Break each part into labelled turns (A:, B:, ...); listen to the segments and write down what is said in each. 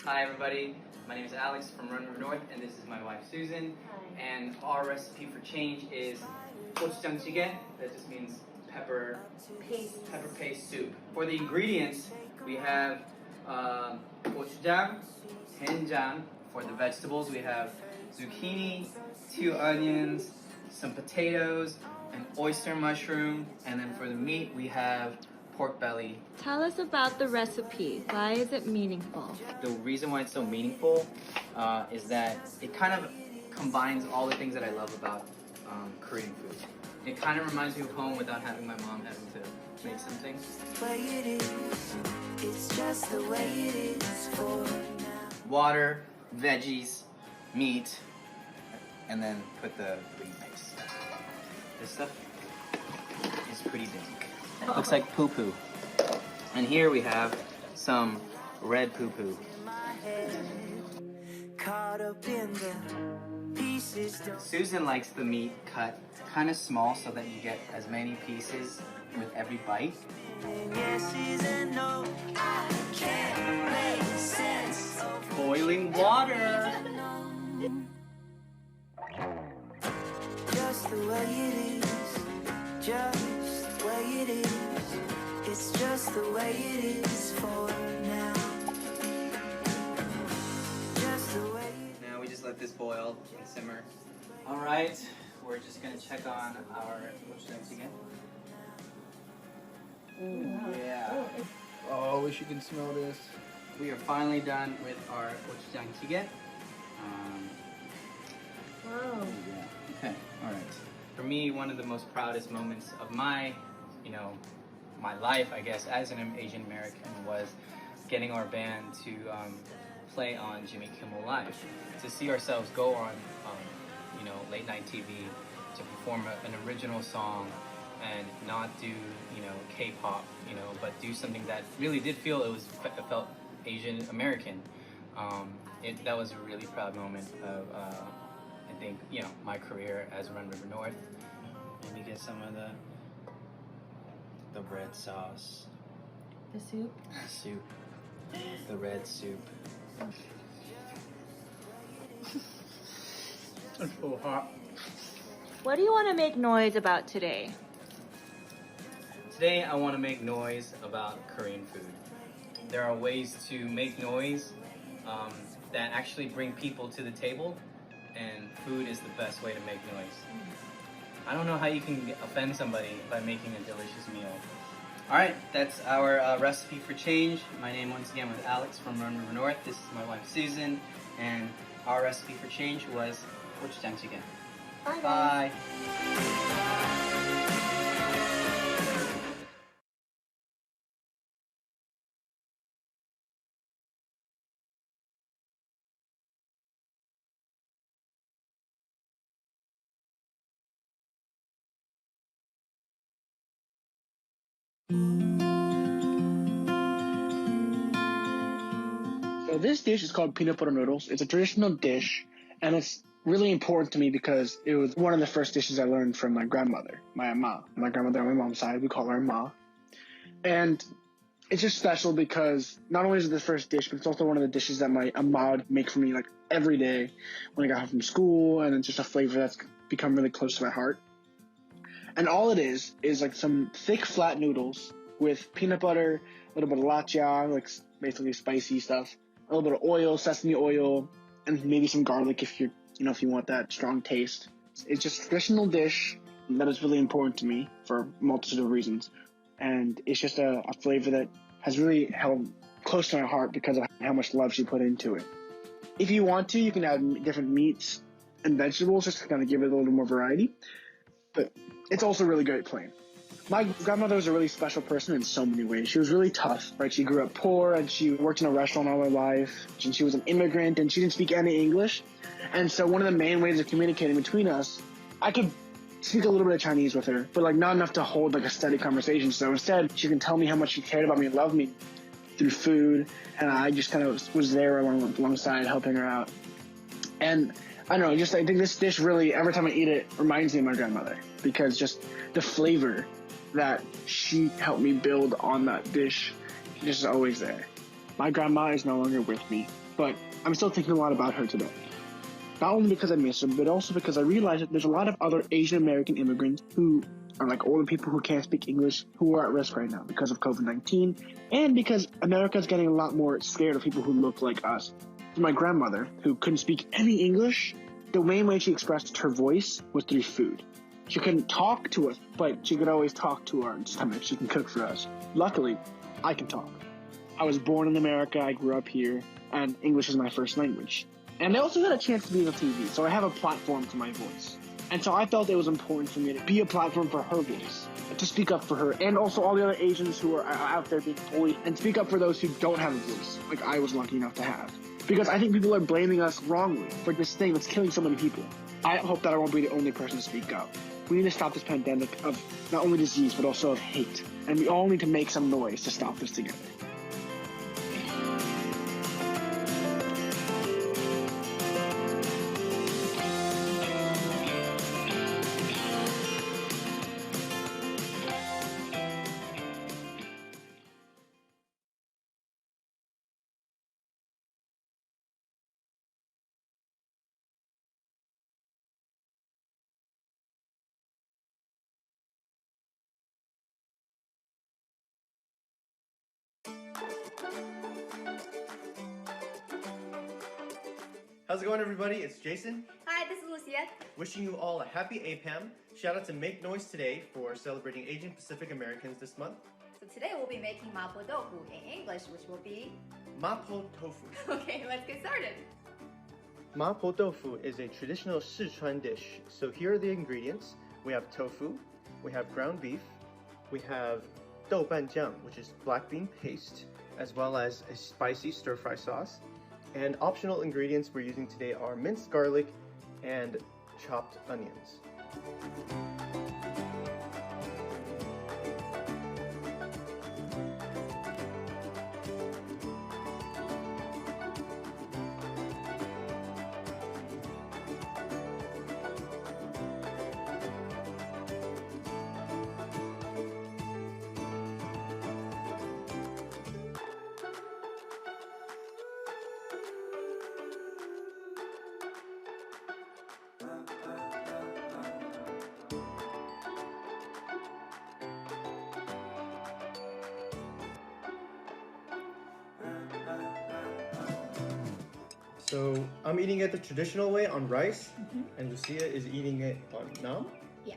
A: Hi everybody, my name is Alex from River North, and this is my wife Susan.
B: Hi.
A: And our recipe for change is gochujang jjigae. That just means pepper paste soup. For the ingredients, we have gochujang, doenjang. For the vegetables, we have zucchini, 2 onions, some potatoes, an oyster mushroom, and then for the meat, we have pork belly.
B: Tell us about the recipe. Why is it meaningful?
A: The reason why it's so meaningful is that it kind of combines all the things that I love about Korean food. It kind of reminds me of home without having my mom having to make something.
C: It's just the way it is for now.
A: Water, veggies, meat, and then put the wheat paste. This stuff is pretty dank. Looks like poo-poo. And here we have some red poo-poo. Susan likes the meat cut kind of small so that you get as many pieces with every bite. Boiling water.
C: Just the way it is, just the way it is. It's just the way it is for now. Just the way it
A: Now we just let this boil and simmer. All right, we're just gonna check on our gochujang again. Yeah.
D: Oh, I wish you can smell this.
A: We are finally done with our gochujang jjigae.
B: Wow.
A: Yeah. Okay. All right. For me, one of the most proudest moments of my, my life, I guess, as an Asian American was getting our band to play on Jimmy Kimmel Live. To see ourselves go on, late night TV to perform an original song and not do, K-pop, but do something that really did feel it felt Asian American. That was a really proud moment of, I think, my career as Run River North. Let me get some of the red sauce.
B: The soup?
A: Soup. The red soup.
D: It's so hot.
B: What do you want to make noise about today?
A: Today I want to make noise about Korean food. There are ways to make noise that actually bring people to the table, and food is the best way to make noise. I don't know how you can offend somebody by making a delicious meal. Alright, that's our recipe for change. My name once again was Alex from Run River North. This is my wife Susan, and our recipe for change was gochujang jjigae.
B: Bye, guys.
A: Bye.
D: So this dish is called peanut butter noodles. It's a traditional dish, and it's really important to me because it was one of the first dishes I learned from my grandmother, my ma. My grandmother on my mom's side, we call her ma. And it's just special because not only is it the first dish, but it's also one of the dishes that my ma would make for me like every day when I got home from school, and it's just a flavor that's become really close to my heart. And all it is like some thick, flat noodles with peanut butter, a little bit of lachia, like basically spicy stuff, a little bit of oil, sesame oil, and maybe some garlic if you want that strong taste. It's just a traditional dish that is really important to me for a multitude of reasons. And it's just a flavor that has really held close to my heart because of how much love she put into it. If you want to, you can add different meats and vegetables just to kind of give it a little more variety. But it's also really great plain. My grandmother was a really special person in so many ways. She was really tough, right? She grew up poor and she worked in a restaurant all her life. And she was an immigrant and she didn't speak any English. And so one of the main ways of communicating between us, I could speak a little bit of Chinese with her, but not enough to hold a steady conversation. So instead, she can tell me how much she cared about me and loved me through food. And I just kind of was there alongside helping her out. And I don't know, I think this dish really, every time I eat it, reminds me of my grandmother because just the flavor that she helped me build on that dish is just always there. My grandma is no longer with me, but I'm still thinking a lot about her today. Not only because I miss her, but also because I realize that there's a lot of other Asian American immigrants who are like older people who can't speak English who are at risk right now because of COVID-19 and because America's getting a lot more scared of people who look like us. For my grandmother, who couldn't speak any English, the main way she expressed her voice was through food. She couldn't talk to us, but she could always talk to our stomach. She can cook for us. Luckily, I can talk. I was born in America, I grew up here, and English is my first language. And I also got a chance to be on TV, so I have a platform for my voice. And so I felt it was important for me to be a platform for her voice, to speak up for her, and also all the other Asians who are out there being bullied, and speak up for those who don't have a voice, like I was lucky enough to have. Because I think people are blaming us wrongly for this thing that's killing so many people. I hope that I won't be the only person to speak up. We need to stop this pandemic of not only disease, but also of hate. And we all need to make some noise to stop this together.
E: How's it going, everybody? It's Jason.
F: Hi, this is Lucia.
E: Wishing you all a happy APAM. Shout out to Make Noise today for celebrating Asian Pacific Americans this month.
F: So today we'll be making Mapo tofu in English, which will be...
E: Mapo tofu.
F: Okay, let's get started.
E: Mapo tofu is a traditional Sichuan dish. So here are the ingredients. We have tofu, we have ground beef, we have doubanjiang, which is black bean paste, as well as a spicy stir-fry sauce. And optional ingredients we're using today are minced garlic and chopped onions. So I'm eating it the traditional way on rice, and Lucia is eating it on nam.
F: Yeah.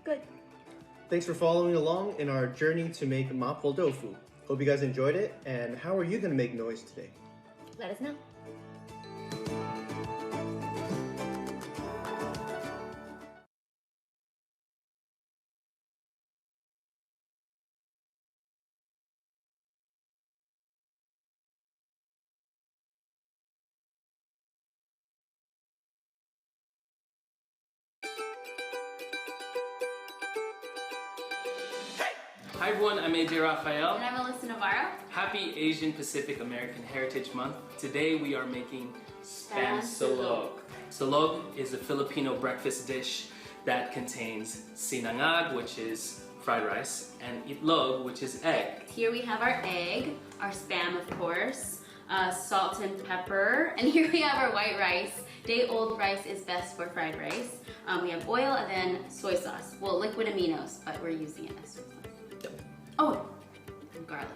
F: Good.
E: Thanks for following along in our journey to make mapo tofu. Hope you guys enjoyed it, and how are you going to make noise today?
F: Let us know.
G: Hi everyone, I'm AJ Raphael.
F: And I'm Alyssa Navarro.
G: Happy Asian Pacific American Heritage Month. Today we are making Spam Silog. Silog is a Filipino breakfast dish that contains sinangag, which is fried rice, and itlog, which is egg.
H: Here we have our egg, our spam of course, salt and pepper, and here we have our white rice. Day-old rice is best for fried rice. We have oil and then soy sauce. Well, liquid aminos, but we're using it as soy sauce. Oh, and garlic.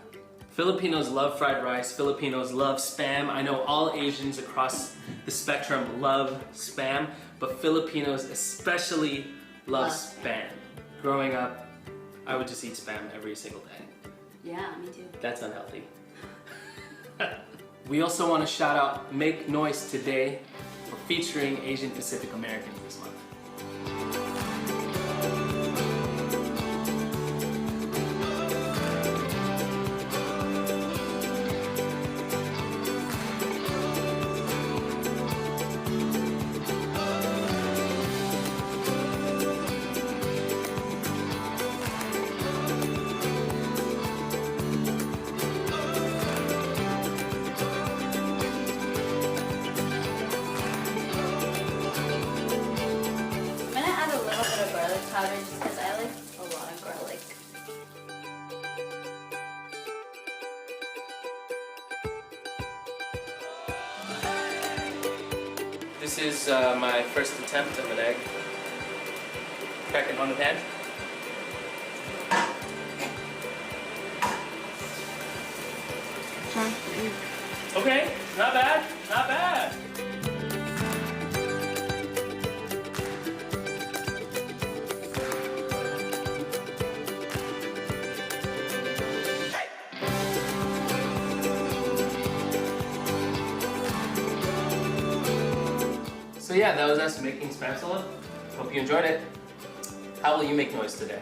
G: Filipinos love fried rice. Filipinos love Spam. I know all Asians across the spectrum love Spam, but Filipinos especially love Spam. Growing up, I would just eat Spam every single day.
H: Yeah, me too.
G: That's unhealthy. We also want to shout out Make Noise today for featuring Asian Pacific Americans this month. This is my first attempt of an egg. Crack it on the pan. Okay, not bad, not bad. So yeah, that was us making spam salad. Hope you enjoyed it. How will you make noise today?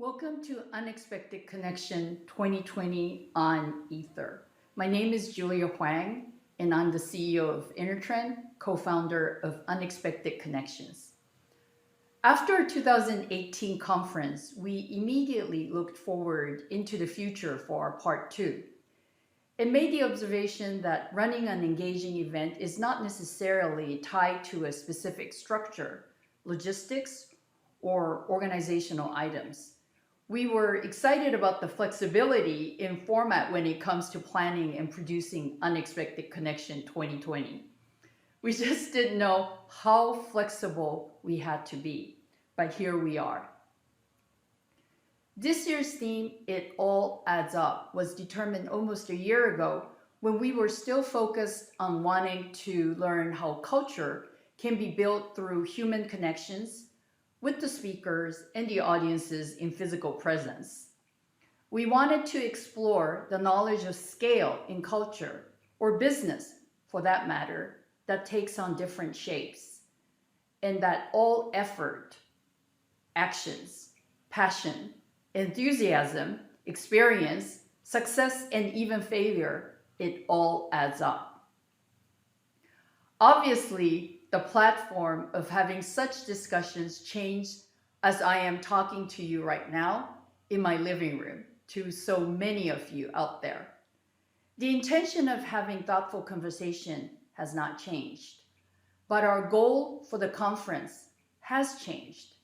I: Welcome to Unexpected Connection 2020 on Ether. My name is Julia Huang, and I'm the CEO of Intertrend, co-founder of Unexpected Connections. After our 2018 conference, we immediately looked forward into the future for our part 2 and made the observation that running an engaging event is not necessarily tied to a specific structure, logistics, or organizational items. We were excited about the flexibility in format when it comes to planning and producing Unexpected Connection 2020. We just didn't know how flexible we had to be, but here we are. This year's theme, It All Adds Up, was determined almost a year ago when we were still focused on wanting to learn how culture can be built through human connections with the speakers and the audiences in physical presence. We wanted to explore the knowledge of scale in culture, or business for that matter, that takes on different shapes, and that all effort, actions, passion, enthusiasm, experience, success, and even failure, it all adds up. Obviously, the platform of having such discussions changed as I am talking to you right now in my living room to so many of you out there. The intention of having thoughtful conversation has not changed, but our goal for the conference has changed.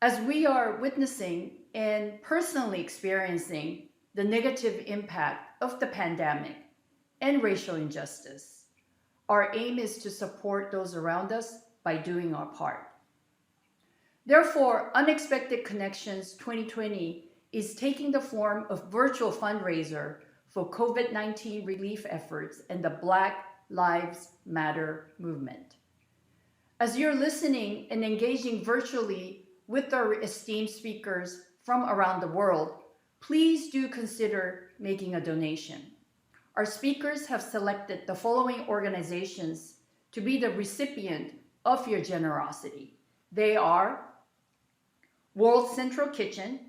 I: As we are witnessing and personally experiencing the negative impact of the pandemic and racial injustice, our aim is to support those around us by doing our part. Therefore, Unexpected Connections 2020 is taking the form of virtual fundraiser for COVID-19 relief efforts in the Black, Lives Matter movement. As you're listening and engaging virtually with our esteemed speakers from around the world, please do consider making a donation. Our speakers have selected the following organizations to be the recipient of your generosity. They are World Central Kitchen,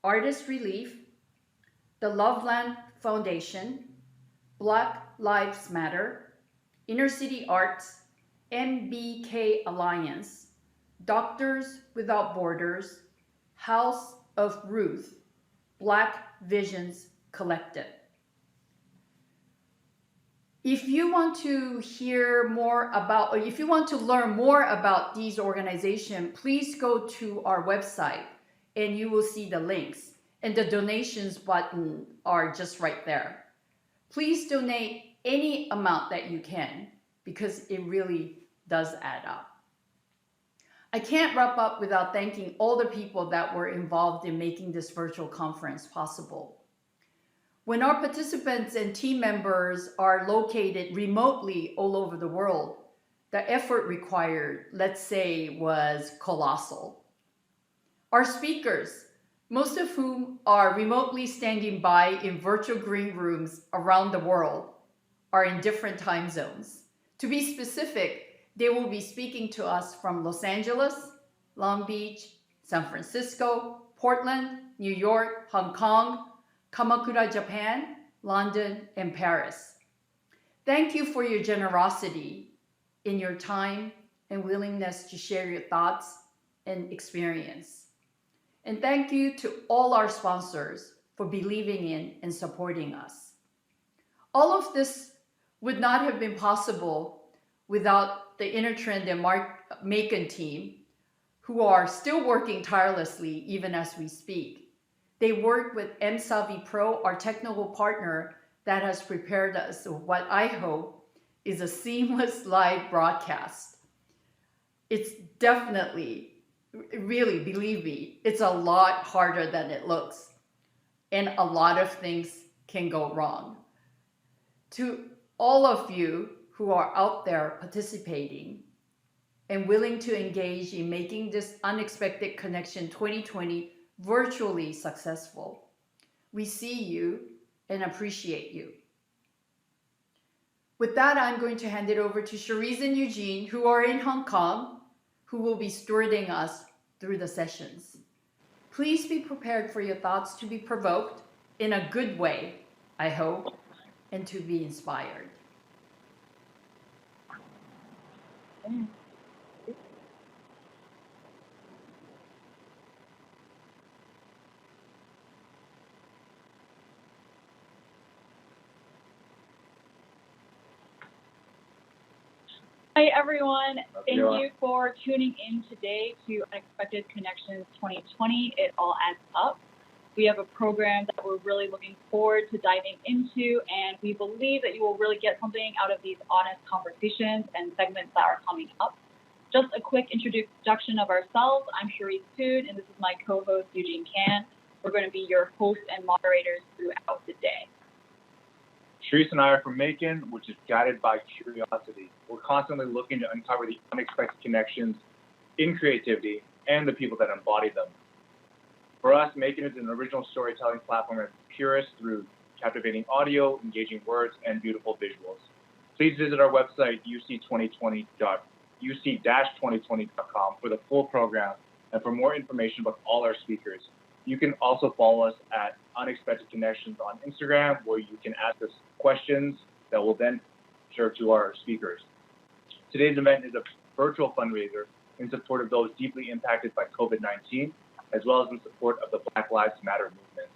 I: Artist Relief, the Loveland Foundation, Black Lives Matter, Inner City Arts, MBK Alliance, Doctors Without Borders, House of Ruth, Black Visions Collective. If you want to hear more about, or if you want to learn more about these organizations, please go to our website and you will see the links. And the donations button are just right there. Please donate any amount that you can because it really does add up. I can't wrap up without thanking all the people that were involved in making this virtual conference possible. When our participants and team members are located remotely all over the world, the effort required, let's say, was colossal. Our speakers, most of whom are remotely standing by in virtual green rooms around the world, are in different time zones. To be specific, they will be speaking to us from Los Angeles, Long Beach, San Francisco, Portland, New York, Hong Kong, Kamakura, Japan, London, and Paris. Thank you for your generosity in your time and willingness to share your thoughts and experience. And thank you to all our sponsors for believing in and supporting us. All of this would not have been possible without the Intertrend and Mayden team, who are still working tirelessly even as we speak. They work with MSavvy Pro, our technical partner that has prepared us what I hope is a seamless live broadcast. It's definitely, really, believe me, it's a lot harder than it looks. And a lot of things can go wrong. To all of you who are out there participating and willing to engage in making this Unexpected Connection 2020 virtually successful, we see you and appreciate you. With that, I'm going to hand it over to Cherise and Eugene, who are in Hong Kong, who will be stewarding us through the sessions. Please be prepared for your thoughts to be provoked in a good way, I hope, and to be inspired.
J: Hi everyone, thank you for tuning in today to Unexpected Connections 2020. It all adds up. We have a program that we're really looking forward to diving into, and we believe that you will really get something out of these honest conversations and segments that are coming up. Just a quick introduction of ourselves. I'm Cherise Poon, and this is my co-host Eugene Can. We're going to be your hosts and moderators throughout the day.
K: Therese and I are from Mayden, which is guided by curiosity. We're constantly looking to uncover the unexpected connections in creativity and the people that embody them. For us, Mayden is an original storytelling platform that's purest through captivating audio, engaging words, and beautiful visuals. Please visit our website, uc-2020.com for the full program and for more information about all our speakers. You can also follow us at Unexpected Connections on Instagram, where you can ask us questions that will then serve to our speakers. Today's event is a virtual fundraiser in support of those deeply impacted by COVID-19, as well as in support of the Black Lives Matter movement.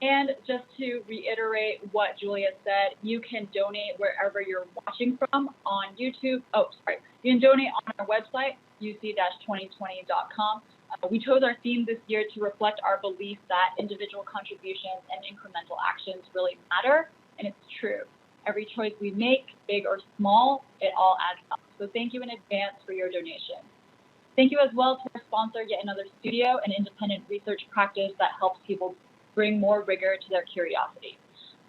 J: And just to reiterate what Julia said, you can donate wherever you're watching from on YouTube. You can donate on our website, uc-2020.com. We chose our theme this year to reflect our belief that individual contributions and incremental actions really matter, and it's true. Every choice we make, big or small, it all adds up. So thank you in advance for your donation. Thank you as well to our sponsor, Yet Another Studio, an independent research practice that helps people bring more rigor to their curiosity.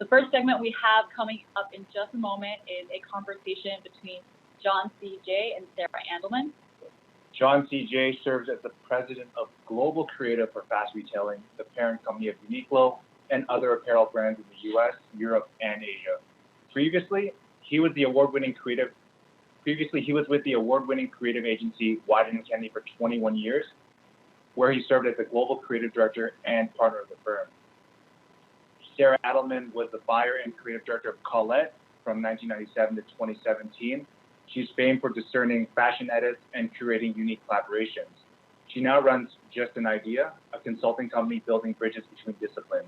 J: The first segment we have coming up in just a moment is a conversation between John C.J. and Sarah Andelman.
K: John C.J. serves as the president of Global Creative for Fast Retailing, the parent company of Uniqlo and other apparel brands in the U.S., Europe, and Asia. Previously, he was with the award-winning creative agency Mayden Kennedy for 21 years, where he served as the global creative director and partner of the firm. Sarah Andelman was the buyer and creative director of Colette from 1997 to 2017. She's famed for discerning fashion edits and curating unique collaborations. She now runs Just an Idea, a consulting company building bridges between disciplines.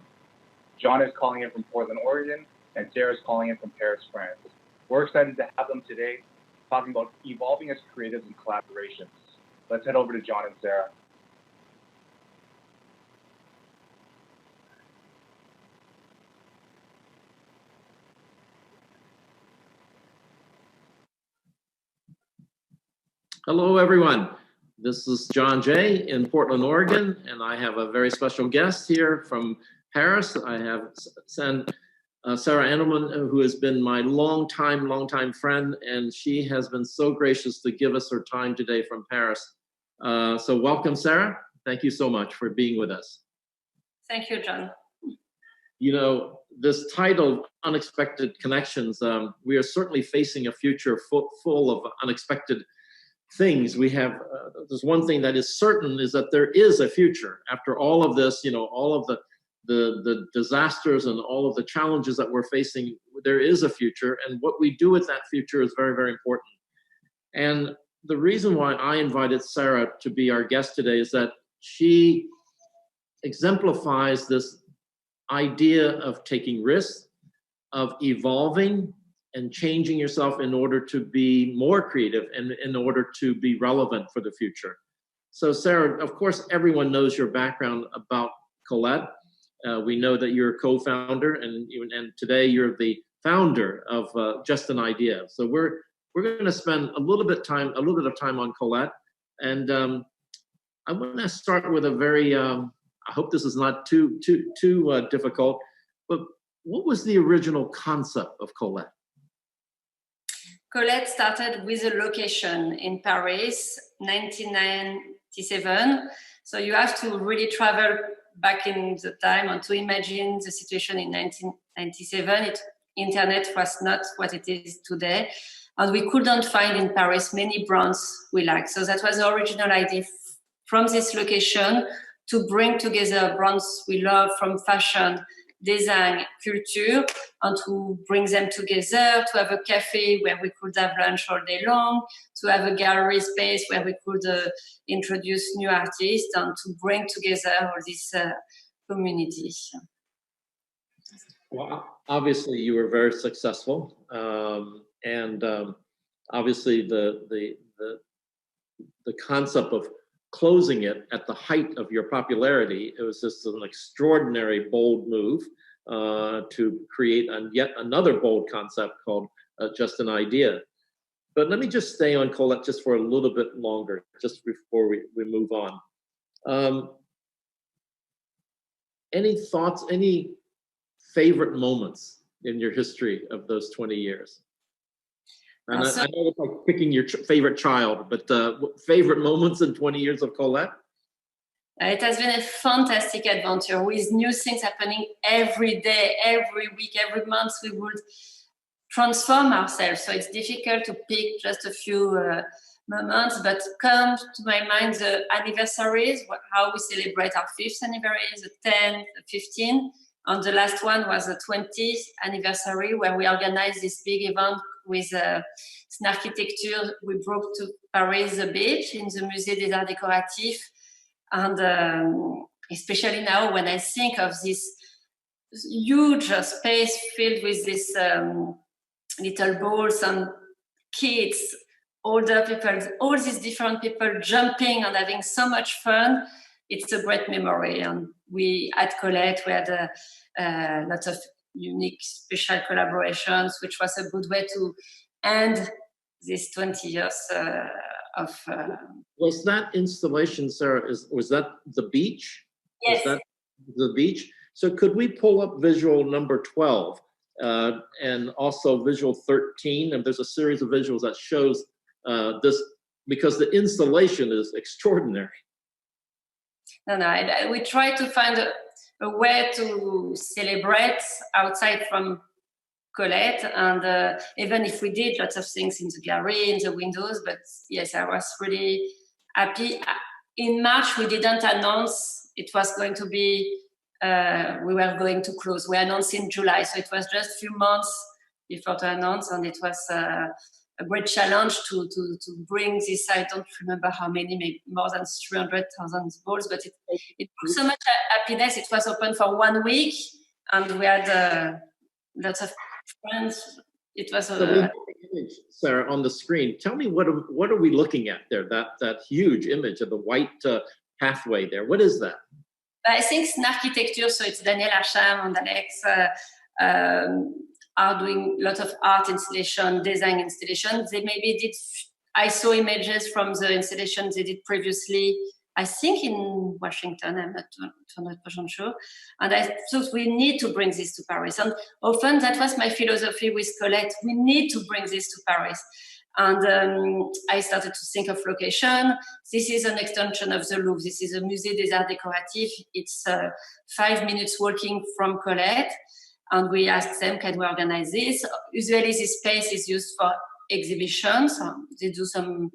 K: John is calling in from Portland, Oregon, and Sarah is calling in from Paris, France. We're excited to have them today talking about evolving as creatives and collaborations. Let's head over to John and Sarah.
L: Hello, everyone. This is John J. in Portland, Oregon, and I have a very special guest here from Paris. I have Sarah Andelman, who has been my longtime friend, and she has been so gracious to give us her time today from Paris. So welcome, Sarah. Thank you so much for being with us.
M: Thank you, John.
L: You know, this title, Unexpected Connections, we are certainly facing a future full of unexpected things. We have, there's one thing that is certain is that there is a future after all of this, you know, all of the disasters and all of the challenges that we're facing. There is a future, and what we do with that future is very, very important. And the reason why I invited Sarah to be our guest today is that she exemplifies this idea of taking risks, of evolving and changing yourself in order to be more creative and in order to be relevant for the future. So Sarah, of course, everyone knows your background about Colette. We know that you're a co-founder, and today you're the founder of Just an Idea. So we're going to spend a little bit of time on Colette, and I want to start with a very. I hope this is not too difficult, but what was the original concept of Colette?
M: Colette started with a location in Paris, 1997. So you have to really travel back in the time and to imagine the situation in 1997. Internet was not what it is today. And we couldn't find in Paris many brands we like. So that was the original idea from this location to bring together brands we love from fashion, design, culture, and to bring them together, to have a cafe where we could have lunch all day long, to have a gallery space where we could introduce new artists, and to bring together all this community.
L: Well, obviously you were very successful, and obviously the concept of closing it at the height of your popularity, it was just an extraordinary bold move to create yet another bold concept called Just an Idea. But let me just stay on Colette just for a little bit longer, just before we move on. Any thoughts, any favorite moments in your history of those 20 years? And I know it's like picking your favorite child, but favorite moments in 20 years of Colette?
M: It has been a fantastic adventure with new things happening every day, every week, every month. We would transform ourselves. So it's difficult to pick just a few moments, but come to my mind the anniversaries, how we celebrate our 5th anniversary, the 10th, the 15th. And the last one was the 20th anniversary, where we organized this big event with an architecture. We brought to Paris the beach in the Musée des Arts Décoratifs. And especially now when I think of this huge space filled with these little balls and kids, older people, all these different people jumping and having so much fun, it's a great memory. And we, at Colette, we had lots of unique, special collaborations, which was a good way to end this 20 years of...
L: Was that installation, Sarah, was that the beach?
M: Yes.
L: Was that the beach? So could we pull up visual number 12 and also visual 13? And there's a series of visuals that shows this, because the installation is extraordinary.
M: No, we try to find a way to celebrate outside from Colette, and even if we did lots of things in the gallery, in the windows, but yes, I was really happy. In March, we didn't announce it was going to be, we were going to close. We announced in July, so it was just a few months before to announce, and it was a great challenge to bring this. I don't remember how many, maybe more than 300,000 balls, but it brought so much happiness. It was open for 1 week, and we had lots of friends. It was
L: So we have the image, Sarah, on the screen. Tell me, what are we looking at there? That huge image of the white pathway there. What is that?
M: I think it's an architecture, so it's Daniel Archam and Alex are doing a lot of art installation, design installation. They maybe did, I saw images from the installations they did previously, I think in Washington, I'm not 100% sure. And I thought we need to bring this to Paris. And often that was my philosophy with Colette. We need to bring this to Paris. And I started to think of location. This is an extension of the Louvre. This is a Musée des Arts Décoratifs. It's 5 minutes walking from Colette. And we asked them, can we organize this? Usually this space is used for exhibitions. They do some,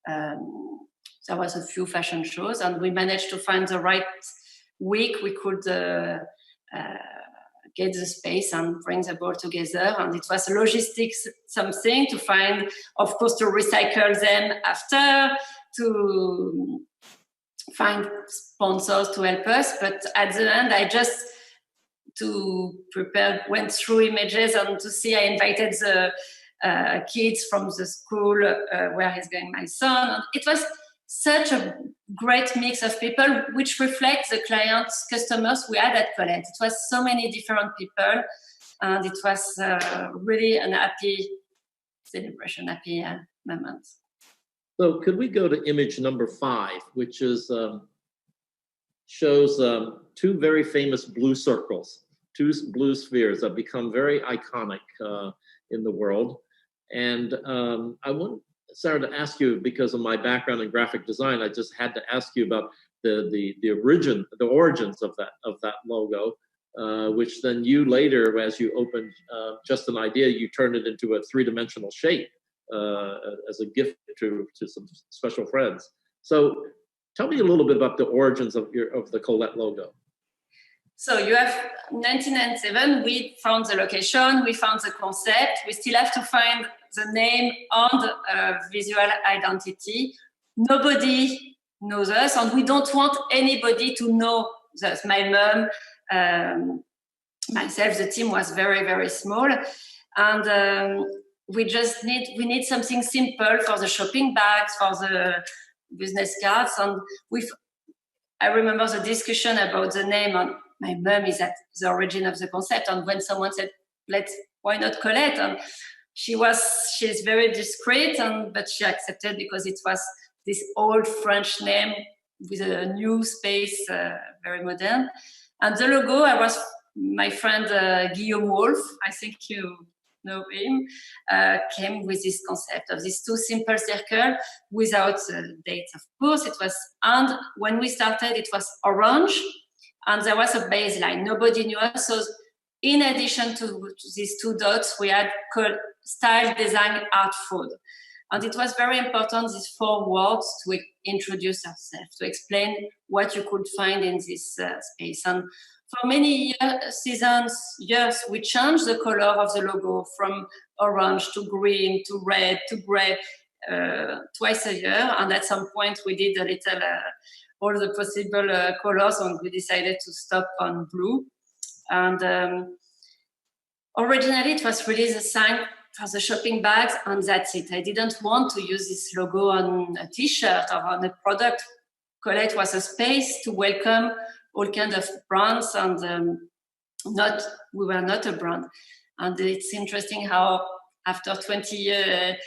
M: there was a few fashion shows, and we managed to find the right week we could get the space and bring the ball together. And it was logistics something to find, of course, to recycle them after, to find sponsors to help us. But at the end, I just, to prepare, went through images and to see, I invited the kids from the school where is going my son. And it was such a great mix of people, which reflects the clients, customers we had at Colette. It was so many different people, and it was really an happy celebration, happy moment.
L: So could we go to image number 5, which is shows 2 very famous blue circles, 2 blue spheres that become very iconic in the world. And I want Sarah to ask you, because of my background in graphic design, I just had to ask you about the origins of that logo, which then you later, as you opened Just an Idea, you turned it into a 3-dimensional shape as a gift to some special friends. So tell me a little bit about the origins of the Colette logo.
M: So you have 1997, we found the location, we found the concept, we still have to find the name and visual identity. Nobody knows us, and we don't want anybody to know us. My mom, myself, the team was very, very small, and we need something simple for the shopping bags, for the business cards, and I remember the discussion about the name, and my mom is at the origin of the concept. And when someone said, why not Colette? And she's very discreet, but she accepted because it was this old French name with a new space, very modern. And the logo, my friend Guillaume Wolf, I think you know him, came with this concept of these 2 simple circles without dates, of course. And when we started, it was orange, and there was a baseline. Nobody knew us. So in addition to these 2 dots, we had called style, design, art, food. And it was very important, these 4 words, to introduce ourselves, to explain what you could find in this space. And for many years, we changed the color of the logo from orange to green to red to gray twice a year. And at some point, we did a little, all the possible colors, and we decided to stop on blue. And originally, it was really the sign for the shopping bags, and that's it. I didn't want to use this logo on a t-shirt or on a product. Colette was a space to welcome all kinds of brands, and we were not a brand. And it's interesting how after 20 years,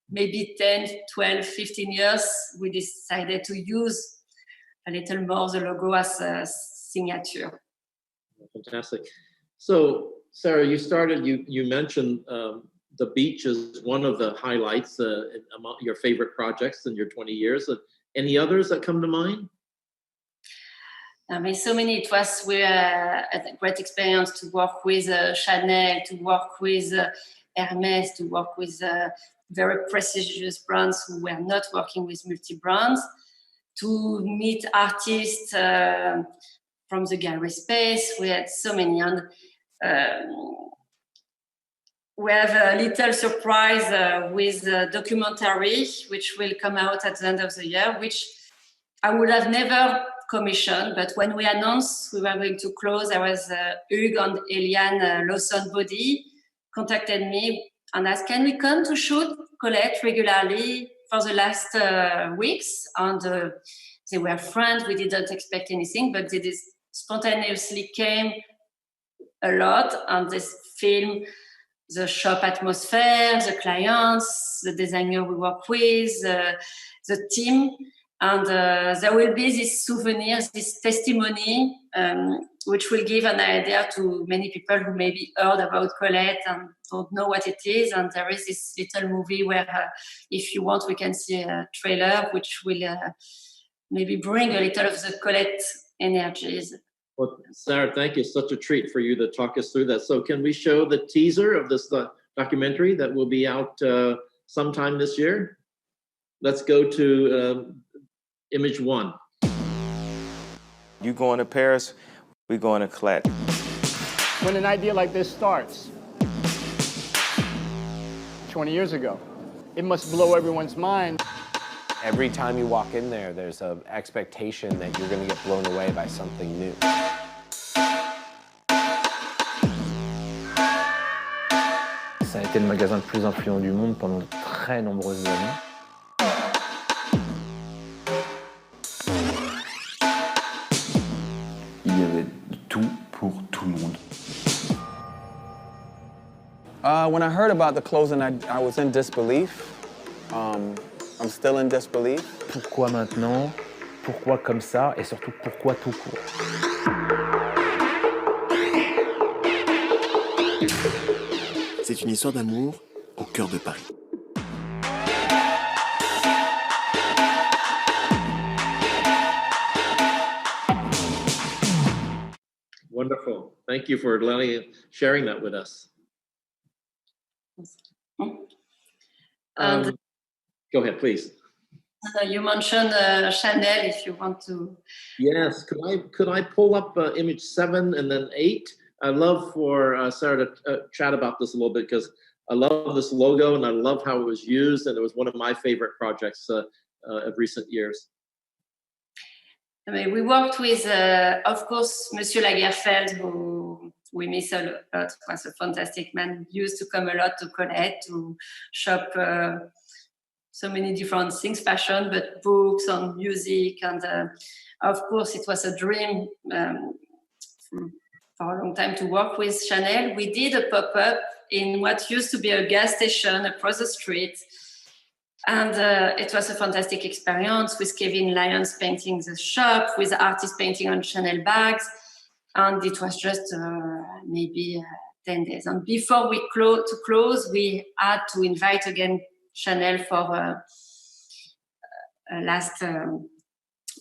M: maybe 10, 12, 15 years, we decided to use a little more the logo as a signature.
L: Fantastic. So, Sarah, you mentioned the beach is one of the highlights among your favorite projects in your 20 years. Any others that come to mind?
M: I mean, so many. It was a great experience to work with Chanel, to work with Hermes, to work with very prestigious brands who were not working with multi-brands, to meet artists from the gallery space. We had so many. And we have a little surprise with a documentary, which will come out at the end of the year, which I would have never commissioned, but when we announced we were going to close, there was Hugues and Eliane Lawson Body contacted me and asked, can we come to shoot Colette regularly for the last weeks? And they were friends, we didn't expect anything, but they just spontaneously came a lot, and they filmed the shop atmosphere, the clients, the designer we work with, the team. And there will be this souvenir, this testimony, which will give an idea to many people who maybe heard about Colette and don't know what it is. And there is this little movie where, if you want, we can see a trailer, which will maybe bring a little of the Colette energies.
L: Well, Sarah, thank you. Such a treat for you to talk us through that. So can we show the teaser of this documentary that will be out sometime this year? Let's go to image 1.
N: You going to Paris, we going to Colette.
O: When an idea like this starts, 20 years ago, it must blow everyone's mind.
P: Every time you walk in there, there's an expectation that you're going to get blown away by something new.
Q: Ça a été le magasin le plus influent du monde pendant de très nombreuses années.
R: Il y avait tout pour tout le monde.
N: When I heard about the closing, I was in disbelief. I'm still in disbelief.
Q: Pourquoi maintenant? Pourquoi comme ça? Et surtout, pourquoi tout court?
S: C'est une histoire d'amour au cœur de Paris.
L: Wonderful. Thank you for sharing that with us. Go ahead, please.
M: You mentioned Chanel, if you want to.
L: Yes, could I pull up image 7 and then 8? I'd love for Sarah to chat about this a little bit, because I love this logo and I love how it was used, and it was one of my favorite projects of recent years.
M: I mean, we worked with, of course, Monsieur Lagerfeld, who we miss a lot. Was a fantastic man. He used to come a lot to Colette to shop so many different things, fashion, but books and music. And of course, it was a dream for a long time to work with Chanel. We did a pop-up in what used to be a gas station across the street. And it was a fantastic experience, with Kevin Lyons painting the shop, with artists painting on Chanel bags. And it was just maybe 10 days. And before we close, we had to invite again Chanel for a last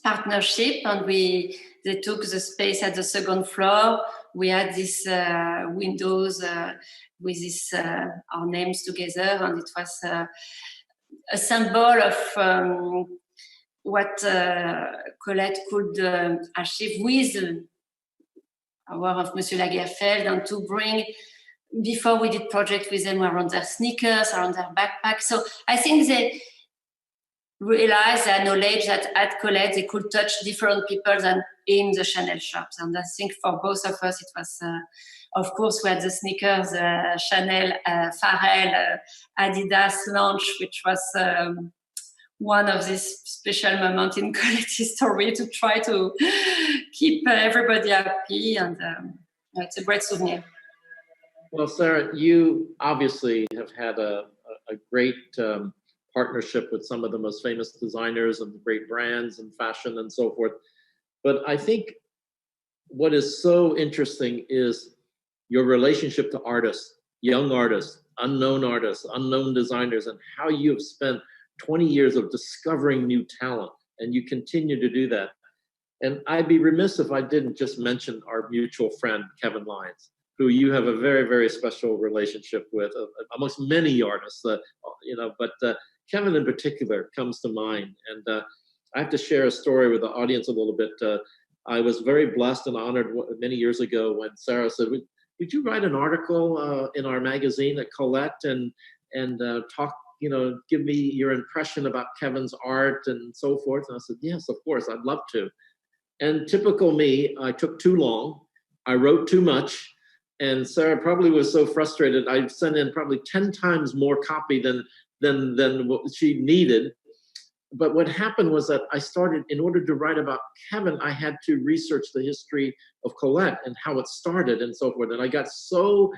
M: partnership. And they took the space at the second floor. We had these windows with our names together. And it was a symbol of what Colette could achieve with the power of Monsieur Lagerfeld, and to bring, before we did project with them, around their sneakers, around their backpacks. So I think they realized their knowledge that at Colette they could touch different people than in the Chanel shops. And I think for both of us it was, of course, we had the sneakers, Chanel, Pharrell, Adidas launch, which was one of these special moments in Colette history to try to keep everybody happy. And it's a great souvenir.
L: Well, Sarah, you obviously have had a great partnership with some of the most famous designers and great brands and fashion and so forth. But I think what is so interesting is your relationship to artists, young artists, unknown designers, and how you have spent 20 years of discovering new talent, and you continue to do that. And I'd be remiss if I didn't just mention our mutual friend, Kevin Lyons, who you have a very, very special relationship with, amongst many artists, but Kevin in particular comes to mind. And I have to share a story with the audience a little bit. I was very blessed and honored many years ago when Sarah said, would you write an article in our magazine at Colette and talk, give me your impression about Kevin's art and so forth? And I said, yes, of course, I'd love to. And typical me, I took too long. I wrote too much. And Sarah probably was so frustrated. I sent in probably 10 times more copy than what she needed. But what happened was that I started, in order to write about Kevin, I had to research the history of Colette and how it started and so forth. And I got so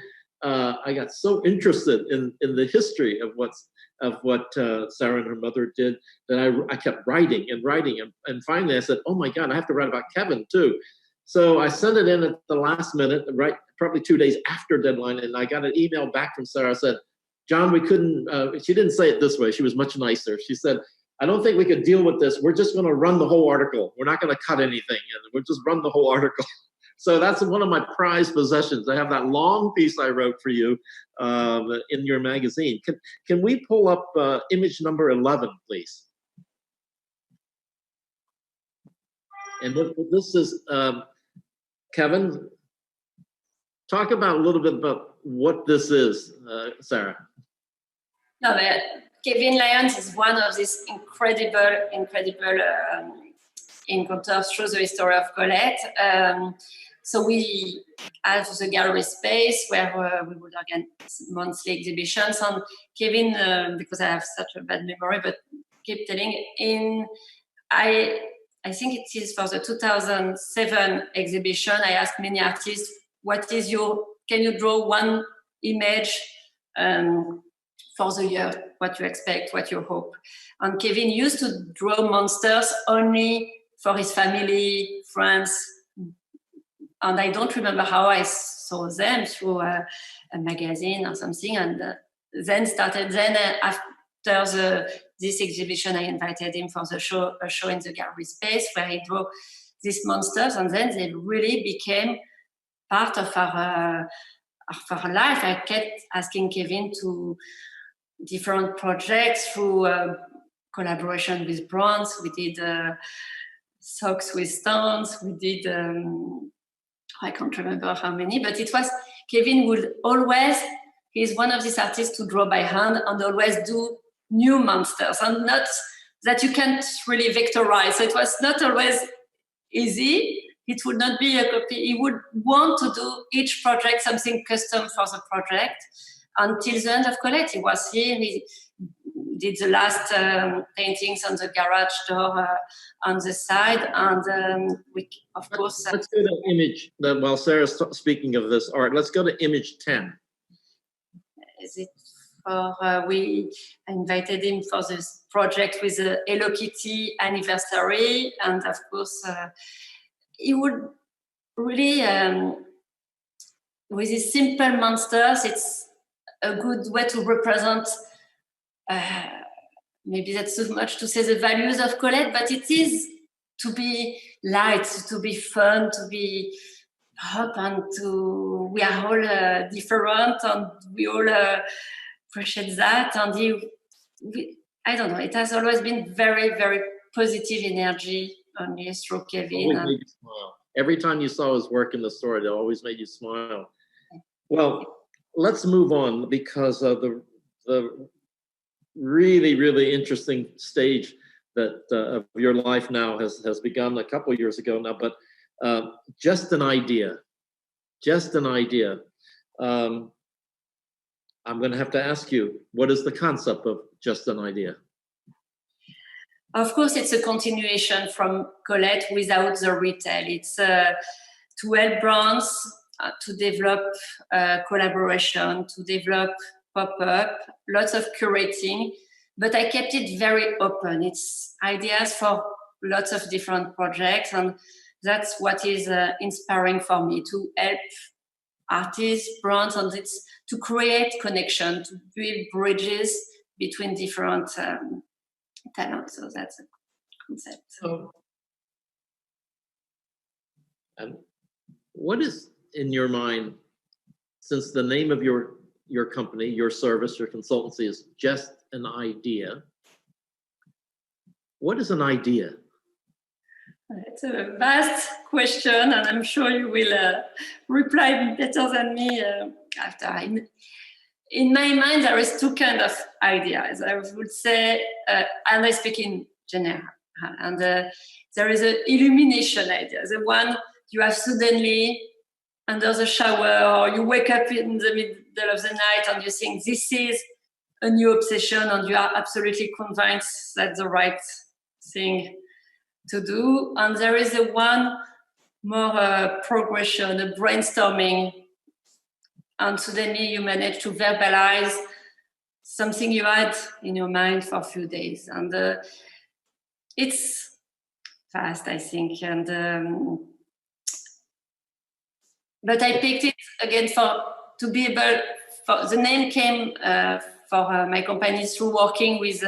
L: interested in the history of what Sarah and her mother did that I kept writing. And finally I said, oh my God, I have to write about Kevin too. So I sent it in at the last minute, right, probably 2 days after deadline. And I got an email back from Sarah. I said, John, we couldn't, she didn't say it this way. She was much nicer. She said, I don't think we could deal with this. We're just going to run the whole article. We're not going to cut anything. And we'll just run the whole article. So that's one of my prized possessions. I have that long piece I wrote for you in your magazine. Can we pull up image number 11, please? And this is, Kevin, talk about a little bit about what this is, Sarah.
M: No, but Kevin Lyons is one of these incredible encounters through the history of Colette. So we have the gallery space where we would organize monthly exhibitions. And Kevin, because I have such a bad memory, but keep telling, I think it is for the 2007 exhibition, I asked many artists, can you draw one image for the year, what you expect, what you hope. And Kevin used to draw monsters only for his family, friends, and I don't remember how I saw them through a magazine or something. And then after this exhibition, I invited him for a show in the gallery space where he drew these monsters, and then they really became part of our life. I kept asking Kevin to different projects through collaboration with brands. We did socks with stones. We did, I can't remember how many, but it was, Kevin would always, he's one of these artists to draw by hand and always do new monsters, and not that you can't really vectorize. So it was not always easy. It would not be a copy. He would want to do each project something custom for the project. Until the end of Colette, he was here. He did the last paintings on the garage door on the side, and of course.
L: Let's go to image. While Sarah's speaking of this art, let's go to image 10.
M: Is it for we invited him for this project with the Hello Kitty anniversary, and of course he would really with these simple monsters. It's a good way to represent, maybe that's too much to say the values of Colette, but it is to be light, to be fun, to be hot, and we are all different, and we all appreciate that. And I don't know, it has always been very, very positive energy only through Kevin.
L: Always made you smile. Every time you saw his work in the store, it always made you smile. Well, let's move on, because of the really, really interesting stage that of your life now has begun a couple years ago now. But just an idea. I'm going to have to ask you, what is the concept of Just an Idea?
M: Of course, it's a continuation from Colette without the retail. It's to help brands to develop collaboration, to develop pop-up, lots of curating, but I kept it very open. It's ideas for lots of different projects, and that's what is inspiring for me, to help artists, brands, and it's to create connection, to build bridges between different talents. So that's a concept.
L: And what is in your mind, since the name of your company, your service, your consultancy is Just an Idea, what is an idea?
M: It's a vast question, and I'm sure you will reply better than me after. In my mind, there is two kinds of ideas. I would say, and I speak in general, and there is an illumination idea, the one you have suddenly under the shower, or you wake up in the middle of the night and you think this is a new obsession, and you are absolutely convinced that's the right thing to do. And there is a one more progression, a brainstorming, and suddenly you manage to verbalize something you had in your mind for a few days. And it's fast, I think. And but I picked it again to be able. The name came for my company through working with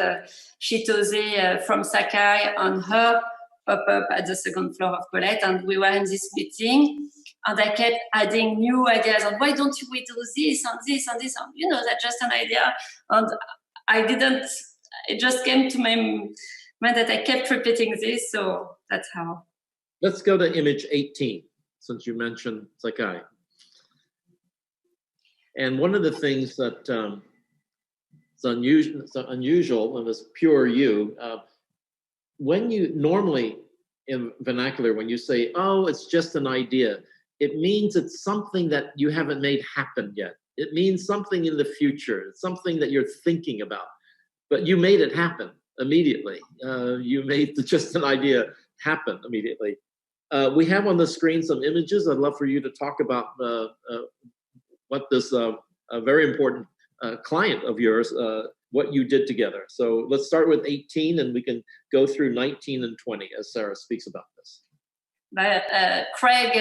M: Chitose from Sakai on her pop-up at the second floor of Colette, and we were in this meeting, and I kept adding new ideas on why don't we do this and this and this, and, that's just an idea, and it just came to my mind that I kept repeating this, so that's how.
L: Let's go to image 18, since you mentioned Sakai. And one of the things that is unusual and is pure you, when you normally in vernacular, when you say, oh, it's just an idea, it means it's something that you haven't made happen yet. It means something in the future, it's something that you're thinking about, but you made it happen immediately. You made just an idea happen immediately. We have on the screen some images. I'd love for you to talk about what this very important client of yours, what you did together. So let's start with 18 and we can go through 19 and 20 as Sarah speaks about this.
M: Craig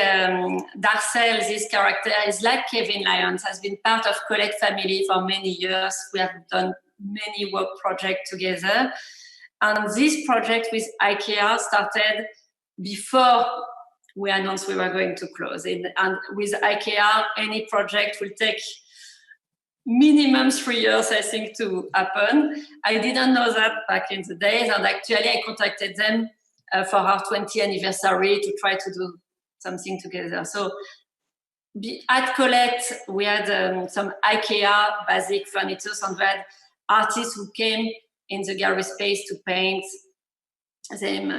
M: Darcel, this character, is like Kevin Lyons, has been part of Colette family for many years. We have done many work projects together. And this project with IKEA started before we announced we were going to close. And with IKEA, any project will take minimum 3 years, I think, to happen. I didn't know that back in the days, and actually I contacted them for our 20th anniversary to try to do something together. So at Colette, we had some IKEA basic furniture, and we had artists who came in the gallery space to paint them,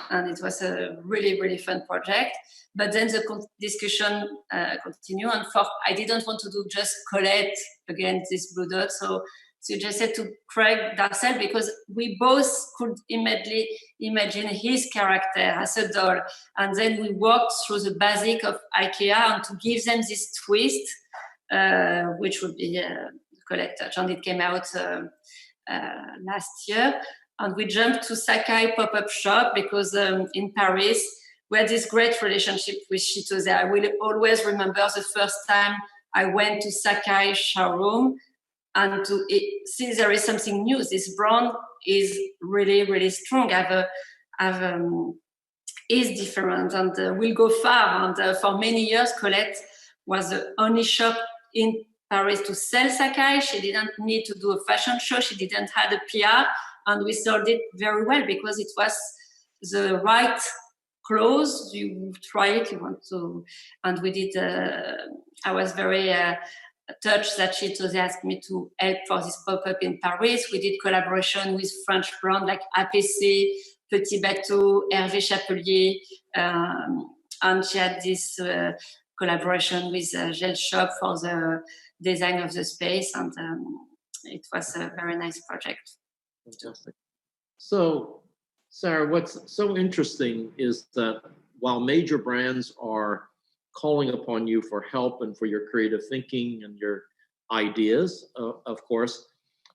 M: and it was a really, really fun project. But then the discussion continued, and I didn't want to do just Colette against this blue dot, so suggested to Craig Darcel, because we both could immediately imagine his character as a doll, and then we worked through the basic of IKEA and to give them this twist, which would be Colette touch, and it came out last year. And we jumped to Sakai pop-up shop because in Paris, we had this great relationship with Chitose. I will always remember the first time I went to Sakai showroom and to see there is something new. This brand is really, really strong. Is different and will go far. And for many years, Colette was the only shop in Paris to sell Sakai. She didn't need to do a fashion show. She didn't have a PR. And we sold it very well because it was the right clothes. You try it, you want to, and we did. I was very touched that she asked me to help for this pop-up in Paris. We did collaboration with French brands like APC, Petit Bateau, Hervé Chapelier, and she had this collaboration with Gel Shop for the design of the space, and it was a very nice project.
L: Fantastic. So, Sarah, what's so interesting is that while major brands are calling upon you for help and for your creative thinking and your ideas, of course,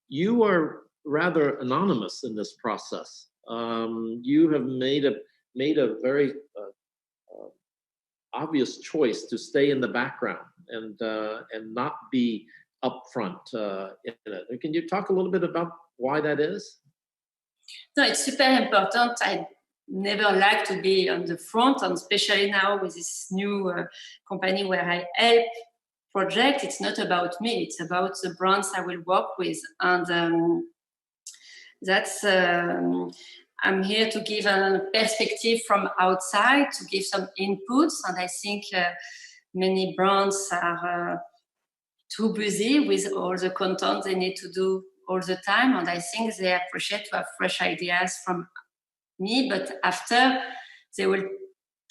L: you are rather anonymous in this process. You have made a very obvious choice to stay in the background and not be upfront in it. Can you talk a little bit about why that is?
M: No, it's super important. I never like to be on the front, and especially now with this new company where I help project. It's not about me, it's about the brands I will work with. And that's I'm here to give a perspective from outside, to give some inputs. And I think many brands are too busy with all the content they need to do all the time. And I think they appreciate to have fresh ideas from me, but after they will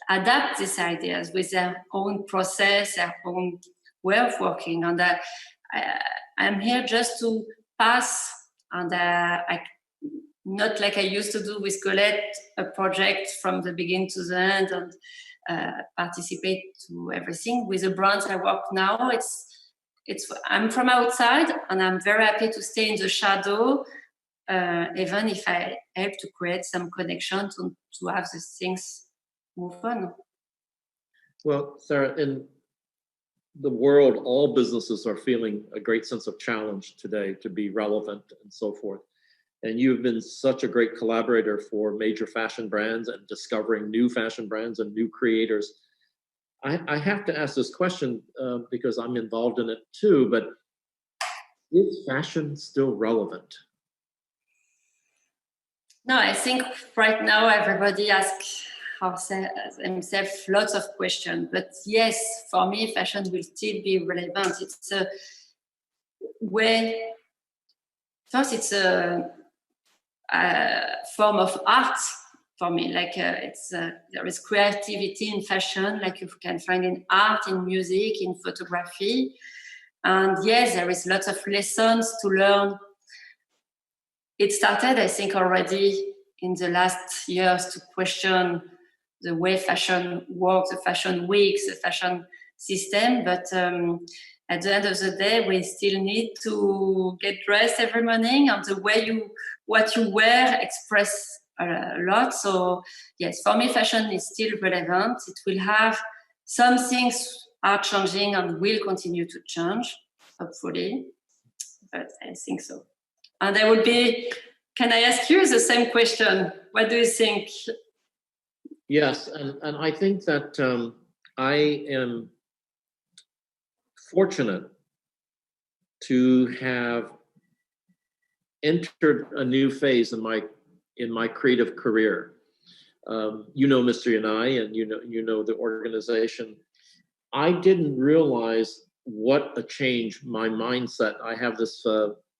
M: adapt these ideas with their own process, their own way of working. And I'm here just to pass, and not like I used to do with Colette, a project from the beginning to the end and participate to everything. With the brands I work now, I'm from outside, and I'm very happy to stay in the shadow, even if I help to create some connection to have these things move on.
L: Well, Sarah, in the world, all businesses are feeling a great sense of challenge today to be relevant and so forth. And you've been such a great collaborator for major fashion brands and discovering new fashion brands and new creators. I have to ask this question because I'm involved in it too, but is fashion still relevant?
M: No, I think right now everybody asks himself lots of questions. But yes, for me, fashion will still be relevant. It's a way, first it's a form of art for me. Like there is creativity in fashion, like you can find in art, in music, in photography. And yes, there is lots of lessons to learn. It started, I think, already in the last years to question the way fashion works, the fashion weeks, the fashion system. But at the end of the day, we still need to get dressed every morning, and the way what you wear express a lot. So yes, for me, fashion is still relevant. It will have some things are changing and will continue to change, hopefully. But I think so. And I would be, can I ask you the same question? What do you think?
L: Yes, and I think that I am fortunate to have entered a new phase in my creative career. You know Mr. Yanai, and you know the organization. I didn't realize what a change my mindset. I have this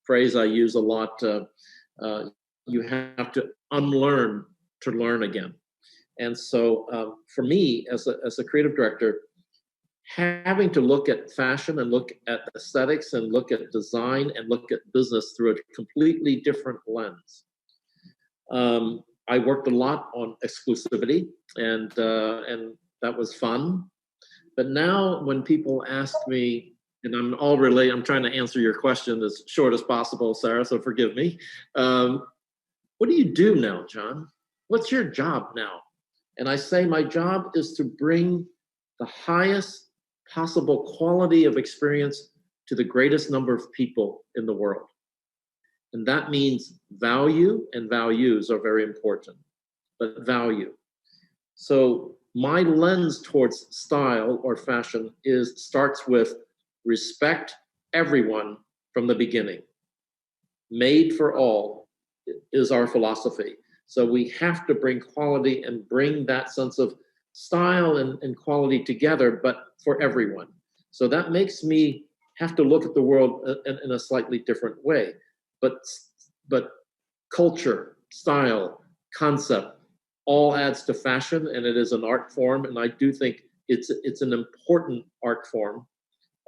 L: phrase I use a lot. You have to unlearn to learn again. And so for me, as a creative director, having to look at fashion and look at aesthetics and look at design and look at business through a completely different lens. I worked a lot on exclusivity, and that was fun. But now when people ask me, and I'm trying to answer your question as short as possible, Sarah, so forgive me. What do you do now, John? What's your job now? And I say my job is to bring the highest possible quality of experience to the greatest number of people in the world. And that means value, and values are very important, but value. So my lens towards style or fashion starts with respect everyone from the beginning. Made for all is our philosophy. So we have to bring quality and bring that sense of style and quality together, but for everyone. So that makes me have to look at the world in a slightly different way. But culture, style, concept, all adds to fashion, and it is an art form. And I do think it's an important art form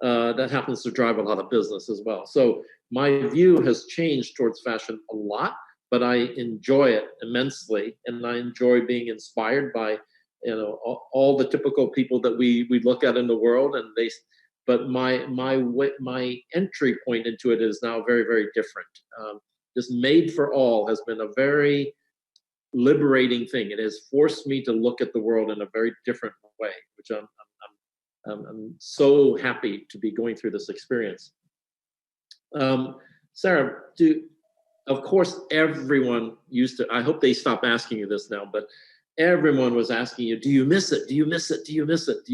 L: that happens to drive a lot of business as well. So my view has changed towards fashion a lot, but I enjoy it immensely, and I enjoy being inspired by all the typical people that we look at in the world, but my entry point into it is now very, very different. This made for all has been a very liberating thing. It has forced me to look at the world in a very different way, which I'm I'm so happy to be going through this experience. Sarah, of course, everyone used to, I hope they stop asking you this now, but everyone was asking you, do you miss it? Do you miss it? Do you miss it? Do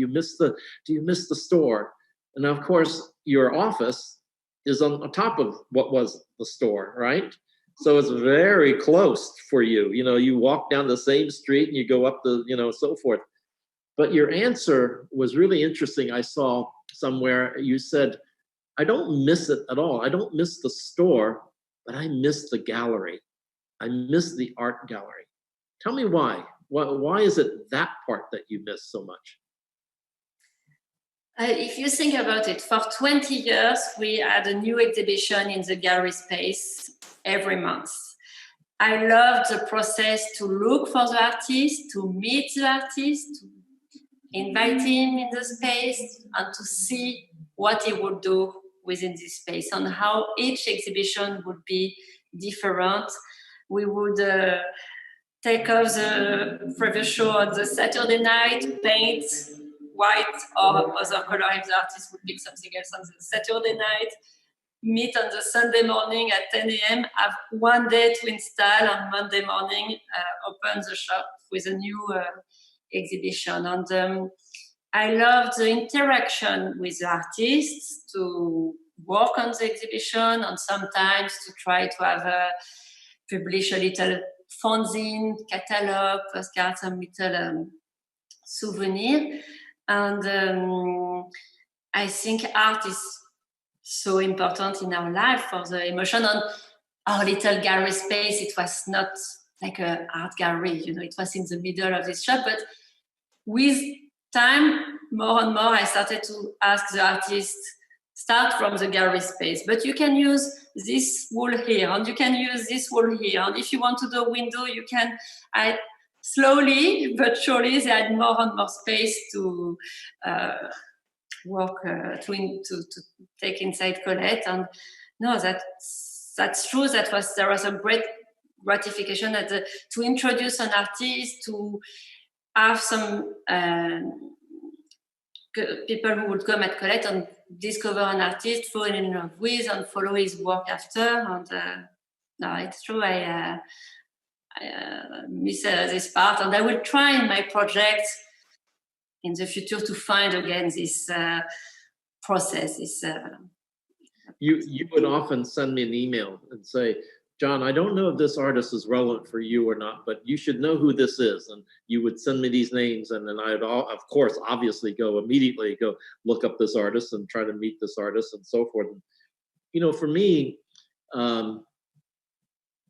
L: you miss the store? And of course, your office is on top of what was the store, right? So it's very close for you. You know, you walk down the same street and you go up the, so forth. But your answer was really interesting. I saw somewhere you said, I don't miss it at all. I don't miss the store, but I miss the gallery. I miss the art gallery. Tell me why. Why is it that part that you miss so much?
M: If you think about it, for 20 years, we had a new exhibition in the gallery space every month. I loved the process to look for the artist, to meet the artist, to invite him in the space, and to see what he would do within this space and how each exhibition would be different. We would take off the previous show on the Saturday night, paint white or other color if the artist would pick something else on the Saturday night, meet on the Sunday morning at 10 a.m., have one day to install, on Monday morning, open the shop with a new exhibition. And I love the interaction with the artists, to work on the exhibition, and sometimes to try to have publish a little fanzine, catalog, postcard, some little souvenir. And I think art is so important in our life for the emotion. On our little gallery space, it was not like an art gallery, it was in the middle of this shop. But with time, more and more, I started to ask the artist, start from the gallery space, but you can use this wall here, and you can use this wall here, and if you want to do a window, you can. Slowly but surely, they had more and more space to work, to take inside Colette. And no, that's true. There was a great gratification to introduce an artist, to have some people who would come at Colette and discover an artist, fall in love with, and follow his work after. And no, it's true. I miss this part, and I will try in my project in the future to find again this process.
L: You would often send me an email and say, John, I don't know if this artist is relevant for you or not, but you should know who this is. And you would send me these names, and then I'd, of course, obviously immediately go look up this artist and try to meet this artist and so forth. And, for me,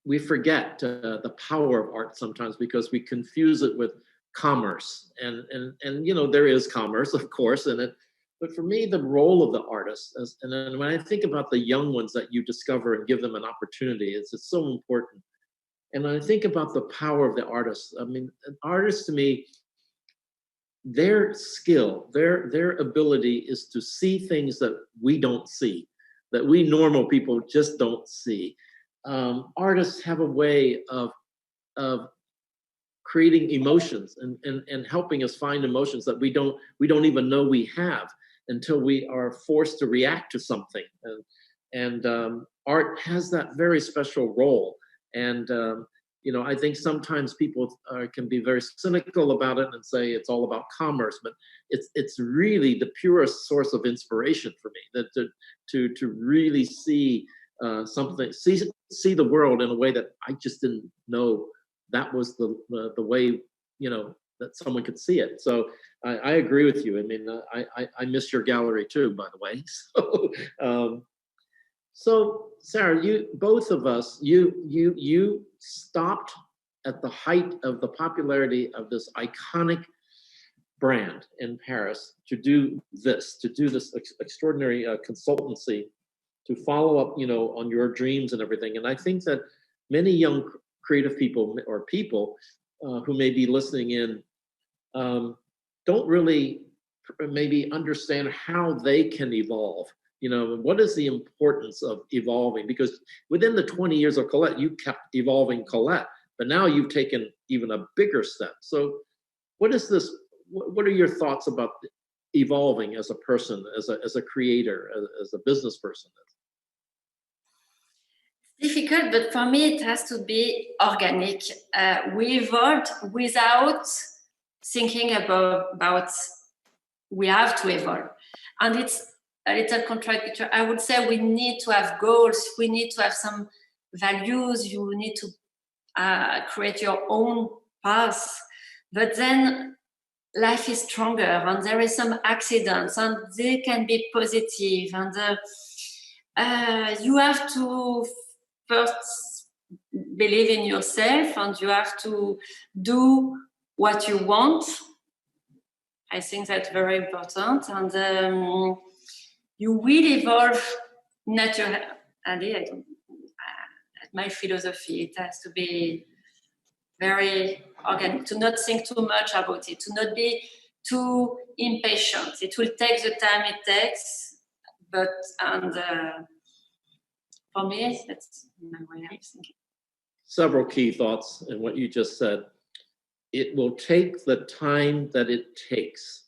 L: we forget the power of art sometimes because we confuse it with commerce. And there is commerce, of course, in it. But for me, the role of the artist, and then when I think about the young ones that you discover and give them an opportunity, it's so important. And when I think about the power of the artist, I mean, an artist to me, their skill, their ability is to see things that we don't see, that we normal people just don't see. Artists have a way of creating emotions and helping us find emotions that we don't even know we have until we are forced to react to something. And art has that very special role. And I think sometimes people can be very cynical about it and say it's all about commerce, but it's really the purest source of inspiration for me. That to really see something, see the world in a way that I just didn't know that was the way that someone could see it. So I agree with you. I mean, I miss your gallery too, by the way. So Sarah, both of us, you stopped at the height of the popularity of this iconic brand in Paris to do this extraordinary consultancy, to follow up, on your dreams and everything. And I think that many young creative people or people who may be listening in don't really maybe understand how they can evolve. What is the importance of evolving? Because within the 20 years of Colette, you kept evolving Colette, but now you've taken even a bigger step. So what is this? What are your thoughts about evolving as a person, as a creator, as a business person?
M: Difficult, but for me it has to be organic. We evolved without thinking about we have to evolve, and it's a little contradictory. I would say we need to have goals, we need to have some values, you need to create your own path, but then life is stronger and there is some accidents and they can be positive, and you have to first believe in yourself and you have to do what you want. I think that's very important, and you will evolve naturally. My philosophy, it has to be very organic, to not think too much about it, to not be too impatient. It will take the time it takes, but for me, that's my way of thinking.
L: Several key thoughts in what you just said. It will take the time that it takes.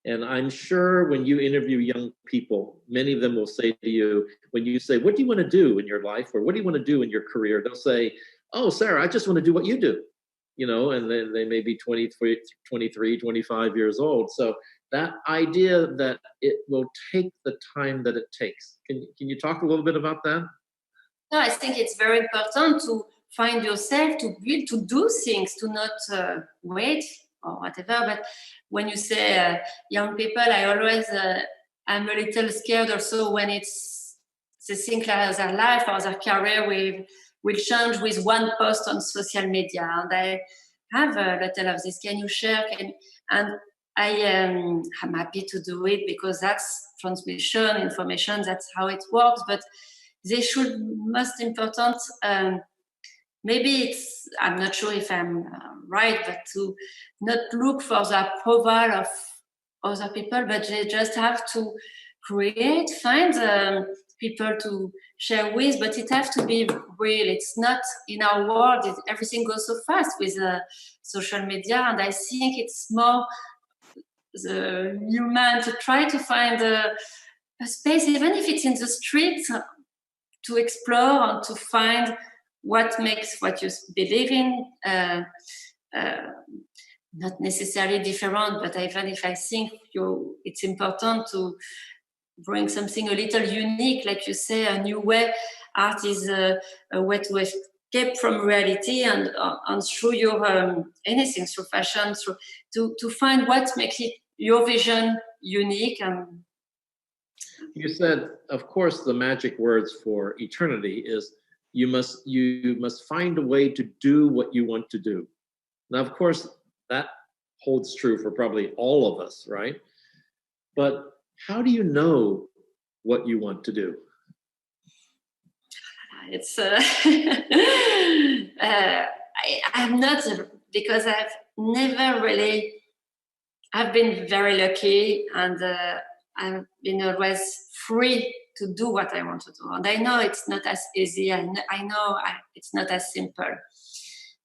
L: And I'm sure when you interview young people, many of them will say to you, when you say, what do you want to do in your life? Or what do you want to do in your career? They'll say, oh, Sarah, I just want to do what you do. And then they may be 23, 25 years old. So that idea that it will take the time that it takes. Can you talk a little bit about that?
M: No, I think it's very important to find yourself, to build, to do things, to not wait or whatever. But when you say young people, I always, I'm a little scared also when it's they think like their life or their career will change with one post on social media. And I have a little of this. Can you share? And I'm happy to do it because that's transmission, information, that's how it works. But they should, most important, maybe I'm not sure if I'm right, but to not look for the approval of other people, but they just have to create, find people to share with, but it has to be real. It's not in our world, everything goes so fast with social media, and I think it's more the human to try to find a space, even if it's in the street, to explore and to find what makes what you believe in not necessarily different, but even if I think it's important to bring something a little unique, like you say, a new way. Art is a way to escape from reality and through your anything, through fashion, to find what makes it your vision unique. And
L: you said, of course, the magic words for eternity is you must find a way to do what you want to do. Now, of course, that holds true for probably all of us, right? But how do you know what you want to do?
M: It's I'm not, because I've never really, I've been very lucky, and I've been always free to do what I want to do. And I know it's not as easy. I know it's not as simple.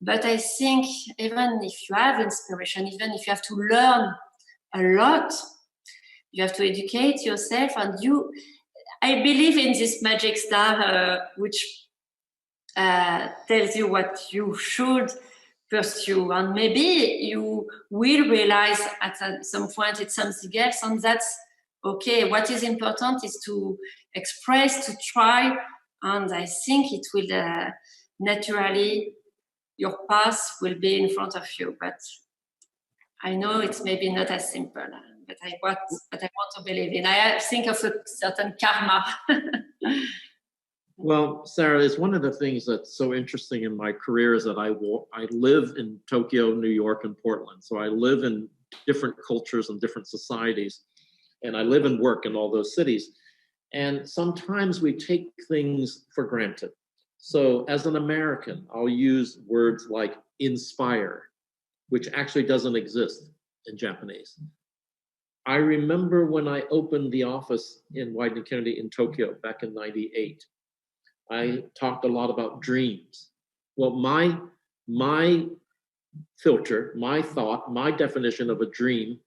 M: But I think even if you have inspiration, even if you have to learn a lot, you have to educate yourself, and I believe in this magic star which tells you what you should pursue, and maybe you will realize at some point it's something else, and that's okay. What is important is to express, to try, and I think it will naturally, your path will be in front of you. But I know it's maybe not as simple. But I want to believe in. I think of a certain karma.
L: Well, Sarah, it's one of the things that's so interesting in my career is that I live in Tokyo, New York, and Portland. So I live in different cultures and different societies, and I live and work in all those cities. And sometimes we take things for granted. So as an American, I'll use words like inspire, which actually doesn't exist in Japanese. I remember when I opened the office in Wieden Kennedy in Tokyo back in '98, I talked a lot about dreams. Well, my filter, my thought, my definition of a dream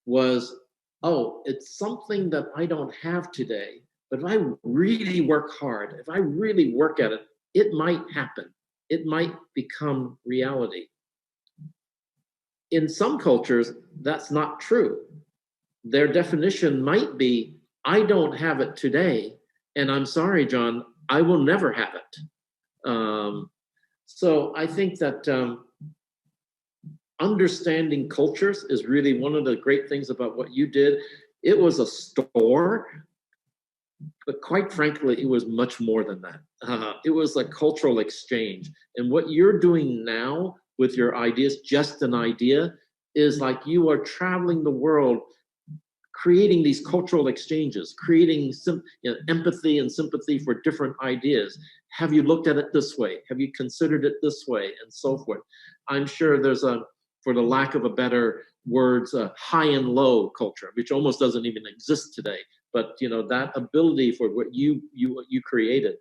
L: was oh, it's something that I don't have today, but if I really work hard, if I really work at it, it might happen. It might become reality. In some cultures, that's not true. Their definition might be, I don't have it today, and I'm sorry, John, I will never have it. So I think that understanding cultures is really one of the great things about what you did. It was a store, but quite frankly, it was much more than that. It was a cultural exchange. And what you're doing now with your ideas, just an idea, is like you are traveling the world, creating these cultural exchanges, creating empathy and sympathy for different ideas. Have you looked at it this way? Have you considered it this way? And so forth. I'm sure there's for the lack of a better words, a high and low culture, which almost doesn't even exist today. But that ability for what you created.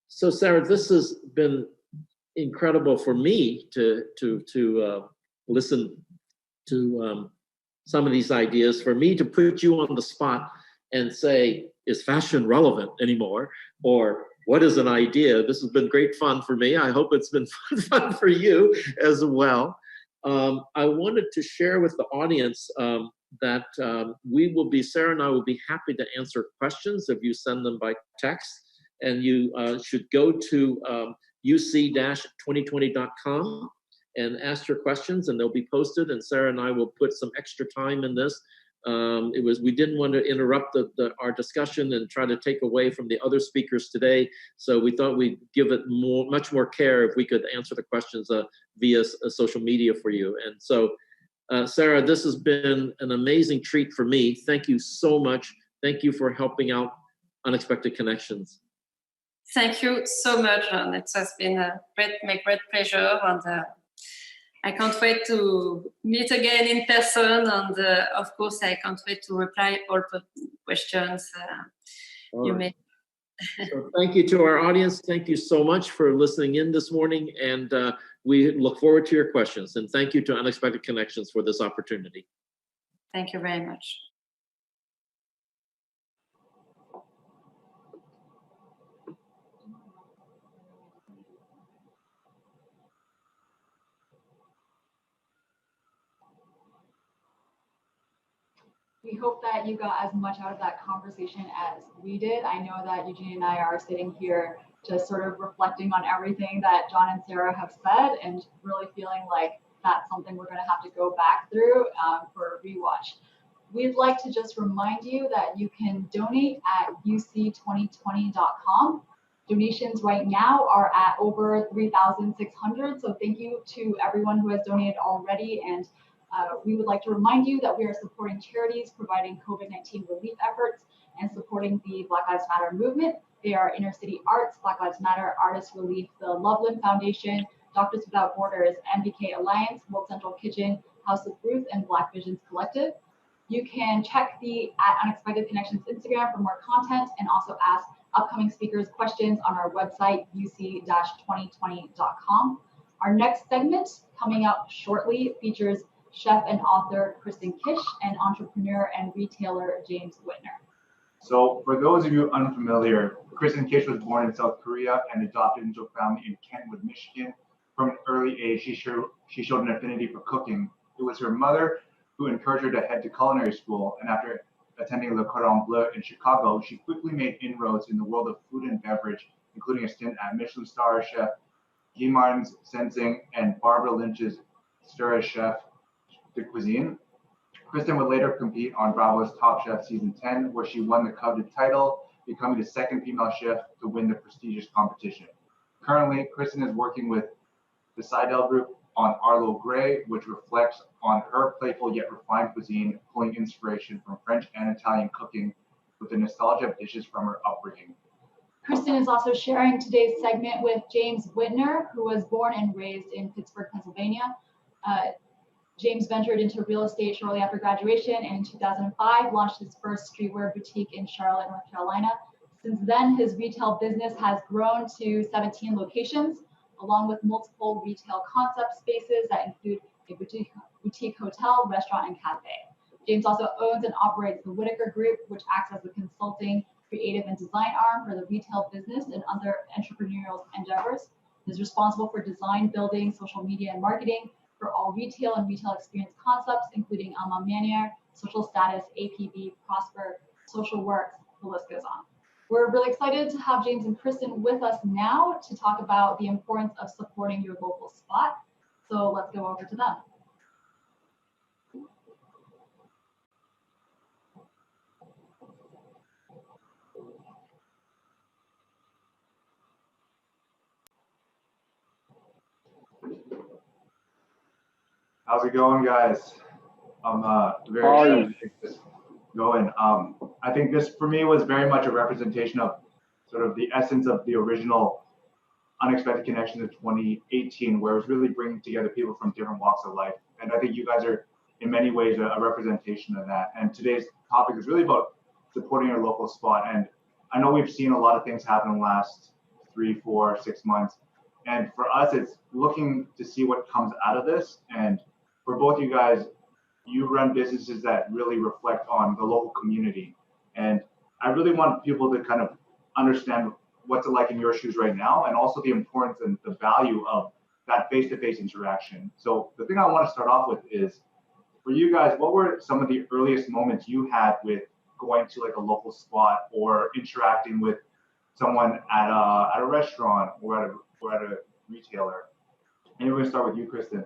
L: So Sarah, this has been incredible for me to listen to some of these ideas, for me to put you on the spot and say, is fashion relevant anymore? Or what is an idea? This has been great fun for me. I hope it's been fun for you as well. I wanted to share with the audience that Sarah and I will be happy to answer questions if you send them by text. And you should go to uc-2020.com and ask your questions, and they'll be posted. And Sarah and I will put some extra time in this. We didn't want to interrupt our discussion and try to take away from the other speakers today. So we thought we'd give it much more care if we could answer the questions via social media for you. And so, Sarah, this has been an amazing treat for me. Thank you so much. Thank you for helping out Unexpected Connections.
M: Thank you so much, John. It has been my great pleasure, and I can't wait to meet again in person. And of course, I can't wait to reply all the questions you may.
L: So thank you to our audience. Thank you so much for listening in this morning, and we look forward to your questions. And thank you to Unexpected Connections for this opportunity.
M: Thank you very much.
J: We hope that you got as much out of that conversation as we did. I know that Eugene and I are sitting here just sort of reflecting on everything that John and Sarah have said and really feeling like that's something we're going to have to go back through for a rewatch. We'd like to just remind you that you can donate at uc2020.com. Donations right now are at over 3,600. So thank you to everyone who has donated already. And we would like to remind you that we are supporting charities providing COVID-19 relief efforts and supporting the Black Lives Matter movement. They are Inner City Arts, Black Lives Matter, Artist Relief, the Loveland Foundation, Doctors Without Borders, MBK Alliance, World Central Kitchen, House of Ruth, and Black Visions Collective. You can check the @Unexpected Connections Instagram for more content and also ask upcoming speakers questions on our website, uc-2020.com. Our next segment coming up shortly features chef and author Kristen Kish and entrepreneur and retailer James Whitner.
K: So for those of you unfamiliar, Kristen Kish was born in South Korea and adopted into a family in Kentwood, Michigan. From an early age, she showed an affinity for cooking. It was her mother who encouraged her to head to culinary school, and after attending Le Cordon Bleu in Chicago, she quickly made inroads in the world of food and beverage, including a stint at Michelin star chef Guy Martin's Sensing and Barbara Lynch's Stir Chef de Cuisine. Kristen would later compete on Bravo's Top Chef Season 10, where she won the coveted title, becoming the second female chef to win the prestigious competition. Currently, Kristen is working with the Seidel Group on Arlo Grey, which reflects on her playful yet refined cuisine, pulling inspiration from French and Italian cooking with the nostalgia of dishes from her upbringing.
J: Kristen is also sharing today's segment with James Whitner, who was born and raised in Pittsburgh, Pennsylvania. James ventured into real estate shortly after graduation, and in 2005 launched his first streetwear boutique in Charlotte, North Carolina. Since then, his retail business has grown to 17 locations, along with multiple retail concept spaces that include a boutique hotel, restaurant, and cafe.
T: James also owns and operates the Whitner Group, which acts as a consulting, creative, and design arm for the retail business and other entrepreneurial endeavors. He's responsible for design, building, social media, and marketing for all retail and retail experience concepts, including Alma Manier, Social Status, APB, Prosper, Social Works, the list goes on. We're really excited to have James and Kristen with us now to talk about the importance of supporting your local spot. So let's go over to them.
K: How's it going, guys? I'm very excited to get this going. I think this, for me, was very much a representation of sort of the essence of the original Unexpected Connections in 2018, where it was really bringing together people from different walks of life. And I think you guys are, in many ways, a representation of that. And today's topic is really about supporting your local spot. And I know we've seen a lot of things happen in the last 3, 4, 6 months. And for us, it's looking to see what comes out of this. And for both you guys, you run businesses that really reflect on the local community. And I really want people to kind of understand what's it like in your shoes right now, and also the importance and the value of that face-to-face interaction. So the thing I want to start off with is, for you guys, what were some of the earliest moments you had with going to like a local spot or interacting with someone at a restaurant or at a retailer? And we're going to start with you, Kristen.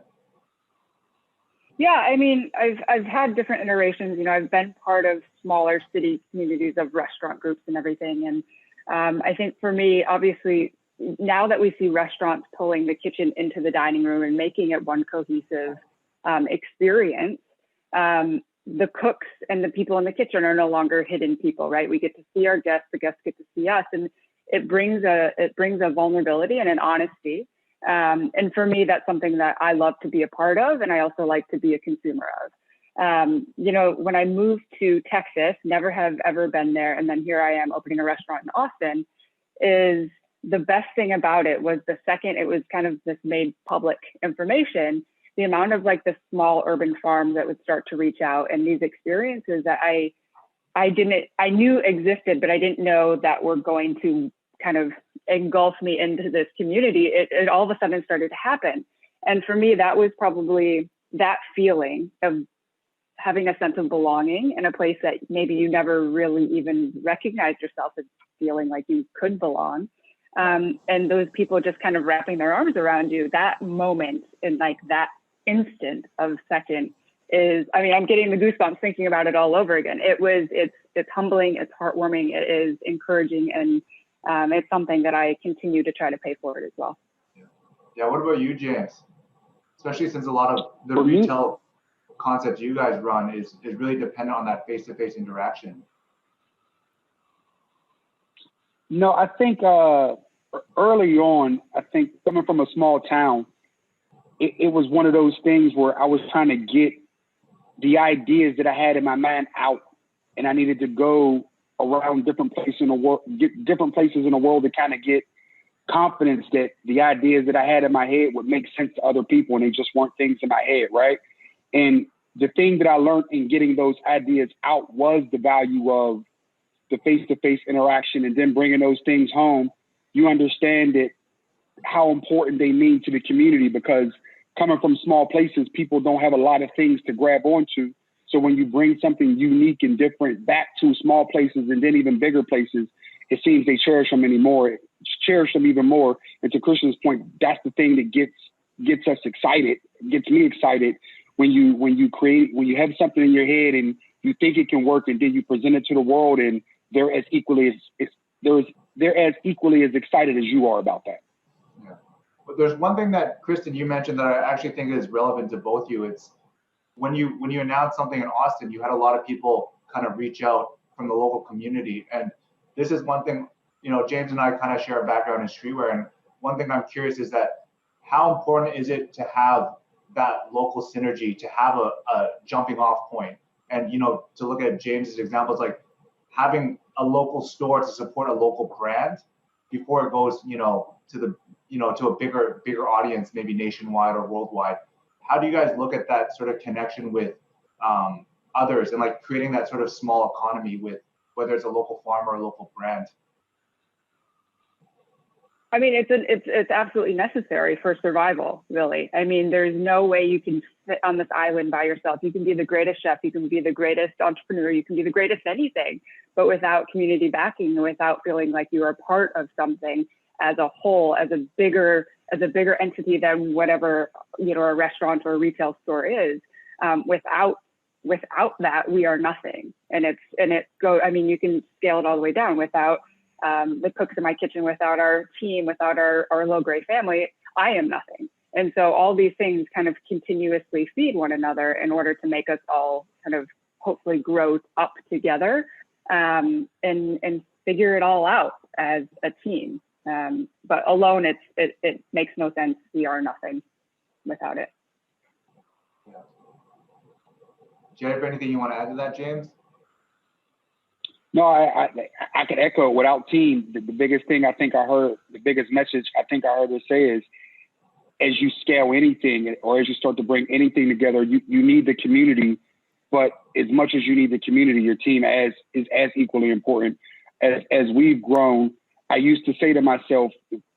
J: Yeah, I mean, I've had different iterations. You know, I've been part of smaller city communities of restaurant groups and everything. And I think for me, obviously, now that we see restaurants pulling the kitchen into the dining room and making it one cohesive experience, the cooks and the people in the kitchen are no longer hidden people, right? We get to see our guests, the guests get to see us, and it brings a vulnerability and an honesty. And for me, that's something that I love to be a part of, and I also like to be a consumer of. You know, when I moved to Texas, never have ever been there, and then here I am opening a restaurant in Austin, is the best thing about it was the second it was kind of this made public information, the amount of like the small urban farms that would start to reach out, and these experiences that I knew existed, but I didn't know that were going to kind of engulf me into this community. It all of a sudden started to happen. And for me, that was probably that feeling of having a sense of belonging in a place that maybe you never really even recognized yourself as feeling like you could belong. And those people just kind of wrapping their arms around you, that moment and like that instant of second is, I mean, I'm getting the goosebumps thinking about it all over again. It's humbling, it's heartwarming, it is encouraging, and it's something that I continue to try to pay forward as well.
K: Yeah, what about you, James? Especially since a lot of the retail concepts you guys run is really dependent on that face-to-face interaction.
U: No, I think early on, I think coming from a small town, it was one of those things where I was trying to get the ideas that I had in my mind out, and I needed to go around different places in the world, to kind of get confidence that the ideas that I had in my head would make sense to other people, and they just weren't things in my head, right? And the thing that I learned in getting those ideas out was the value of the face-to-face interaction, and then bringing those things home. You understand that how important they mean to the community, because coming from small places, people don't have a lot of things to grab onto. So when you bring something unique and different back to small places and then even bigger places, it seems they cherish them even more. And to Kristen's point, that's the thing that gets us excited, gets me excited when you have something in your head and you think it can work, and then you present it to the world, and they're as equally as excited as you are about that.
K: Yeah. But there's one thing that, Kristen, you mentioned that I actually think is relevant to both you. It's when you announced something in Austin, you had a lot of people kind of reach out from the local community. And this is one thing, you know, James and I kind of share a background in streetwear. And one thing I'm curious is that how important is it to have that local synergy, to have a jumping off point? And, you know, to look at James's examples, like having a local store to support a local brand before it goes, you know, to a bigger audience, maybe nationwide or worldwide. How do you guys look at that sort of connection with others and like creating that sort of small economy with whether it's a local farm or a local brand?
J: I mean, it's absolutely necessary for survival, really. I mean, there's no way you can sit on this island by yourself. You can be the greatest chef, you can be the greatest entrepreneur, you can be the greatest anything, but without community backing, without feeling like you are part of something as a whole, as a bigger entity than whatever, a restaurant or a retail store is, without that, we are nothing. I mean, you can scale it all the way down without the cooks in my kitchen, without our team, without our low grade family, I am nothing. And so all these things kind of continuously feed one another in order to make us all kind of hopefully grow up together and figure it all out as a team. But alone, it makes no sense. We are nothing without it.
K: Yeah. Do you have anything you want to add to that, James?
U: No, I could echo without team. The biggest thing I think I heard, the biggest message I think I heard her say is, as you scale anything or as you start to bring anything together, you need the community. But as much as you need the community, your team is as equally important. As we've grown, I used to say to myself,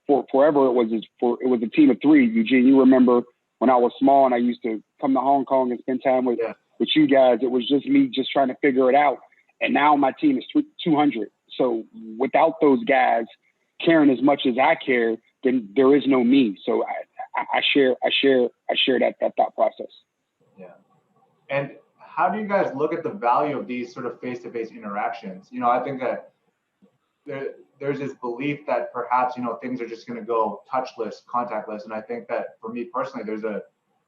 U: forever it was a team of three. Eugene, you remember when I was small and I used to come to Hong Kong and spend time with you guys. It was just me just trying to figure it out. And now my team is 200. So without those guys caring as much as I care, then there is no me. So I share that thought process.
K: Yeah. And how do you guys look at the value of these sort of face-to-face interactions? I think that there's this belief that perhaps, things are just going to go touchless, contactless. And I think that for me personally,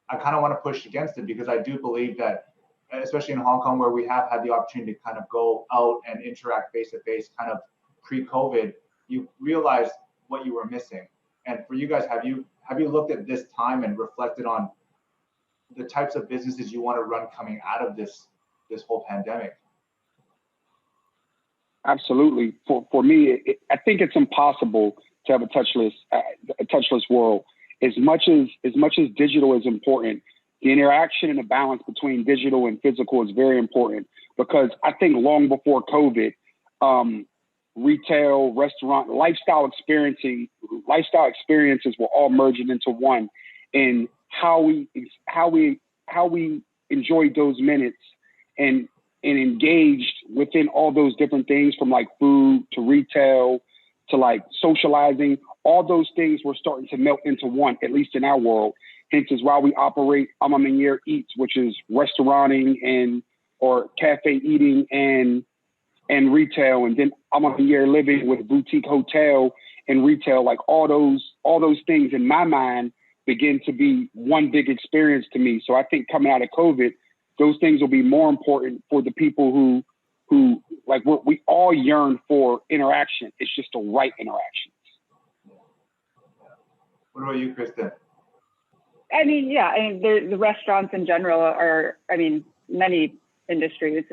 K: I kind of want to push against it because I do believe that, especially in Hong Kong, where we have had the opportunity to kind of go out and interact face-to-face kind of pre-COVID, you realize what you were missing. And for you guys, have you looked at this time and reflected on the types of businesses you want to run coming out of this whole pandemic?
U: Absolutely. For me, I think it's impossible to have a touchless world. As much as digital is important, the interaction and the balance between digital and physical is very important, because I think long before COVID, retail, restaurant, lifestyle experiences were all merging into one. And how we enjoyed those minutes and engaged within all those different things, from like food to retail to like socializing, all those things were starting to melt into one, at least in our world. Hence is why we operate Amaminier Eats, which is restauranting or cafe eating and retail, and then Amaminier Living with boutique hotel and retail. Like all those things in my mind begin to be one big experience to me. So I think coming out of COVID, those things will be more important for the people who like we all yearn for interaction. It's just the right interaction.
K: What about you, Kristen?
J: I mean, yeah, the restaurants in general are, many industries,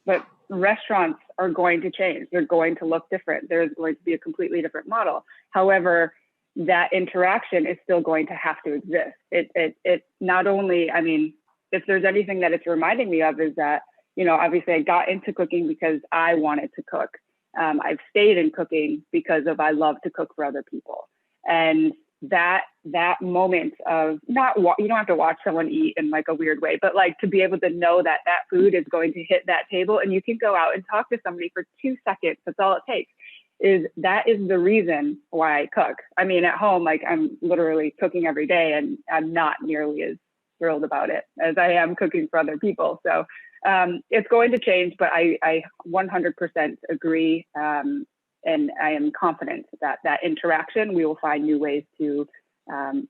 J: but restaurants are going to change. They're going to look different. There's going to be a completely different model. However, that interaction is still going to have to exist. It not only, if there's anything that it's reminding me of is that, obviously I got into cooking because I wanted to cook. I've stayed in cooking because I love to cook for other people. And that moment of you don't have to watch someone eat in like a weird way, but like to be able to know that food is going to hit that table and you can go out and talk to somebody for 2 seconds. That's all it takes. That is the reason why I cook. At home, like I'm literally cooking every day and I'm not nearly as thrilled about it as I am cooking for other people. So it's going to change, but I 100% agree. And I am confident that interaction, we will find new ways to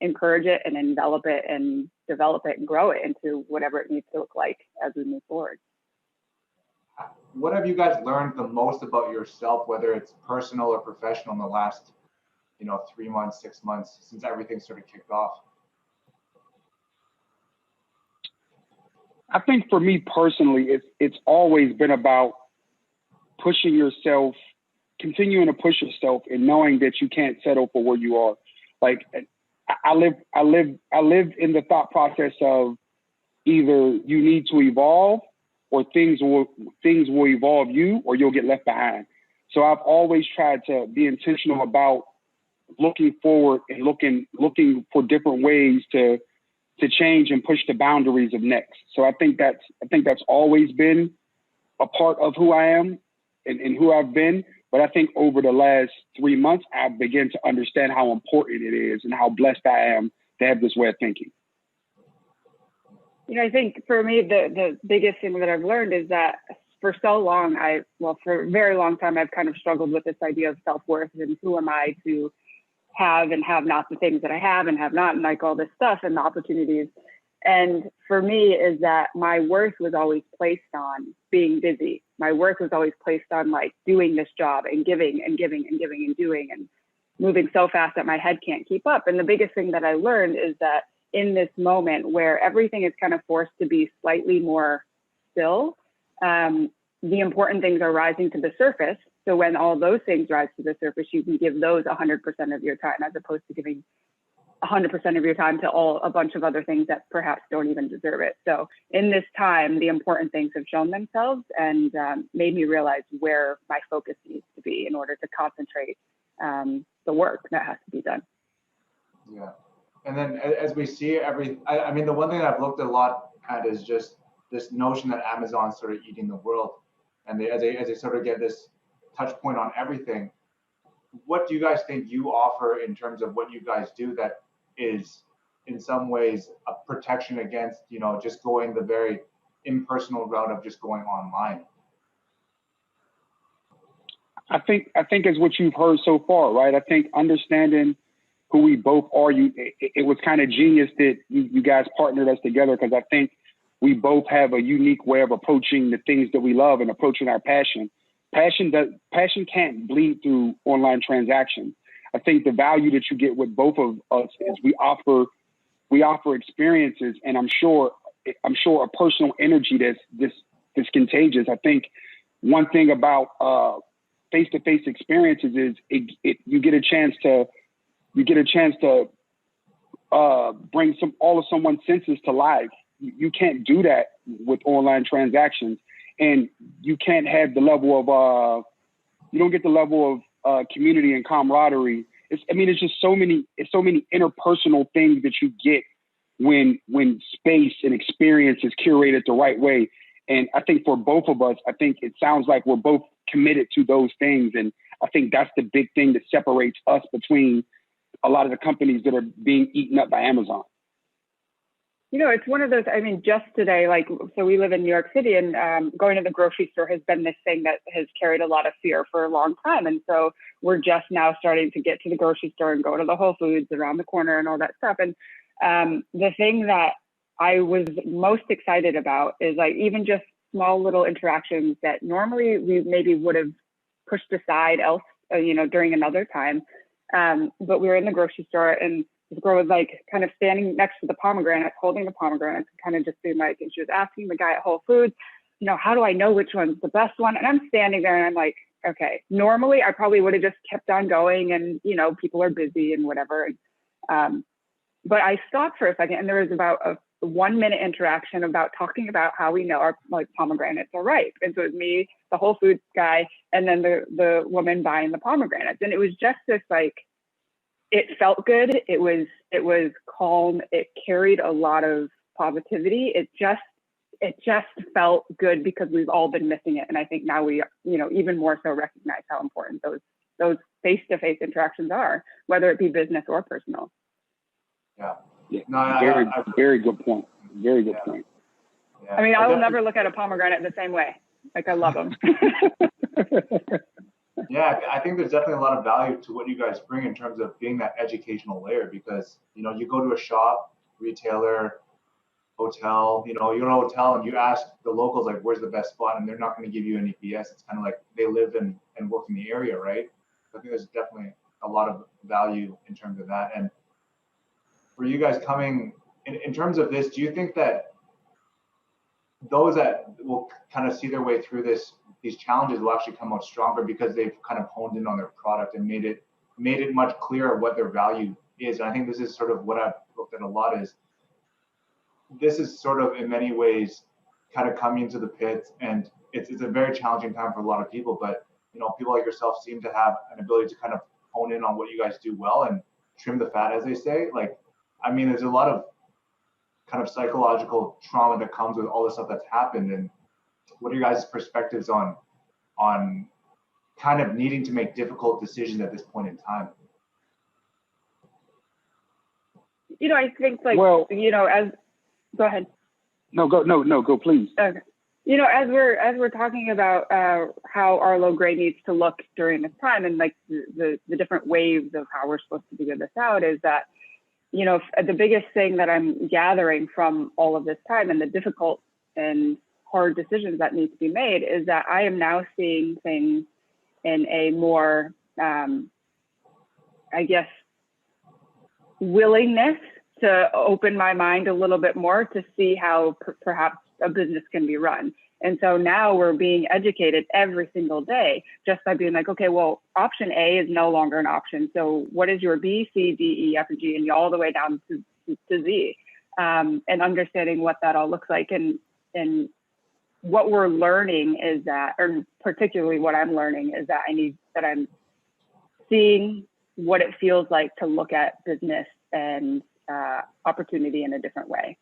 J: encourage it and envelop it and develop it and grow it into whatever it needs to look like as we move forward.
K: What have you guys learned the most about yourself, whether it's personal or professional, in the last, 3 months, 6 months, since everything sort of kicked off?
U: I think for me personally, it's always been about pushing yourself, continuing to push yourself, and knowing that you can't settle for where you are. Like I live in the thought process of either you need to evolve or things will evolve you, or you'll get left behind. So I've always tried to be intentional about looking forward and looking for different ways to change and push the boundaries of next. So I think that's always been a part of who I am and who I've been. But I think over the last 3 months, I've begun to understand how important it is and how blessed I am to have this way of thinking.
C: You know, I think for me, the biggest thing that I've learned is that for so long, for a very long time, I've kind of struggled with this idea of self-worth and who am I to have and have not the things that I have and have not, and like all this stuff and the opportunities. And for me is that my worth was always placed on being busy. My worth was always placed on like doing this job and giving and giving and giving and doing and moving so fast that my head can't keep up. And the biggest thing that I learned is that in this moment where everything is kind of forced to be slightly more still, the important things are rising to the surface. So when all those things rise to the surface, you can give those 100% of your time, as opposed to giving 100% of your time to a bunch of other things that perhaps don't even deserve it. So in this time, the important things have shown themselves and made me realize where my focus needs to be in order to concentrate the work that has to be done.
K: Yeah. And then as we see I mean, the one thing I've looked a lot at is just this notion that Amazon's sort of eating the world. And as they sort of get this touch point on everything, what do you guys think you offer in terms of what you guys do that is in some ways a protection against, you know, just going the very impersonal route of just going online?
U: I think is what you've heard so far, right? I think understanding who we both are, it was kind of genius that you guys partnered us together, because I think we both have a unique way of approaching the things that we love and approaching our passion. Passion can't bleed through online transactions. I think the value that you get with both of us is we offer experiences, and I'm sure a personal energy that's contagious. I think one thing about face-to-face experiences is you get a chance to bring all of someone's senses to life. You can't do that with online transactions, and you can't have the level of you don't get the level of community and camaraderie. It's just so many interpersonal things that you get when space and experience is curated the right way. And I think for both of us, I think it sounds like we're both committed to those things, and I think that's the big thing that separates us between a lot of the companies that are being eaten up by Amazon.
C: You know, it's one of those, I mean, just today, so we live in New York City, and going to the grocery store has been this thing that has carried a lot of fear for a long time. And so we're just now starting to get to the grocery store and go to the Whole Foods around the corner and all that stuff. And the thing that I was most excited about is like even just small little interactions that normally we maybe would have pushed aside during another time. But we were in the grocery store, and this girl was like kind of standing next to the pomegranates, holding the pomegranates, and kind of just being like, and she was asking the guy at Whole Foods, you know, how do I know which one's the best one? And I'm standing there and I'm like, okay, normally I probably would have just kept on going, and, you know, people are busy and whatever. But I stopped for a second, and there was about a 1 minute interaction about talking about how we know our pomegranates are ripe. And so it was me, the Whole Foods guy, and then the woman buying the pomegranates. And it was just this it felt good. It was calm. It carried a lot of positivity. It just felt good because we've all been missing it. And I think now we, even more so recognize how important those face-to-face interactions are, whether it be business or personal.
K: Yeah.
U: No, very good point. Very good point.
C: Yeah. I mean, I will never look at a pomegranate the same way. Like, I love them.
K: Yeah, I think there's definitely a lot of value to what you guys bring in terms of being that educational layer, because, you go to a shop, retailer, hotel, you go to a hotel and you ask the locals, like, where's the best spot? And they're not going to give you any BS. It's kind of like they live and work in the area, right? I think there's definitely a lot of value in terms of that. And for you guys coming in terms of this, do you think that those that will kind of see their way through these challenges will actually come out stronger because they've kind of honed in on their product and made it much clearer what their value is? And I think this is sort of what I've looked at a lot, is this is sort of in many ways kind of coming into the pits, and it's a very challenging time for a lot of people. But people like yourself seem to have an ability to kind of hone in on what you guys do well and trim the fat, as they say. Like, I mean, there's a lot of kind of psychological trauma that comes with all the stuff that's happened. And what are your guys' perspectives on kind of needing to make difficult decisions at this point in time?
C: I think as go ahead.
U: No, go, please.
C: Okay. As we're talking about how our low grade needs to look during this time, and like the different waves of how we're supposed to figure this out, is that the biggest thing that I'm gathering from all of this time and the difficult and hard decisions that need to be made is that I am now seeing things in a more, I guess, willingness to open my mind a little bit more to see how perhaps a business can be run. And so now we're being educated every single day just by being like, okay, well, option A is no longer an option. So what is your B, C, D, E, F, and G, and all the way down to Z, and understanding what that all looks like. And what we're learning is that, or particularly what I'm learning is that I'm seeing what it feels like to look at business and opportunity in a different way.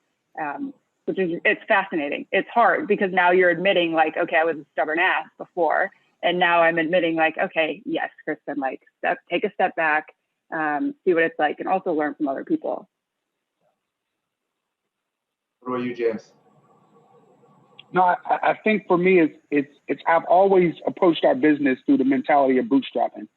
C: It's fascinating. It's hard because now you're admitting like, okay, I was a stubborn ass before. And now I'm admitting like, okay, yes, Kristen, like take a step back, see what it's like, and also learn from other people.
K: What about you, James?
U: No, I think for me, it's I've always approached our business through the mentality of bootstrapping.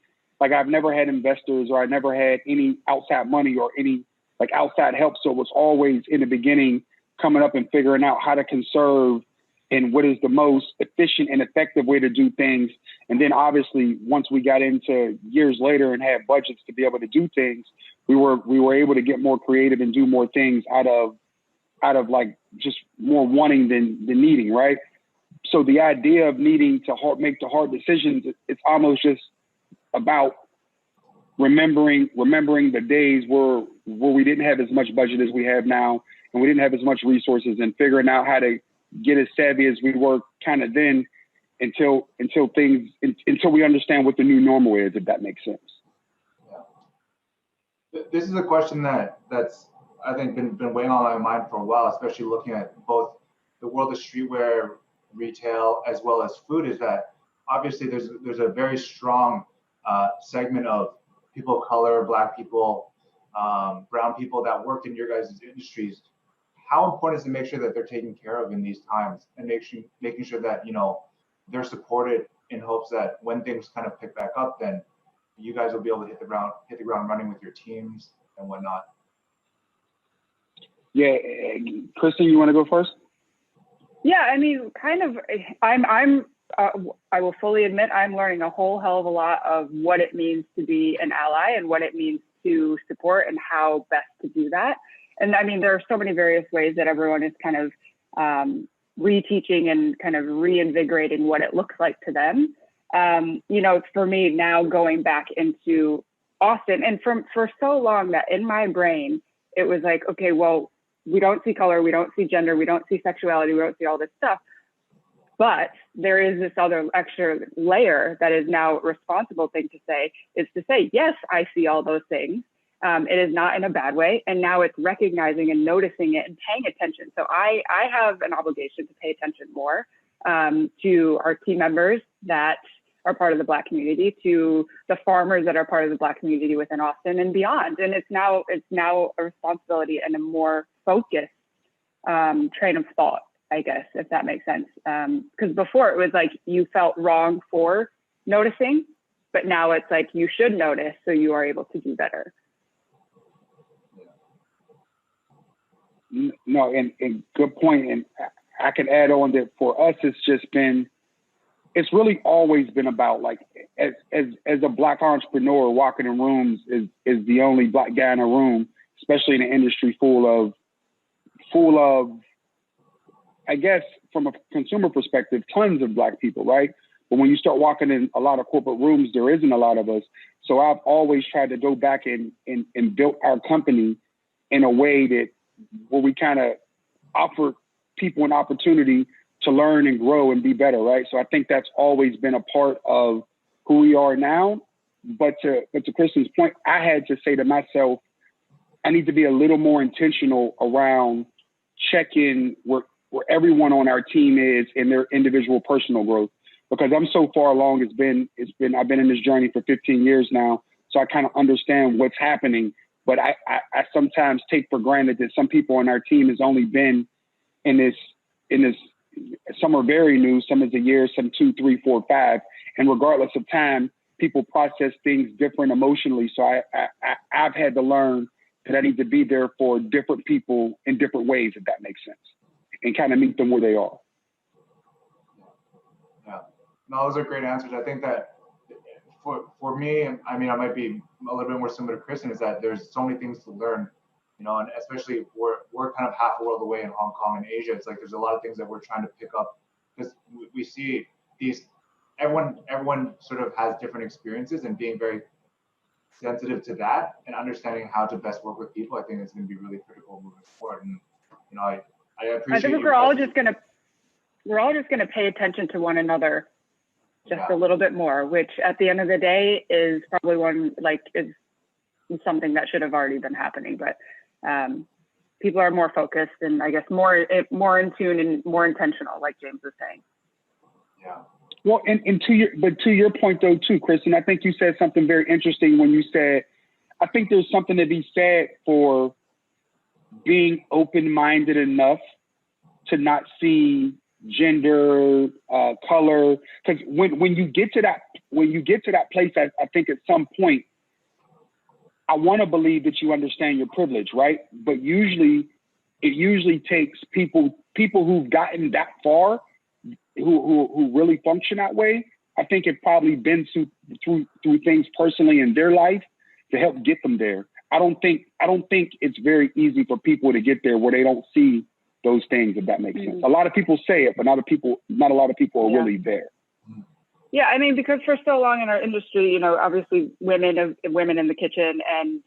U: Like I've never had investors or I never had any outside money or any like outside help. So it was always in the beginning coming up and figuring out how to conserve and what is the most efficient and effective way to do things. And then obviously once we got into years later and had budgets to be able to do things, we were able to get more creative and do more things out of like just more wanting than needing, right? So the idea of needing to make the hard decisions, it's almost just about remembering the days where we didn't have as much budget as we have now, and we didn't have as much resources, and figuring out how to get as savvy as we were kind of then until we understand what the new normal is, if that makes sense.
K: Yeah. This is a question that's I think been weighing on my mind for a while, especially looking at both the world of streetwear, retail, as well as food, is that obviously there's a very strong segment of people of color, Black people, brown people that worked in your guys' industries. How important is it to make sure that they're taken care of in these times and making sure that they're supported in hopes that when things kind of pick back up, then you guys will be able to hit the ground running with your teams and whatnot?
U: Yeah, Kristen, you want to go first?
C: Yeah, I mean, kind of. I will fully admit I'm learning a whole hell of a lot of what it means to be an ally and what it means to support and how best to do that. And I mean, there are so many various ways that everyone is kind of reteaching and kind of reinvigorating what it looks like to them. For me now going back into Austin, and for so long that in my brain, it was like, okay, well, we don't see color, we don't see gender, we don't see sexuality, we don't see all this stuff. But there is this other extra layer that is now a responsible thing to say, is to say, yes, I see all those things. It is not in a bad way. And now it's recognizing and noticing it and paying attention. So I have an obligation to pay attention more to our team members that are part of the Black community, to the farmers that are part of the Black community within Austin and beyond. And it's now a responsibility and a more focused train of thought, I guess, if that makes sense. Because before it was like you felt wrong for noticing, but now it's like you should notice so you are able to do better.
U: No, and good point. And I can add on that for us, it's really always been about, like, as a Black entrepreneur walking in rooms is the only Black guy in a room, especially in an industry full of, I guess, from a consumer perspective, tons of Black people, right? But when you start walking in a lot of corporate rooms, there isn't a lot of us. So I've always tried to go back and build our company in a way where we kind of offer people an opportunity learn and grow and be better, right? So I think that's always been a part of who we are now. But to Kristen's point, I had to say to myself, I need to be a little more intentional around checking where everyone on our team is in their individual personal growth, because I'm so far along. I've been in this journey for 15 years now, so I kind of understand what's happening. But I sometimes take for granted that some people on our team has only been in this. Some are very new, some is a year, some 2, 3, 4, 5, and regardless of time, people process things different emotionally. So I've had to learn that I need to be there for different people in different ways, if that makes sense, and kind of meet them where they are.
K: Yeah, no, those are great answers. I think that for me, I mean, I might be a little bit more similar to Kristen, is that there's so many things to learn, you know, and especially we're kind of half a world away in Hong Kong and Asia. It's like there's a lot of things that we're trying to pick up, because we see these, everyone sort of has different experiences, and being very sensitive to that and understanding how to best work with people, I think it's going to be really critical moving forward. And you know, I appreciate.
C: I think we're all just gonna pay attention to one another just a little bit more, which at the end of the day is probably is something that should have already been happening. But people are more focused and I guess more in tune and more intentional, like James was saying.
K: Yeah.
U: Well, and to your point though too, Kristen, I think you said something very interesting when you said, I think there's something to be said for being open-minded enough to not see gender, color, because when you get to that place, I think at some point, I want to believe that you understand your privilege, right? But it usually takes people who've gotten that far, who really function that way. I think have probably been through things personally in their life to help get them there. I don't think it's very easy for people to get there where they don't see those things, if that makes sense. A lot of people say it, but not a lot of people are really there.
C: Yeah, I mean, because for so long in our industry, you know, obviously women in the kitchen and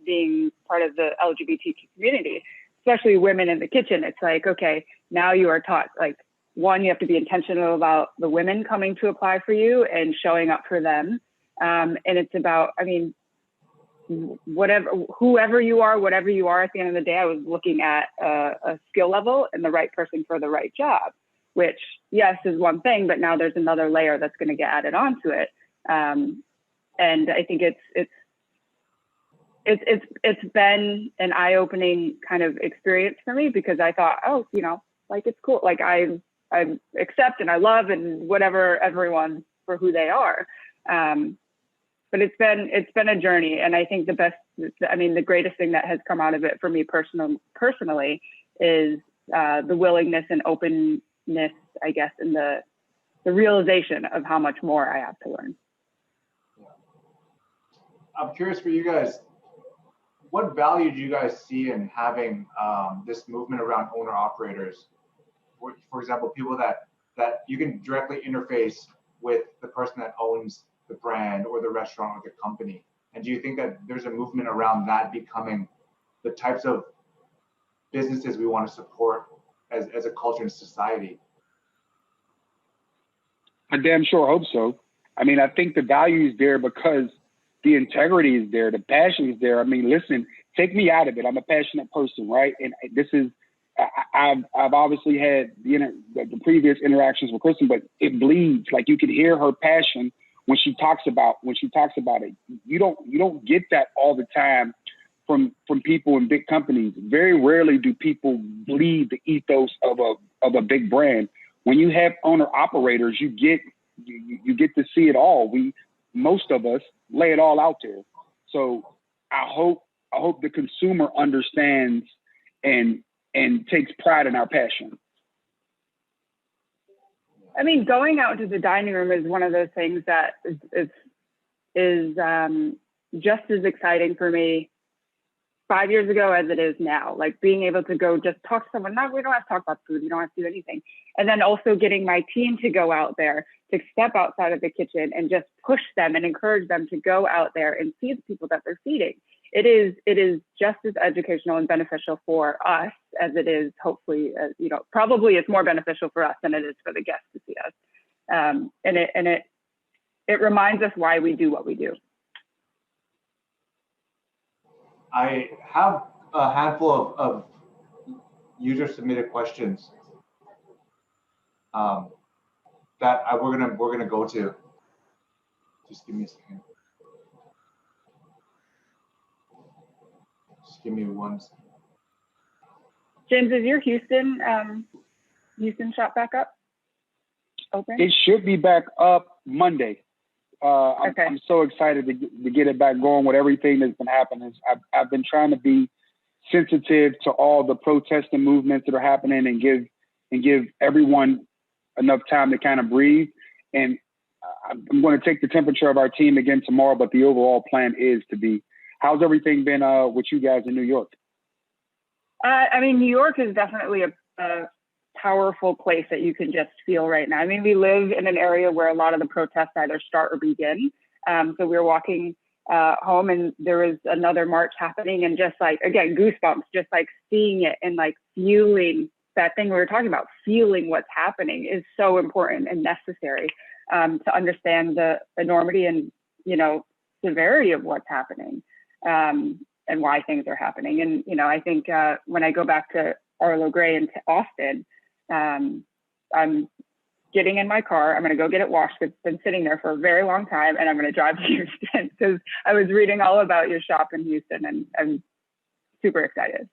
C: being part of the LGBTQ community, especially women in the kitchen, it's like, okay, now you are taught, like, one, you have to be intentional about the women coming to apply for you and showing up for them. And it's about, I mean, whoever you are, whatever you are, at the end of the day, I was looking at a skill level and the right person for the right job, which, yes, is one thing, but now there's another layer that's going to get added onto it. And I think it's been an eye-opening kind of experience for me, because I thought, oh, you know, like, it's cool. Like, I accept and I love and whatever everyone for who they are. But it's been a journey. And I think the greatest thing that has come out of it for me personally is the willingness and openness, I guess, and the realization of how much more I have to learn.
K: I'm curious for you guys, what value do you guys see in having this movement around owner operators? For example, people that you can directly interface with the person that owns the brand or the restaurant or the company. And do you think that there's a movement around that becoming the types of businesses we want to support as a culture and society?
U: I damn sure hope so. I mean, I think the value is there because the integrity is there, the passion is there. I mean, listen, take me out of it. I'm a passionate person, right? And this is, I've obviously had the previous interactions with Kristen, but it bleeds. Like, you can hear her passion when she talks about it. You don't get that all the time from people in big companies. Very rarely do people bleed the ethos of a big brand. When you have owner operators, you get to see it all. Most of us lay it all out there. So I hope the consumer understands and takes pride in our passion.
C: I mean, going out to the dining room is one of those things that is just as exciting for me 5 years ago as it is now. Like, being able to go just talk to someone. No, we don't have to talk about food. We don't have to do anything. And then also getting my team to go out there, to step outside of the kitchen and just push them and encourage them to go out there and see the people that they're feeding. it is just as educational and beneficial for us as it is, hopefully, probably it's more beneficial for us than it is for the guests to see us. And it reminds us why we do what we do.
K: I have a handful of user submitted questions that we're gonna go to. Just give me a second. Just give me one second.
C: James, is your Houston shop back up? Open?
U: It should be back up Monday.
C: Okay.
U: I'm so excited to get it back going with everything that's been happening. I've been trying to be sensitive to all the protests and movements that are happening and give everyone enough time to kind of breathe. And I'm going to take the temperature of our team again tomorrow, but the overall plan is to be. How's everything been with you guys in New York?
C: I mean, New York is definitely a powerful place that you can just feel right now. I mean, we live in an area where a lot of the protests either start or begin. So we were walking home and there was another march happening, and just like, again, goosebumps, just like seeing it and like feeling that thing we were talking about, feeling what's happening is so important and necessary to understand the enormity and, severity of what's happening and why things are happening. And, I think when I go back to Arlo Gray and to Austin, I'm getting in my car. I'm going to go get it washed. It's been sitting there for a very long time, and I'm going to drive to Houston because I was reading all about your shop in Houston, and I'm super excited.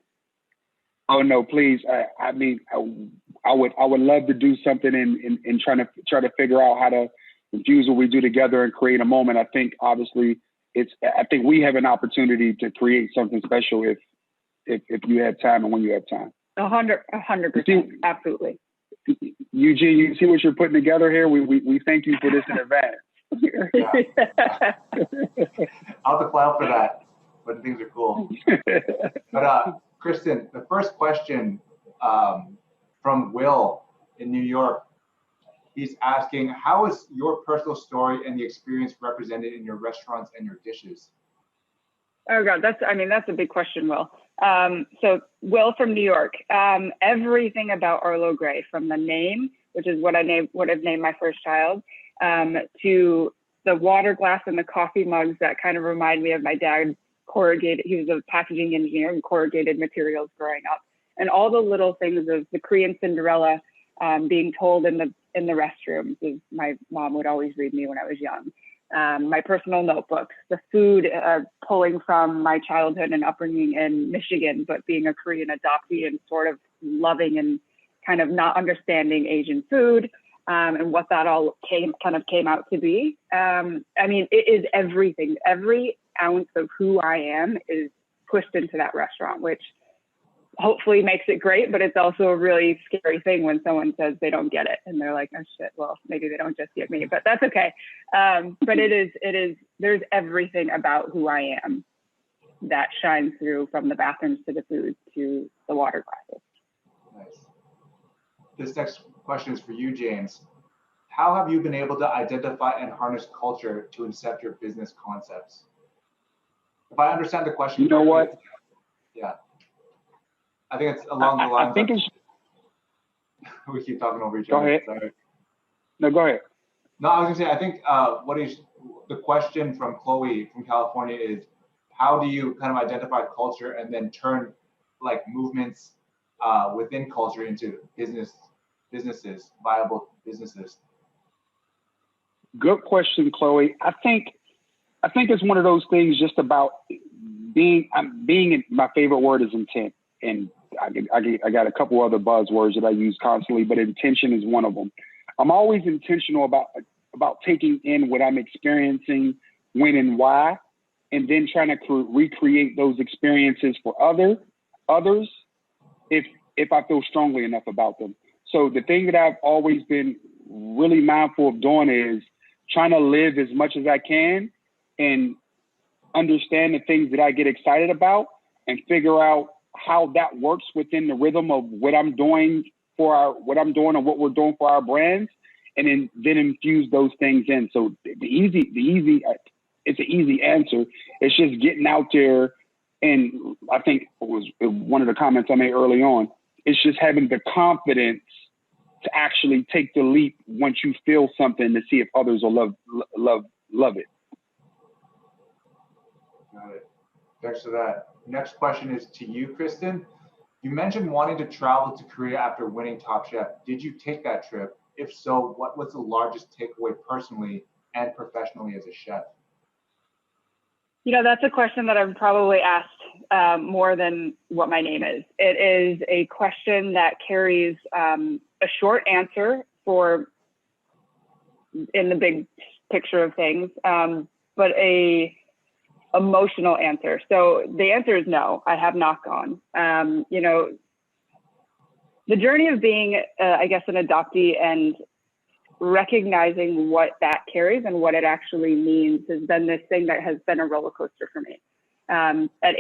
U: Oh no, please! I mean, I would love to do something in try to figure out how to infuse what we do together and create a moment. I think obviously I think we have an opportunity to create something special if you have time and when you have time.
C: 100%, absolutely.
U: Eugene, you see what you're putting together here? We thank you for this in advance.
K: I'll have to file for that when things are cool. But Kristen, the first question from Will in New York, he's asking, how is your personal story and the experience represented in your restaurants and your dishes?
C: Oh God, that's a big question, Will. So Will from New York, everything about Arlo Gray, from the name, which is what I've named my first child, to the water glass and the coffee mugs that kind of remind me of my dad. Corrugated, he was a packaging engineer and corrugated materials growing up, and all the little things of the Korean Cinderella being told in the restrooms. My mom would always read me when I was young. My personal notebooks, the food pulling from my childhood and upbringing in Michigan, but being a Korean adoptee and sort of loving and kind of not understanding Asian food, and what that all came out to be. I mean, it is everything. Every ounce of who I am is pushed into that restaurant, which hopefully makes it great, but it's also a really scary thing when someone says they don't get it and they're like, oh shit, well, maybe they don't just get me, but that's okay. But there's everything about who I am that shines through, from the bathrooms to the food to the water glasses.
K: Nice. This next question is for you, James. How have you been able to identify and harness culture to incept your business concepts? If I understand the question,
U: you know what?
K: Yeah. I think it's along the lines. I think we keep talking over each other.
U: Go ahead.
K: Sorry.
U: No, go ahead.
K: No, I was gonna say, I think the question from Chloe from California is, how do you kind of identify culture and then turn like movements within culture into businesses, viable businesses?
U: Good question, Chloe. I think it's one of those things just about being. My favorite word is intent, and I got a couple other buzzwords that I use constantly, but intention is one of them. I'm always intentional about taking in what I'm experiencing, when and why, and then trying to recreate those experiences for others if I feel strongly enough about them. So the thing that I've always been really mindful of doing is trying to live as much as I can and understand the things that I get excited about and figure out how that works within the rhythm of what I'm doing and what we're doing for our brands, and then infuse those things in. So it's an easy answer. It's just getting out there, and I think it was one of the comments I made early on, it's just having the confidence to actually take the leap once you feel something to see if others will love it.
K: Got it. Thanks for that. Next question is to you, Kristen. You mentioned wanting to travel to Korea after winning Top Chef. Did you take that trip? If so, what was the largest takeaway personally and professionally as a chef?
C: That's a question that I've probably asked more than what my name is. It is a question that carries a short answer for in the big picture of things, but a emotional answer. So the answer is no, I have not gone. The journey of being, I guess, an adoptee and recognizing what that carries and what it actually means has been this thing that has been a roller coaster for me. At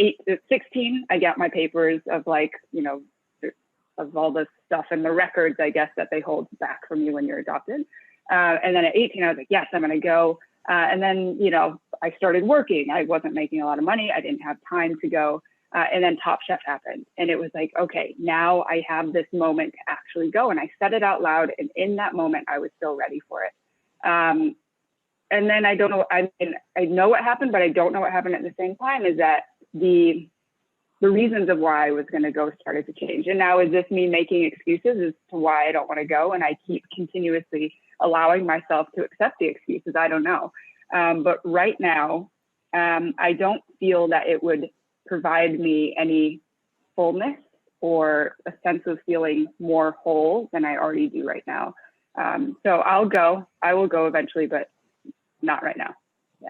C: 16, I got my papers of of all this stuff and the records, I guess, that they hold back from you when you're adopted. And then at 18, I was like, yes, I'm going to go. And then, I started working. I wasn't making a lot of money. I didn't have time to go. And then Top Chef happened. And it was like, okay, now I have this moment to actually go. And I said it out loud. And in that moment, I was still ready for it. And then I don't know, I know what happened, but I don't know what happened at the same time, is that the reasons of why I was going to go started to change. And now is this me making excuses as to why I don't want to go? And I keep continuously allowing myself to accept the excuses. I don't know. But right now, I don't feel that it would provide me any fullness or a sense of feeling more whole than I already do right now. So I'll go. I will go eventually, but not right now. Yeah.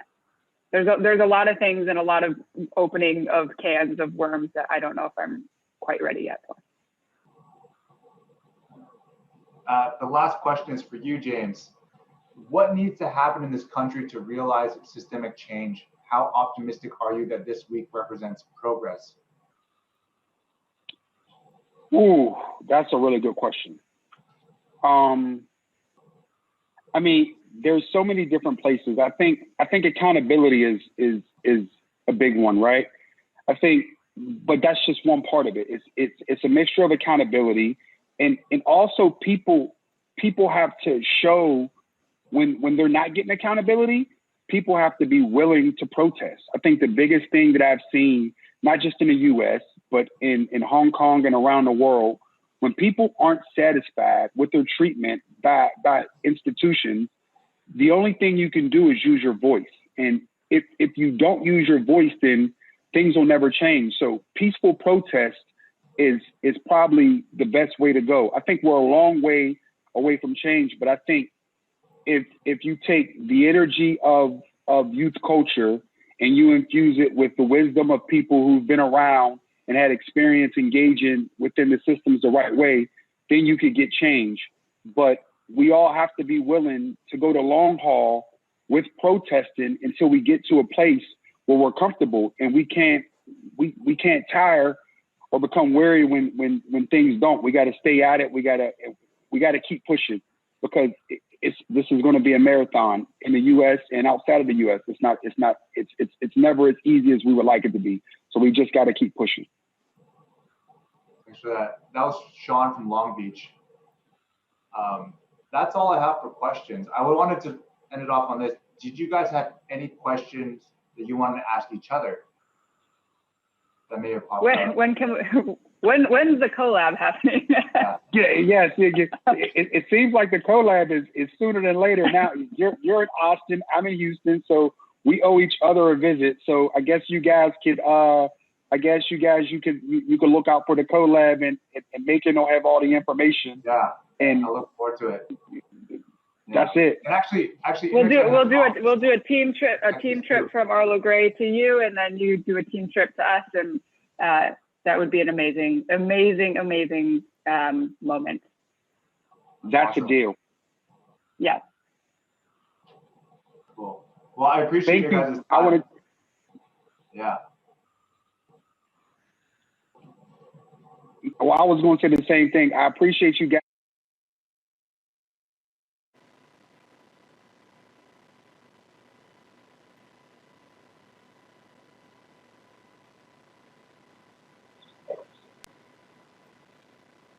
C: There's a lot of things and a lot of opening of cans of worms that I don't know if I'm quite ready yet for.
K: The last question is for you, James. What needs to happen in this country to realize systemic change? How optimistic are you that this week represents progress?
U: Ooh, that's a really good question. There's so many different places. I think accountability is a big one, right? But that's just one part of it. It's a mixture of accountability and also people have to show when they're not getting accountability. People have to be willing to protest. I think the biggest thing that I've seen, not just in the US, but in Hong Kong and around the world, when people aren't satisfied with their treatment by institutions, the only thing you can do is use your voice. And if you don't use your voice, then things will never change. So peaceful protest is probably the best way to go. I think we're a long way away from change, but I think if you take the energy of youth culture and you infuse it with the wisdom of people who've been around and had experience engaging within the systems the right way, then you could get change. But we all have to be willing to go the long haul with protesting until we get to a place where we're comfortable, and we can't tire or become weary when things don't. We got to stay at it. We got to keep pushing, because this is going to be a marathon in the U.S. and outside of the U.S. It's never as easy as we would like it to be. So we just got to keep pushing.
K: Thanks for that. That was Sean from Long Beach. That's all I have for questions. I wanted to end it off on this. Did you guys have any questions that you wanted to ask each other that may have popped up?
C: When's the collab happening?
U: Yes. It seems like the collab is sooner than later. Now you're in Austin, I'm in Houston, so we owe each other a visit. So I guess you guys could you could look out for the collab and Mayden will have all the information.
K: Yeah.
U: And
K: I look forward to it.
U: That's it.
K: And actually,
C: we'll do a team trip from Arlo Gray to you, and then you do a team trip to us, and that would be an amazing moment.
U: That's
K: awesome.
U: a deal.
C: Yeah.
K: Cool. Well, I appreciate you guys' time.
U: I want to.
K: Yeah.
U: Well, I was going to say the same thing. I appreciate you guys.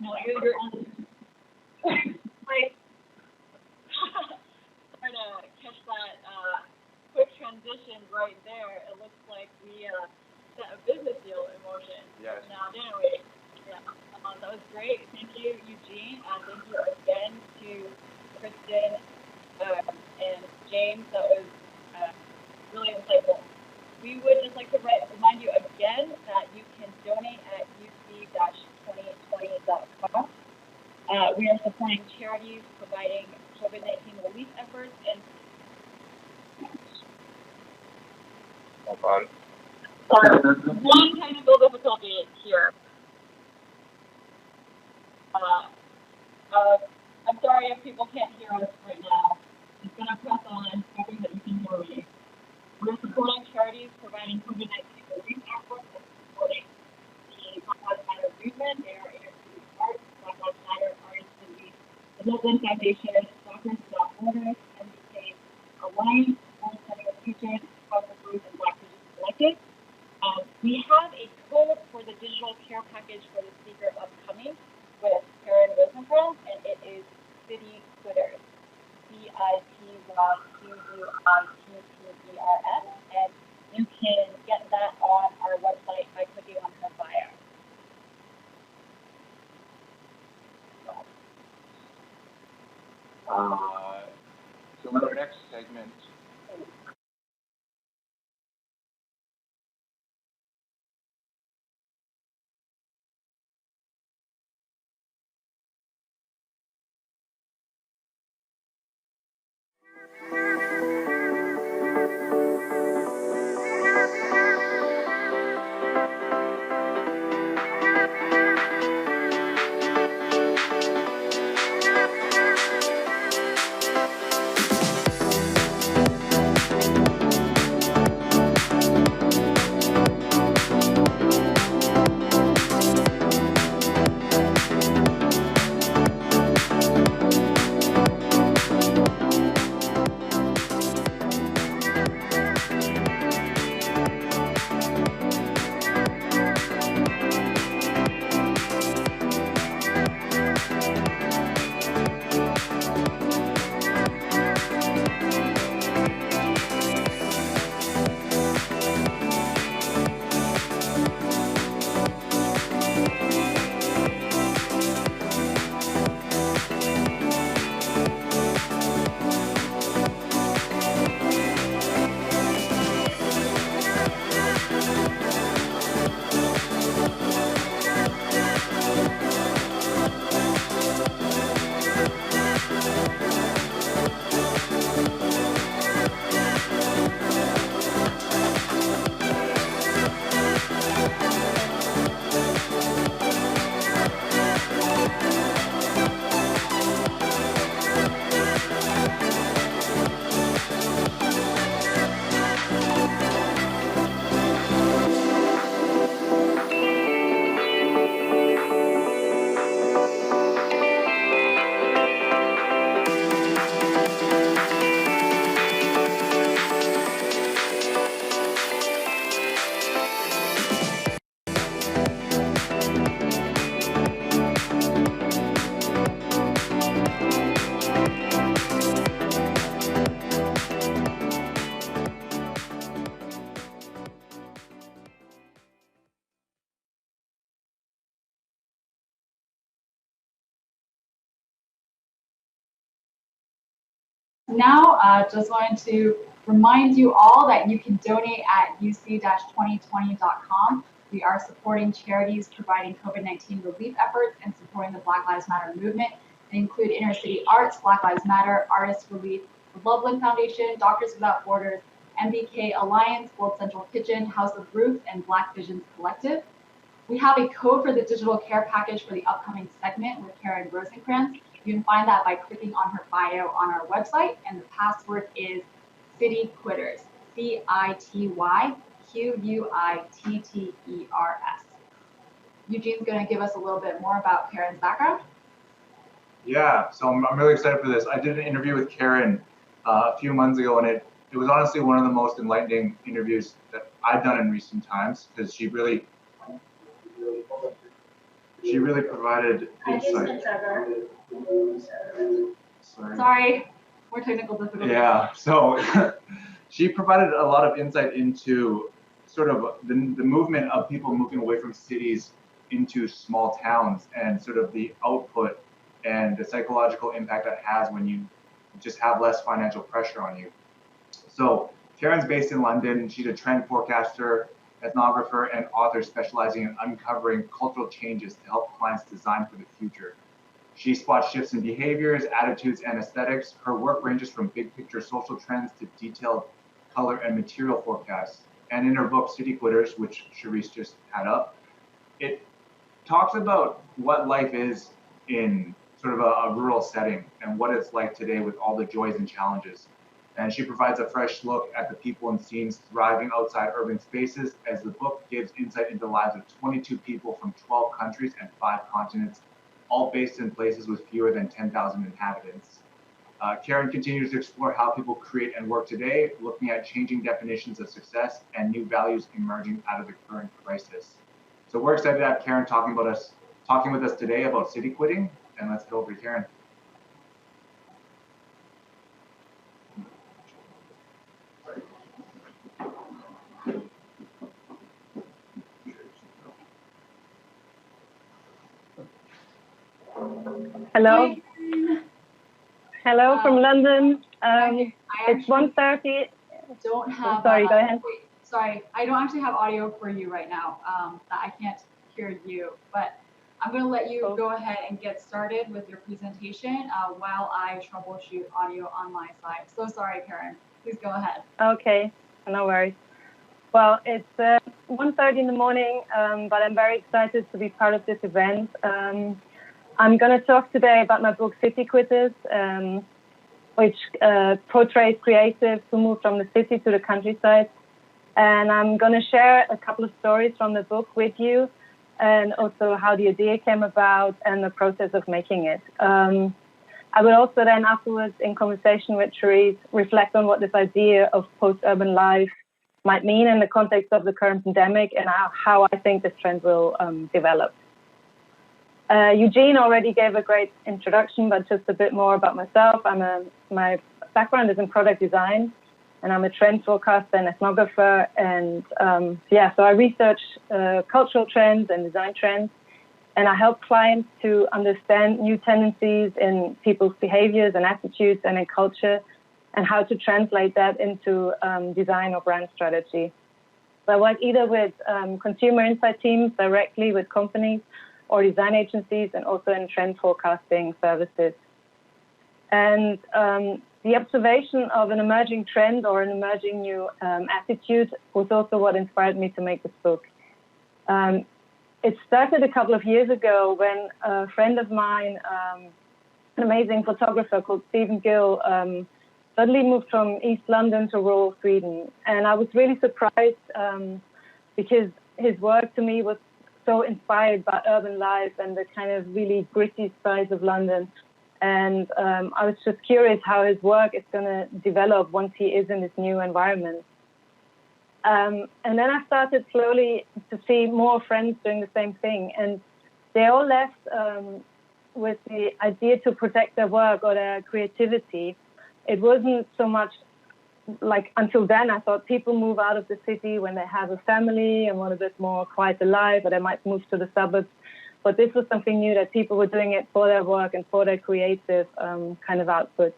J: No, you're like trying to catch that quick transition right there. It looks like we set a business deal in motion.
K: Yes.
J: Now, didn't we? Yeah. That was great. Thank you, Eugene. Thank you again to Kristen and James. That was really insightful. We would just like to remind you again that you can donate at uc-2020.com. We are supporting charities providing COVID-19 relief efforts and
K: Hold on.
J: one technical difficulty here. I'm sorry if people can't hear us right now. I'm going to press on, hoping that you can hear me. We're supporting charities providing COVID-19 relief efforts and supporting the Black Lives Matter movement. They are inner-city arts, Black Lives Matter Artists Relief, the Loveland Foundation, Doctors Without Borders, MBK Alliance, World Central Kitchen, House of Blues, and Black Vision Collective. We have a code for the digital care package for the speaker upcoming with Karen Rosen, and it is City Quitters, CITYQUITTERS, and you can get that on our website by clicking on her bio.
K: So in our next segment,
T: Now, just wanted to remind you all that you can donate at uc-2020.com. We are supporting charities providing COVID-19 relief efforts and supporting the Black Lives Matter movement. They include Inner City Arts, Black Lives Matter, Artists Relief, the Loveland Foundation, Doctors Without Borders, MBK Alliance, World Central Kitchen, House of Blues, and Black Vision Collective. We have a code for the digital care package for the upcoming segment with Karen Rosenkranz. You can find that by clicking on her bio on our website, and the password is City Quitters, CITYQUITTERS. Eugene's going to give us a little bit more about Karen's background.
K: yeah, so I'm really excited for this. I did an interview with Karen a few months ago, and it was honestly one of the most enlightening interviews that I've done in recent times, because she really she really provided
T: Hi, Jason and
K: insight.
T: Trevor. Sorry, more technical difficulties.
K: Yeah, so she provided a lot of insight into sort of the movement of people moving away from cities into small towns and sort of the output and the psychological impact that has when you just have less financial pressure on you. So Karen's based in London. She's a trend forecaster, ethnographer, and author specializing in uncovering cultural changes to help clients design for the future. She spots shifts in behaviors, attitudes, and aesthetics. Her work ranges from big picture social trends to detailed color and material forecasts. And in her book, City Quitters, which Charisse just had up, it talks about what life is in sort of a rural setting and what it's like today with all the joys and challenges. And she provides a fresh look at the people and scenes thriving outside urban spaces, as the book gives insight into the lives of 22 people from 12 countries and 5 continents, all based in places with fewer than 10,000 inhabitants. Karen continues to explore how people create and work today, looking at changing definitions of success and new values emerging out of the current crisis. So we're excited to have Karen talking with us today about city quitting, and let's go over to Karen.
B: Hello. Hello from London. It's 1:30.
T: Don't have.
B: Sorry, go ahead.
T: Wait, sorry, I don't actually have audio for you right now. I can't hear you, but I'm going to let you go ahead and get started with your presentation while I troubleshoot audio on my side. So sorry, Karen. Please go ahead.
B: Okay, no worries. Well, it's 1:30 in the morning, but I'm very excited to be part of this event. I'm going to talk today about my book, City Quitters, which portrays creatives who move from the city to the countryside. And I'm going to share a couple of stories from the book with you, and also how the idea came about and the process of making it. I will also then afterwards, in conversation with Charisse, reflect on what this idea of post-urban life might mean in the context of the current pandemic, and how I think this trend will develop. Eugene already gave a great introduction, but just a bit more about myself. My background is in product design, and I'm a trend forecaster and ethnographer. And so I research cultural trends and design trends, and I help clients to understand new tendencies in people's behaviors and attitudes and in culture, and how to translate that into design or brand strategy. So I work either with consumer insight teams directly with companies, or design agencies, and also in trend forecasting services. And the observation of an emerging trend or an emerging new attitude was also what inspired me to make this book. It started a couple of years ago when a friend of mine, an amazing photographer called Stephen Gill, suddenly moved from East London to rural Sweden. And I was really surprised because his work to me was so inspired by urban life and the kind of really gritty sides of London. And I was just curious how his work is going to develop once he is in this new environment. And then I started slowly to see more friends doing the same thing. And they all left with the idea to protect their work or their creativity. It wasn't so much like, until then, I thought people move out of the city when they have a family and want a bit more quiet life, or they might move to the suburbs. But this was something new, that people were doing it for their work and for their creative kind of output.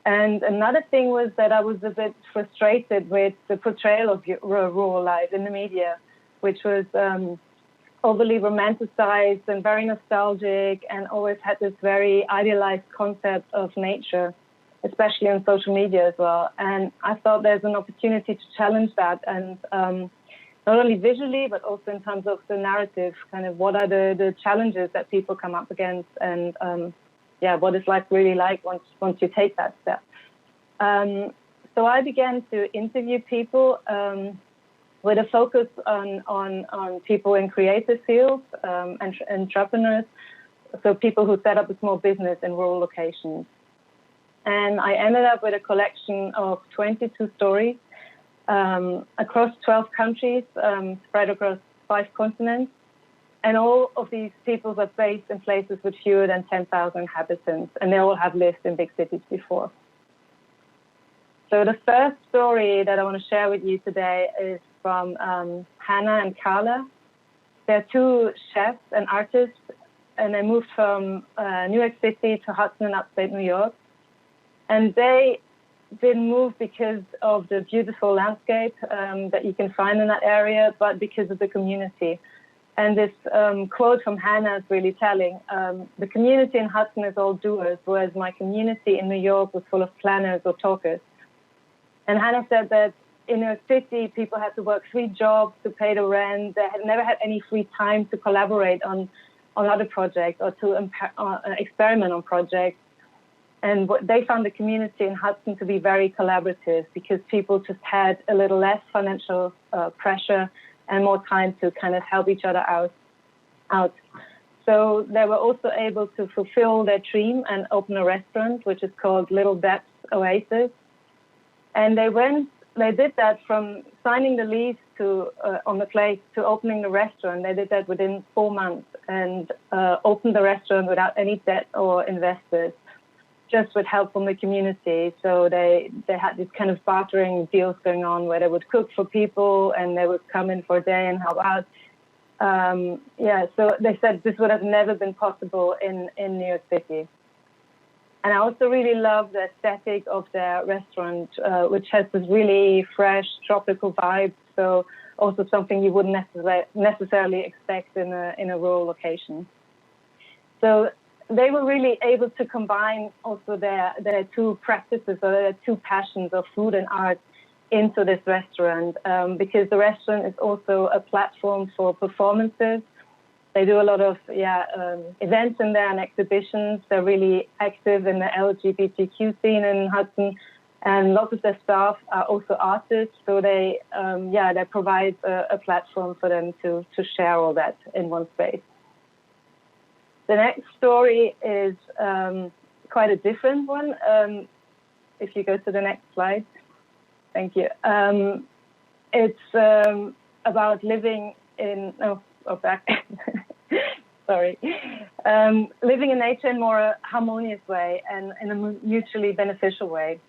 B: And another thing was that I was a bit frustrated with the portrayal of rural life in the media, which was overly romanticized and very nostalgic, and always had this very idealized concept of nature, especially on social media as well. And I thought there's an opportunity to challenge that, and not only visually, but also in terms of the narrative, kind of what are the challenges that people come up against, and what is life really like once you take that step. So I began to interview people with a focus on people in creative fields, and entrepreneurs, so people who set up a small business in rural locations. And I ended up with a collection of 22 stories across 12 countries, spread across 5 continents. And all of these peoples are based in places with fewer than 10,000 inhabitants, and they all have lived in big cities before. So the first story that I want to share with you today is from Hannah and Carla. They're two chefs and artists, and they moved from New York City to Hudson in upstate New York. And they didn't move because of the beautiful landscape that you can find in that area, but because of the community. And this quote from Hannah is really telling. The community in Hudson is all doers, whereas my community in New York was full of planners or talkers. And Hannah said that in New York City, people had to work 3 jobs to pay the rent. They had never had any free time to collaborate on other projects or to experiment on projects. And they found the community in Hudson to be very collaborative because people just had a little less financial pressure and more time to kind of help each other out. So they were also able to fulfill their dream and open a restaurant, which is called Little Depths Oasis. And they did that from signing the lease to on the place to opening the restaurant. They did that within 4 months and opened the restaurant without any debt or investors, just with help from the community. So they had this kind of bartering deals going on where they would cook for people and they would come in for a day and help out. So they said this would have never been possible in New York City. And I also really love the aesthetic of their restaurant, which has this really fresh tropical vibe. So also something you wouldn't necessarily expect in a rural location. So they were really able to combine also their 2 practices or their 2 passions of food and art into this restaurant, because the restaurant is also a platform for performances. They do a lot of events in there and exhibitions. They're really active in the LGBTQ scene in Hudson, and lots of their staff are also artists. So they provide a platform for them to share all that in one space. The next story is quite a different one. If you go to the next slide. Thank you. It's about living in, back. Sorry. Living in nature in a more harmonious way and in a mutually beneficial way.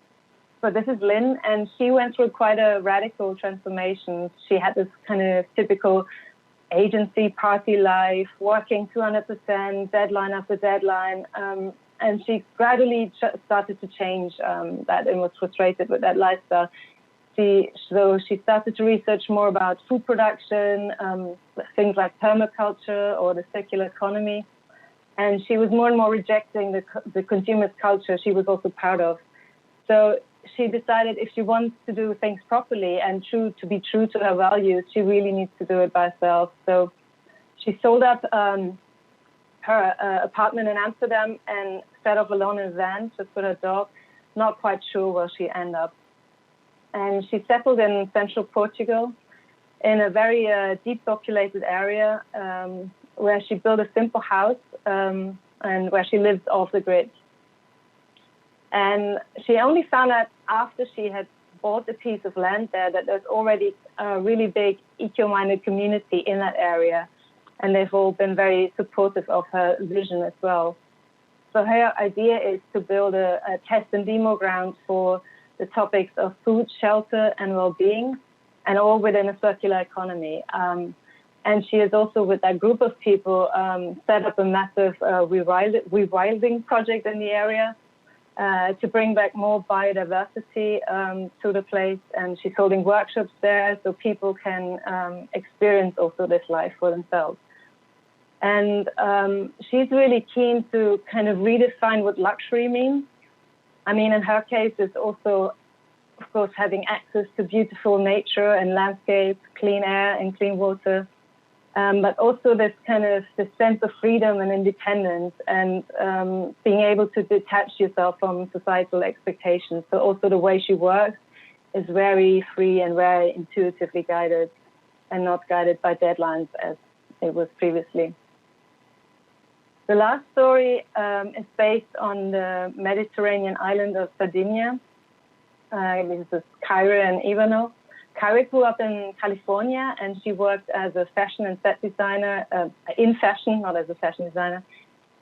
B: So this is Lynn, and she went through quite a radical transformation. She had this kind of typical agency party life, working 200%, deadline after deadline, and she gradually started to change that and was frustrated with that lifestyle. So she started to research more about food production, things like permaculture or the circular economy, and she was more and more rejecting the consumerist culture she was also part of. So she decided if she wants to do things properly and to be true to her values, she really needs to do it by herself. So she sold up her apartment in Amsterdam and set off alone in a van just with her dog, not quite sure where she ended up. And she settled in central Portugal in a very deep populated area where she built a simple house and where she lived off the grid. And she only found out after she had bought a piece of land there that there's already a really big eco-minded community in that area. And they've all been very supportive of her vision as well. So her idea is to build a test and demo ground for the topics of food, shelter, and well-being, and all within a circular economy. And she has also, with that group of people, set up a massive rewilding project in the area to bring back more biodiversity to the place. And she's holding workshops there so people can experience also this life for themselves. And she's really keen to kind of redefine what luxury means. I mean, in her case, it's also, of course, having access to beautiful nature and landscape, clean air and clean water, but also this kind of this sense of freedom and independence and being able to detach yourself from societal expectations. So also the way she works is very free and very intuitively guided and not guided by deadlines as it was previously. The last story is based on the Mediterranean island of Sardinia. This is Cairo and Ivano. Karen grew up in California, and she worked as a fashion and set designer, in fashion, not as a fashion designer,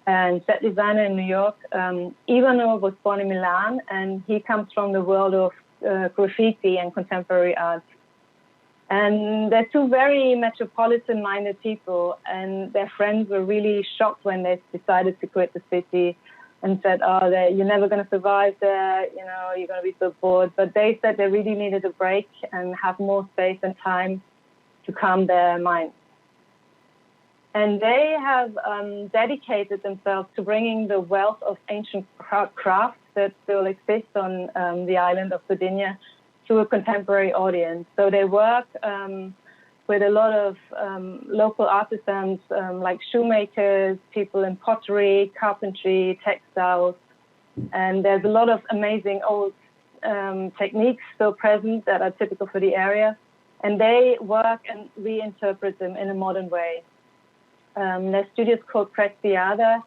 B: and set designer in New York. Ivano was born in Milan, and he comes from the world of graffiti and contemporary art. And they're two very metropolitan-minded people, and their friends were really shocked when they decided to quit the city and said, oh, you're never going to survive there, you know, you're going to be so bored. But they said they really needed a break and have more space and time to calm their minds. And they have dedicated themselves to bringing the wealth of ancient crafts that still exist on the island of Sardinia to a contemporary audience. So they work with a lot of local artisans like shoemakers, people in pottery, carpentry, textiles. And there's a lot of amazing old techniques still present that are typical for the area. And they work and reinterpret them in a modern way. Their studio's called Preziada,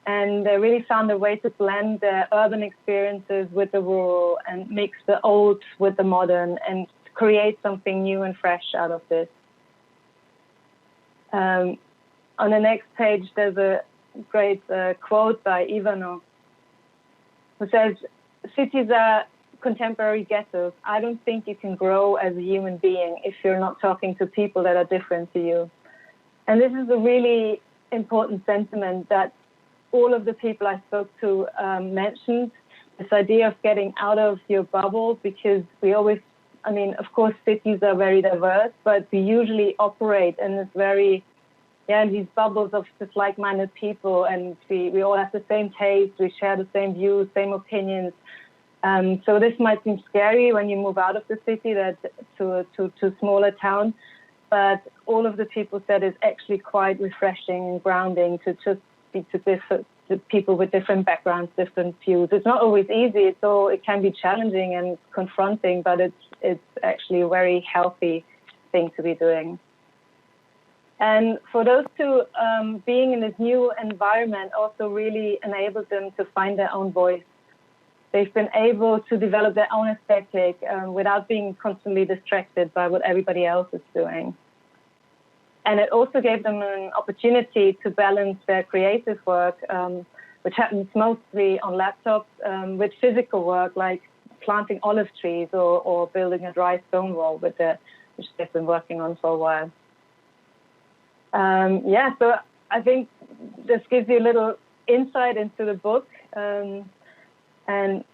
B: and they really found a way to blend their urban experiences with the rural and mix the old with the modern and create something new and fresh out of this. On the next page, there's a great quote by Ivano, who says, cities are contemporary ghettos. I don't think you can grow as a human being if you're not talking to people that are different to you. And this is a really important sentiment that all of the people I spoke to mentioned, this idea of getting out of your bubble, because we always, I mean, of course, cities are very diverse, but we usually operate in this very, these bubbles of just like-minded people, and we all have the same taste, we share the same views, same opinions. So this might seem scary when you move out of the city to a smaller town, but all of the people said it's actually quite refreshing and grounding to just speak to people with different backgrounds, different views. It's not always easy. It can be challenging and confronting, but it's actually a very healthy thing to be doing. And for those two, being in this new environment also really enabled them to find their own voice. They've been able to develop their own aesthetic without being constantly distracted by what everybody else is doing. And it also gave them an opportunity to balance their creative work, which happens mostly on laptops, with physical work like planting olive trees or building a dry stone wall, which they've been working on for a while. So I think this gives you a little insight into the book. And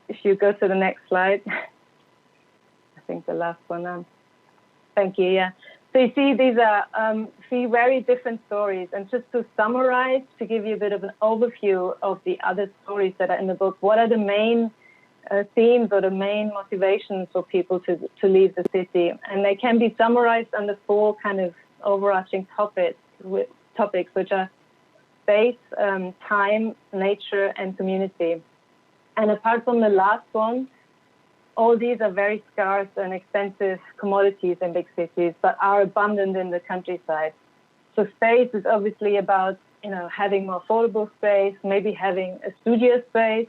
B: if you go to the next slide, I think the last one now. Thank you, So you see, these are three very different stories. And just to summarize, to give you a bit of an overview of the other stories that are in the book, what are the main themes or the main motivations for people to leave the city? And they can be summarized under four kind of overarching topics, which are space, time, nature, and community. And apart from the last one, all these are very scarce and expensive commodities in big cities, but are abundant in the countryside. So space is obviously about, having more affordable space, maybe having a studio space.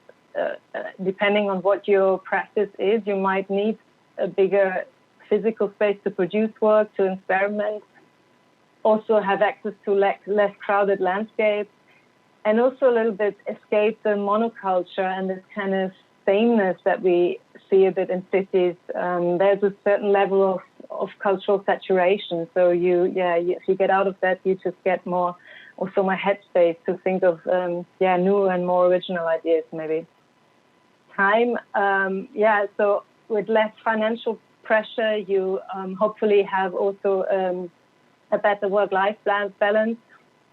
B: Depending on what your practice is, you might need a bigger physical space to produce work, to experiment. Also have access to less crowded landscapes, and also a little bit escape the monoculture and this kind of sameness that we see a bit in cities. There's a certain level of cultural saturation. So if you get out of that, you just get more headspace to think of new and more original ideas maybe. Time, so with less financial pressure, you hopefully have also a better work-life balance.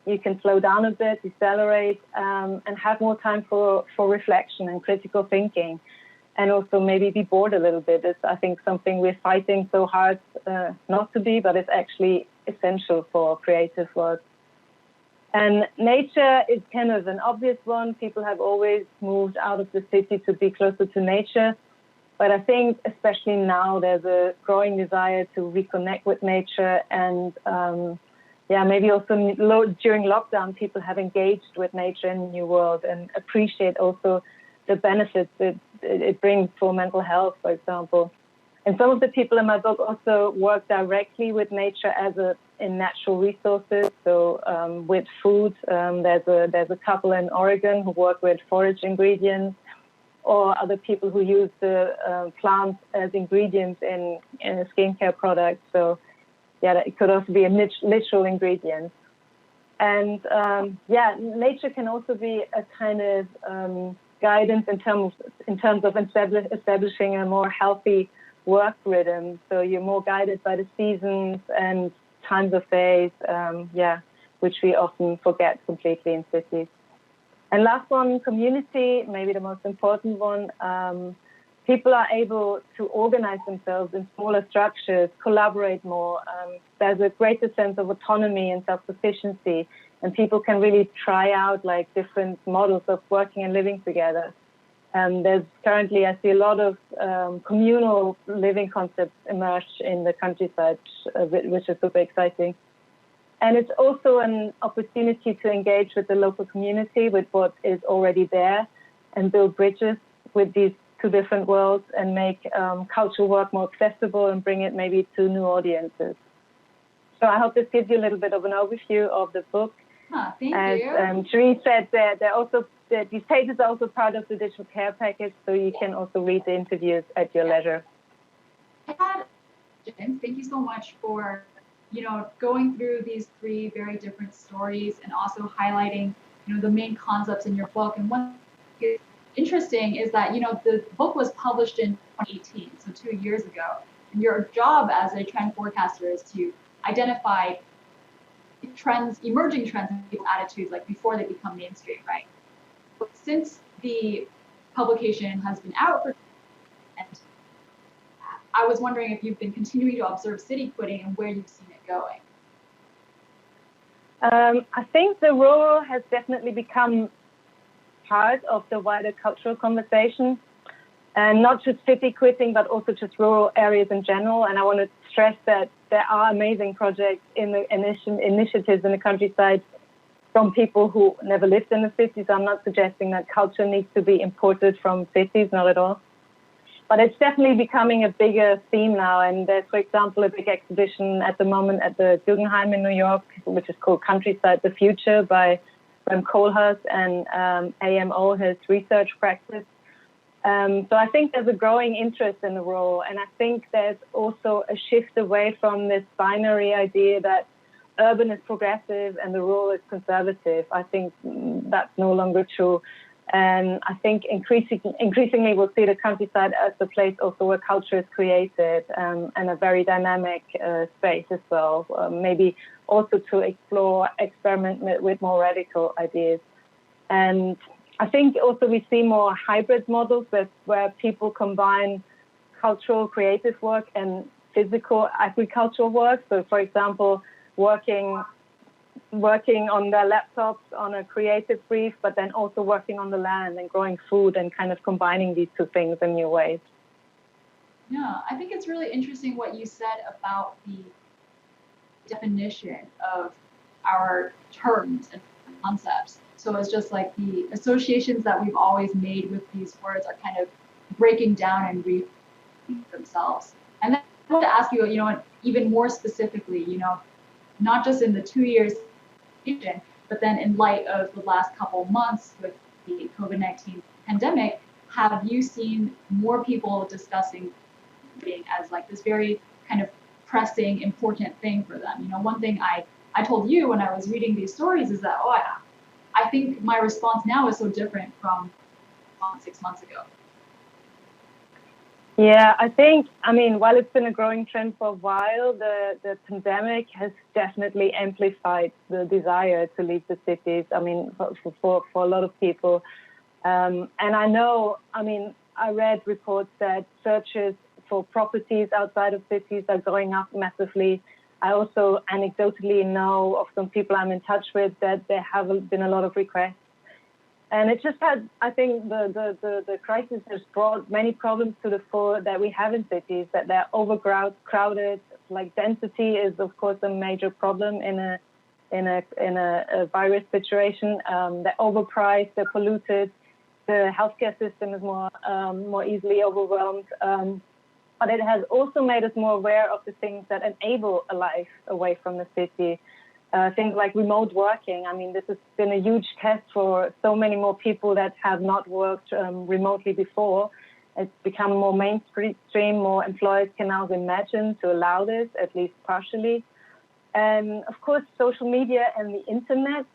B: You can slow down a bit, decelerate, and have more time for reflection and critical thinking, and also maybe be bored a little bit. It's, I think, something we're fighting so hard not to be, but it's actually essential for creative work. And nature is kind of an obvious one. People have always moved out of the city to be closer to nature. But I think especially now there's a growing desire to reconnect with nature, and maybe also during lockdown, people have engaged with nature in the new world and appreciate also the benefits it brings for mental health, for example. And some of the people in my book also work directly with nature in natural resources. So with food, there's a couple in Oregon who work with forage ingredients, or other people who use the plants as ingredients in a skincare product. So yeah, it could also be a literal ingredient. And nature can also be a kind of guidance in terms of establishing a more healthy work rhythm. So you're more guided by the seasons and times of days, which we often forget completely in cities. And last one, community, maybe the most important one. People are able to organize themselves in smaller structures, collaborate more. There's a greater sense of autonomy and self-sufficiency, and people can really try out like different models of working and living together. There's currently, I see a lot of communal living concepts emerge in the countryside, which is super exciting. And it's also an opportunity to engage with the local community, with what is already there, and build bridges with these two different worlds, and make cultural work more accessible and bring it maybe to new audiences. So I hope this gives you a little bit of an overview of the book.
T: Thank you.
B: As Cherie said, these pages are also part of the digital care package, so you can also read the interviews at your leisure.
T: Thank you so much for going through these three very different stories, and also highlighting the main concepts in your book. And one thing that's interesting is that the book was published in 2018, so 2 years ago. And your job as a trend forecaster is to identify trends, emerging trends in people's attitudes, like before they become mainstream, right? But since the publication has been out for, and I was wondering if you've been continuing to observe city quitting and where you've seen it going.
B: I think the rural has definitely become part of the wider cultural conversation, and not just city quitting, but also just rural areas in general. And I want to stress that there are amazing projects in the initiatives in the countryside from people who never lived in the cities. I'm not suggesting that culture needs to be imported from cities, not at all. But it's definitely becoming a bigger theme now. And there's, for example, a big exhibition at the moment at the Guggenheim in New York, which is called Countryside, the Future, by Rem Koolhaas and AMO, his research practice. So I think there's a growing interest in the rural. And I think there's also a shift away from this binary idea that urban is progressive and the rural is conservative. I think that's no longer true. And I think increasingly we'll see the countryside as the place also where culture is created, and a very dynamic space as well. Maybe also to experiment with more radical ideas. And I think also we see more hybrid models where people combine cultural creative work and physical agricultural work. So, for example, working on their laptops on a creative brief, but then also working on the land and growing food and kind of combining these two things in new ways.
T: Yeah, I think it's really interesting what you said about the definition of our terms and concepts. So it's just like the associations that we've always made with these words are kind of breaking down and rethinking themselves. And then I want to ask you, even more specifically, not just in the 2 years, but then in light of the last couple months with the COVID-19 pandemic, have you seen more people discussing it as like this very kind of pressing, important thing for them? One thing I told you when I was reading these stories is that, I think my response now is so different from 6 months ago.
B: Yeah, while it's been a growing trend for a while, the pandemic has definitely amplified the desire to leave the cities. For a lot of people. And I read reports that searches for properties outside of cities are going up massively. I also anecdotally know of some people I'm in touch with that there have been a lot of requests. And it just had, I think the crisis has brought many problems to the fore that we have in cities, that they're overcrowded. Like density is, of course, a major problem in a virus situation. They're overpriced, they're polluted. The healthcare system is more easily overwhelmed. but it has also made us more aware of the things that enable a life away from the city. Things like remote working. I mean, this has been a huge test for so many more people that have not worked remotely before. It's become more mainstream. More employers can now imagine to allow this, at least partially. And of course, social media and the internet,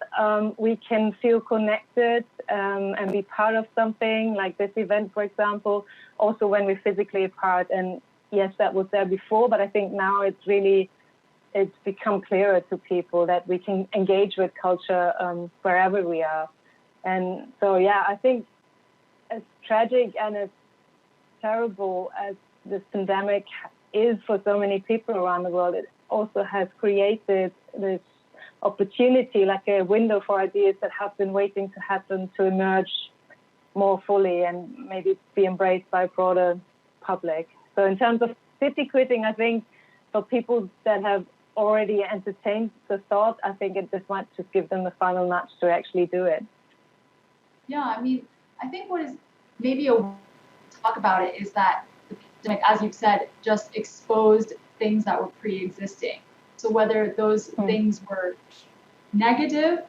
B: we can feel connected and be part of something like this event, for example, also when we're physically apart. And yes, that was there before, but I think now it's become clearer to people that we can engage with culture wherever we are. And so, yeah, I think as tragic and as terrible as this pandemic is for so many people around the world, it also has created this opportunity, like a window for ideas that have been waiting to happen, to emerge more fully and maybe be embraced by a broader public. So in terms of city quitting, I think for people that have already entertained the thought, I think this might just give them the final nudge to actually do it.
T: Yeah, I mean, I think what is maybe a talk about it is that the pandemic, as you've said, just exposed things that were pre-existing. So whether those things were negative,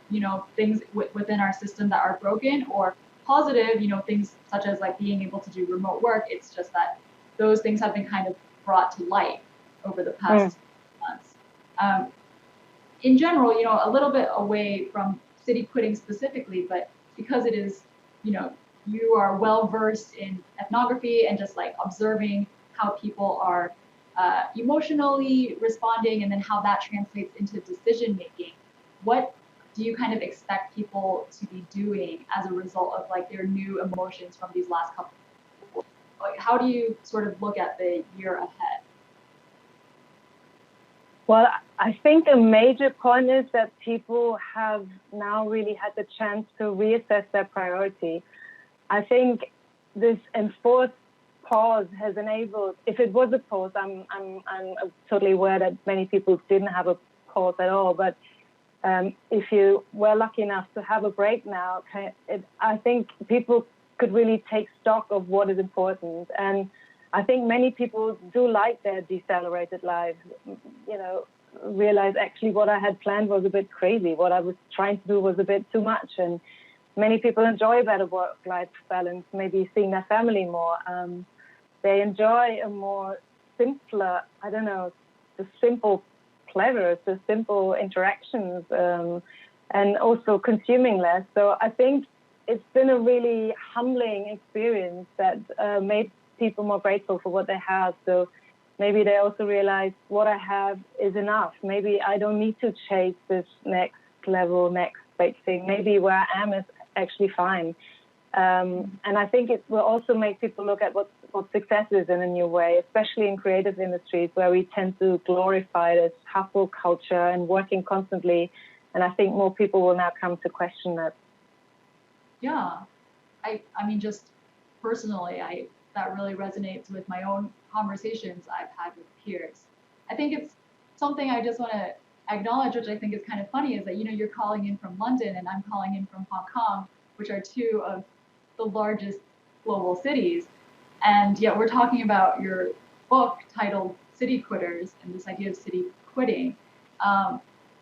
T: things within our system that are broken, or positive, things such as like being able to do remote work, it's just that those things have been kind of brought to light over the past months. In general, a little bit away from city quitting specifically, but because it is, you are well versed in ethnography and just like observing how people are emotionally responding and then how that translates into decision making. What do you kind of expect people to be doing as a result of like their new emotions from these last couple of years? Like, how do you sort of look at the year ahead?
B: Well, I think a major point is that people have now really had the chance to reassess their priority. I think this enforced pause has enabled, if it was a pause, I'm totally aware that many people didn't have a pause at all, but if you were lucky enough to have a break now, I think people could really take stock of what is important. And I think many people do like their decelerated lives, realize actually what I had planned was a bit crazy. What I was trying to do was a bit too much. And many people enjoy a better work-life balance, maybe seeing their family more. They enjoy a more simpler, the simple pleasures, the simple interactions, and also consuming less. So I think it's been a really humbling experience that made people more grateful for what they have. So maybe they also realize what I have is enough. Maybe I don't need to chase this next level, next big thing. Maybe where I am is actually fine. And I think it will also make people look at what success is in a new way, especially in creative industries where we tend to glorify this hustle culture and working constantly. And I think more people will now come to question that.
T: Yeah, I mean, just personally, that really resonates with my own conversations I've had with peers. I think it's something I just want to acknowledge, which I think is kind of funny, is that, you're calling in from London and I'm calling in from Hong Kong, which are two of the largest global cities. And yet we're talking about your book titled City Quitters and this idea of city quitting. And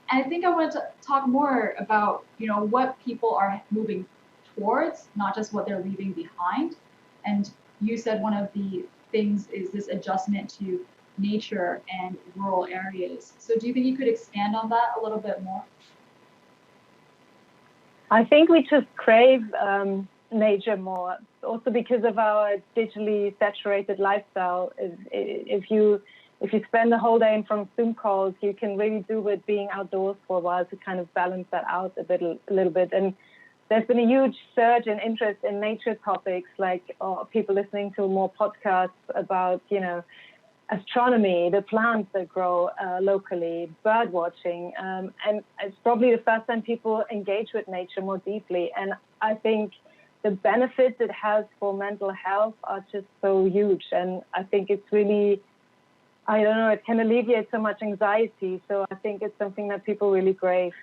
T: I think I wanted to talk more about, what people are moving towards, not just what they're leaving behind. And you said one of the things is this adjustment to nature and rural areas. So do you think you could expand on that a little bit more?
B: I think we just crave nature more, also because of our digitally saturated lifestyle. If you spend the whole day in front of Zoom calls, you can really do with being outdoors for a while to kind of balance that out a little bit. And there's been a huge surge in interest in nature topics, like people listening to more podcasts about, astronomy, the plants that grow locally, bird watching. And it's probably the first time people engage with nature more deeply. And I think the benefits it has for mental health are just so huge. And I think it's really, it can alleviate so much anxiety. So I think it's something that people really crave.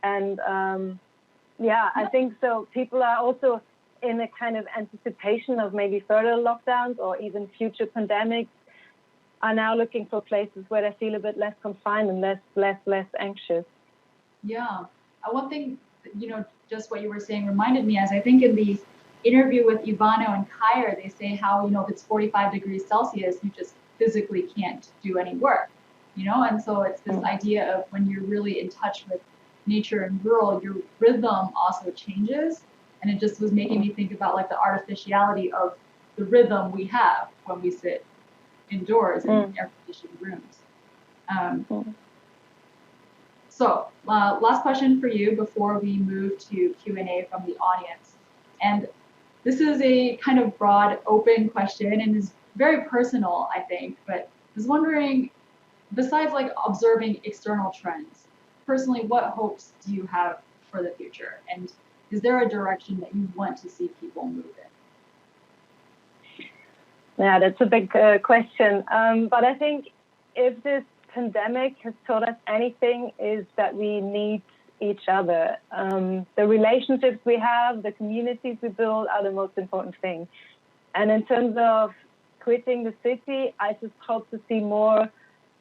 B: And I think so. People are also in a kind of anticipation of maybe further lockdowns or even future pandemics, are now looking for places where they feel a bit less confined and less anxious.
T: Yeah. One thing, just what you were saying reminded me, as I think in the interview with Ivano and Kyer, they say how, if it's 45 degrees Celsius, you just physically can't do any work, and so it's this idea of when you're really in touch with nature and rural, your rhythm also changes. And it just was making me think about like the artificiality of the rhythm we have when we sit indoors in air-conditioned rooms. So last question for you before we move to Q&A from the audience. And this is a kind of broad, open question and is very personal, I think, but I was wondering, besides like observing external trends, personally, what hopes do you have for the future? And is there a direction that you want to see people move in?
B: Yeah, that's a big question. But I think if this pandemic has taught us anything, is that we need each other. The relationships we have, the communities we build are the most important thing. And in terms of quitting the city, I just hope to see more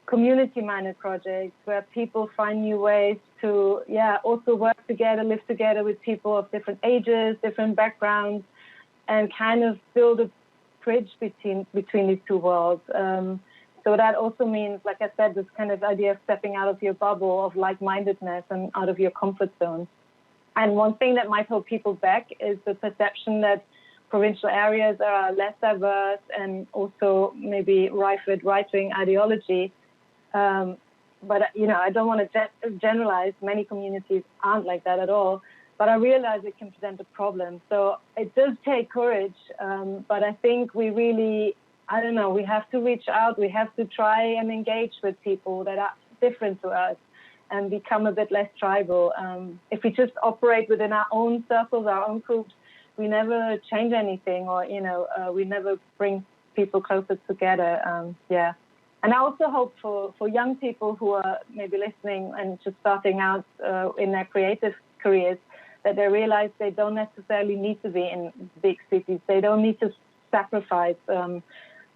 B: community-minded projects where people find new ways to, also work together, live together with people of different ages, different backgrounds, and kind of build a bridge between these two worlds. So that also means, like I said, this kind of idea of stepping out of your bubble of like-mindedness and out of your comfort zone. And one thing that might hold people back is the perception that provincial areas are less diverse and also maybe rife with right-wing ideology. But, I don't want to generalize. Many communities aren't like that at all. But I realize it can present a problem. So it does take courage. But I think we really, we have to reach out. We have to try and engage with people that are different to us and become a bit less tribal. If we just operate within our own circles, our own groups, we never change anything or, we never bring people closer together. And I also hope for young people who are maybe listening and just starting out in their creative careers, that they realize they don't necessarily need to be in big cities. They don't need to sacrifice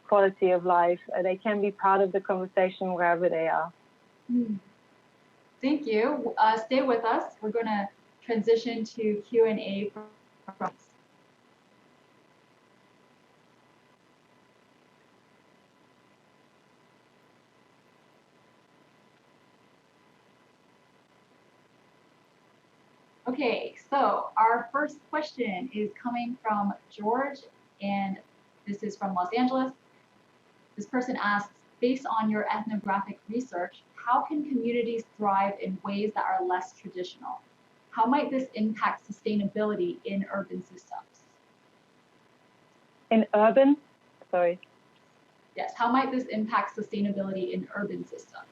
B: quality of life. They can be part of the conversation wherever they are.
T: Thank you. Stay with us. We're going to transition to Q&A from us. Okay, so our first question is coming from George, and this is from Los Angeles. This person asks, based on your ethnographic research, how can communities thrive in ways that are less traditional? How might this impact sustainability in urban systems?
B: In urban? Sorry.
T: Yes, how might this impact sustainability in urban systems?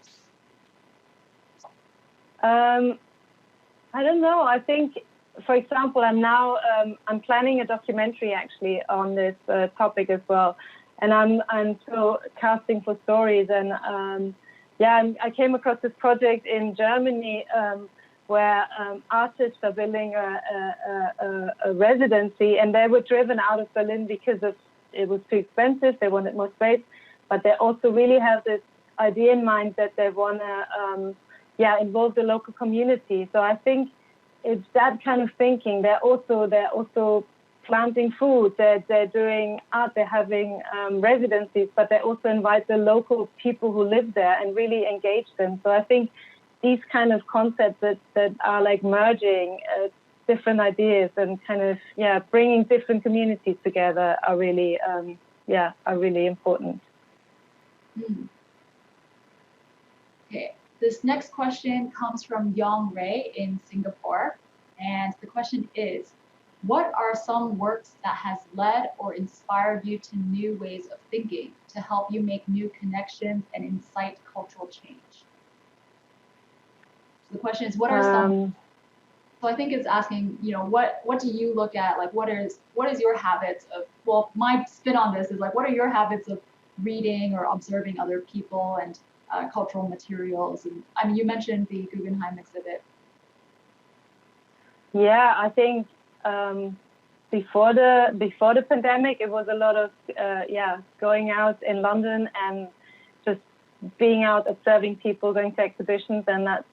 B: I don't know. I think, for example, I'm planning a documentary actually on this topic as well, and I'm still casting for stories. And I came across this project in Germany where artists are building a residency, and they were driven out of Berlin because it was too expensive. They wanted more space, but they also really have this idea in mind that they want to involve the local community. So I think it's that kind of thinking. They're also planting food. They're doing art. They're having residencies, but they also invite the local people who live there and really engage them. So I think these kind of concepts that are like merging different ideas and kind of bringing different communities together are really important.
T: Okay. This next question comes from Yong Ray in Singapore. And the question is, what are some works that has led or inspired you to new ways of thinking to help you make new connections and incite cultural change? So the question is, what are some, so I think it's asking, what do you look at? Like, what is your habits of, well, my spin on this is like, what are your habits of reading or observing other people and cultural materials? And I mean, you mentioned the Guggenheim exhibit.
B: Yeah, I think before the pandemic, it was a lot of going out in London and just being out observing people, going to exhibitions, and that's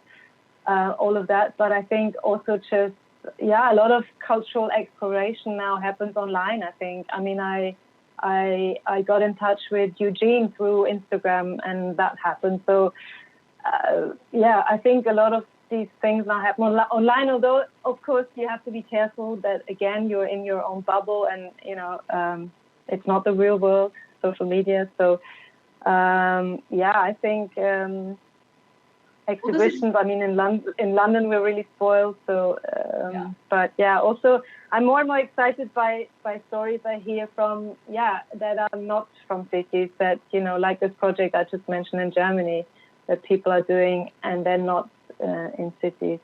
B: all of that. But I think also just a lot of cultural exploration now happens online. I think. I mean, I got in touch with Eugene through Instagram, and that happened. So I think a lot of these things now happen online, although of course you have to be careful that again you're in your own bubble, and it's not the real world, social media. So I think exhibitions, I mean in London we're really spoiled, so but also I'm more and more excited by stories I hear from that are not from cities, that like this project I just mentioned in Germany that people are doing, and they're not in cities.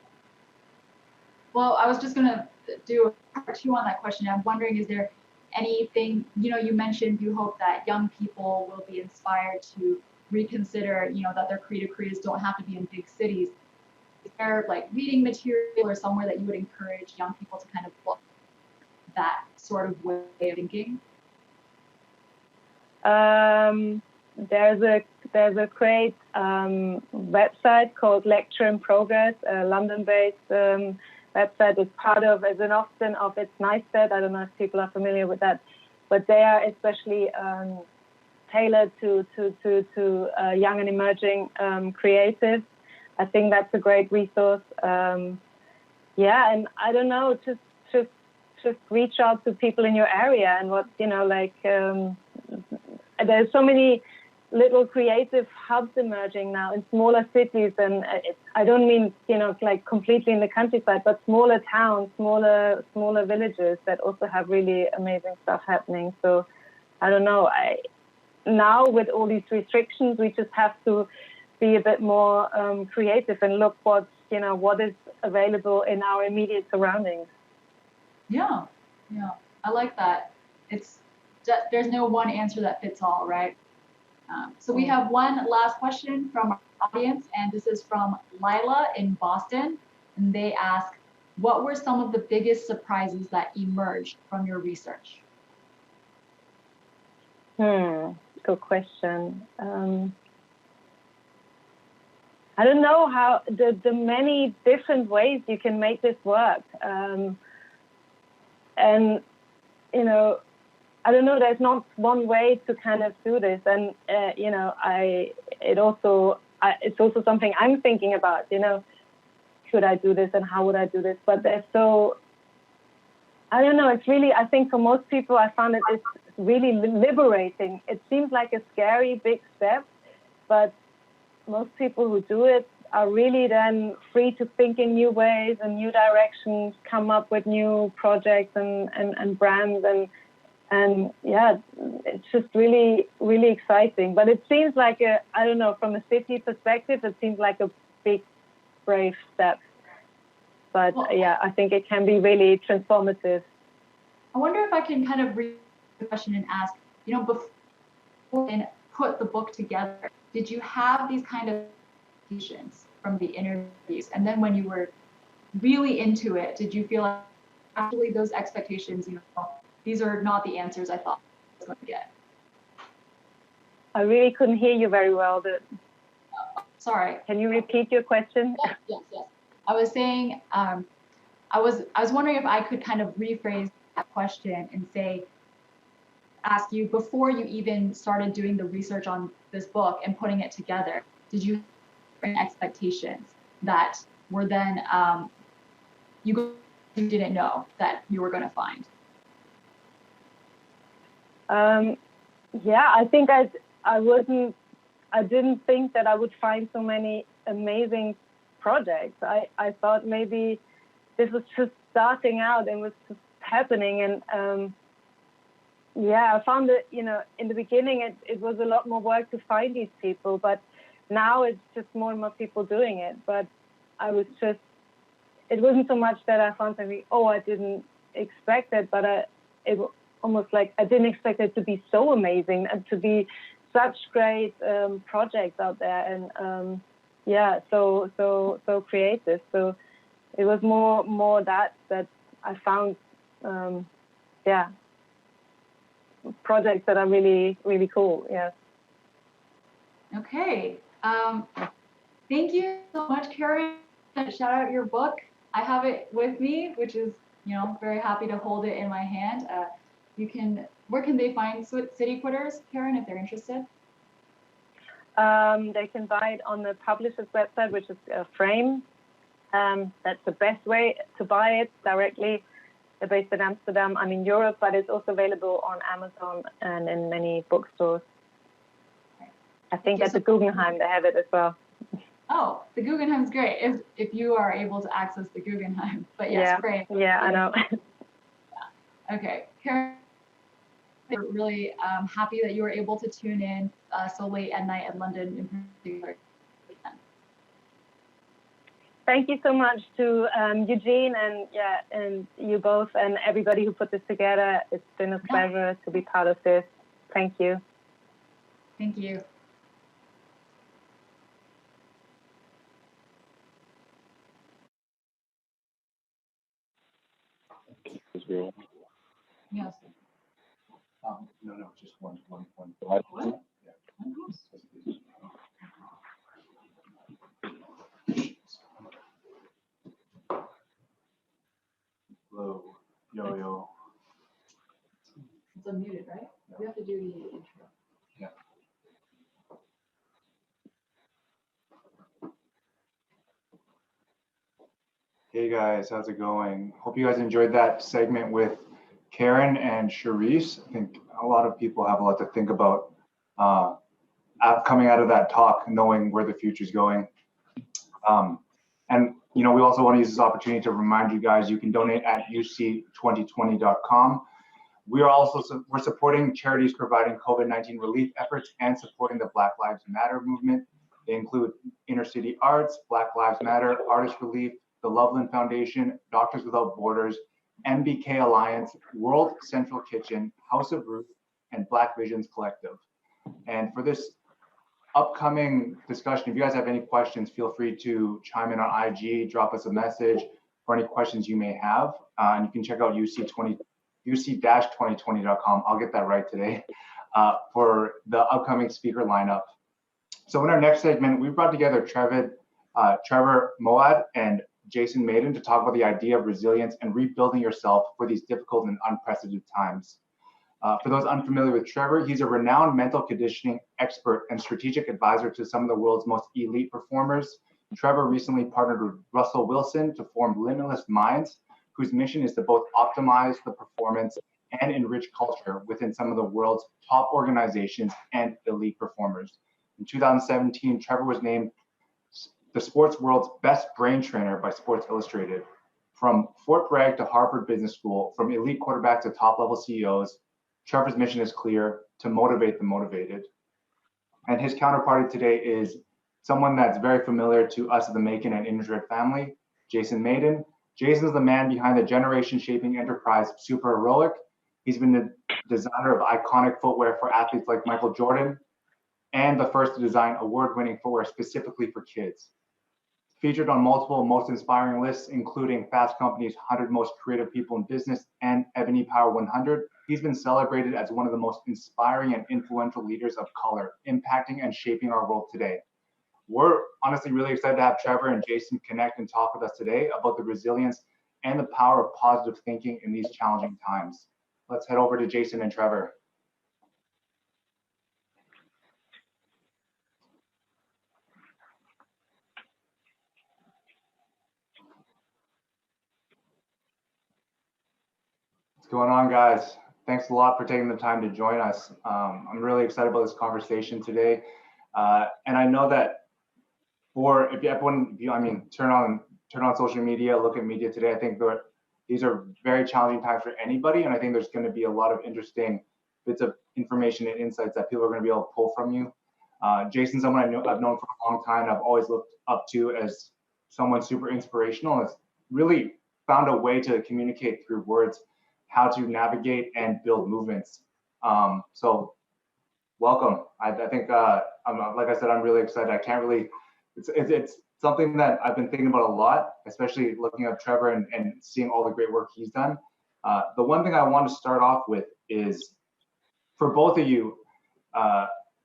T: Well, I was just going to do a part 2 on that question. I'm wondering, is there anything, you mentioned you hope that young people will be inspired to reconsider, that their creative careers don't have to be in big cities. Is there like reading material or somewhere that you would encourage young people to kind of look that sort of way of thinking? There's a great website called Lecture in Progress, a London-based website. It's an Austin of its NICET. I don't know if people are familiar with that, but they are especially tailored to young and emerging creatives. I think that's a great resource. And I don't know, just reach out to people in your area and there's so many little creative hubs emerging now in smaller cities, and I don't mean like completely in the countryside, but smaller towns, smaller villages that also have really amazing stuff happening. So I don't know. Now with all these restrictions, we just have to be a bit more creative and look what is available in our immediate surroundings. Yeah, I like that. There's no one answer that fits all, right? So we have one last question from our audience, and this is from Lila in Boston. And they ask, what were some of the biggest surprises that emerged from your research?
B: Good question. I don't know how the many different ways you can make this work. And, I don't know, there's not one way to kind of do this. And, it's also something I'm thinking about, should I do this and how would I do this? But I don't know, it's really, I think for most people, I found it's really liberating. It seems like a scary big step, but most people who do it are really then free to think in new ways and new directions, come up with new projects and brands, and it's just really, really exciting. But it seems like I don't know, from a city perspective, it seems like a big, brave step. But I think it can be really transformative.
T: I wonder if I can kind of read the question and ask, before and put the book together, did you have these kind of expectations from the interviews? And then when you were really into it, did you feel like actually those expectations, these are not the answers I thought I was going to get?
B: I really couldn't hear you very well.
T: Sorry.
B: Can you repeat your question?
T: Yes. I was saying, I was wondering if I could kind of rephrase that question and ask you, before you even started doing the research on this book and putting it together, did you have expectations that were then you didn't know that you were going to find?
B: I think I didn't think that I would find so many amazing projects. I thought maybe this was just starting out and was just happening. And I found that, in the beginning, it was a lot more work to find these people, but now it's just more and more people doing it. But it wasn't so much that I found something, I didn't expect it, but it almost like I didn't expect it to be so amazing and to be such great projects out there, and so creative. So it was more that I found yeah, projects that are really, really cool. Yes.
T: Okay. Thank you so much, Karen. Shout out your book. I have it with me, which is, very happy to hold it in my hand. Where can they find City Quitters, Karen, if they're interested?
B: They can buy it on the publisher's website, which is Frame. That's the best way to buy it directly. They're based in Amsterdam. I'm in Europe, but it's also available on Amazon and in many bookstores. I think at the Guggenheim they have it as well.
T: Oh, the Guggenheim's great if you are able to access the Guggenheim. But yes,
B: Yeah,
T: Frame.
B: yeah, I know.
T: Okay, Karen, we're really happy that you were able to tune in so late at night in London in particular.
B: Thank you so much to Eugene and you both and everybody who put this together. It's been a pleasure to be part of this. Thank you.
T: Thank you.
K: Israel.
T: Yes.
K: No, just one.
T: What?
K: Hello, yo.
T: It's unmuted, right? We have to do the intro.
K: Yeah. Hey guys, how's it going? Hope you guys enjoyed that segment with Karen and Charisse. I think a lot of people have a lot to think about coming out of that talk, knowing where the future is going. And we also want to use this opportunity to remind you guys you can donate at uc2020.com. We're supporting charities providing COVID-19 relief efforts and supporting the Black Lives Matter movement. They include Inner City Arts, Black Lives Matter, Artist Relief, the Loveland Foundation, Doctors Without Borders, MBK Alliance, World Central Kitchen, House of Ruth, and Black Visions Collective. And for this upcoming discussion, if you guys have any questions, feel free to chime in on IG, drop us a message for any questions you may have. And you can check out uc-2020.com. I'll get that right today for the upcoming speaker lineup. So in our next segment, we brought together Trevor, Moawad, and Jason Mayden to talk about the idea of resilience and rebuilding yourself for these difficult and unprecedented times. For those unfamiliar with Trevor, he's a renowned mental conditioning expert and strategic advisor to some of the world's most elite performers. Trevor recently partnered with Russell Wilson to form Limitless Minds, whose mission is to both optimize the performance and enrich culture within some of the world's top organizations and elite performers. In 2017, Trevor was named the sports world's best brain trainer by Sports Illustrated. From Fort Bragg to Harvard Business School, from elite quarterbacks to top-level CEOs, Trevor's mission is clear: to motivate the motivated. And his counterparty today is someone that's very familiar to us at the Macon and Indra family, Jason Mayden. Jason is the man behind the generation-shaping enterprise Super Heroic. He's been the designer of iconic footwear for athletes like Michael Jordan, and the first to design award-winning footwear specifically for kids. Featured on multiple most inspiring lists, including Fast Company's 100 Most Creative People in Business and Ebony Power 100, he's been celebrated as one of the most inspiring and influential leaders of color, impacting and shaping our world today. We're honestly really excited to have Trevor and Jason connect and talk with us today about the resilience and the power of positive thinking in these challenging times. Let's head over to Jason and Trevor. What's going on, guys? Thanks a lot for taking the time to join us. I'm really excited about this conversation today. And I know that turn on social media, look at media today, I think these are very challenging times for anybody. And I think there's going to be a lot of interesting bits of information and insights that people are going to be able to pull from you. Jason's someone I've known for a long time. I've always looked up to as someone super inspirational, and has really found a way to communicate through words how to navigate and build movements. So welcome. I think, like I said, I'm really excited. It's something that I've been thinking about a lot, especially looking at Trevor and seeing all the great work he's done. The one thing I want to start off with is, for both of you,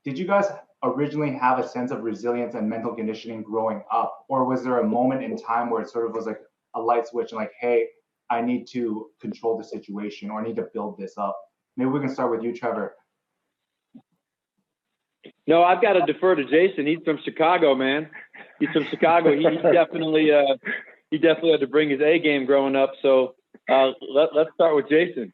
K: did you guys originally have a sense of resilience and mental conditioning growing up? Or was there a moment in time where it sort of was like a light switch and like, hey, I need to control the situation, or I need to build this up? Maybe we can start with you, Trevor.
A: No, I've got to defer to Jason. He's from Chicago, man. He's from Chicago. He definitely had to bring his A game growing up. So let's start with Jason.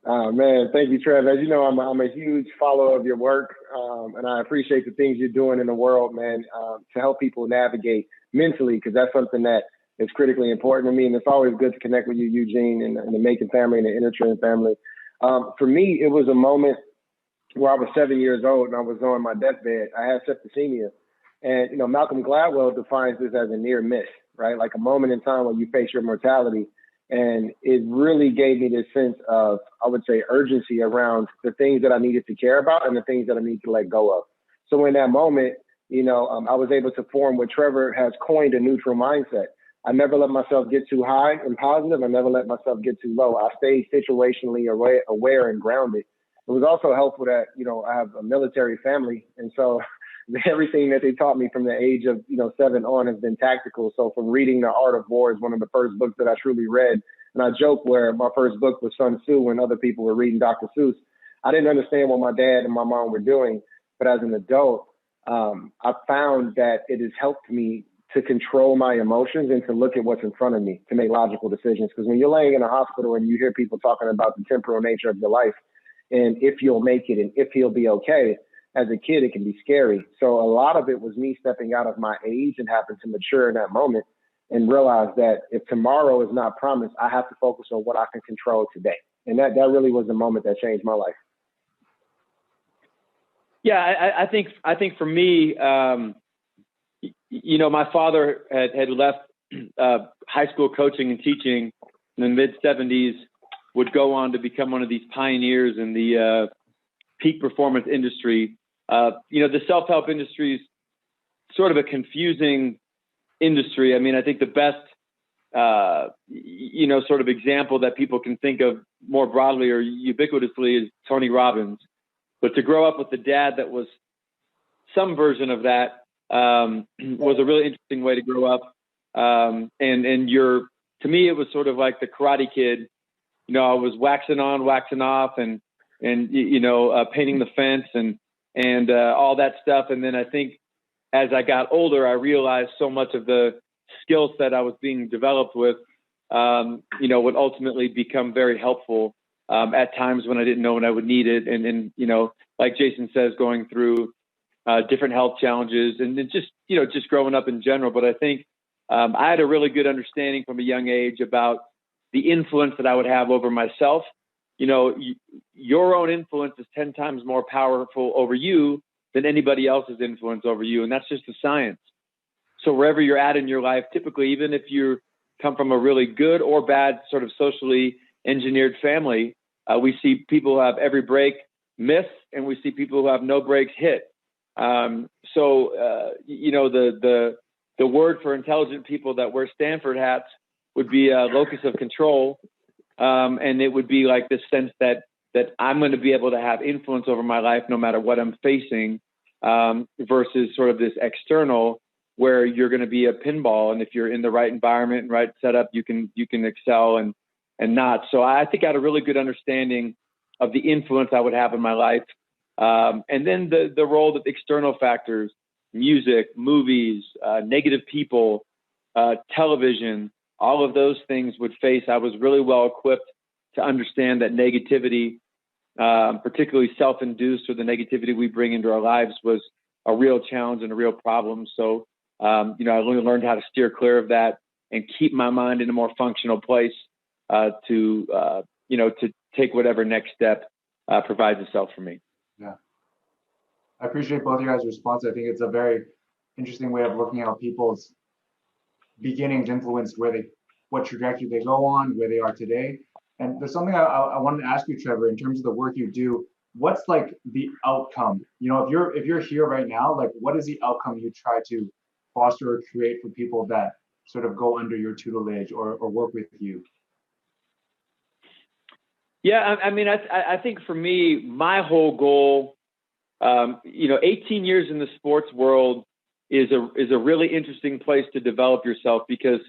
V: Oh man, thank you, Trev. As you know, I'm a huge follower of your work, and I appreciate the things you're doing in the world, man, to help people navigate mentally, because that's something that is critically important to me. And it's always good to connect with you, Eugene, and the Macon family and the Intertrend family. For me, it was a moment where I was 7 years old and I was on my deathbed. I had septicemia, and you know, Malcolm Gladwell defines this as a near miss, right? Like a moment in time when you face your mortality. And it really gave me this sense of, I would say, urgency around the things that I needed to care about and the things that I need to let go of. So in that moment, you know, I was able to form what Trevor has coined a neutral mindset. I never let myself get too high and positive. I never let myself get too low. I stayed situationally aware and grounded. It was also helpful that, you know, I have a military family. And so everything that they taught me from the age of, 7 on has been tactical. So from reading The Art of War is one of the first books that I truly read. And I joke where my first book was Sun Tzu when other people were reading Dr. Seuss. I didn't understand what my dad and my mom were doing. But as an adult, I found that it has helped me to control my emotions and to look at what's in front of me to make logical decisions. Because when you're laying in a hospital and you hear people talking about the temporal nature of your life and if you'll make it and if you'll be okay, as a kid, it can be scary. So a lot of it was me stepping out of my age and having to mature in that moment and realize that if tomorrow is not promised, I have to focus on what I can control today. And that really was the moment that changed my life.
A: Yeah, I think for me, my father had left high school coaching and teaching in the mid-'70s, would go on to become one of these pioneers in the peak performance industry. The self-help industry is sort of a confusing industry. I mean, I think the best, sort of example that people can think of more broadly or ubiquitously is Tony Robbins. But to grow up with a dad that was some version of that was a really interesting way to grow up. To me, it was sort of like the Karate Kid. I was waxing on, waxing off, and painting the fence and all that stuff. And then I think as I got older, I realized so much of the skill set I was being developed with, would ultimately become very helpful at times when I didn't know when I would need it. And like Jason says, going through different health challenges and just growing up in general. But I think I had a really good understanding from a young age about the influence that I would have over myself. Your own influence is 10 times more powerful over you than anybody else's influence over you. And that's just the science. So wherever you're at in your life, typically, even if you come from a really good or bad sort of socially engineered family, we see people who have every break miss, and we see people who have no breaks hit. The word for intelligent people that wear Stanford hats would be a locus of control. And it would be like this sense that I'm going to be able to have influence over my life no matter what I'm facing, versus sort of this external where you're going to be a pinball. And if you're in the right environment and right setup, you can excel and not. So I think I had a really good understanding of the influence I would have in my life. And then the role that external factors, music, movies, negative people, television, all of those things would face. I was really well equipped to understand that negativity, particularly self-induced, or the negativity we bring into our lives, was a real challenge and a real problem. So, I really learned how to steer clear of that and keep my mind in a more functional place to take whatever next step provides itself for me.
K: Yeah. I appreciate both of you guys' response. I think it's a very interesting way of looking at how people's beginnings influenced what trajectory they go on, where they are today. And there's something I wanted to ask you, Trevor, in terms of the work you do. What's like the outcome? If you're here right now, like what is the outcome you try to foster or create for people that sort of go under your tutelage or work with you?
A: Yeah, I mean, I think for me, my whole goal, 18 years in the sports world is a really interesting place to develop yourself, because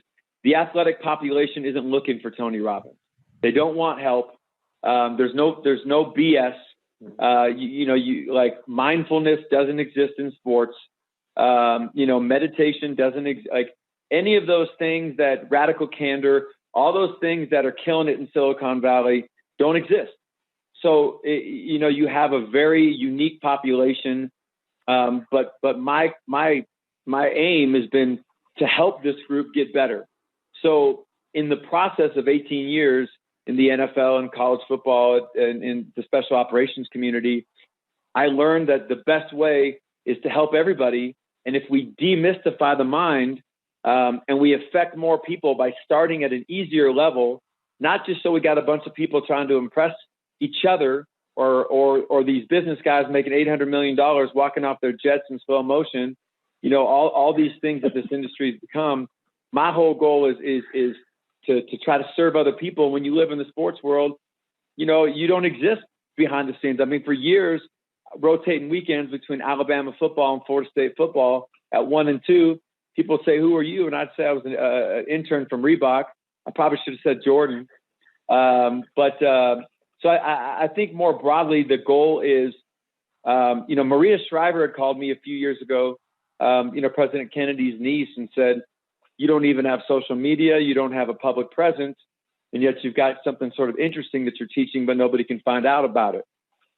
A: the athletic population isn't looking for Tony Robbins. They don't want help. There's no BS. Like mindfulness doesn't exist in sports. Meditation doesn't like any of those things, that radical candor, all those things that are killing it in Silicon Valley don't exist. So, you have a very unique population. But my aim has been to help this group get better. So in the process of 18 years in the NFL and college football and in the special operations community, I learned that the best way is to help everybody. And if we demystify the mind, and we affect more people by starting at an easier level, not just so we got a bunch of people trying to impress each other, or these business guys making $800 million walking off their jets in slow motion, all these things that this industry has become. My whole goal is to try to serve other people. When you live in the sports world, you don't exist behind the scenes. I mean, for years, rotating weekends between Alabama football and Florida State football at 1 and 2, people would say, "Who are you?" And I'd say I was an intern from Reebok. I probably should have said Jordan. So I think more broadly, the goal is, Maria Shriver had called me a few years ago, President Kennedy's niece, and said, "You don't even have social media. You don't have a public presence. And yet you've got something sort of interesting that you're teaching, but nobody can find out about it."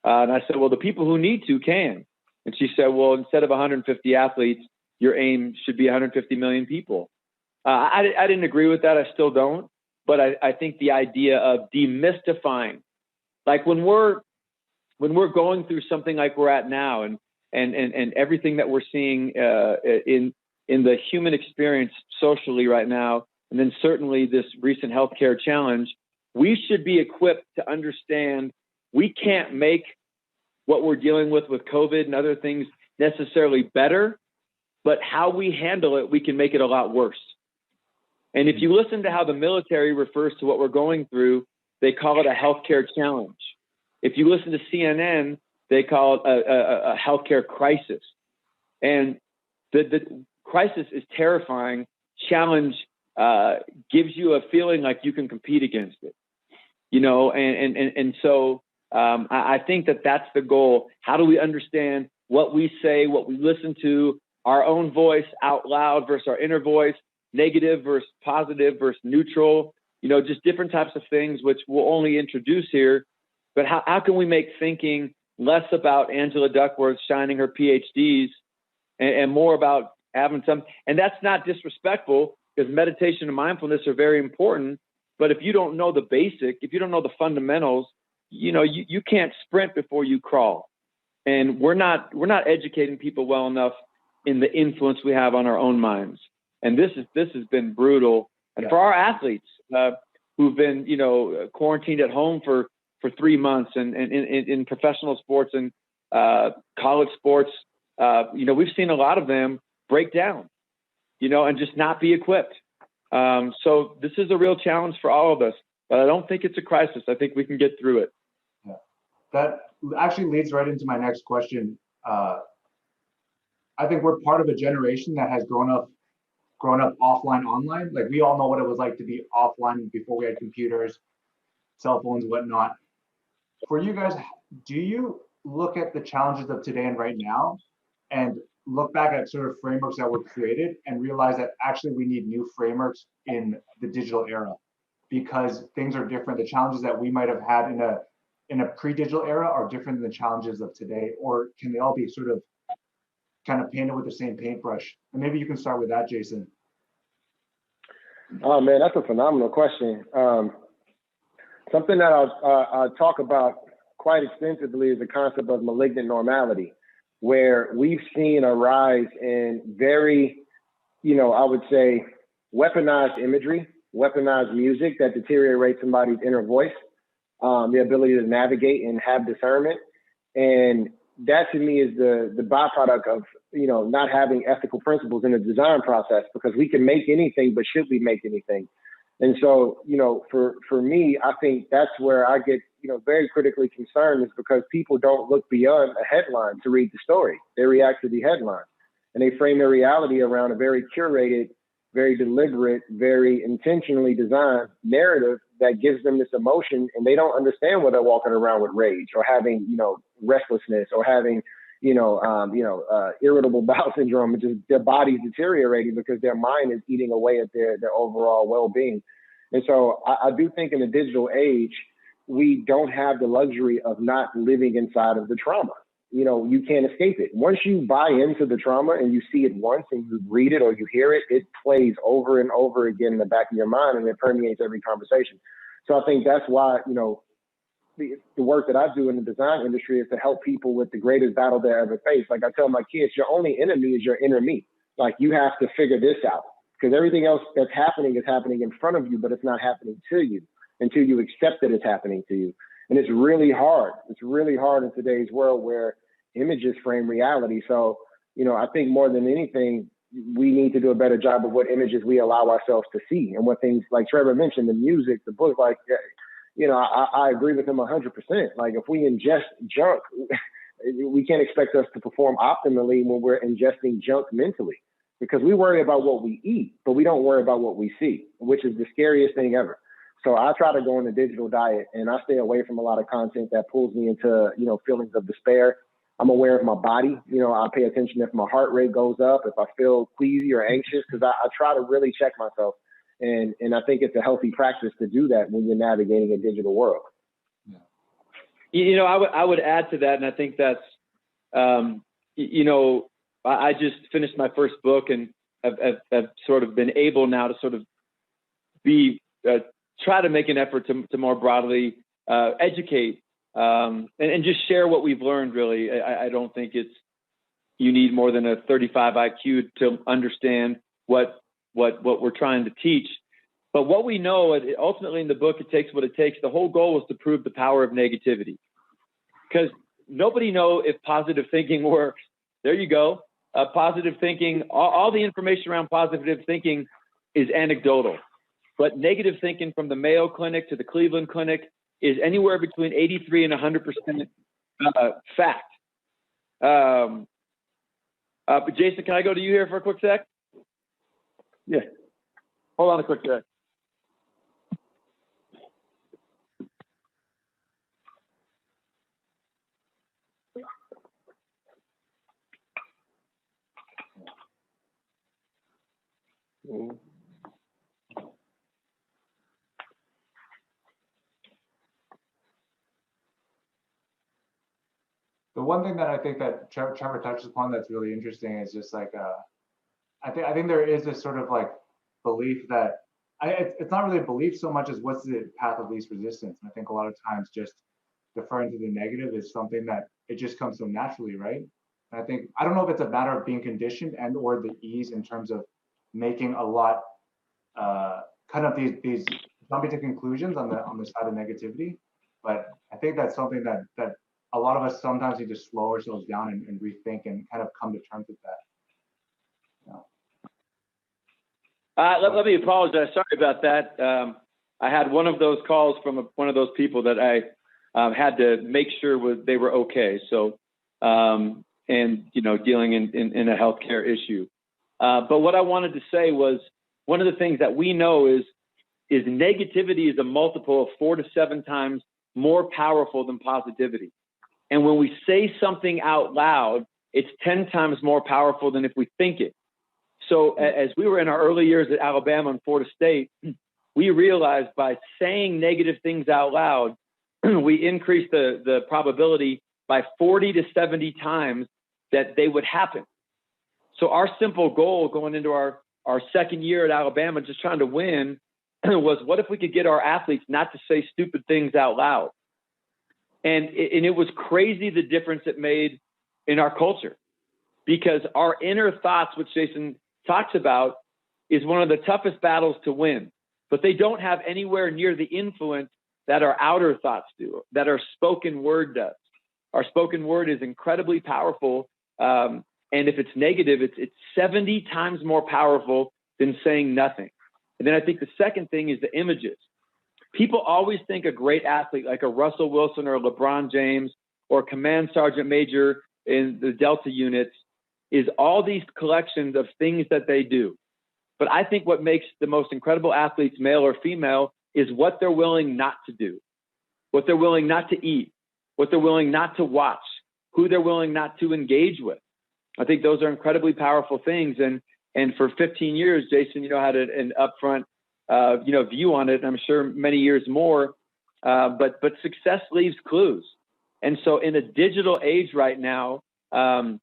A: And I said, "Well, the people who need to can." And she said, "Well, instead of 150 athletes, your aim should be 150 million people." I didn't agree with that. I still don't. But I think the idea of demystifying, like when we're going through something like we're at now, and everything that we're seeing in the human experience socially right now, and then certainly this recent healthcare challenge, we should be equipped to understand we can't make what we're dealing with COVID and other things necessarily better, but how we handle it, we can make it a lot worse. And if you listen to how the military refers to what we're going through, they call it a healthcare challenge. If you listen to CNN, they call it a healthcare crisis. And the crisis is terrifying. Challenge gives you a feeling like you can compete against it, and so I think that's the goal. How do we understand what we say, what we listen to, our own voice out loud versus our inner voice, negative versus positive versus neutral, just different types of things, which we'll only introduce here. But how can we make thinking less about Angela Duckworth shining her PhDs and more about having some, and that's not disrespectful, because meditation and mindfulness are very important. But if you don't know the basic, if you don't know the fundamentals, you can't sprint before you crawl. And we're not educating people well enough in the influence we have on our own minds. And this has been brutal. And for our athletes who've been, quarantined at home for 3 months, and in professional sports and college sports, we've seen a lot of them break down, and just not be equipped. So this is a real challenge for all of us, but I don't think it's a crisis. I think we can get through it.
D: Yeah. That actually leads right into my next question. I think we're part of a generation that has grown up offline, online. Like, we all know what it was like to be offline before we had computers, cell phones, whatnot. For you guys, do you look at the challenges of today and right now and look back at sort of frameworks that were created and realize that actually we need new frameworks in the digital era, because things are different? The challenges that we might have had in a pre-digital era are different than the challenges of today, or can they all be sort of kind of painted with the same paintbrush? And maybe you can start with that, Jason.
V: Oh man, that's a phenomenal question. Something that I'll talk about quite extensively is the concept of malignant normality, where we've seen a rise in very, I would say, weaponized imagery, weaponized music that deteriorates somebody's inner voice, the ability to navigate and have discernment. And that to me is the byproduct of, not having ethical principles in the design process, because we can make anything, but should we make anything? And so, for me, I think that's where I get, very critically concerned, is because people don't look beyond a headline to read the story. They react to the headline, and they frame their reality around a very curated, very deliberate, very intentionally designed narrative that gives them this emotion, and they don't understand why they're walking around with rage or having, restlessness or having, irritable bowel syndrome, and just their body's deteriorating because their mind is eating away at their overall well-being. And so I do think in the digital age, we don't have the luxury of not living inside of the trauma. You can't escape it. Once you buy into the trauma and you see it once and you read it or you hear it, it plays over and over again in the back of your mind, and it permeates every conversation. So I think that's why, the work that I do in the design industry is to help people with the greatest battle they ever face. Like I tell my kids, your only enemy is your inner me. Like you have to figure this out, because everything else that's happening is happening in front of you, but it's not happening to you until you accept that it's happening to you. And it's really hard. It's really hard in today's world where images frame reality. So, I think more than anything, we need to do a better job of what images we allow ourselves to see, and what things, like Trevor mentioned, the music, the book, like, I agree with him 100%. Like if we ingest junk, we can't expect us to perform optimally when we're ingesting junk mentally, because we worry about what we eat, but we don't worry about what we see, which is the scariest thing ever. So I try to go on a digital diet, and I stay away from a lot of content that pulls me into, feelings of despair. I'm aware of my body. I pay attention if my heart rate goes up, if I feel queasy or anxious, because I try to really check myself. And I think it's a healthy practice to do that when you're navigating a digital world.
A: I would add to that, and I think that's, I just finished my first book, and have sort of been able now to sort of be try to make an effort to more broadly educate and just share what we've learned. Really, I don't think you need more than a 35 IQ to understand what we're trying to teach. But what we know, ultimately in the book, It Takes What It Takes, the whole goal was to prove the power of negativity, because nobody knows if positive thinking works. There you go. Positive thinking, all the information around positive thinking is anecdotal, but negative thinking, from the Mayo Clinic to the Cleveland Clinic, is anywhere between 83 and 100% fact. But Jason, can I go to you here for a quick sec? Yeah. Hold on a quick sec.
D: The one thing that I think that Trevor touches upon that's really interesting is just like, I think there is this sort of like belief that, it's not really a belief so much as what's the path of least resistance. And I think a lot of times just deferring to the negative is something that it just comes so naturally, right? And I don't know if it's a matter of being conditioned and or the ease in terms of making a lot, kind of these jumping to conclusions on the side of negativity. But I think that's something that a lot of us sometimes need to slow ourselves down and rethink and kind of come to terms with that.
A: Let me apologize. Sorry about that. I had one of those calls from one of those people that I had to make sure they were okay. So, and dealing in a healthcare issue. But what I wanted to say was, one of the things that we know is negativity is a multiple of 4 to 7 times more powerful than positivity. And when we say something out loud, it's 10 times more powerful than if we think it. So as we were in our early years at Alabama and Florida State, we realized by saying negative things out loud, we increased the probability by 40 to 70 times that they would happen. So our simple goal going into our second year at Alabama, just trying to win, was what if we could get our athletes not to say stupid things out loud? And it was crazy the difference it made in our culture, because our inner thoughts, which Jason talks about, is one of the toughest battles to win, but they don't have anywhere near the influence that our outer thoughts do, that our spoken word does. Our spoken word is incredibly powerful. And if it's negative, it's 70 times more powerful than saying nothing. And then I think the second thing is the images. People always think a great athlete like a Russell Wilson or a LeBron James or Command Sergeant Major in the Delta units is all these collections of things that they do. But I think what makes the most incredible athletes, male or female, is what they're willing not to do, what they're willing not to eat, what they're willing not to watch, who they're willing not to engage with. I think those are incredibly powerful things. And for 15 years, Jason, had an upfront, view on it. And I'm sure many years more, but success leaves clues. And so in a digital age right now, I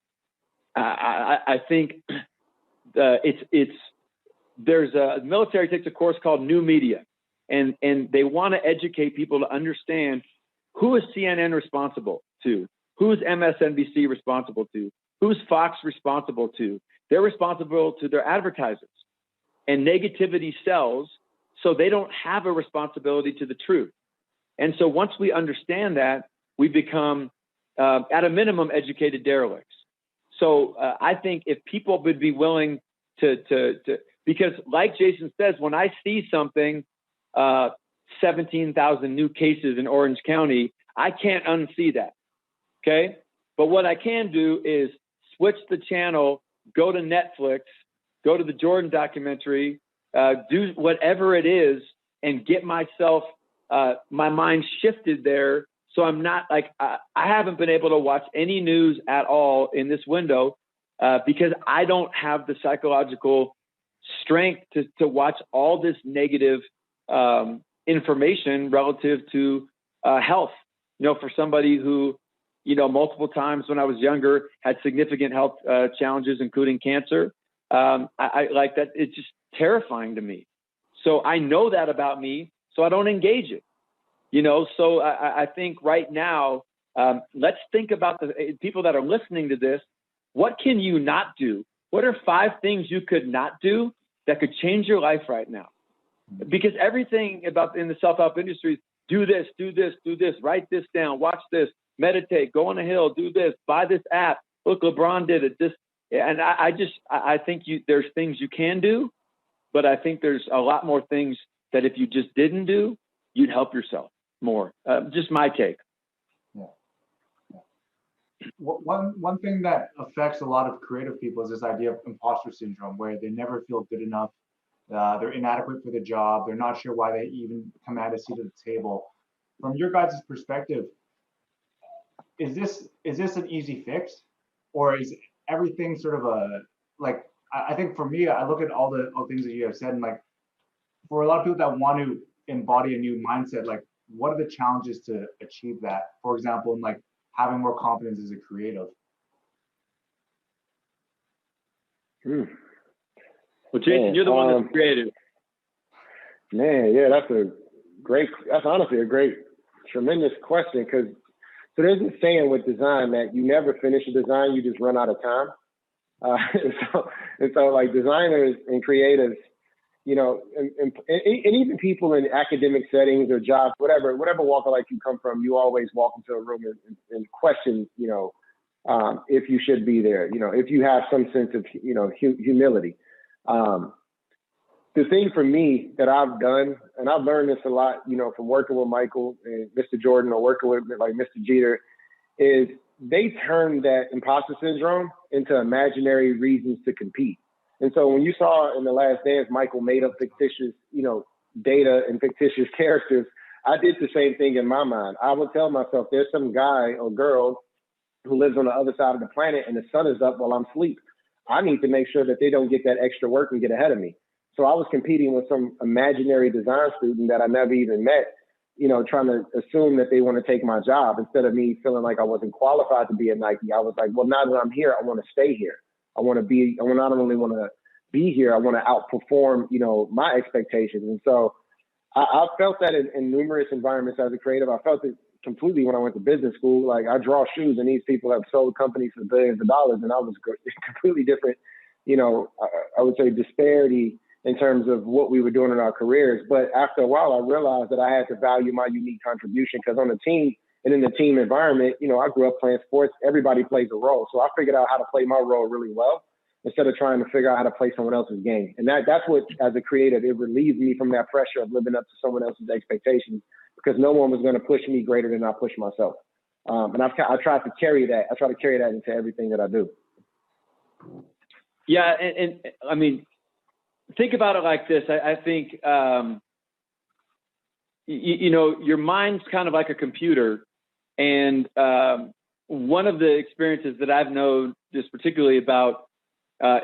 A: think there's a military takes a course called New Media, and they want to educate people to understand who is CNN responsible to, who's MSNBC responsible to, who's Fox responsible to. They're responsible to their advertisers, and negativity sells, so they don't have a responsibility to the truth. And so once we understand that, we become, at a minimum, educated derelicts. So I think if people would be willing to because like Jason says, when I see something, 17,000 new cases in Orange County, I can't unsee that, okay? But what I can do is switch the channel, go to Netflix, go to the Jordan documentary, do whatever it is, and get myself, my mind shifted there. So I'm not like, I haven't been able to watch any news at all in this window because I don't have the psychological strength to watch all this negative information relative to health. For somebody who, multiple times when I was younger had significant health challenges, including cancer, I like that. It's just terrifying to me. So I know that about me, so I don't engage it. So I think right now, let's think about the people that are listening to this. What can you not do? What are 5 things you could not do that could change your life right now? Because everything about in the self-help industry is do this, write this down, watch this, meditate, go on a hill, do this, buy this app. Look, LeBron did it. And I think there's things you can do, but I think there's a lot more things that if you just didn't do, you'd help yourself more. Just my take.
D: Yeah. One thing that affects a lot of creative people is this idea of imposter syndrome, where they never feel good enough. They're inadequate for the job. They're not sure why they even command a seat at the table. From your guys' perspective, is this an easy fix, or is everything sort of I think for me, I look at all the things that you have said, and like for a lot of people that want to embody a new mindset, like what are the challenges to achieve that? For example, in like having more confidence as a creative.
A: Well, Jason, you're the one that's creative.
V: Man, yeah, that's honestly a great, tremendous question, because so there's this saying with design that you never finish a design, you just run out of time. And so like designers and creatives, and even people in academic settings or jobs, whatever walk of life you come from, you always walk into a room and question, if you should be there, if you have some sense of, humility. The thing for me that I've done, and I've learned this a lot, from working with Michael and Mr. Jordan or working with like Mr. Jeter, is they turn that imposter syndrome into imaginary reasons to compete. And so when you saw in The Last Dance, Michael made up fictitious, data and fictitious characters, I did the same thing in my mind. I would tell myself there's some guy or girl who lives on the other side of the planet and the sun is up while I'm asleep. I need to make sure that they don't get that extra work and get ahead of me. So I was competing with some imaginary design student that I never even met, trying to assume that they want to take my job instead of me feeling like I wasn't qualified to be at Nike. I was like, well, now that I'm here, I want to stay here. I not only want to be here, I want to outperform, my expectations. And so I felt that in numerous environments as a creative. I felt it completely when I went to business school. Like I draw shoes and these people have sold companies for billions of dollars, and I was completely different, I would say disparity in terms of what we were doing in our careers. But after a while, I realized that I had to value my unique contribution, because on the team and in the team environment, I grew up playing sports. Everybody plays a role. So I figured out how to play my role really well. instead of trying to figure out how to play someone else's game. And that's what, as a creative, it relieves me from that pressure of living up to someone else's expectations, because no one was going to push me greater than I push myself. And I try to carry that. I try to carry that into everything that I do.
A: Yeah, and I mean, think about it like this. I think, you know, your mind's kind of like a computer. And one of the experiences that I've known just particularly about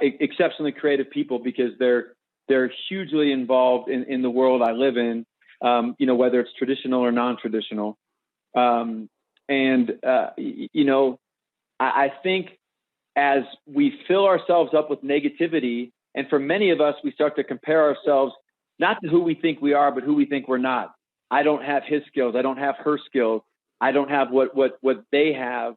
A: exceptionally creative people, because they're hugely involved in the world I live in, you know, whether it's traditional or non-traditional. You know, I think as we fill ourselves up with negativity, and for many of us, we start to compare ourselves not to who we think we are, but who we think we're not. I don't have his skills. I don't have her skills. I don't have what they have.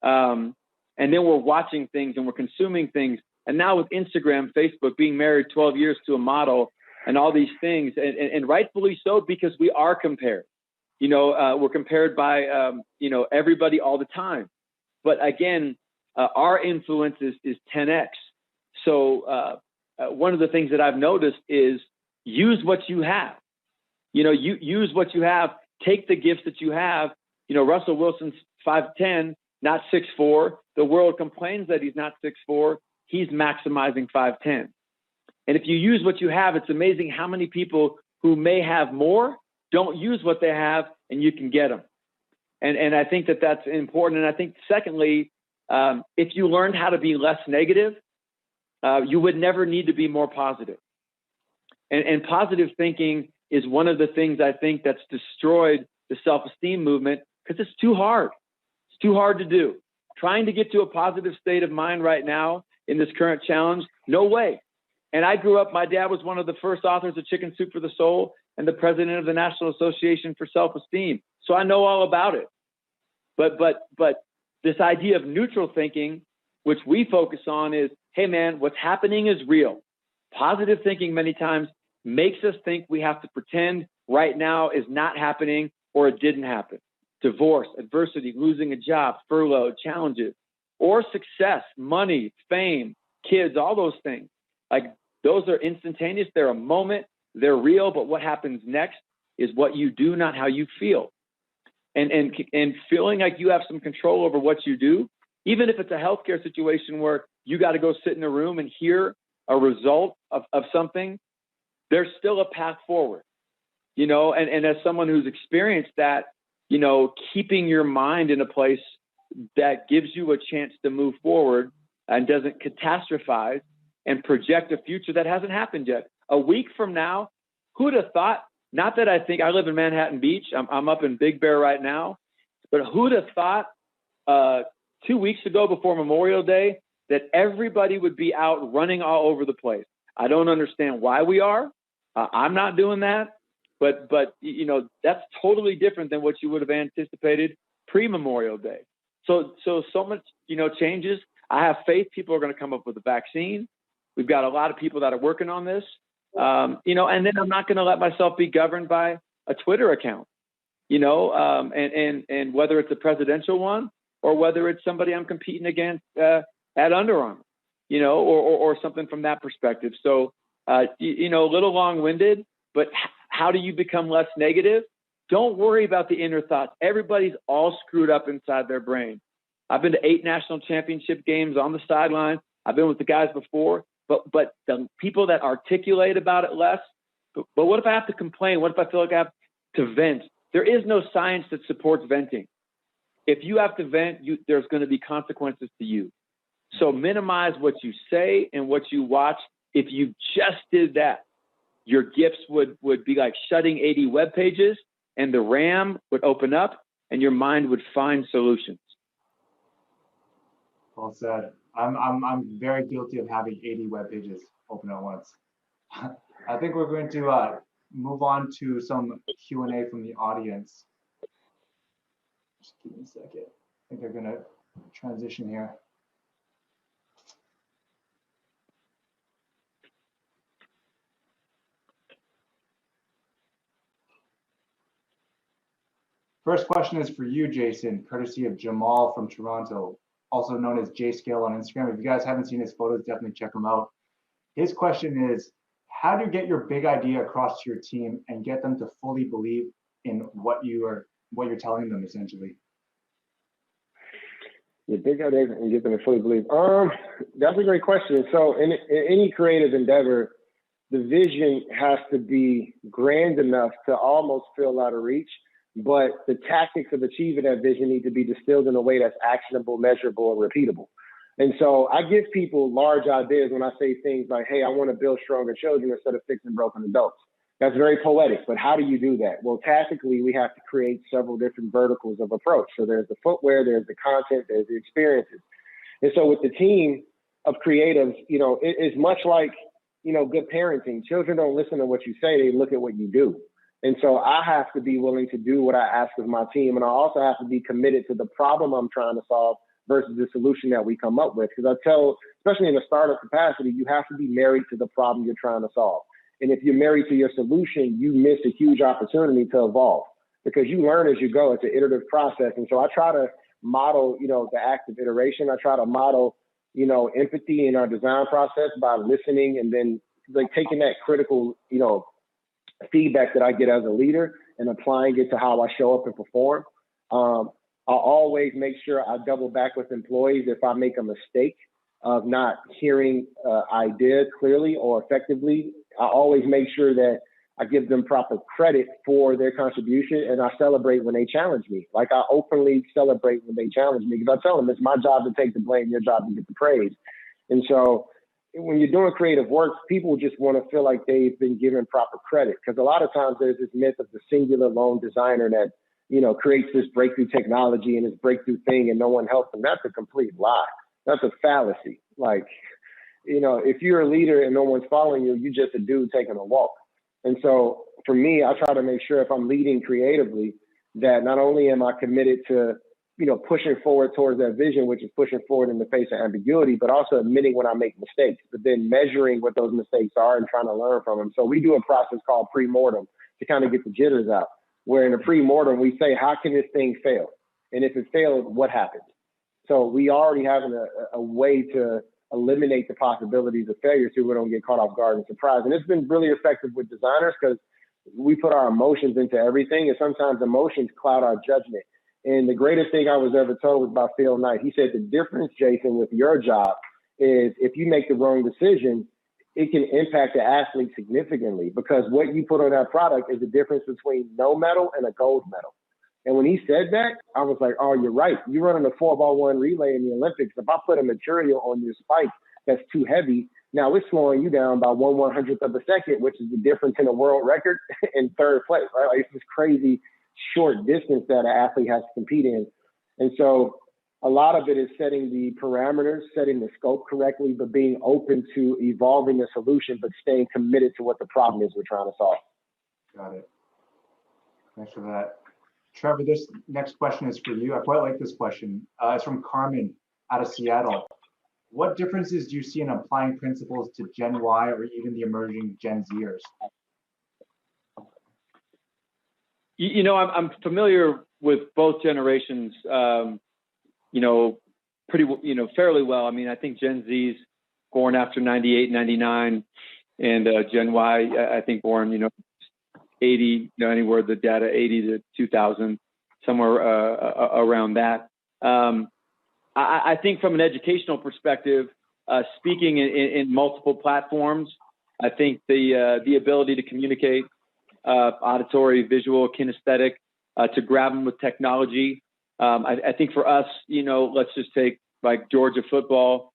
A: And then we're watching things and we're consuming things. And now with Instagram, Facebook, being married 12 years to a model and all these things, and rightfully so, because we are compared. You know, we're compared by, you know, everybody all the time. But again, our influence is 10x. So one of the things that I've noticed is use what you have. You know, you use what you have. Take the gifts that you have. You know, Russell Wilson's 5'10", not 6'4". The world complains that he's not 6'4". He's maximizing 5'10". And if you use what you have, it's amazing how many people who may have more don't use what they have, and you can get them. And I think that that's important. And I think secondly, if you learned how to be less negative, you would never need to be more positive. And positive thinking is one of the things I think that's destroyed the self-esteem movement, because it's too hard. It's too hard to do. Trying to get to a positive state of mind right now in this current challenge, no way. And I grew up, my dad was one of the first authors of Chicken Soup for the Soul and the president of the National Association for Self-Esteem. So I know all about it. But this idea of neutral thinking, which we focus on, is, hey man, what's happening is real. Positive thinking many times makes us think we have to pretend right now is not happening or it didn't happen. Divorce, adversity, losing a job, furlough, challenges, or success, money, fame, kids, all those things. Like, those are instantaneous. They're a moment. They're real. But what happens next is what you do, not how you feel. And feeling like you have some control over what you do, even if it's a healthcare situation where you got to go sit in a room and hear a result of something, there's still a path forward, you know, and as someone who's experienced that, you know, keeping your mind in a place that gives you a chance to move forward and doesn't catastrophize and project a future that hasn't happened yet. A week from now, who'd have thought, not that I think, I live in Manhattan Beach, I'm up in Big Bear right now, but who'd have thought 2 weeks ago before Memorial Day that everybody would be out running all over the place? I don't understand why we are. I'm not doing that, but you know, that's totally different than what you would have anticipated pre-Memorial Day. So much, you know, changes. I have faith people are going to come up with a vaccine. We've got a lot of people that are working on this, you know, and then I'm not going to let myself be governed by a Twitter account, you know, and whether it's a presidential one or whether it's somebody I'm competing against at Under Armour, you know, or something from that perspective. So, you know, a little long-winded, but how do you become less negative? Don't worry about the inner thoughts. Everybody's all screwed up inside their brain. I've been to 8 national championship games on the sideline. I've been with the guys before, but the people that articulate about it less, but what if I have to complain? What if I feel like I have to vent? There is no science that supports venting. If you have to vent, there's going to be consequences to you. So minimize what you say and what you watch. If you just did that, your gifts would be like shutting 80 web pages, and the RAM would open up and your mind would find solutions.
D: Well said. I'm very guilty of having 80 web pages open at once. I think we're going to move on to some Q&A from the audience. Just give me a second. I think they're going to transition here. First question is for you, Jason, courtesy of Jamal from Toronto. also known as JScale on Instagram. If you guys haven't seen his photos, definitely check him out. His question is, how do you get your big idea across to your team and get them to fully believe in what you're telling them, essentially?
V: Your big idea and get them to fully believe. That's a great question. So in any creative endeavor, the vision has to be grand enough to almost feel out of reach, but the tactics of achieving that vision need to be distilled in a way that's actionable, measurable, and repeatable. And so I give people large ideas when I say things like, hey, I want to build stronger children instead of fixing broken adults. That's very poetic, but how do you do that? Well, tactically, we have to create several different verticals of approach. So there's the footwear, there's the content, there's the experiences. And so with the team of creatives, it's much like, good parenting. Children don't listen to what you say, they look at what you do. And so I have to be willing to do what I ask of my team. And I also have to be committed to the problem I'm trying to solve versus the solution that we come up with. Because I tell, especially in a startup capacity, you have to be married to the problem you're trying to solve. And if you're married to your solution, you miss a huge opportunity to evolve because you learn as you go. It's an iterative process. And so I try to model, the active iteration. I try to model, empathy in our design process by listening and then taking that critical, feedback that I get as a leader and applying it to how I show up and perform. I'll always make sure I double back with employees if I make a mistake of not hearing ideas clearly or effectively. I always make sure that I give them proper credit for their contribution, and I celebrate when they challenge me. Like I openly celebrate when they challenge me because I tell them it's my job to take the blame, your job to get the praise. And so when you're doing creative work, people just want to feel like they've been given proper credit because a lot of times there's this myth of the singular lone designer that creates this breakthrough technology and this breakthrough thing and no one helps them. That's a complete lie. That's a fallacy. Like, if you're a leader and no one's following you, you're just a dude taking a walk. And so for me, I try to make sure if I'm leading creatively that not only am I committed to, pushing forward towards that vision, which is pushing forward in the face of ambiguity, but also admitting when I make mistakes, but then measuring what those mistakes are and trying to learn from them. So we do a process called pre-mortem to kind of get the jitters out, where in a pre-mortem, we say, how can this thing fail? And if it failed, what happened? So we already have a way to eliminate the possibilities of failure so we don't get caught off guard and surprised. And it's been really effective with designers because we put our emotions into everything, and sometimes emotions cloud our judgment. And the greatest thing I was ever told was by Phil Knight. He said, the difference, Jason, with your job is if you make the wrong decision, it can impact the athlete significantly because what you put on that product is the difference between no medal and a gold medal. And when he said that, I was like, oh, you're right. You're running a 4x1 relay in the Olympics. If I put a material on your spike that's too heavy, now it's slowing you down by 1/100th of a second, which is the difference in a world record in third place, right? Like, it's this crazy short distance that an athlete has to compete in. And so a lot of it is setting the parameters, setting the scope correctly, but being open to evolving the solution, but staying committed to what the problem is we're trying to solve.
D: Got it. Thanks for that. Trevor, this next question is for you. I quite like this question. It's from Carmen out of Seattle. What differences do you see in applying principles to Gen Y or even the emerging Gen Zers?
A: I'm familiar with both generations, fairly well. I mean, I think Gen Z's born after 98, 99, and Gen Y, I think born, 80, anywhere the data, 80 to 2000, somewhere around that. I think from an educational perspective, speaking in multiple platforms, I think the ability to communicate, auditory, visual, kinesthetic, to grab them with technology. I think for us, let's just take like Georgia football.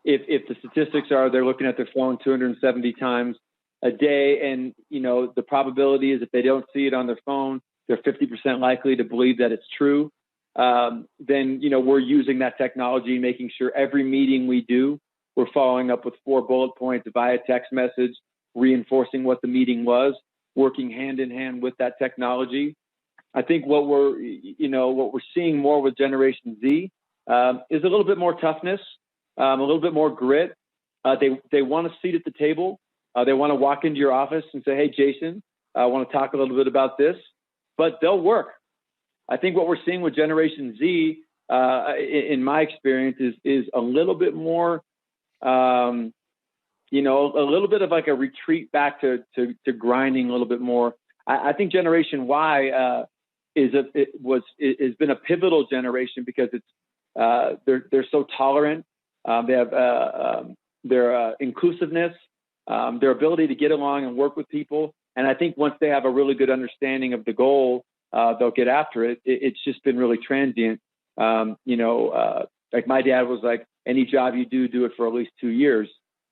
A: If the statistics are they're looking at their phone 270 times a day, and the probability is if they don't see it on their phone, they're 50% likely to believe that it's true. Then we're using that technology, making sure every meeting we do, we're following up with 4 bullet points via text message, reinforcing what the meeting was, working hand in hand with that technology. I think what we're seeing more with Generation Z is a little bit more toughness, a little bit more grit. They want a seat at the table. They want to walk into your office and say, hey, Jason, I want to talk a little bit about this, but they'll work. I think what we're seeing with Generation Z in my experience, is a little bit more, you know, a little bit of like a retreat back to grinding a little bit more. I think Generation Y has been a pivotal generation because they're so tolerant. They have their inclusiveness, their ability to get along and work with people. And I think once they have a really good understanding of the goal, they'll get after it. It's just been really transient. You know, like my dad was like, any job you do it for at least 2 years.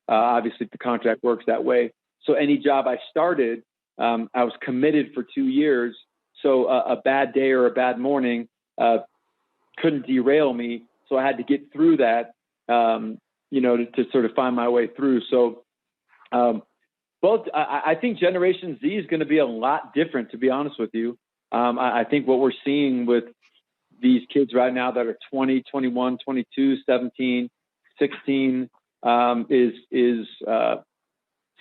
A: Obviously, the contract works that way. So any job I started, I was committed for 2 years. So a bad day or a bad morning couldn't derail me. So I had to get through that, you know, to sort of find my way through. So, well, I think Generation Z is going to be a lot different, to be honest with you. I think what we're seeing with these kids right now that are 20, 21, 22, 17, 16 is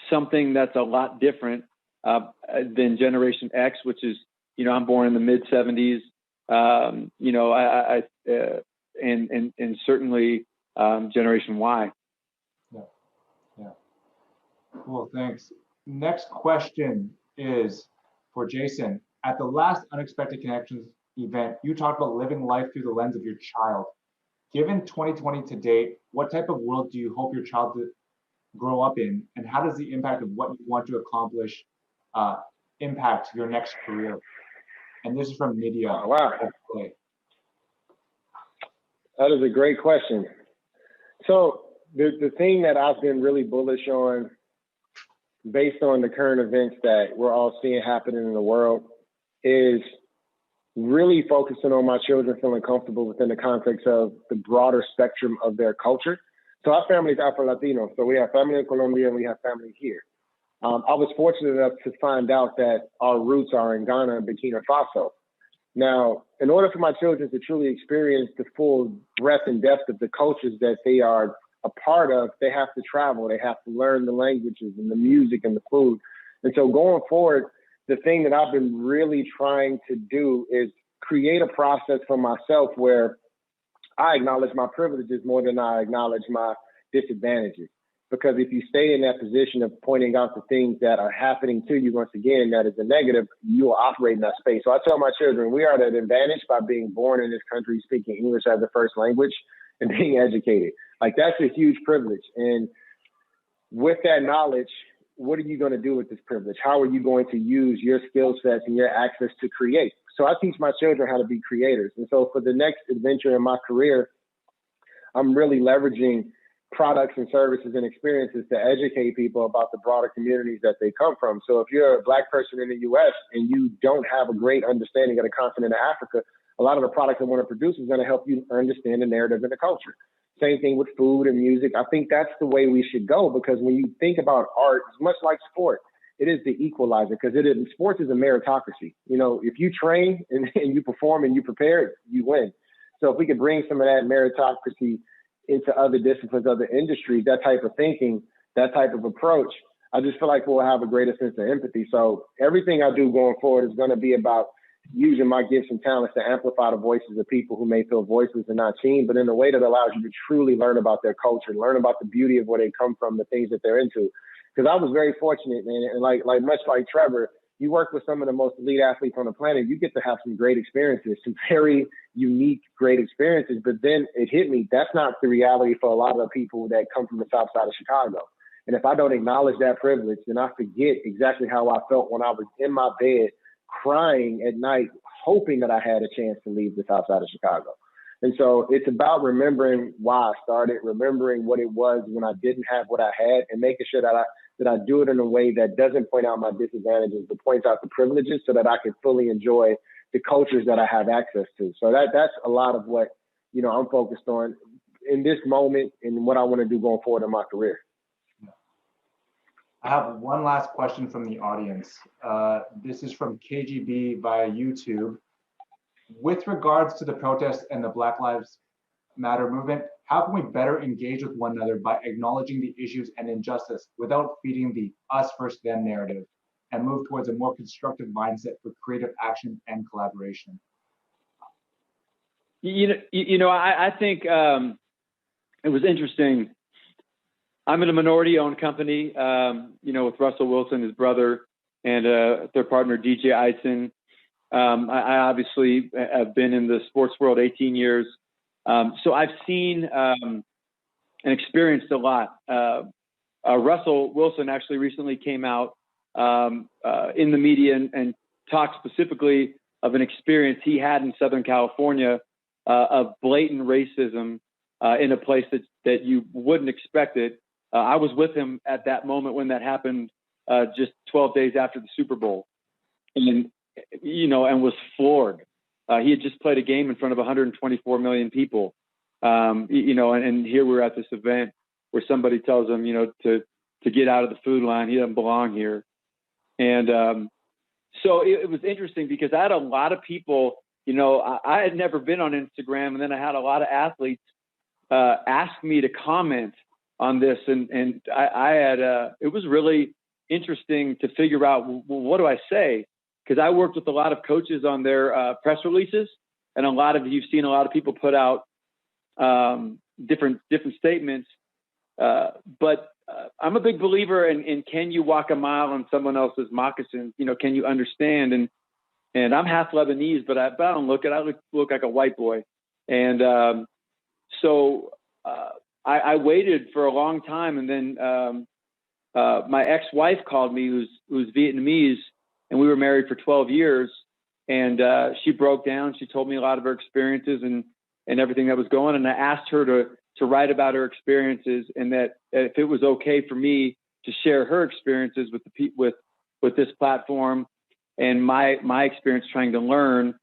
A: something that's a lot different than Generation X, which is, you know, I'm born in the mid 70s. You know, and certainly Generation Y.
D: Yeah. Cool, thanks. Next question is for Jason. At the last Unexpected Connections event, you talked about living life through the lens of your child. Given 2020 to date, what type of world do you hope your child to grow up in, and how does the impact of what you want to accomplish impact your next career? And this is from Nydia.
V: Oh, wow. That is a great question. So the thing that I've been really bullish on, based on the current events that we're all seeing happening in the world, is really focusing on my children feeling comfortable within the context of the broader spectrum of their culture. So our family is Afro-Latino. So we have family in Colombia and we have family here. I was fortunate enough to find out that our roots are in Ghana and Burkina Faso. Now, in order for my children to truly experience the full breadth and depth of the cultures that they are a part of, they have to travel. They have to learn the languages and the music and the food. And so going forward, the thing that I've been really trying to do is create a process for myself where I acknowledge my privileges more than I acknowledge my disadvantages. Because if you stay in that position of pointing out the things that are happening to you, once again, that is a negative, you will operate in that space. So I tell my children, we are at an advantage by being born in this country, speaking English as a first language and being educated. Like, that's a huge privilege. And with that knowledge, what are you going to do with this privilege? How are you going to use your skill sets and your access to create? So I teach my children how to be creators. And so for the next adventure in my career, I'm really leveraging products and services and experiences to educate people about the broader communities that they come from. So if you're a Black person in the US and you don't have a great understanding of the continent of Africa, a lot of the products I want to produce is going to help you understand the narrative and the culture. Same thing with food and music. I think that's the way we should go, because when you think about art, it's much like sport. It is the equalizer, because sports is a meritocracy. You know, if you train and you perform and you prepare, you win. So if we could bring some of that meritocracy into other disciplines, other industries, that type of thinking, that type of approach, I just feel like we'll have a greater sense of empathy. So everything I do going forward is going to be about using my gifts and talents to amplify the voices of people who may feel voiceless and not seen, but in a way that allows you to truly learn about their culture, learn about the beauty of where they come from, the things that they're into. Because I was very fortunate, man, and like much like Trevor, you work with some of the most elite athletes on the planet, you get to have some great experiences, some very unique, great experiences. But then it hit me, that's not the reality for a lot of the people that come from the South Side of Chicago. And if I don't acknowledge that privilege, then I forget exactly how I felt when I was in my bed crying at night, hoping that I had a chance to leave the South Side of Chicago. And so it's about remembering why I started, remembering what it was when I didn't have what I had, and making sure that I do it in a way that doesn't point out my disadvantages, but points out the privileges so that I can fully enjoy the cultures that I have access to. So that's a lot of what, you know, I'm focused on in this moment and what I want to do going forward in my career.
D: I have one last question from the audience. This is from KGB via YouTube. With regards to the protests and the Black Lives Matter movement, how can we better engage with one another by acknowledging the issues and injustice without feeding the us versus them narrative, and move towards a more constructive mindset for creative action and collaboration?
A: I think it was interesting. I'm in a minority-owned company, with Russell Wilson, his brother, and their partner, DJ Eisen. I obviously have been in the sports world 18 years. So I've seen and experienced a lot. Russell Wilson actually recently came out in the media and talked specifically of an experience he had in Southern California of blatant racism in a place that you wouldn't expect it. I was with him at that moment when that happened, just 12 days after the Super Bowl, and was floored. He had just played a game in front of 124 million people, and here we're at this event where somebody tells him, to get out of the food line. He doesn't belong here. And so it was interesting because I had a lot of people, I had never been on Instagram, and then I had a lot of athletes ask me to comment on this, and I had it was really interesting to figure out, well, what do I say? Because I worked with a lot of coaches on their press releases, and you've seen a lot of people put out different statements, but I'm a big believer in can you walk a mile on someone else's moccasins? Can you understand? And I'm half Lebanese, but I don't look it. I look like a white boy, and so I waited for a long time, and then my ex-wife called me, who's Vietnamese, and we were married for 12 years. And she broke down. She told me a lot of her experiences and everything that was going on. And I asked her to write about her experiences, and that if it was okay for me to share her experiences with this platform and my experience trying to learn,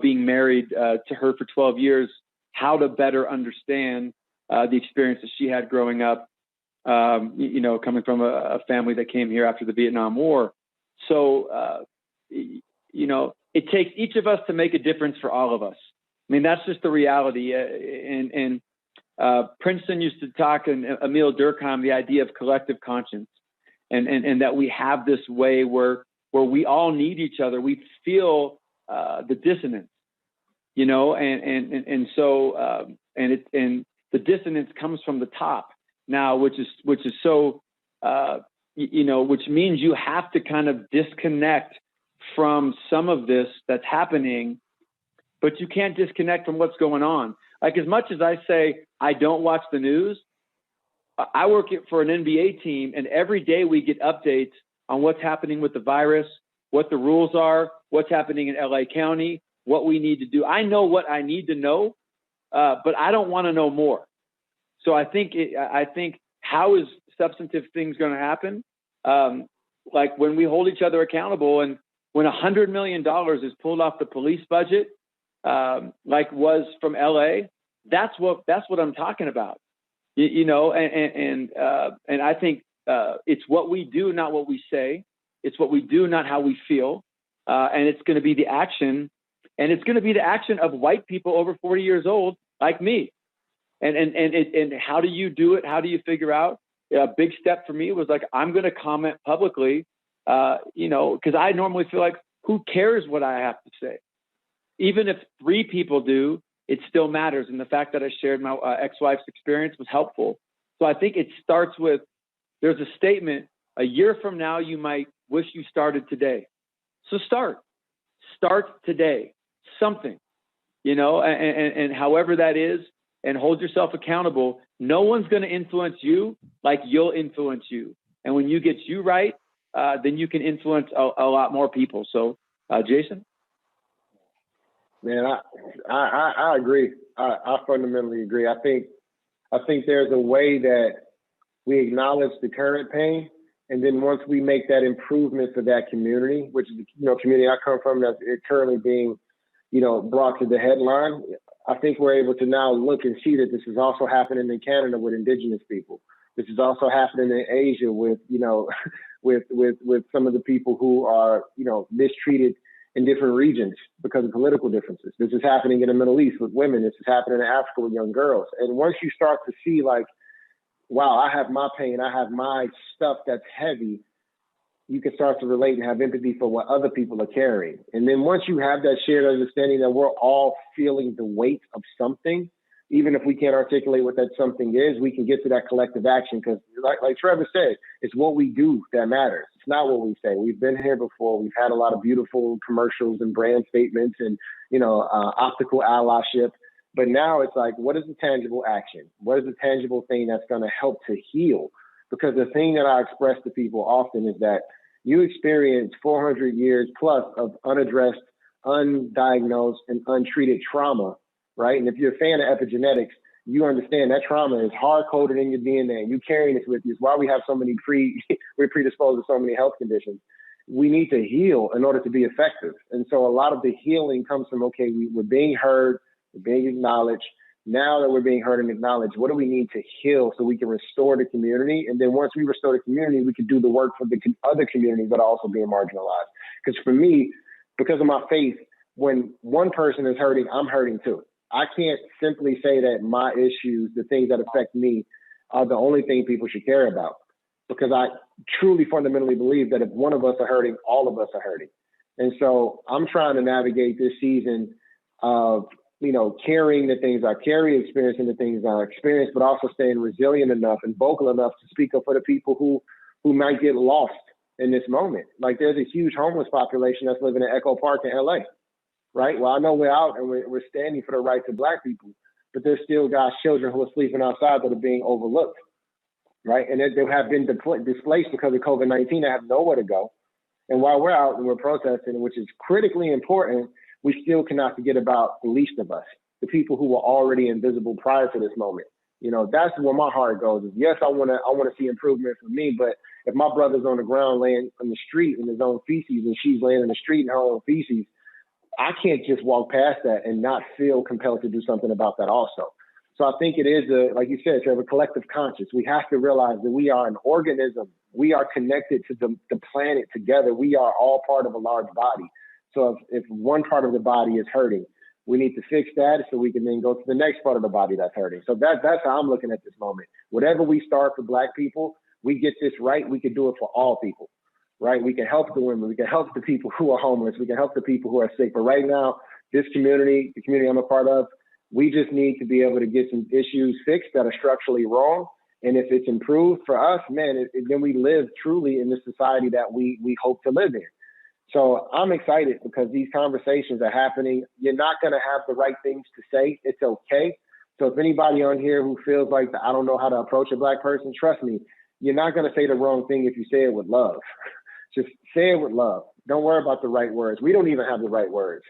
A: being married to her for 12 years, how to better understand the experiences she had growing up, coming from a family that came here after the Vietnam War. So, it takes each of us to make a difference for all of us. I mean, that's just the reality. And Princeton used to talk, and Emil Durkheim, the idea of collective conscience, and that we have this way where we all need each other. We feel the dissonance, and so the dissonance comes from the top now, which is so, which means you have to kind of disconnect from some of this that's happening, but you can't disconnect from what's going on. Like, as much as I say I don't watch the news, I work for an NBA team, and every day we get updates on what's happening with the virus, what the rules are, what's happening in LA County, what we need to do. I know what I need to know, but I don't want to know more. So I think how is substantive things going to happen? Like when we hold each other accountable, and when $100 million is pulled off the police budget, like was from LA, that's what I'm talking about. And I think it's what we do, not what we say. It's what we do, not how we feel. And it's going to be the action, and it's going to be the action of white people over 40 years old, like me. And how do you do it? How do you figure out? A big step for me was like, I'm going to comment publicly, because I normally feel like, who cares what I have to say? Even if 3 people do, it still matters. And the fact that I shared my ex-wife's experience was helpful. So I think it starts with, there's a statement, a year from now, you might wish you started today. So start today, something, and however that is, and hold yourself accountable. No one's going to influence you like you'll influence you. And when you get you right, then you can influence a lot more people. So, Jason?
V: Man, I agree. I fundamentally agree. I think there's a way that we acknowledge the current pain, and then once we make that improvement for that community, which is the community I come from, that's currently being brought to the headline, I think we're able to now look and see that this is also happening in Canada with Indigenous people. This is also happening in Asia with with some of the people who are mistreated in different regions because of political differences. This is happening in the Middle East with women. This is happening in Africa with young girls. And once you start to see like, wow, I have my pain, I have my stuff that's heavy, you can start to relate and have empathy for what other people are carrying. And then once you have that shared understanding that we're all feeling the weight of something, even if we can't articulate what that something is, we can get to that collective action. Because like Trevor said, it's what we do that matters. It's not what we say. We've been here before. We've had a lot of beautiful commercials and brand statements and, optical allyship. But now it's like, what is the tangible action? What is the tangible thing that's going to help to heal? Because the thing that I express to people often is that you experience 400 years plus of unaddressed, undiagnosed, and untreated trauma, right? And if you're a fan of epigenetics, you understand that trauma is hard-coded in your DNA. You carrying this with you. It's why we have so many we're predisposed to so many health conditions. We need to heal in order to be effective. And so a lot of the healing comes from, okay, we're being heard, we're being acknowledged. Now that we're being heard and acknowledged, what do we need to heal so we can restore the community? And then once we restore the community, we can do the work for the other communities that are also being marginalized. Because for me, because of my faith, when one person is hurting, I'm hurting too. I can't simply say that my issues, the things that affect me, are the only thing people should care about. Because I truly fundamentally believe that if one of us are hurting, all of us are hurting. And so I'm trying to navigate this season of carrying the things I carry, experiencing the things I experience, but also staying resilient enough and vocal enough to speak up for the people who might get lost in this moment. Like there's a huge homeless population that's living in Echo Park in LA, right? Well, I know we're out and we're standing for the rights of Black people, but there's still children who are sleeping outside that are being overlooked, right? And they have been displaced because of COVID-19. They have nowhere to go. And while we're out and we're protesting, which is critically important, we still cannot forget about the least of us, the people who were already invisible prior to this moment. That's where my heart goes. Is yes, I want to see improvement for me, but if my brother's on the ground laying on the street in his own feces and she's laying in the street in her own feces, I can't just walk past that and not feel compelled to do something about that also. So I think it is, like you said, Trevor, collective conscious. We have to realize that we are an organism. We are connected to the planet together. We are all part of a large body. So if one part of the body is hurting, we need to fix that so we can then go to the next part of the body that's hurting. So that's how I'm looking at this moment. Whatever we start for Black people, we get this right, we can do it for all people, right? We can help the women, we can help the people who are homeless, we can help the people who are sick. But right now, this community, the community I'm a part of, we just need to be able to get some issues fixed that are structurally wrong. And if it's improved for us, man, then we live truly in the society that we hope to live in. So I'm excited because these conversations are happening. You're not going to have the right things to say. It's okay. So if anybody on here who feels like I don't know how to approach a Black person, trust me, you're not going to say the wrong thing if you say it with love. Just say it with love. Don't worry about the right words. We don't even have the right words,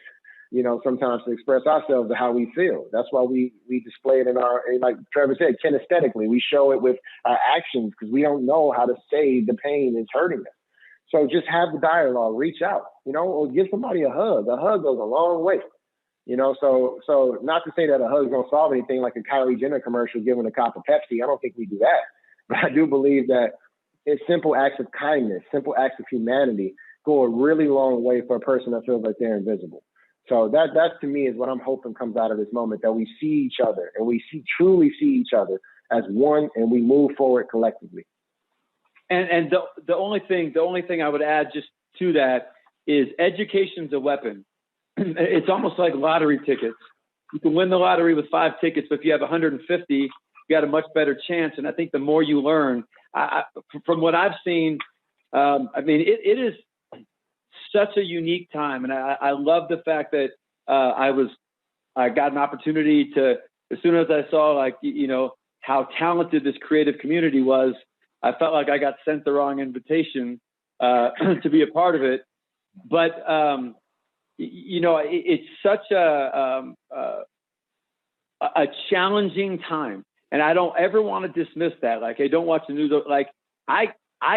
V: sometimes to express ourselves to how we feel. That's why we display it like Trevor said, kinesthetically. We show it with our actions because we don't know how to say the pain is hurting us. So just have the dialogue, reach out, or give somebody a hug. A hug goes a long way, so not to say that a hug don't solve anything like a Kylie Jenner commercial giving a cop a Pepsi. I don't think we do that. But I do believe that it's simple acts of kindness, simple acts of humanity go a really long way for a person that feels like they're invisible. So that to me is what I'm hoping comes out of this moment, that we see each other and we truly see each other as one and we move forward collectively.
A: And the only thing I would add just to that is education's a weapon. It's almost like lottery tickets. You can win the lottery with 5 tickets, but if you have 150, you got a much better chance. And I think the more you learn, from what I've seen, it is such a unique time. And I love the fact that I got an opportunity to, as soon as I saw how talented this creative community was, I felt like I got sent the wrong invitation to be a part of it. But, it's such a challenging time. And I don't ever want to dismiss that. Like, I don't watch the news. Like, I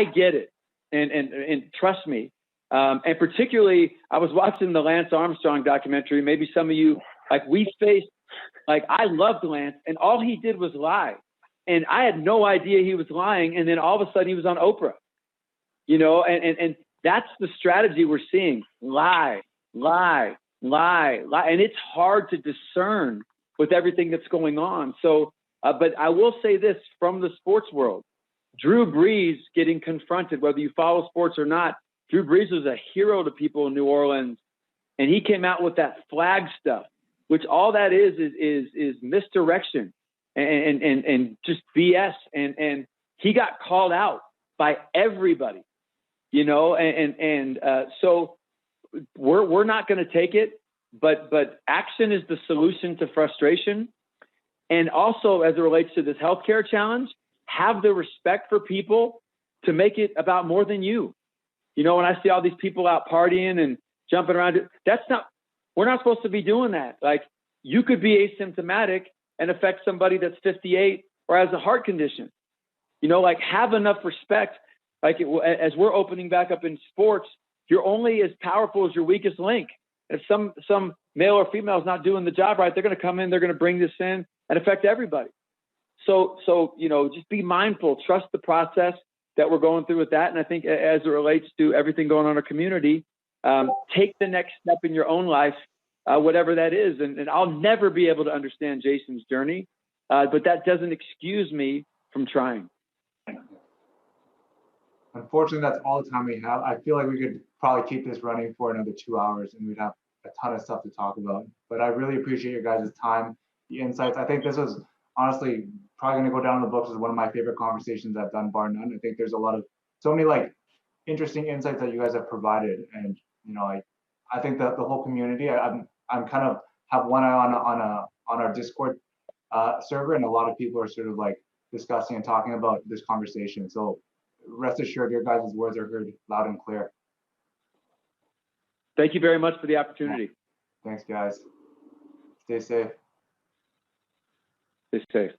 A: get it. And trust me. And particularly, I was watching the Lance Armstrong documentary. Maybe some of you, I loved Lance, and all he did was lie. And I had no idea he was lying. And then all of a sudden he was on Oprah, and that's the strategy we're seeing. Lie. And it's hard to discern with everything that's going on. So, but I will say this from the sports world, Drew Brees getting confronted, whether you follow sports or not. Drew Brees was a hero to people in New Orleans, and he came out with that flag stuff, which all that is misdirection and just BS. And he got called out by everybody, you know, so we're not going to take it, but action is the solution to frustration. And also, as it relates to this healthcare challenge, have the respect for people to make it about more than you. You know, when I see all these people out partying and jumping around, we're not supposed to be doing that. Like, you could be asymptomatic and affect somebody that's 58 or has a heart condition. You know, like, have enough respect. Like, as we're opening back up in sports, you're only as powerful as your weakest link. If some male or female is not doing the job right, they're going to come in, they're going to bring this in and affect everybody. So, you know, just be mindful, trust the process that we're going through with that. And I think as it relates to everything going on in our community, take the next step in your own life, whatever that is. And I'll never be able to understand Jason's journey, but that doesn't excuse me from trying.
D: Unfortunately, that's all the time we have. I feel like we could probably keep this running for another 2 hours and we'd have a ton of stuff to talk about. But I really appreciate your guys' time, the insights. I think this was honestly probably going to go down in the books as one of my favorite conversations I've done, bar none. I think there's so many like interesting insights that you guys have provided. And, you know, I think that the whole community, I'm kind of have one eye on our Discord server, and a lot of people are sort of like discussing and talking about this conversation. So rest assured, your guys' words are heard loud and clear.
A: Thank you very much for the opportunity.
D: Thanks, guys. Stay safe.
A: Stay safe.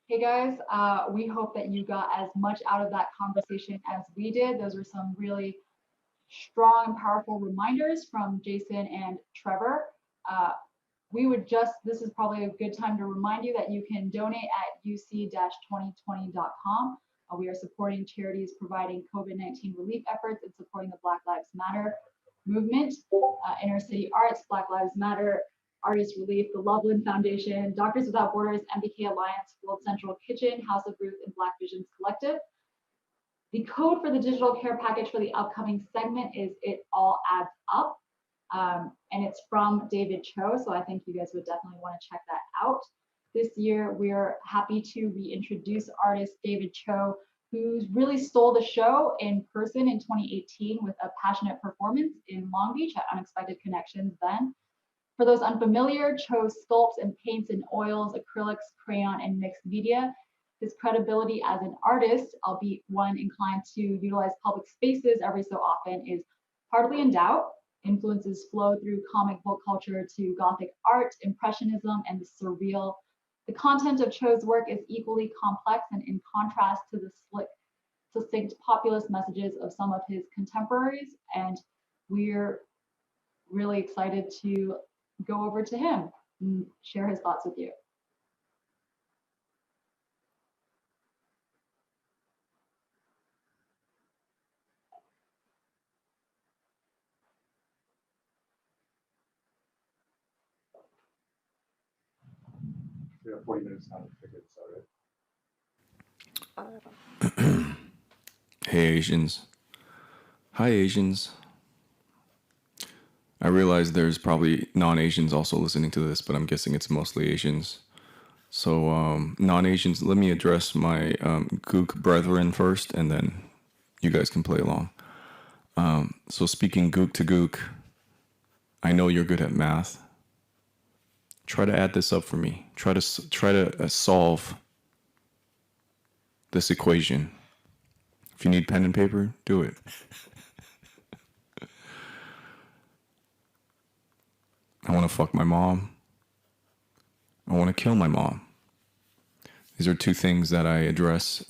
T: Hey guys, we hope that you got as much out of that conversation as we did. Those were some really strong and powerful reminders from Jason and Trevor. This is probably a good time to remind you that you can donate at uc-2020.com. We are supporting charities providing COVID-19 relief efforts and supporting the Black Lives Matter movement, Inner City Arts, Black Lives Matter, Artist Relief, the Loveland Foundation, Doctors Without Borders, MBK Alliance, World Central Kitchen, House of Ruth, and Black Visions Collective. The code for the digital care package for the upcoming segment is It All Adds Up, and it's from David Cho, so I think you guys would definitely want to check that out. This year, we're happy to reintroduce artist David Cho, who really stole the show in person in 2018 with a passionate performance in Long Beach at Unexpected Connections then. For those unfamiliar, Cho sculpts and paints in oils, acrylics, crayon, and mixed media. His credibility as an artist, albeit one inclined to utilize public spaces every so often, is hardly in doubt. Influences flow through comic book culture to Gothic art, Impressionism, and the surreal. The content of Cho's work is equally complex and in contrast to the slick, succinct populist messages of some of his contemporaries, and we're really excited to go over to him and share his thoughts with you.
D: We have 40 minutes now to figure this out, right?
E: Hey Asians. Hi Asians. I realize there's probably non-Asians also listening to this, but I'm guessing it's mostly Asians. So non-Asians, let me address my Gook brethren first, and then you guys can play along. So speaking Gook to Gook, I know you're good at math. Try to add this up for me. Try to solve this equation. If you need pen and paper, do it. I want to fuck my mom. I want to kill my mom. These are two things that I address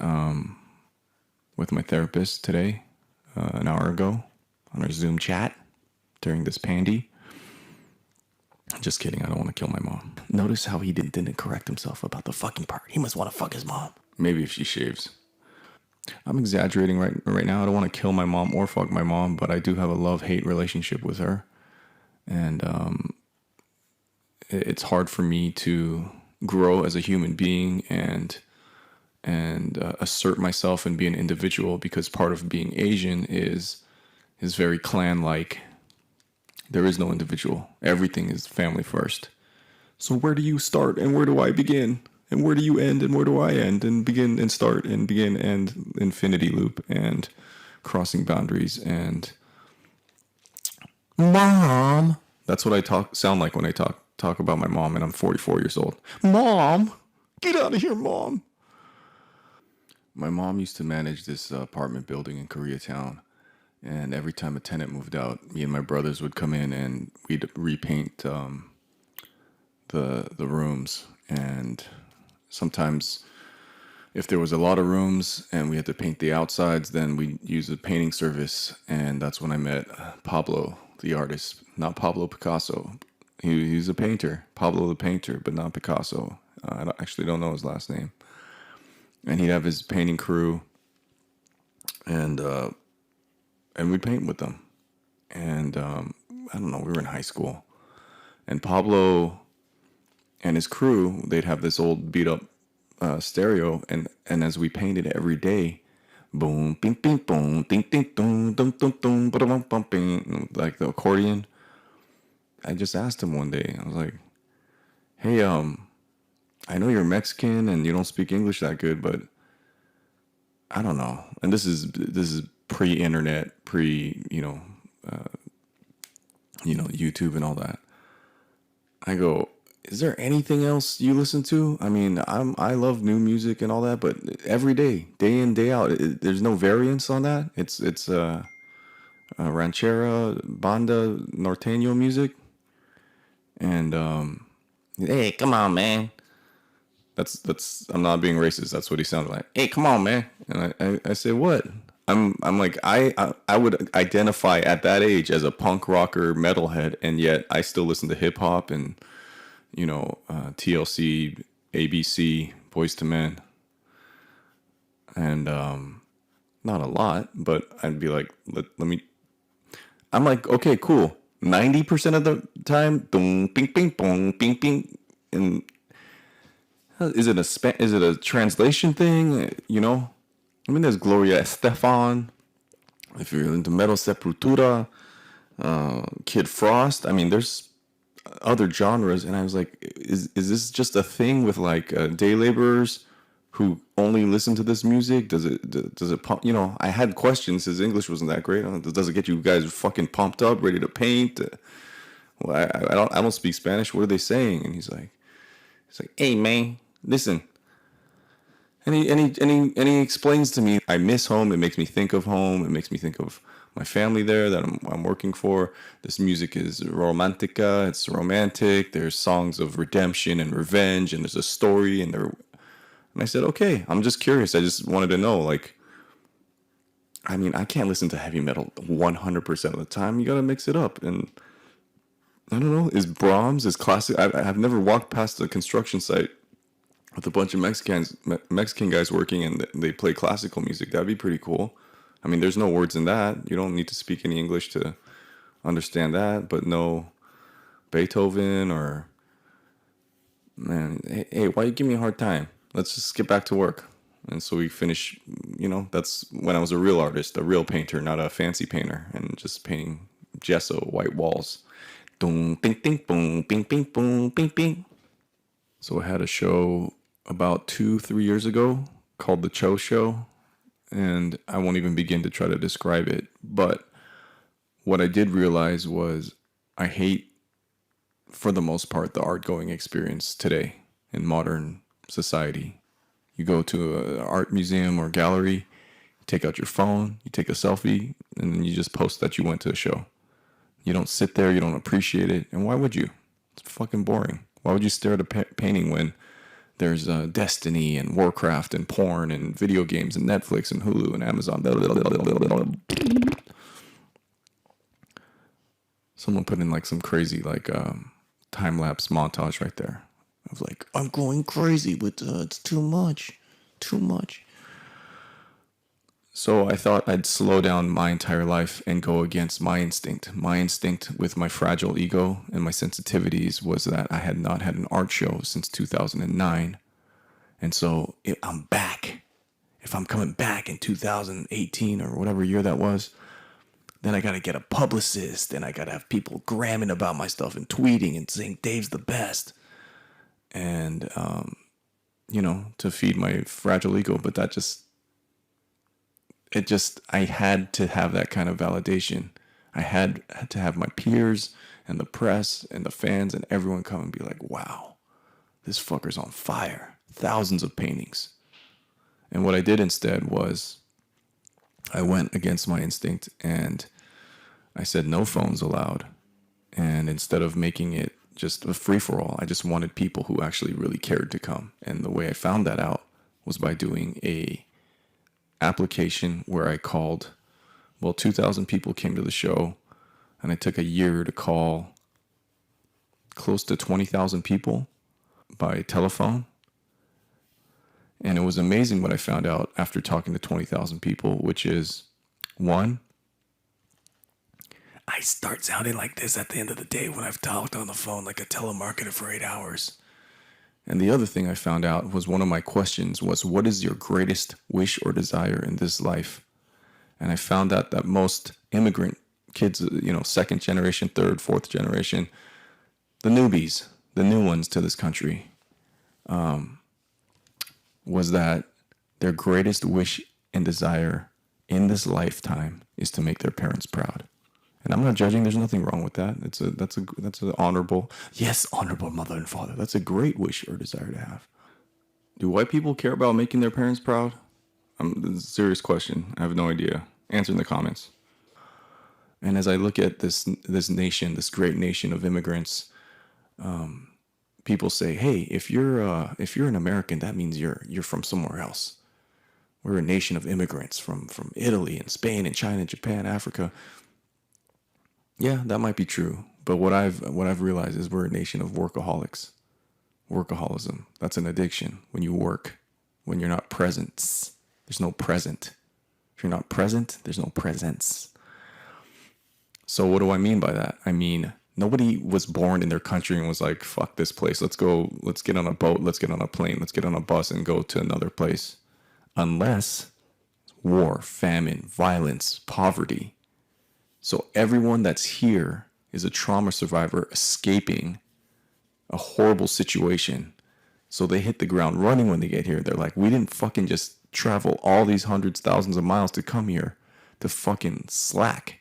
E: with my therapist today, an hour ago, on our Zoom chat during this pandy. Just kidding, I don't want to kill my mom. Notice how he didn't correct himself about the fucking part. He must want to fuck his mom. Maybe if she shaves. I'm exaggerating right now. I don't want to kill my mom or fuck my mom, but I do have a love-hate relationship with her. And it's hard for me to grow as a human being and assert myself and be an individual, because part of being Asian is very clan-like. There is no individual. Everything is family first. So where do you start and where do I begin? And where do you end and where do I end? And begin and start and begin and infinity loop and crossing boundaries and mom. That's what I sound like when I talk about my mom, and I'm 44 years old. Mom, get out of here, mom. My mom used to manage this apartment building in Koreatown. And every time a tenant moved out, me and my brothers would come in and we'd repaint the rooms. And sometimes if there was a lot of rooms and we had to paint the outsides, then we'd use a painting service. And that's when I met Pablo, the artist. Not Pablo Picasso. He's a painter. Pablo the painter, but not Picasso. I actually don't know his last name. And he'd have his painting crew. And we'd paint with them. And I don't know, we were in high school. And Pablo and his crew, they'd have this old beat up stereo. And as we painted every day, boom, bing, bing, boom, ding, ding, dum, dum, dum, dum, ba-dum, bum, bing, like the accordion. I just asked him one day, I was like, hey, I know you're Mexican and you don't speak English that good, but I don't know. And this is pre-internet, YouTube and all that. I go, is there anything else you listen to? I mean, I love new music and all that, but every day in, day out, there's no variance on that. It's ranchera, banda, norteño music. And hey, come on, man. That's I'm not being racist. That's what he sounded like. Hey, come on, man. And I say, what? I'm like, I would identify at that age as a punk rocker metalhead, and yet I still listen to hip hop and TLC, ABC, Boys to Men, and not a lot, but I'd be like, let me. I'm like, okay, cool. 90% of the time, boom, ping, ping, boom, ping, ping, and is it a translation thing? I mean, there's Gloria Estefan. If you're into metal, Sepultura, Kid Frost. I mean, there's other genres, and I was like, is this just a thing with like day laborers who only listen to this music? Does it pump? I had questions. His English wasn't that great. Does it get you guys fucking pumped up, ready to paint? Well, I don't speak Spanish. What are they saying? And he's like, hey man, listen. And he explains to me, I miss home. It makes me think of home. It makes me think of my family there that I'm working for. This music is romantica. It's romantic. There's songs of redemption and revenge, and there's a story. And I said, okay, I'm just curious. I just wanted to know, like, I mean, I can't listen to heavy metal 100% of the time. You got to mix it up. And I don't know, is Brahms, is classic? I've never walked past a construction site with a bunch of Mexican guys working and they play classical music. That'd be pretty cool. I mean, there's no words in that. You don't need to speak any English to understand that, but no Beethoven or, man, hey, why you give me a hard time? Let's just get back to work. And so we finish, that's when I was a real artist, a real painter, not a fancy painter, and just painting gesso, white walls. Ding, ding, ding, boom, bing, bing, boom, bing, bing. So I had a show about 2-3 years ago called The Cho Show, and I won't even begin to try to describe it. But what I did realize was I hate, for the most part, the art-going experience today in modern society. You go to an art museum or gallery, you take out your phone, you take a selfie, and then you just post that you went to a show. You don't sit there, you don't appreciate it, and why would you? It's fucking boring. Why would you stare at a painting when There's Destiny and Warcraft and porn and video games and Netflix and Hulu and Amazon. Blah, blah, blah, blah, blah, blah. Someone put in like some crazy like time-lapse montage right there of like, I'm going crazy with it's too much. So I thought I'd slow down my entire life and go against my instinct. My instinct with my fragile ego and my sensitivities was that I had not had an art show since 2009. And so I'm back. If I'm coming back in 2018 or whatever year that was, then I got to get a publicist and I got to have people gramming about my stuff and tweeting and saying Dave's the best. And, to feed my fragile ego. But I had to have that kind of validation. I had to have my peers and the press and the fans and everyone come and be like, wow, this fucker's on fire. Thousands of paintings. And what I did instead was I went against my instinct and I said no phones allowed. And instead of making it just a free-for-all, I just wanted people who actually really cared to come. And the way I found that out was by doing a application where I called, 2,000 people came to the show, and I took a year to call close to 20,000 people by telephone. And it was amazing what I found out after talking to 20,000 people, which is, one, I start sounding like this at the end of the day when I've talked on the phone like a telemarketer for 8 hours. And the other thing I found out was one of my questions was, what is your greatest wish or desire in this life? And I found out that most immigrant kids, second generation, third, fourth generation, the newbies, the new ones to this country, was that their greatest wish and desire in this lifetime is to make their parents proud. And I'm not judging. There's nothing wrong with that. That's an honorable, yes, honorable mother and father. That's a great wish or desire to have. Do white people care about making their parents proud? This is a serious question. I have no idea. Answer in the comments. And as I look at this nation, this great nation of immigrants, people say, "Hey, if you're an American, that means you're from somewhere else. We're a nation of immigrants from Italy and Spain and China, Japan, Africa." Yeah, that might be true. But what I've realized is we're a nation of workaholics. Workaholism. That's an addiction. When you work, when you're not present, there's no present. If you're not present, there's no presence. So what do I mean by that? I mean, nobody was born in their country and was like, fuck this place. Let's get on a boat, let's get on a plane, let's get on a bus and go to another place. Unless war, famine, violence, poverty. So everyone that's here is a trauma survivor escaping a horrible situation. So they hit the ground running when they get here. They're like, we didn't fucking just travel all these hundreds, thousands of miles to come here to fucking slack.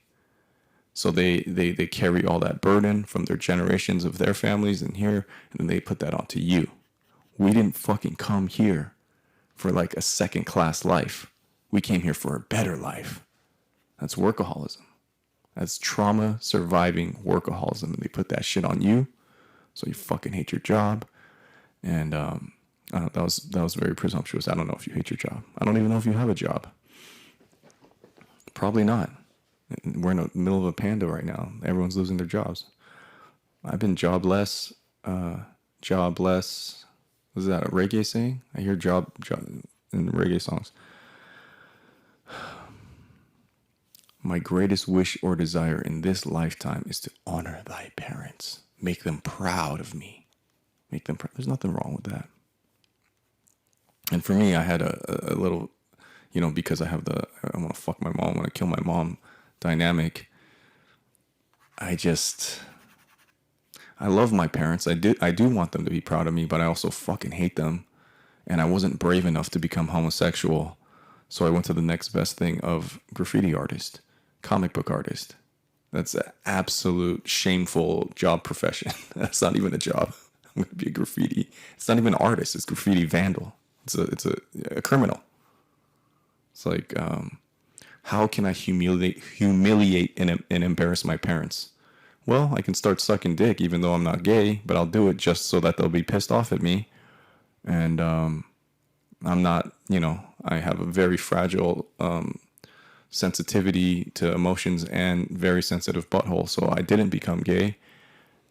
E: So they carry all that burden from their generations of their families and here, and then they put that onto you. We didn't fucking come here for like a second class life. We came here for a better life. That's workaholism. That's trauma surviving workaholism. And they put that shit on you. So you fucking hate your job. And that was very presumptuous. I don't know if you hate your job. I don't even know if you have a job. Probably not. We're in the middle of a panda right now. Everyone's losing their jobs. I've been jobless. Jobless. Was that a reggae saying? I hear job in reggae songs. My greatest wish or desire in this lifetime is to honor thy parents. Make them proud of me. Make them proud. There's nothing wrong with that. And for me, I had a little, because I have I want to fuck my mom, I want to kill my mom dynamic. I love my parents. I do want them to be proud of me, but I also fucking hate them. And I wasn't brave enough to become homosexual. So I went to the next best thing of graffiti artist. Comic book artist. That's an absolute shameful job profession. That's not even a job. I'm going to be a graffiti. It's not even an artist. It's graffiti vandal. It's a criminal. It's like, how can I humiliate and embarrass my parents? Well, I can start sucking dick even though I'm not gay, but I'll do it just so that they'll be pissed off at me. And I'm not, I have a very fragile sensitivity to emotions and very sensitive butthole. So I didn't become gay,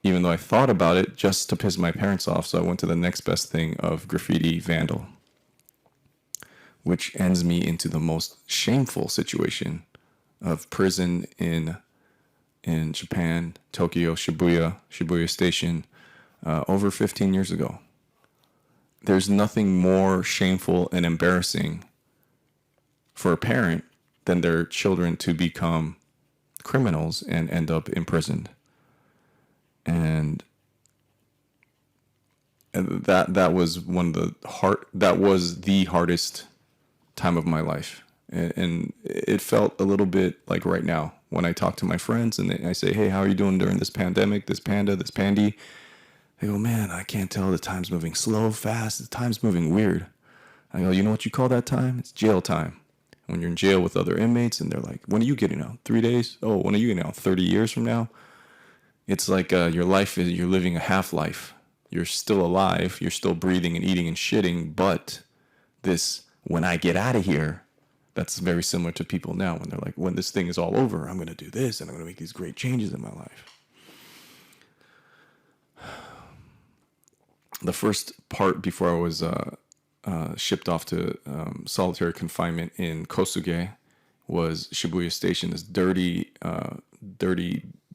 E: even though I thought about it just to piss my parents off. So I went to the next best thing of graffiti vandal, which ends me into the most shameful situation of prison in Japan, Tokyo, Shibuya Station, over 15 years ago. There's nothing more shameful and embarrassing for a parent than their children to become criminals and end up imprisoned. And that was the hardest time of my life. And it felt a little bit like right now when I talk to my friends and I say, hey, how are you doing during this pandemic, this pandy? They go, man, I can't tell. The time's moving slow, fast. The time's moving weird. I go, you know what you call that time? It's jail time. When you're in jail with other inmates and they're like, when are you getting out? 3 days? Oh, when are you getting out? 30 years from now? It's like your life is, you're living a half-life. You're still alive. You're still breathing and eating and shitting. But this, when I get out of here, that's very similar to people now when they're like, when this thing is all over, I'm going to do this and I'm going to make these great changes in my life. The first part before I was shipped off to solitary confinement in Kosuge was Shibuya Station, this dirty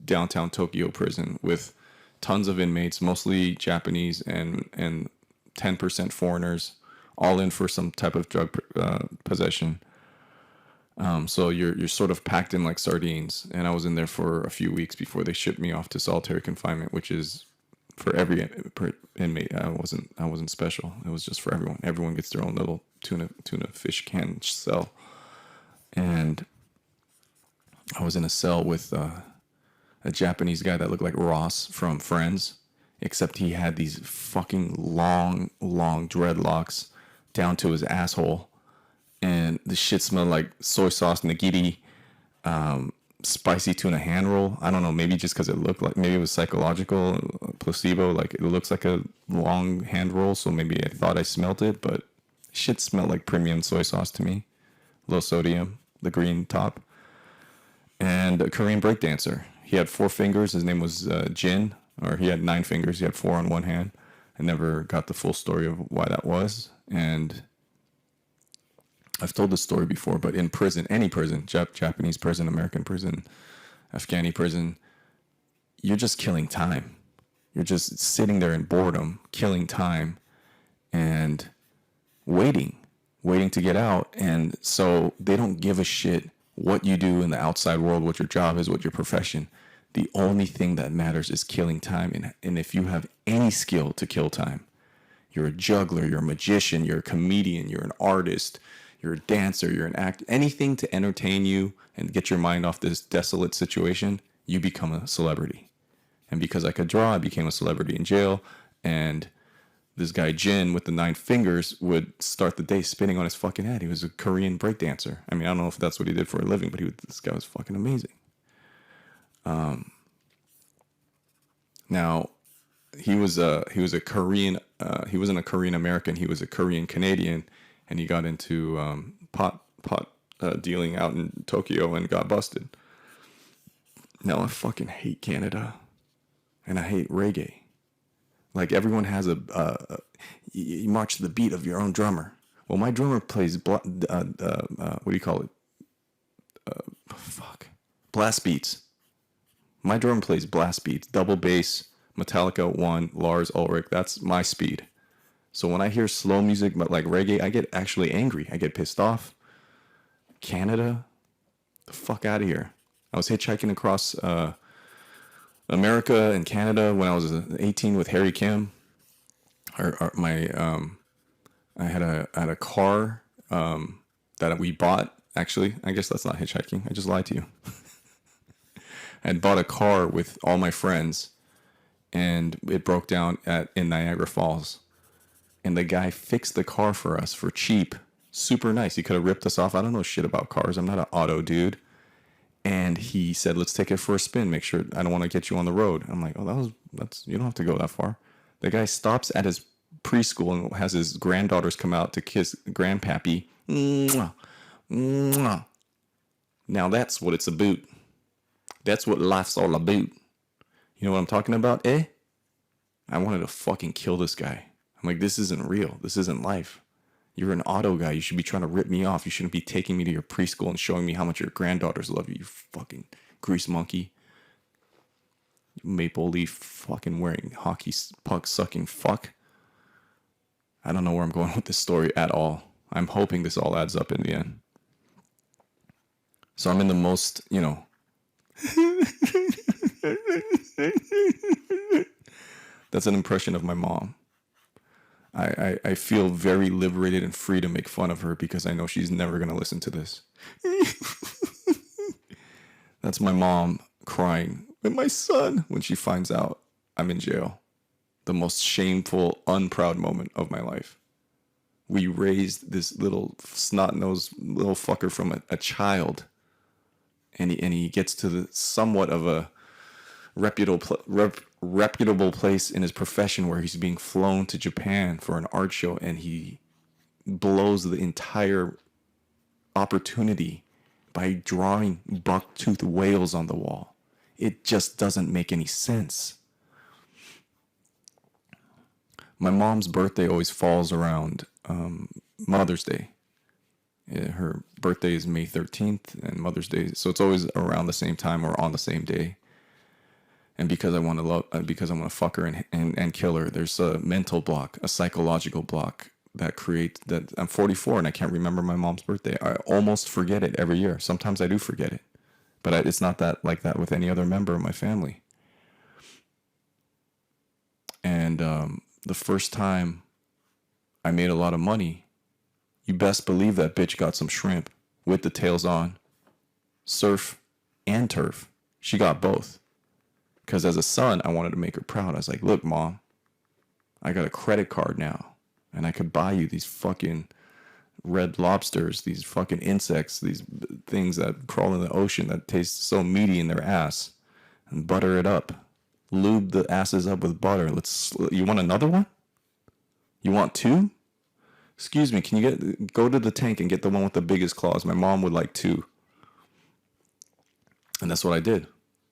E: downtown Tokyo prison with tons of inmates, mostly Japanese and 10% foreigners, all in for some type of drug possession. So you're sort of packed in like sardines. And I was in there for a few weeks before they shipped me off to solitary confinement, which is for every inmate. I wasn't special. It was just for everyone. Everyone gets their own little tuna fish can cell. And I was in a cell with a Japanese guy that looked like Ross from Friends, except he had these fucking long dreadlocks down to his asshole. And the shit smelled like soy sauce, nigiri, spicy tuna hand roll. I don't know, maybe just because it looked like, maybe it was psychological, placebo, like it looks like a long hand roll, so maybe I thought I smelt it, but shit smelled like premium soy sauce to me. Low sodium, the green top. And a Korean breakdancer. He had 4 fingers. His name was Jin, or he had 9 fingers. He had 4 on one hand. I never got the full story of why that was. And I've told this story before, but in prison, any prison, Japanese prison, American prison, Afghani prison, you're just killing time. You're just sitting there in boredom, killing time, and waiting to get out. And so they don't give a shit what you do in the outside world, what your job is, what your profession. The only thing that matters is killing time. And if you have any skill to kill time, you're a juggler, you're a magician, you're a comedian, you're an artist, you're a dancer, you're an actor, anything to entertain you and get your mind off this desolate situation, you become a celebrity. And because I could draw, I became a celebrity in jail. And this guy Jin with the 9 fingers would start the day spinning on his fucking head. He was a Korean breakdancer. I mean, I don't know if that's what he did for a living, but this guy was fucking amazing. Now, he was a Korean. He wasn't a Korean American. He was a Korean Canadian. And he got into pot dealing out in Tokyo and got busted. Now I fucking hate Canada, and I hate reggae. Like everyone has you march to the beat of your own drummer. Well, my drummer plays what do you call it? Blast beats. My drummer plays blast beats, double bass, Metallica 1, Lars Ulrich. That's my speed. So when I hear slow music, but like reggae, I get actually angry. I get pissed off. Canada, the fuck out of here. I was hitchhiking across America and Canada when I was 18 with Harry Kim. I had a car that we bought. Actually, I guess that's not hitchhiking. I just lied to you. I had bought a car with all my friends, and it broke down in Niagara Falls. And the guy fixed the car for us for cheap. Super nice. He could have ripped us off. I don't know shit about cars. I'm not an auto dude. And he said, let's take it for a spin. Make sure I don't want to get you on the road. I'm like, oh, that's you don't have to go that far. The guy stops at his preschool and has his granddaughters come out to kiss grandpappy. Mwah, mwah. Now that's what it's about. That's what life's all about. You know what I'm talking about, eh? I wanted to fucking kill this guy. I'm like, this isn't real. This isn't life. You're an auto guy. You should be trying to rip me off. You shouldn't be taking me to your preschool and showing me how much your granddaughters love you, you fucking grease monkey. Maple leaf fucking wearing hockey puck sucking fuck. I don't know where I'm going with this story at all. I'm hoping this all adds up in the end. So I'm in the most, you know. That's an impression of my mom. I feel very liberated and free to make fun of her because I know she's never going to listen to this. That's my mom crying with my son when she finds out I'm in jail. The most shameful, unproud moment of my life. We raised this little snot-nosed little fucker from a child, and he gets to the somewhat of a reputable place in his profession where he's being flown to Japan for an art show, and he blows the entire opportunity by drawing buck-toothed whales on the wall. It just doesn't make any sense. My mom's birthday always falls around Mother's Day. Her birthday is May 13th, and Mother's Day, so it's always around the same time or on the same day. And because I want to fuck her and kill her, there's a mental block, a psychological block that I'm 44 and I can't remember my mom's birthday. I almost forget it every year. Sometimes I do forget it, but it's not that like that with any other member of my family. And the first time I made a lot of money, you best believe that bitch got some shrimp with the tails on, surf and turf. She got both. Because as a son, I wanted to make her proud. I was like, look, Mom, I got a credit card now, and I could buy you these fucking red lobsters, these fucking insects, these things that crawl in the ocean that taste so meaty in their ass, and butter it up. Lube the asses up with butter. You want another one? You want two? Excuse me, can you go to the tank and get the one with the biggest claws? My mom would like two. And that's what I did.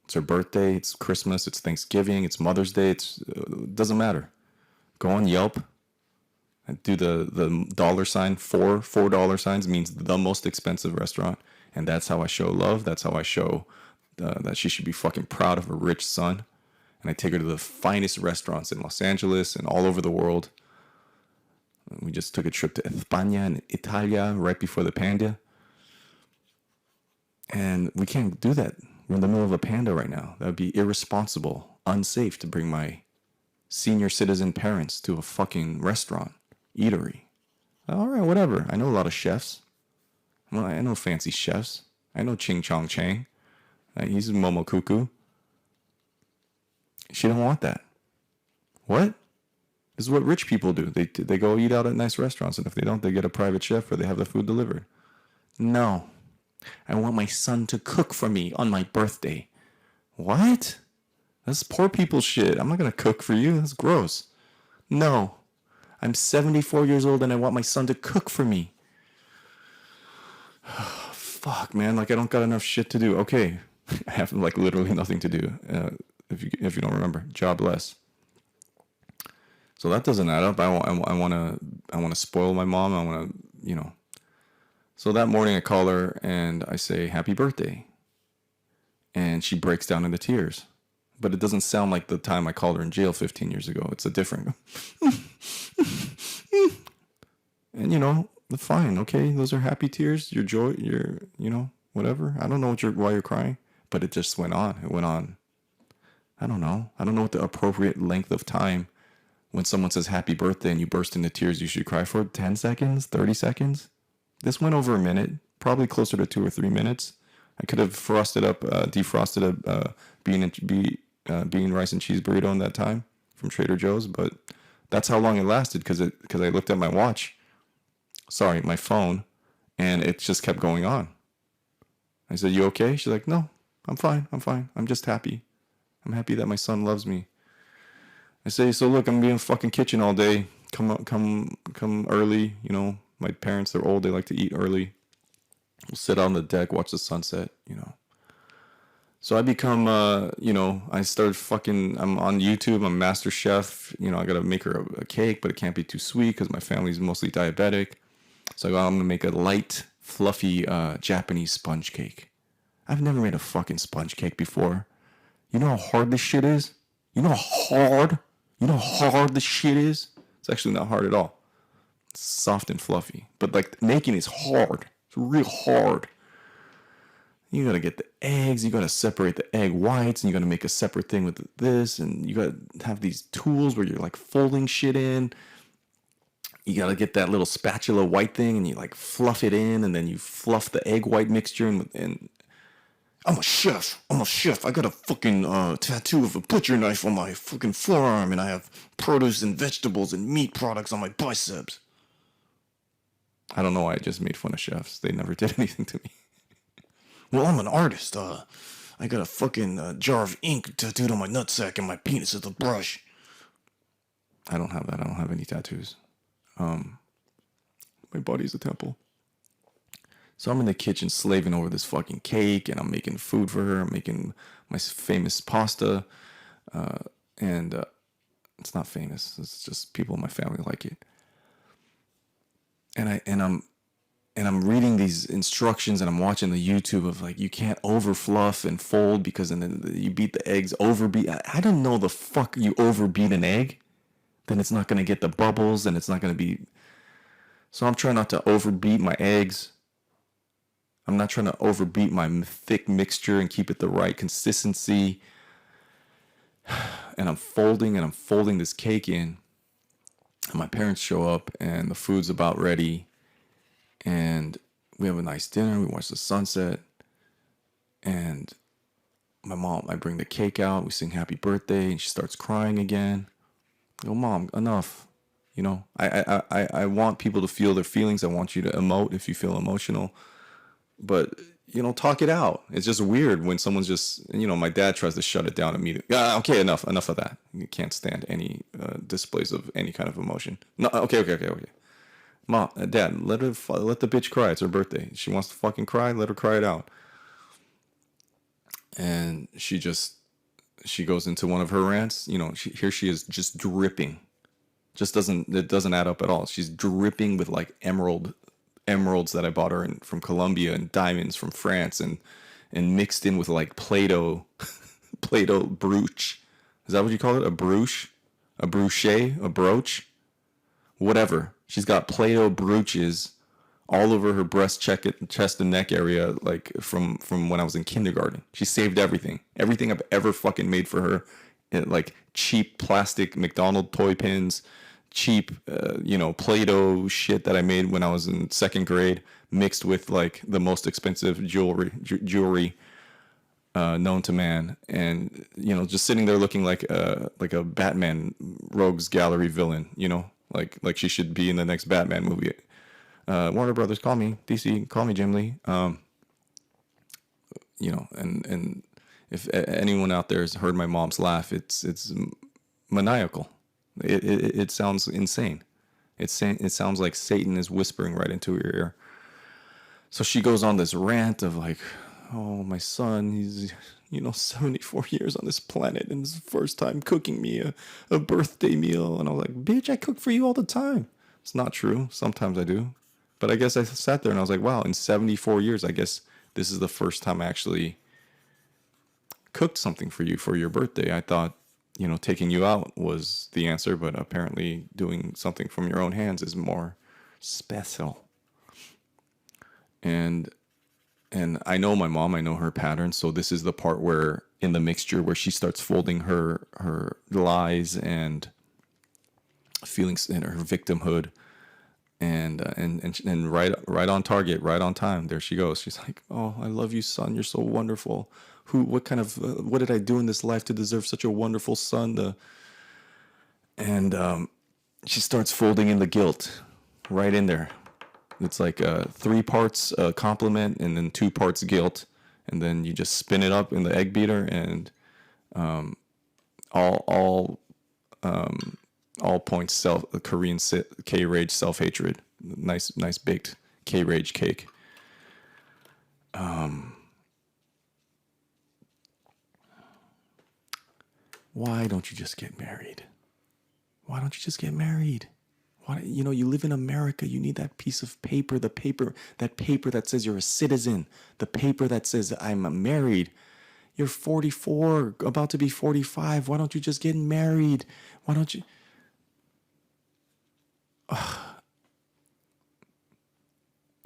E: It's her birthday, it's Christmas, it's Thanksgiving, it's Mother's Day, it doesn't matter. Go on Yelp and do the dollar sign, $4 signs means the most expensive restaurant. And that's how I show love. That's how I show that she should be fucking proud of her rich son. And I take her to the finest restaurants in Los Angeles and all over the world. We just took a trip to España and Italia right before the pandemic. And we can't do that. We're in the middle of a panda right now. That would be irresponsible, unsafe to bring my senior citizen parents to a fucking restaurant, eatery. All right, whatever. I know a lot of chefs. Well, I know fancy chefs. I know Ching Chong Chang. He's Momo Cuckoo. She don't want that. What? This is what rich people do. They go eat out at nice restaurants, and if they don't, they get a private chef or they have the food delivered. No. I want my son to cook for me on my birthday. What? That's poor people shit. I'm not going to cook for you. That's gross. No. I'm 74 years old and I want my son to cook for me. Fuck, man. Like, I don't got enough shit to do. Okay. I have, like, literally nothing to do. If you don't remember. Jobless. So that doesn't add up. I want to spoil my mom. I want to, you know. So that morning I call her and I say, happy birthday. And she breaks down into tears. But it doesn't sound like the time I called her in jail 15 years ago. It's a different. And, you know, fine. Okay, those are happy tears. Your joy, you know, whatever. I don't know why you're crying. But it just went on. It went on. I don't know what the appropriate length of time when someone says happy birthday and you burst into tears you should cry for. 10 seconds? 30 seconds? This went over a minute, probably closer to 2 or 3 minutes. I could have defrosted a bean, rice, and cheese burrito in that time from Trader Joe's, but that's how long it lasted because I looked at my my phone, and it just kept going on. I said, "You okay?" She's like, "No, I'm fine. I'm just happy. I'm happy that my son loves me." I say, "So look, I'm gonna be in the fucking kitchen all day come early. You know, my parents, they're old. They like to eat early. We'll sit on the deck, watch the sunset. You know. So I become, I started I'm on YouTube. I'm master chef. You know, I got to make her a cake, but it can't be too sweet because my family's mostly diabetic. So I'm going to make a light, fluffy Japanese sponge cake. I've never made a fucking sponge cake before. You know how hard this shit is? You know how hard this shit is? It's actually not hard at all. It's soft and fluffy. But like making is hard. It's real hard. You gotta get the eggs, you gotta separate the egg whites, and you gotta make a separate thing with this, and you gotta have these tools where you're like folding shit in. You gotta get that little spatula white thing, and you like fluff it in, and then you fluff the egg white mixture, and I'm a chef. I got a fucking tattoo of a butcher knife on my fucking forearm, and I have produce and vegetables and meat products on my biceps. I don't know why I just made fun of chefs. They never did anything to me. Well, I'm an artist. I got a fucking jar of ink tattooed on my nutsack, and my penis is a brush. I don't have that. I don't have any tattoos. My body's a temple. So I'm in the kitchen slaving over this fucking cake, and I'm making food for her. I'm making my famous pasta, and it's not famous. It's just people in my family like it. And I'm reading these instructions, and I'm watching the YouTube of like, you can't over fluff and fold because then you beat the eggs, overbeat. I don't know the fuck you overbeat an egg. Then it's not going to get the bubbles, and it's not going to be. So I'm trying not to overbeat my eggs. I'm not trying to overbeat my thick mixture and keep it the right consistency. And I'm folding this cake in. And my parents show up, and the food's about ready. And we have a nice dinner. We watch the sunset. And my mom, I bring the cake out. We sing happy birthday. And she starts crying again. I go, Mom, enough. You know, I want people to feel their feelings. I want you to emote if you feel emotional. But, you know, talk it out. It's just weird when someone's just, you know, my dad tries to shut it down immediately. Okay, enough of that. You can't stand any displays of any kind of emotion. No, okay. Mom, Dad, let the bitch cry. It's her birthday. She wants to fucking cry. Let her cry it out. And she goes into one of her rants. You know, here she is just dripping. It doesn't add up at all. She's dripping with like emeralds that I bought her from Colombia, and diamonds from France, and mixed in with like Play-Doh brooch. Is that what you call it? A brooch? A brooche? A brooch? Whatever. She's got Play-Doh brooches all over her breast, chest, and neck area, like from when I was in kindergarten. She saved everything I've ever fucking made for her, like cheap plastic McDonald's toy pins, cheap, Play-Doh shit that I made when I was in second grade, mixed with like the most expensive jewelry known to man, and just sitting there looking like a Batman rogues gallery villain, like she should be in the next Batman movie. Warner Brothers, call me. DC, call me Jim Lee. And if anyone out there has heard my mom's laugh, it's maniacal. It sounds insane. It sounds like Satan is whispering right into your ear. So she goes on this rant of like, oh, my son, he's 74 years on this planet, and it's the first time cooking me a birthday meal. And I was like, bitch, I cook for you all the time. It's not true. Sometimes I do. But I guess I sat there and I was like, wow, in 74 years, I guess this is the first time I actually cooked something for you for your birthday. I thought, taking you out was the answer, but apparently doing something from your own hands is more special. And I know my mom, I know her pattern. So this is the part where in the mixture where she starts folding her lies and feelings and her victimhood. And right on target, right on time. There she goes. She's like, "Oh, I love you, son. You're so wonderful. What did I do in this life to deserve such a wonderful son?" And she starts folding in the guilt right in there. It's like 3 parts compliment and then 2 parts guilt, and then you just spin it up in the egg beater, and all all points Korean K-rage self-hatred. Nice baked K-rage cake. Why don't you just get married? Why don't you just get married? Why, you live in America. You need that piece of paper, that paper that says you're a citizen, the paper that says I'm married. You're 44, about to be 45. Why don't you just get married? Why don't you?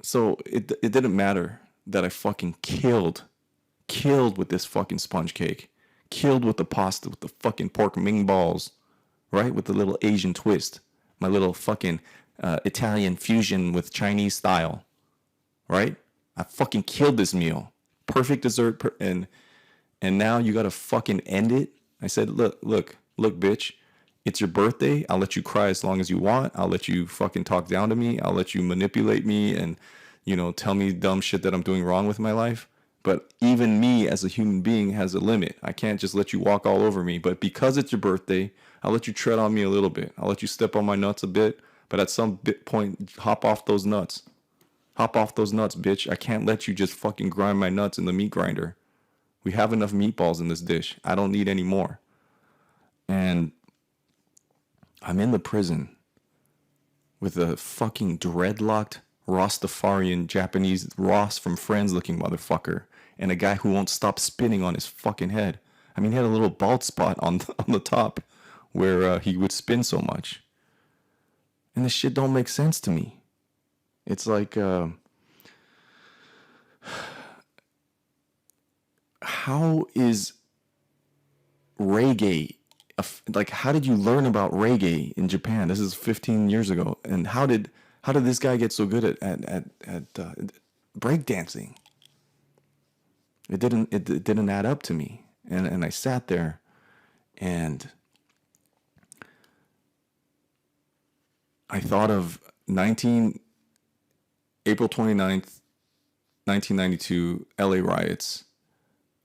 E: So it didn't matter that I fucking killed with this fucking sponge cake, killed with the pasta, with the fucking pork ming balls, right? With the little Asian twist, my little fucking Italian fusion with Chinese style, right? I fucking killed this meal. Perfect dessert, and now you gotta fucking end it. I said, look, bitch. It's your birthday. I'll let you cry as long as you want. I'll let you fucking talk down to me. I'll let you manipulate me and, tell me dumb shit that I'm doing wrong with my life. But even me as a human being has a limit. I can't just let you walk all over me. But because it's your birthday, I'll let you tread on me a little bit. I'll let you step on my nuts a bit. But at some point, hop off those nuts. Hop off those nuts, bitch. I can't let you just fucking grind my nuts in the meat grinder. We have enough meatballs in this dish. I don't need any more. And I'm in the prison with a fucking dreadlocked Rastafarian Japanese Ross from Friends looking motherfucker and a guy who won't stop spinning on his fucking head. I mean, he had a little bald spot on the top where he would spin so much. And this shit don't make sense to me. It's like, how is reggae? Like, how did you learn about reggae in Japan? This is 15 years ago. And how did this guy get so good at breakdancing? It didn't add up to me. And I sat there and I thought of April 29th, 1992, LA riots.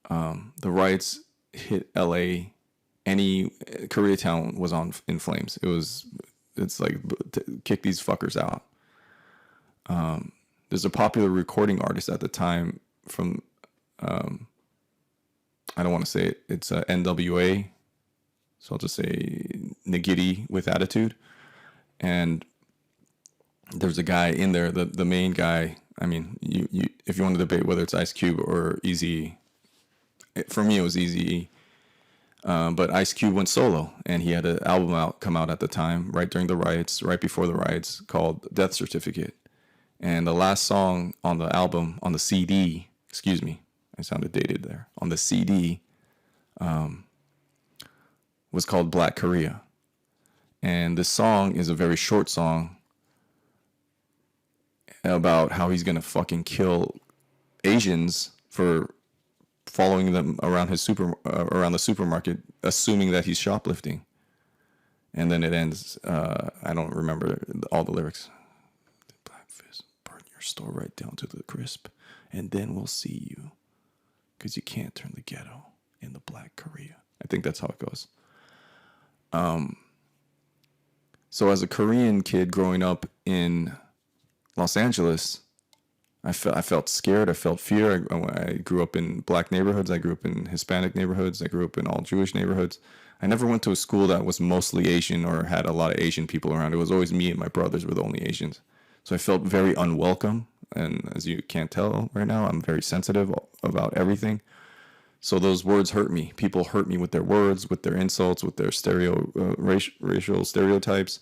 E: The riots hit LA. Any Koreatown was in flames. It's like, kick these fuckers out. There's a popular recording artist at the time from, I don't want to say it. It's NWA. So I'll just say Nagitty with attitude. And there's a guy in there, the main guy. I mean, you if you want to debate whether it's Ice Cube or Eazy, for me it was Eazy. But Ice Cube went solo, and he had an album come out at the time, right during the riots, right before the riots, called Death Certificate. And the last song on the album, on the CD, excuse me, I sounded dated there, on the CD, was called Black Korea. And this song is a very short song about how he's gonna fucking kill Asians for following them around around the supermarket, assuming that he's shoplifting. And then it ends, I don't remember all the lyrics. The black fist burn your store right down to the crisp, and then we'll see you, because you can't turn the ghetto into Black Korea. I think that's how it goes. So as a Korean kid growing up in Los Angeles, I felt scared. I felt fear. I grew up in black neighborhoods. I grew up in Hispanic neighborhoods. I grew up in all Jewish neighborhoods. I never went to a school that was mostly Asian or had a lot of Asian people around. It was always me and my brothers were the only Asians. So I felt very unwelcome. And as you can't tell right now, I'm very sensitive about everything. So those words hurt me. People hurt me with their words, with their insults, with their racial stereotypes.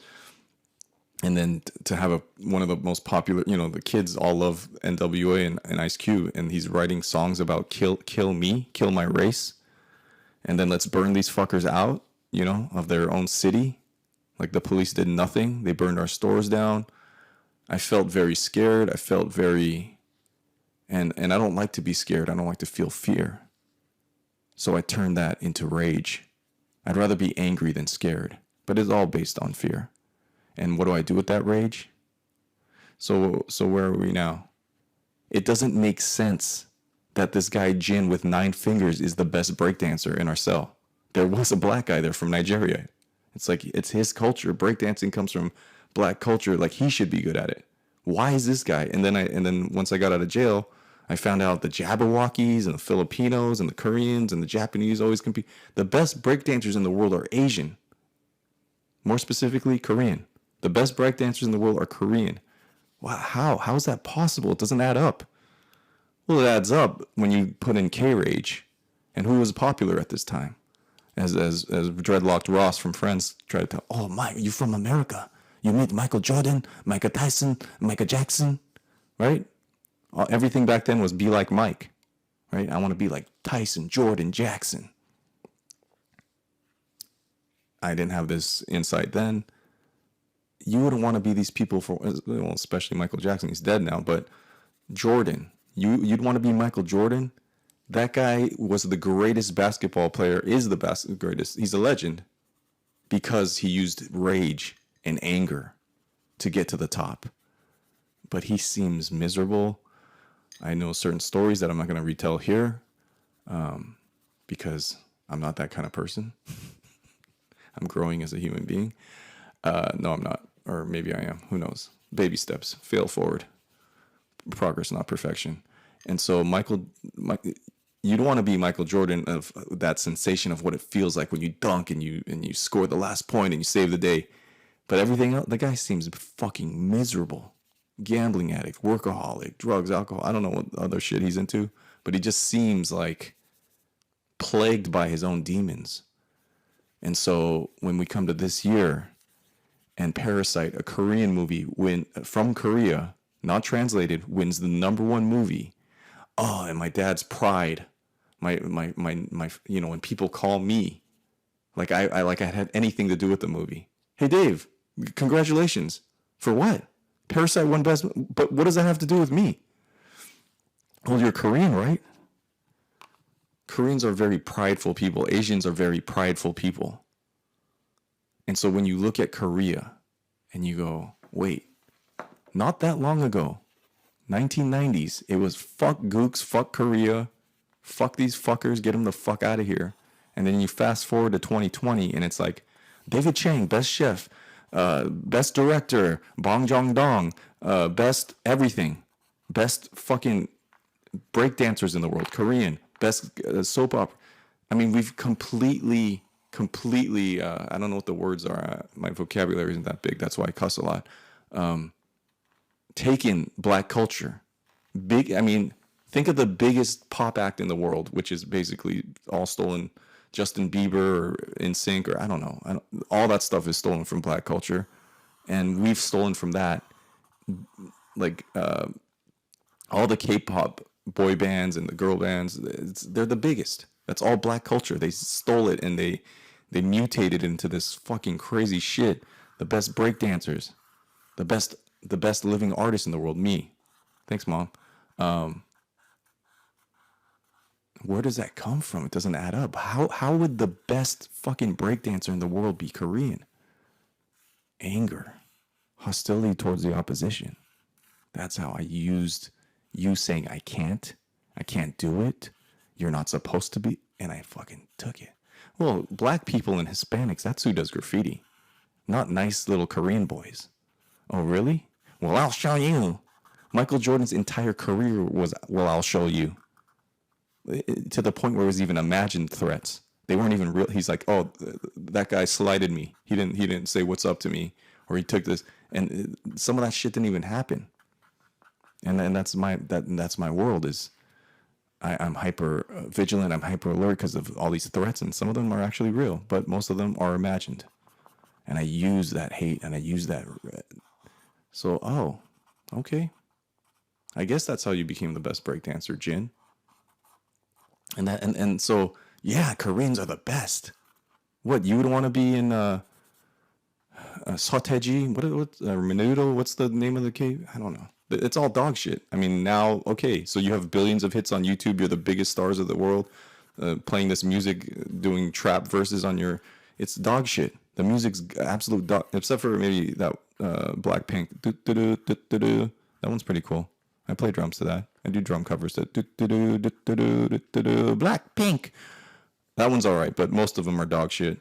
E: And then to have one of the most popular, the kids all love NWA and Ice Cube, and he's writing songs about kill me, kill my race, and then let's burn these fuckers out, of their own city. Like the police did nothing. They burned our stores down. I felt very scared. I felt very, and I don't like to be scared. I don't like to feel fear. So I turned that into rage. I'd rather be angry than scared, but it's all based on fear. And what do I do with that rage? So where are we now? It doesn't make sense that this guy Jin with 9 fingers is the best breakdancer in our cell. There was a black guy there from Nigeria, It's like, it's his culture. Breakdancing comes from black culture. Like, he should be good at it. Why is this guy? And then once I got out of jail, I found out the Jabberwockies and the Filipinos and the Koreans and the Japanese always compete. The best breakdancers in the world are Asian. More specifically, Korean. The best breakdancers in the world are Korean. Wow, how is that possible? It doesn't add up. Well, it adds up when you put in K-Rage. And who was popular at this time? As Dreadlocked Ross from Friends tried to tell, oh, Mike, you from America. You meet Michael Jordan, Michael Tyson, Michael Jackson, right? Everything back then was be like Mike, right? I want to be like Tyson, Jordan, Jackson. I didn't have this insight then. You wouldn't want to be these people for, well, especially Michael Jackson. He's dead now, but Jordan, you'd want to be Michael Jordan. That guy was the greatest basketball player, is the greatest. He's a legend because he used rage and anger to get to the top. But he seems miserable. I know certain stories that I'm not going to retell here because I'm not that kind of person. I'm growing as a human being. No, I'm not. Or maybe I am. Who knows? Baby steps. Fail forward. Progress, not perfection. And so you don't want to be Michael Jordan of that sensation of what it feels like when you dunk and you score the last point and you save the day. But everything else, the guy seems fucking miserable. Gambling addict, workaholic, drugs, alcohol. I don't know what other shit he's into, but he just seems like plagued by his own demons. And so when we come to this year and Parasite, a Korean movie from Korea, not translated, wins the #1 movie. Oh, and my dad's pride. My when people call me like I had anything to do with the movie. Hey Dave, congratulations. For what? Parasite won best, but what does that have to do with me? Well, you're Korean, right? Koreans are very prideful people. Asians are very prideful people. And so when you look at Korea and you go, wait, not that long ago, 1990s, it was fuck Gooks, fuck Korea, fuck these fuckers, get them the fuck out of here. And then you fast forward to 2020 and it's like, David Chang, best chef, best director, Bong Joon-dong, best everything, best fucking breakdancers in the world, Korean, best soap opera. I mean, we've completely, I don't know what the words are. My vocabulary isn't that big. That's why I cuss a lot. Taken black culture. Think of the biggest pop act in the world, which is basically all stolen. Justin Bieber or NSYNC or I don't know. All that stuff is stolen from black culture. And we've stolen from that. Like all the K-pop boy bands and the girl bands, they're the biggest. That's all black culture. They stole it and they mutated into this fucking crazy shit. The best breakdancers, the best living artist in the world, me. Thanks, Mom. Where does that come from? It doesn't add up. How would the best fucking breakdancer in the world be Korean? Anger, hostility towards the opposition. That's how I used you saying I can't do it. You're not supposed to be, and I fucking took it. Well, black people and Hispanics, that's who does graffiti. Not nice little Korean boys. Oh, really? Well, I'll show you. Michael Jordan's entire career was, well, I'll show you. To the point where it was even imagined threats. They weren't even real. He's like, oh, that guy slighted me. He didn't say what's up to me, or he took this, and some of that shit didn't even happen. And that's my world. Is I'm hyper vigilant. I'm hyper alert because of all these threats, and some of them are actually real, but most of them are imagined. And I use that hate, and I use that. So, oh, okay. I guess that's how you became the best breakdancer, Jin. And so, yeah, Koreans are the best. What, you would want to be in Soteji? What Menudo? What's the name of the cave? I don't know. It's all dog shit. I mean, now, okay, so you have billions of hits on YouTube. You're the biggest stars of the world, playing this music, doing trap verses on your... It's dog shit. The music's absolute dog... Except for maybe that Blackpink. That one's pretty cool. I play drums to that. I do drum covers to Blackpink. That one's all right, but most of them are dog shit.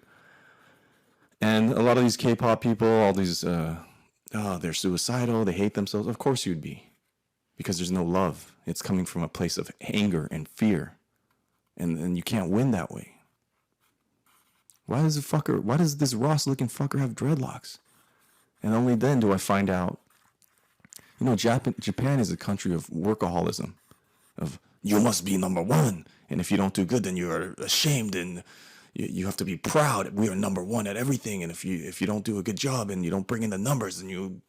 E: And a lot of these K-pop people, all these, they're suicidal, they hate themselves. Of course you'd be. Because there's no love. It's coming from a place of anger and fear. And you can't win that way. Why does this Ross-looking fucker have dreadlocks? And only then do I find out, you know, Japan is a country of workaholism. Of, you must be number one. And if you don't do good, then you're ashamed and you have to be proud. We are number one at everything. And if you don't do a good job and you don't bring in the numbers, then you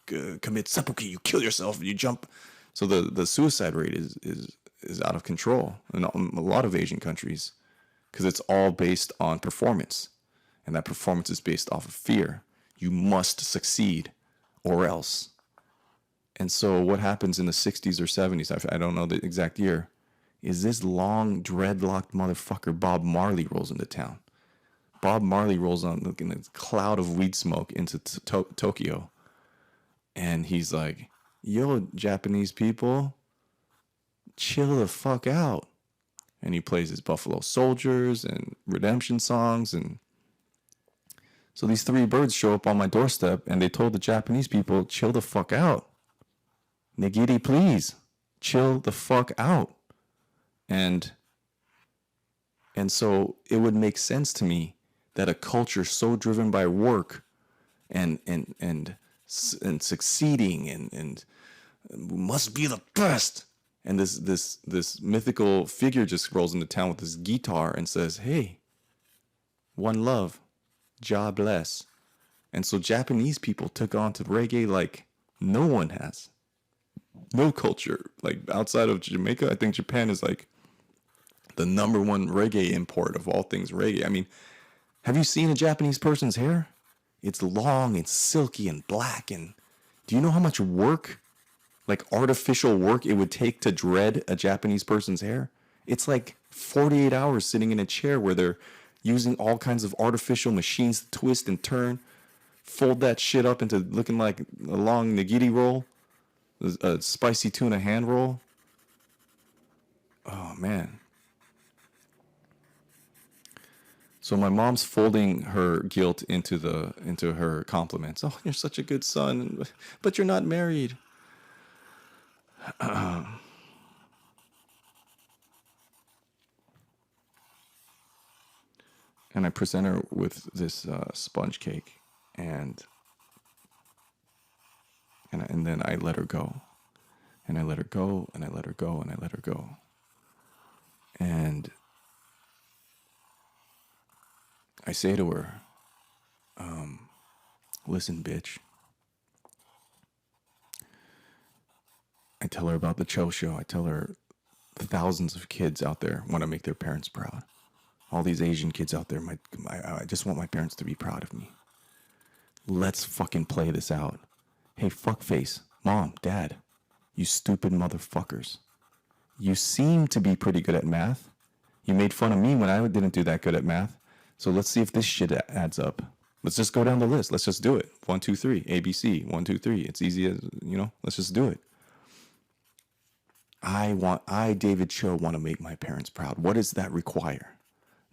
E: commit seppuku, you kill yourself, you jump. So the suicide rate is out of control in a lot of Asian countries because it's all based on performance. And that performance is based off of fear. You must succeed or else. And so what happens in the 60s or 70s, I don't know the exact year, is this long dreadlocked motherfucker Bob Marley rolls into town. Bob Marley rolls on in a cloud of weed smoke into Tokyo. And he's like, yo, Japanese people, chill the fuck out. And he plays his Buffalo Soldiers and redemption songs. And so these three birds show up on my doorstep and they told the Japanese people, chill the fuck out. Nigiri, please, chill the fuck out. And so it would make sense to me that a culture so driven by work and succeeding and must be the best. And this mythical figure just rolls into town with this guitar and says, hey, one love, God bless. And so Japanese people took on to reggae like no one has. No culture. Like outside of Jamaica, I think Japan is like the number one reggae import of all things reggae. I mean, have you seen a Japanese person's hair? It's long and silky and black. And do you know how much work, like artificial work, it would take to dread a Japanese person's hair? It's like 48 hours sitting in a chair where they're using all kinds of artificial machines to twist and turn, fold that shit up into looking like a long nigiri roll, a spicy tuna hand roll. Oh, man. So my mom's folding her guilt into her compliments. Oh, you're such a good son, but you're not married. And I present her with this sponge cake, and then I let her go, and I let her go, and I let her go, and I let her go, and I say to her, listen, bitch. I tell her about the Cho Show. I tell her thousands of kids out there want to make their parents proud. All these Asian kids out there, I just want my parents to be proud of me. Let's fucking play this out. Hey, fuckface, mom, dad, you stupid motherfuckers. You seem to be pretty good at math. You made fun of me when I didn't do that good at math. So let's see if this shit adds up. Let's just go down the list. Let's just do it. 1, 2, 3, ABC. 1, 2, 3. It's easy as, let's just do it. I, David Cho, want to make my parents proud. What does that require?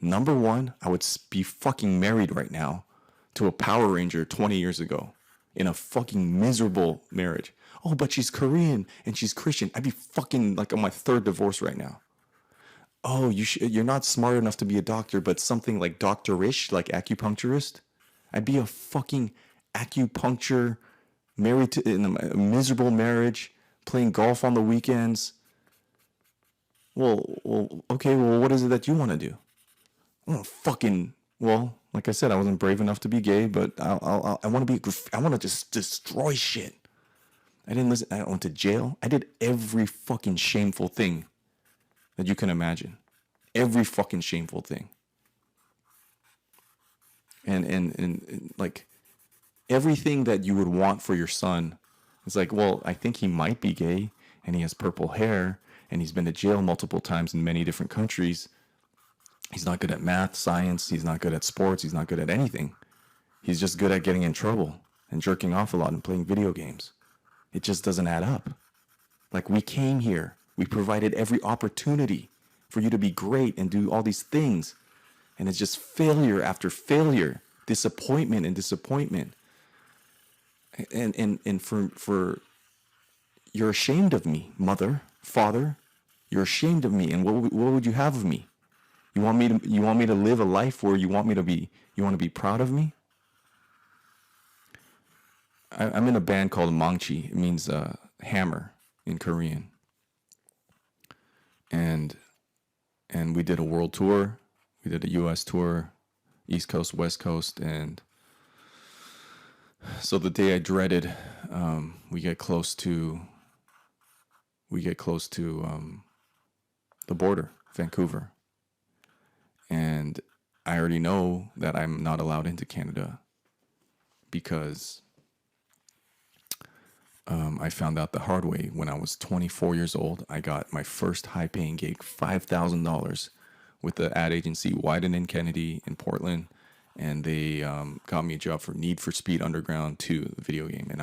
E: Number one, I would be fucking married right now to a Power Ranger 20 years ago in a fucking miserable marriage. Oh, but she's Korean and she's Christian. I'd be fucking like on my third divorce right now. Oh, you're not smart enough to be a doctor, but something like doctor-ish, like acupuncturist. I'd be a fucking acupuncture, married to in a miserable marriage, playing golf on the weekends. Well, okay. Well, what is it that you want to do? I want to fucking. Well, like I said, I wasn't brave enough to be gay, but I want to be. I want to just destroy shit. I didn't listen. I went to jail. I did every fucking shameful thing that you can imagine. Every fucking shameful thing. And like everything that you would want for your son. It's like, well, I think he might be gay and he has purple hair and he's been to jail multiple times in many different countries. He's not good at math, science. He's not good at sports. He's not good at anything. He's just good at getting in trouble and jerking off a lot and playing video games. It just doesn't add up. Like, we came here. We provided every opportunity for you to be great and do all these things. And it's just failure after failure disappointment and disappointment. And for you're ashamed of me, mother, father. You're ashamed of me, and what would you have of me? You want me to live a life where you want to be proud of me? I'm in a band called Mangchi. It means hammer in Korean. And we did a world tour. We did a U.S. tour, East Coast, West Coast, and so the day I dreaded, we get close to the border, Vancouver, and I already know that I'm not allowed into Canada because I found out the hard way when I was 24 years old. I got my first high-paying gig, $5,000, with the ad agency Mayden and Kennedy in Portland. And they got me a job for Need for Speed Underground 2, the video game. And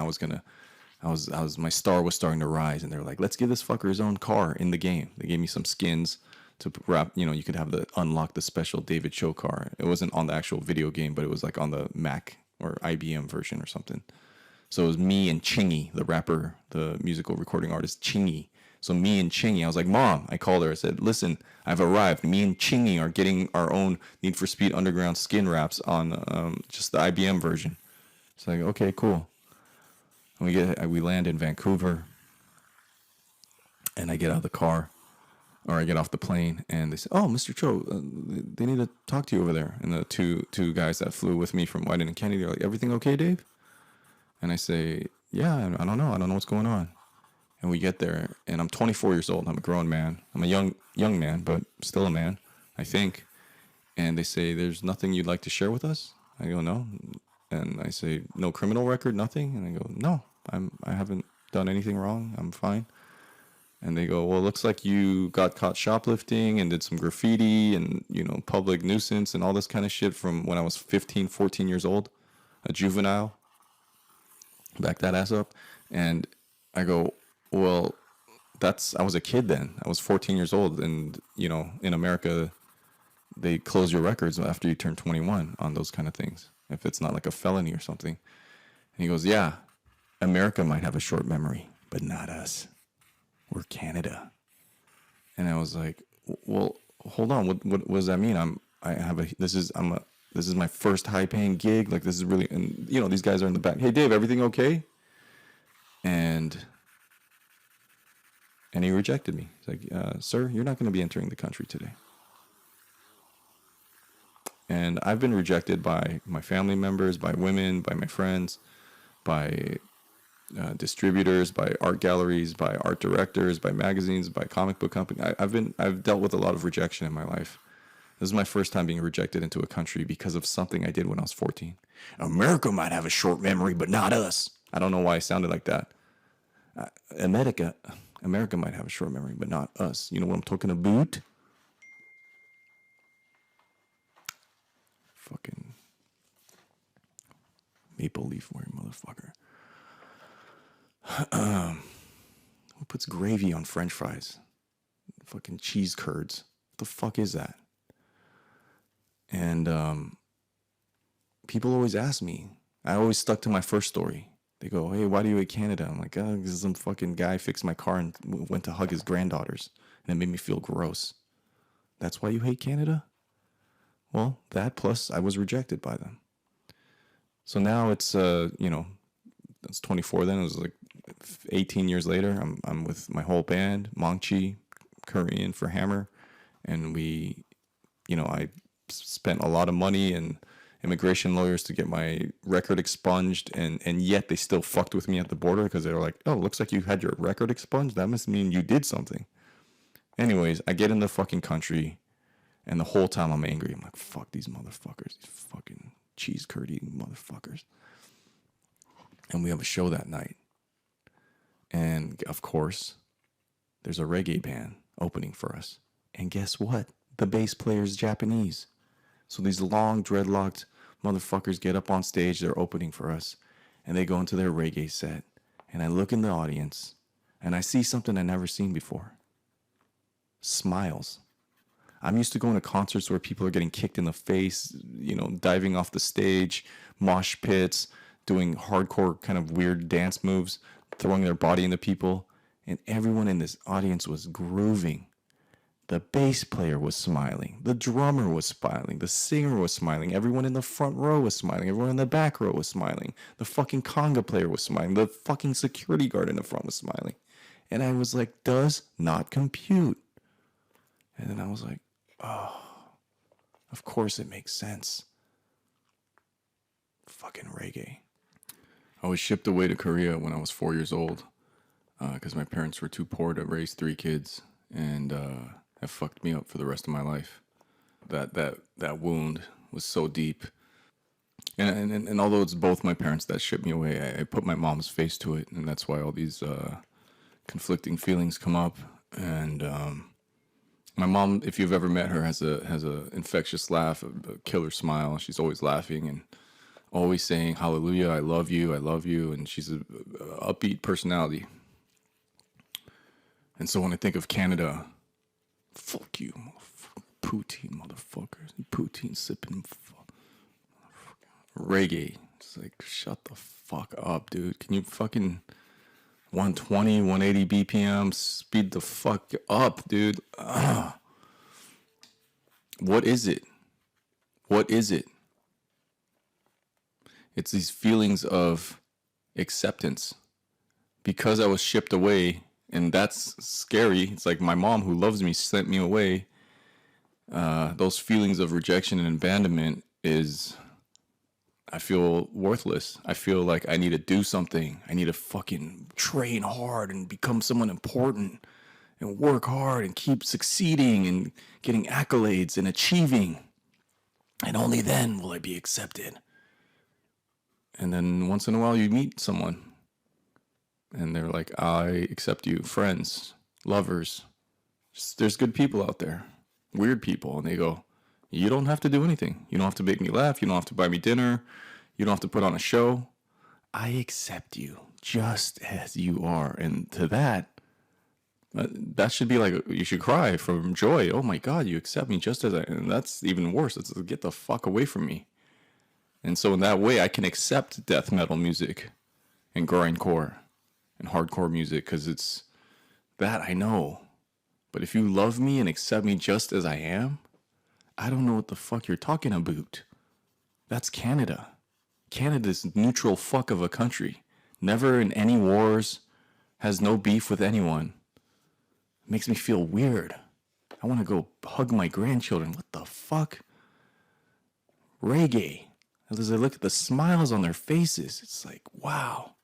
E: my star was starting to rise. And they were like, let's give this fucker his own car in the game. They gave me some skins to wrap, you could have unlock the special David Cho car. It wasn't on the actual video game, but it was like on the Mac or IBM version or something. So it was me and Chingy, the rapper, the musical recording artist Chingy. So me and Chingy, I was like, Mom, I called her. I said, listen, I've arrived. Me and Chingy are getting our own Need for Speed Underground skin wraps on just the IBM version. It's like, okay, cool. And we land in Vancouver, and I get out of the car, or I get off the plane, and they say, oh, Mr. Cho, they need to talk to you over there. And the two guys that flew with me from Whitner and Kennedy are like, everything okay, Dave? And I say, yeah, I don't know. I don't know what's going on. And we get there, and I'm 24 years old. I'm a grown man. I'm a young man, but still a man, I think. And they say, there's nothing you'd like to share with us? I go, no. And I say, no criminal record, nothing? And I go, no, I haven't done anything wrong. I'm fine. And they go, well, it looks like you got caught shoplifting and did some graffiti and, public nuisance and all this kind of shit from when I was 15, 14 years old, a juvenile. Back that ass up. And I go, well, I was a kid then. I was 14 years old. And, in America, they close your records after you turn 21 on those kind of things, if it's not like a felony or something. And he goes, yeah, America might have a short memory, but not us. We're Canada. And I was like, well, hold on. What does that mean? This is my first high paying gig. Like, this is really, and these guys are in the back. Hey, Dave, everything okay? And he rejected me. He's like, sir, you're not going to be entering the country today. And I've been rejected by my family members, by women, by my friends, by distributors, by art galleries, by art directors, by magazines, by comic book companies. I've dealt with a lot of rejection in my life. This is my first time being rejected into a country because of something I did when I was 14. America might have a short memory, but not us. I don't know why I sounded like that. America might have a short memory, but not us. You know what I'm talking about? Fucking maple leaf wearing motherfucker. Who puts gravy on French fries? Fucking cheese curds. What the fuck is that? And people always ask me. I always stuck to my first story. They go, hey, why do you hate Canada? I'm like, oh, because some fucking guy fixed my car and went to hug his granddaughters. And it made me feel gross. That's why you hate Canada? Well, that plus I was rejected by them. So now it's, it's 24 then. It was like 18 years later. I'm with my whole band, Mangchi, Korean for Hammer. And we, I spent a lot of money and immigration lawyers to get my record expunged, and yet they still fucked with me at the border because they were like, oh, looks like you had your record expunged. That must mean you did something. Anyways, I get in the fucking country, and the whole time I'm angry. I'm like, fuck these motherfuckers, these fucking cheese curd eating motherfuckers. And we have a show that night. And of course, there's a reggae band opening for us. And guess what? The bass player's Japanese. So these long dreadlocked motherfuckers get up on stage, they're opening for us, and they go into their reggae set. And I look in the audience, and I see something I've never seen before. Smiles. I'm used to going to concerts where people are getting kicked in the face, diving off the stage, mosh pits, doing hardcore kind of weird dance moves, throwing their body into people. And everyone in this audience was grooving. The bass player was smiling. The drummer was smiling. The singer was smiling. Everyone in the front row was smiling. Everyone in the back row was smiling. The fucking conga player was smiling. The fucking security guard in the front was smiling. And I was like, does not compute. And then I was like, oh, of course it makes sense. Fucking reggae. I was shipped away to Korea when I was 4 years old because my parents were too poor to raise 3 kids. And that fucked me up for the rest of my life. That wound was so deep. And although it's both my parents that shipped me away, I put my mom's face to it. And that's why all these conflicting feelings come up. And my mom, if you've ever met her, has a infectious laugh, a killer smile. She's always laughing and always saying, hallelujah, I love you, I love you. And she's a upbeat personality. And so when I think of Canada, fuck you, poutine motherfuckers, poutine sipping, reggae. It's like, shut the fuck up, dude. Can you fucking 120, 180 BPM, speed the fuck up, dude. What is it? What is it? It's these feelings of acceptance. Because I was shipped away, and that's scary. It's like my mom, who loves me, sent me away. Those feelings of rejection and abandonment is, I feel worthless. I feel like I need to do something. I need to fucking train hard and become someone important and work hard and keep succeeding and getting accolades and achieving. And only then will I be accepted. And then once in a while you meet someone and they're like, I accept you, friends, lovers. There's good people out there, weird people. And they go, you don't have to do anything. You don't have to make me laugh. You don't have to buy me dinner. You don't have to put on a show. I accept you just as you are. And to that should be like, you should cry from joy. Oh my God, you accept me just as I am. And that's even worse. It's get the fuck away from me. And so in that way, I can accept death metal music and grindcore and hardcore music because it's that I know. But if you love me and accept me just as I am, I don't know what the fuck you're talking about. That's Canada. Canada's neutral fuck of a country. Never in any wars. Has no beef with anyone. Makes me feel weird. I want to go hug my grandchildren. What the fuck? Reggae. As I look at the smiles on their faces, it's like, wow.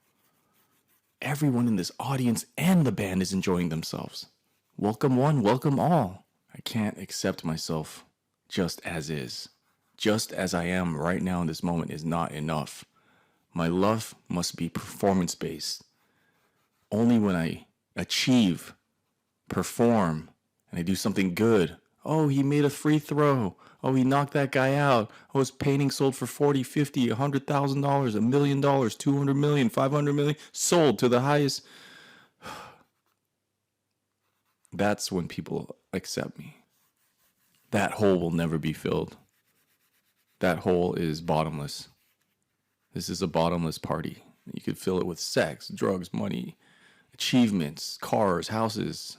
E: Everyone in this audience and the band is enjoying themselves. Welcome one, welcome all. I can't accept myself just as is. Just as I am right now in this moment is not enough. My love must be performance-based. Only when I achieve, perform, and I do something good. Oh, he made a free throw. Oh, he knocked that guy out. Oh, his painting sold for $40, $50, $100,000, $1 million, $200 million, $500 million. Sold to the highest. That's when people accept me. That hole will never be filled. That hole is bottomless. This is a bottomless party. You could fill it with sex, drugs, money, achievements, cars, houses,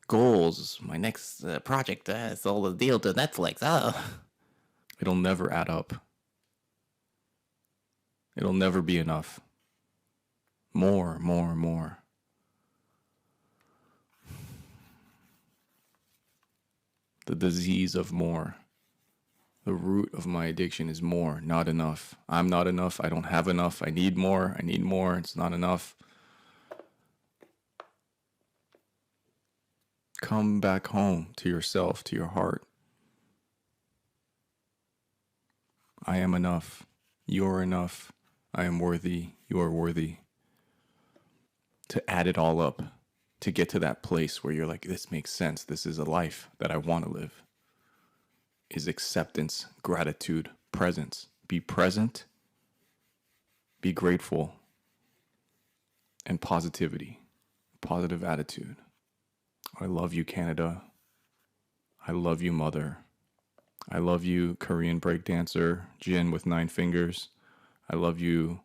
E: goals. My next project sold a deal to Netflix. It'll never add up. It'll never be enough. More, more, more. The disease of more. The root of my addiction is more, not enough. I'm not enough. I don't have enough. I need more. I need more. It's not enough. Come back home to yourself, to your heart. I am enough. You're enough. I am worthy. You are worthy. To add it all up. To get to that place where you're like, this makes sense. This is a life that I want to live. Is acceptance, gratitude, presence. Be present. Be grateful. And positivity. Positive attitude. I love you, Canada. I love you, mother. I love you, Korean breakdancer, Jin with 9 fingers. I love you,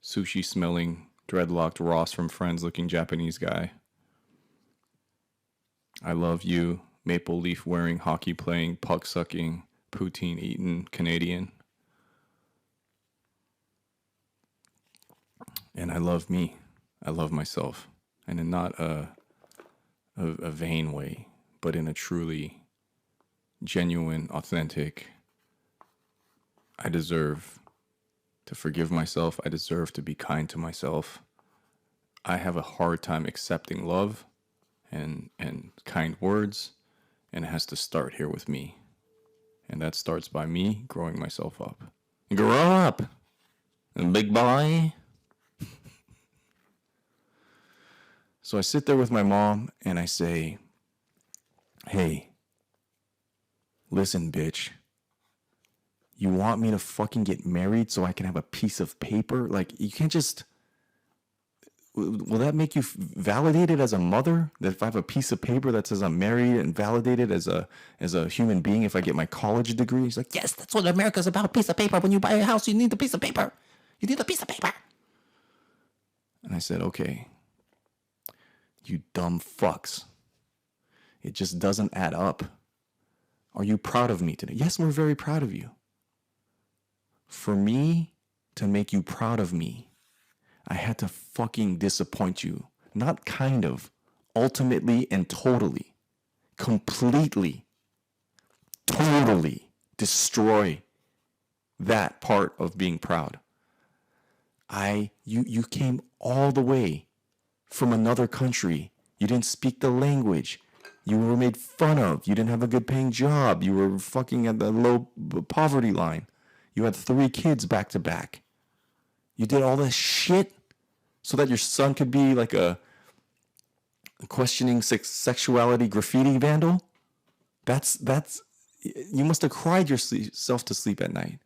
E: sushi-smelling, dreadlocked Ross from Friends looking Japanese guy. I love you, maple leaf wearing, hockey playing, puck sucking, poutine eating Canadian. And I love me. I love myself. And in not a vain way, but in a truly genuine, authentic, I deserve to forgive myself. I deserve to be kind to myself. I have a hard time accepting love and kind words, and it has to start here with me. And that starts by me growing myself up. Grow up, big boy. So I sit there with my mom and I say, hey, listen, bitch. You want me to fucking get married so I can have a piece of paper? Like, you can't just... Will that make you validated as a mother? That if I have a piece of paper that says I'm married and validated as a human being if I get my college degree? He's like, yes, that's what America's about, a piece of paper. When you buy a house, you need a piece of paper. You need a piece of paper. And I said, okay, you dumb fucks. It just doesn't add up. Are you proud of me today? Yes, we're very proud of you. For me to make you proud of me, I had to fucking disappoint you. Not kind of. Ultimately and totally. Completely. Totally destroy that part of being proud. You came all the way from another country. You didn't speak the language. You were made fun of. You didn't have a good paying job. You were fucking at the low poverty line. You had 3 kids back to back. You did all this shit so that your son could be like a questioning sexuality graffiti vandal? That's you must have cried yourself to sleep at night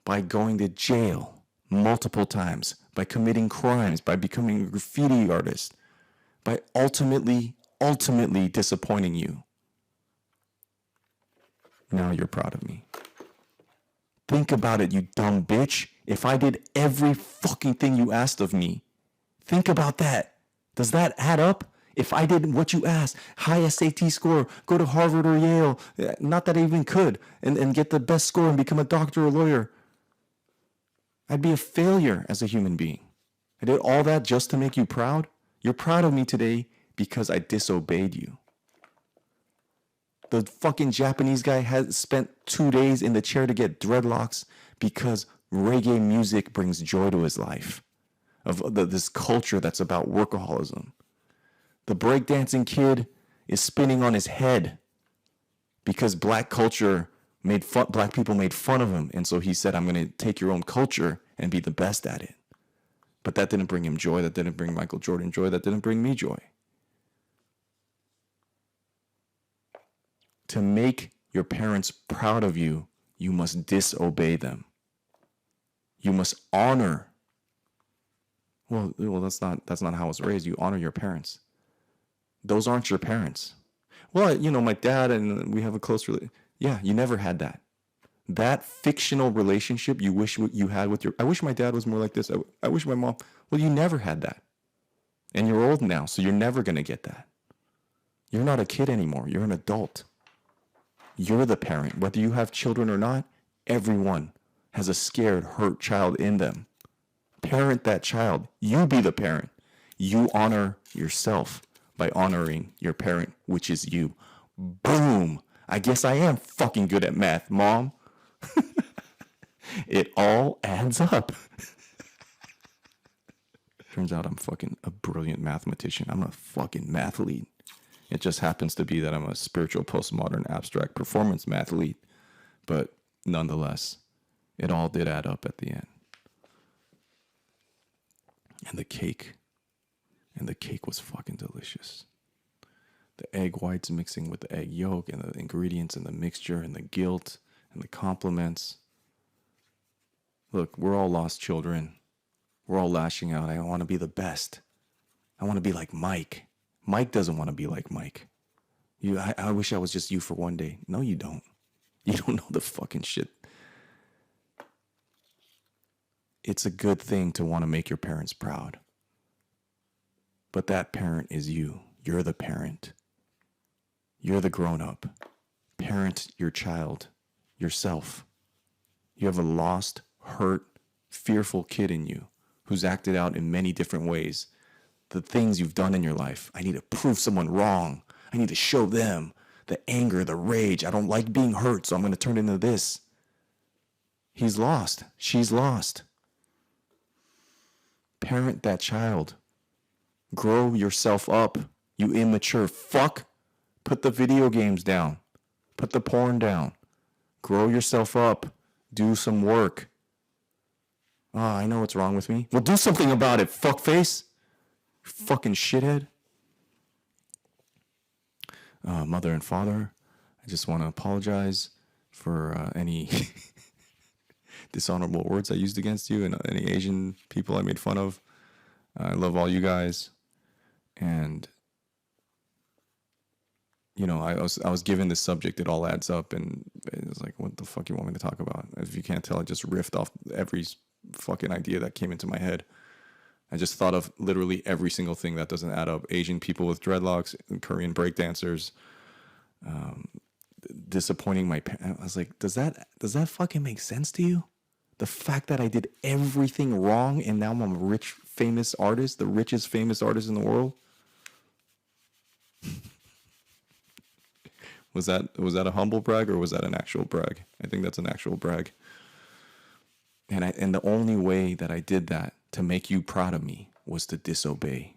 E: by going to jail multiple times, by committing crimes, by becoming a graffiti artist, by ultimately disappointing you. Now you're proud of me. Think about it, you dumb bitch. If I did every fucking thing you asked of me, think about that. Does that add up? If I did what you asked, high SAT score, go to Harvard or Yale, not that I even could, and get the best score and become a doctor or lawyer, I'd be a failure as a human being. I did all that just to make you proud? You're proud of me today because I disobeyed you. The fucking Japanese guy has spent 2 days in the chair to get dreadlocks because reggae music brings joy to his life. Of this culture that's about workaholism. The breakdancing kid is spinning on his head because black culture black people made fun of him. And so he said, I'm going to take your own culture and be the best at it. But that didn't bring him joy. That didn't bring Michael Jordan joy. That didn't bring me joy. To make your parents proud of you, you must disobey them. You must honor. Well, that's not how I was raised. You honor your parents. Those aren't your parents. Well, my dad and we have a close relationship. Yeah, you never had that. That fictional relationship you wish you had with I wish my dad was more like this. I wish my mom. Well, you never had that. And you're old now, so you're never going to get that. You're not a kid anymore. You're an adult. You're the parent. Whether you have children or not, everyone has a scared, hurt child in them. Parent that child. You be the parent. You honor yourself by honoring your parent, which is you. Boom. I guess I am fucking good at math, Mom. It all adds up. Turns out I'm fucking a brilliant mathematician. I'm a fucking mathlete. It just happens to be that I'm a spiritual postmodern abstract performance mathlete. But nonetheless, it all did add up at the end. And the cake was fucking delicious. The egg whites mixing with the egg yolk and the ingredients and the mixture and the guilt and the compliments. Look, we're all lost children. We're all lashing out. I want to be the best. I want to be like Mike. Mike doesn't want to be like Mike. I wish I was just you for one day. No, you don't. You don't know the fucking shit. It's a good thing to want to make your parents proud. But that parent is you. You're the parent. You're the grown-up. Parent your child, yourself. You have a lost, hurt, fearful kid in you who's acted out in many different ways. The things you've done in your life. I need to prove someone wrong. I need to show them the anger, the rage. I don't like being hurt, so I'm going to turn into this. He's lost. She's lost. Parent that child. Grow yourself up, you immature fuck. Put the video games down. Put the porn down. Grow yourself up. Do some work. Oh, I know what's wrong with me. Well, do something about it, fuckface. Fucking shithead. Mother and father, I just want to apologize for any dishonorable words I used against you and any Asian people I made fun of. I love all you guys. And, you know, I was given this subject, it all adds up, and it was like, what the fuck you want me to talk about? If you can't tell, I just riffed off every fucking idea that came into my head. I just thought of literally every single thing that doesn't add up. Asian people with dreadlocks, Korean breakdancers, disappointing my parents. I was like, does that fucking make sense to you? The fact that I did everything wrong and now I'm a rich, famous artist, the richest famous artist in the world. Was that a humble brag or was that an actual brag? I think that's an actual brag. And the only way that I did that to make you proud of me was to disobey.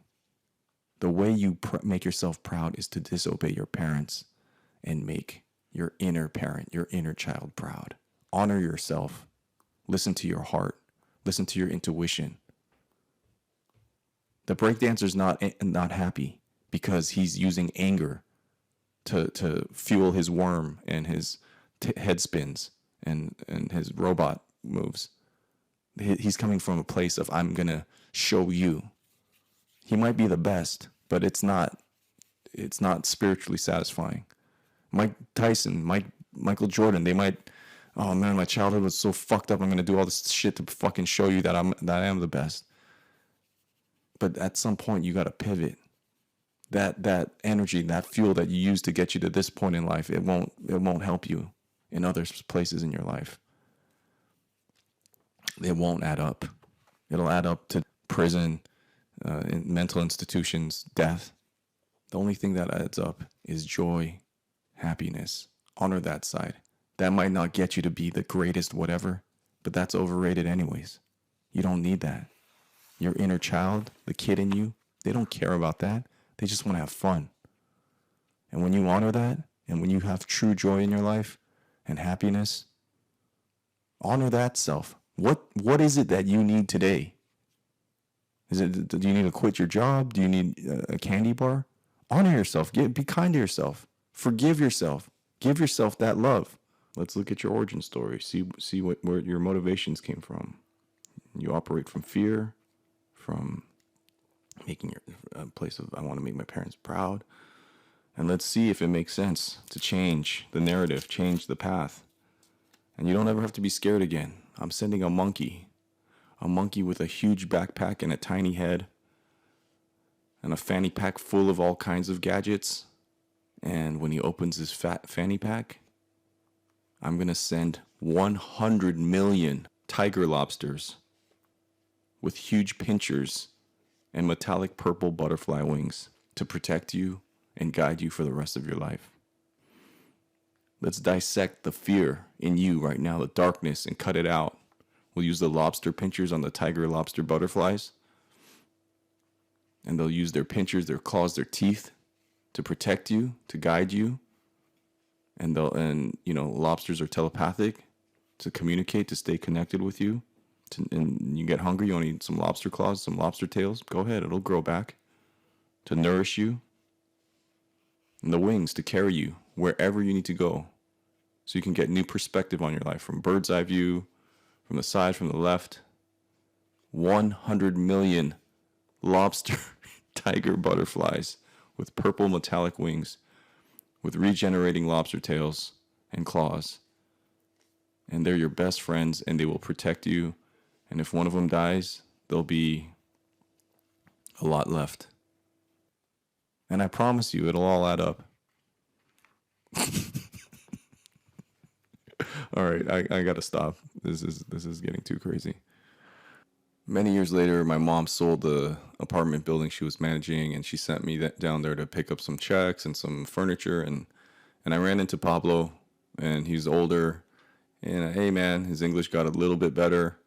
E: The way you make yourself proud is to disobey your parents and make your inner parent, your inner child proud. Honor yourself. Listen to your heart. Listen to your intuition. The breakdancer's not happy because he's using anger to fuel his worm and his head spins and his robot moves. He's coming from a place of, I'm going to show you. He might be the best, but it's not spiritually satisfying. Mike Tyson, Michael Jordan, they might, oh man, my childhood was so fucked up. I'm going to do all this shit to fucking show you that I am the best. But at some point you got to pivot. That energy, that fuel that you use to get you to this point in life, it won't help you in other places in your life. It won't add up. It'll add up to prison, in mental institutions, death. The only thing that adds up is joy, happiness. Honor that side. That might not get you to be the greatest whatever, but that's overrated anyways. You don't need that. Your inner child, the kid in you, they don't care about that. They just want to have fun. And when you honor that, and when you have true joy in your life and happiness, honor that self. What is it that you need today? Do you need to quit your job? Do you need a candy bar? Honor yourself. Be kind to yourself. Forgive yourself. Give yourself that love. Let's look at your origin story. See where your motivations came from. You operate from fear, from making your place of, I want to make my parents proud. And let's see if it makes sense to change the narrative, change the path. And you don't ever have to be scared again. I'm sending a monkey with a huge backpack and a tiny head and a fanny pack full of all kinds of gadgets. And when he opens his fanny pack, I'm going to send 100 million tiger lobsters with huge pinchers and metallic purple butterfly wings to protect you and guide you for the rest of your life. Let's dissect the fear in you right now, the darkness, and cut it out. We'll use the lobster pinchers on the tiger lobster butterflies. And they'll use their pinchers, their claws, their teeth to protect you, to guide you. And lobsters are telepathic, to communicate, to stay connected with you. And you get hungry, you want to eat some lobster claws, some lobster tails. Go ahead, it'll grow back. To nourish you. And the wings to carry you wherever you need to go, so you can get new perspective on your life, from bird's eye view, from the side, from the left. 100 million lobster tiger butterflies with purple metallic wings with regenerating lobster tails and claws. And they're your best friends, and they will protect you. And if one of them dies, there'll be a lot left. And I promise you, it'll all add up. All right, I gotta stop. This is getting too crazy. Many years later, my mom sold the apartment building she was managing, and she sent me down there to pick up some checks and some furniture. And I ran into Pablo, and he's older. And hey, man, his English got a little bit better.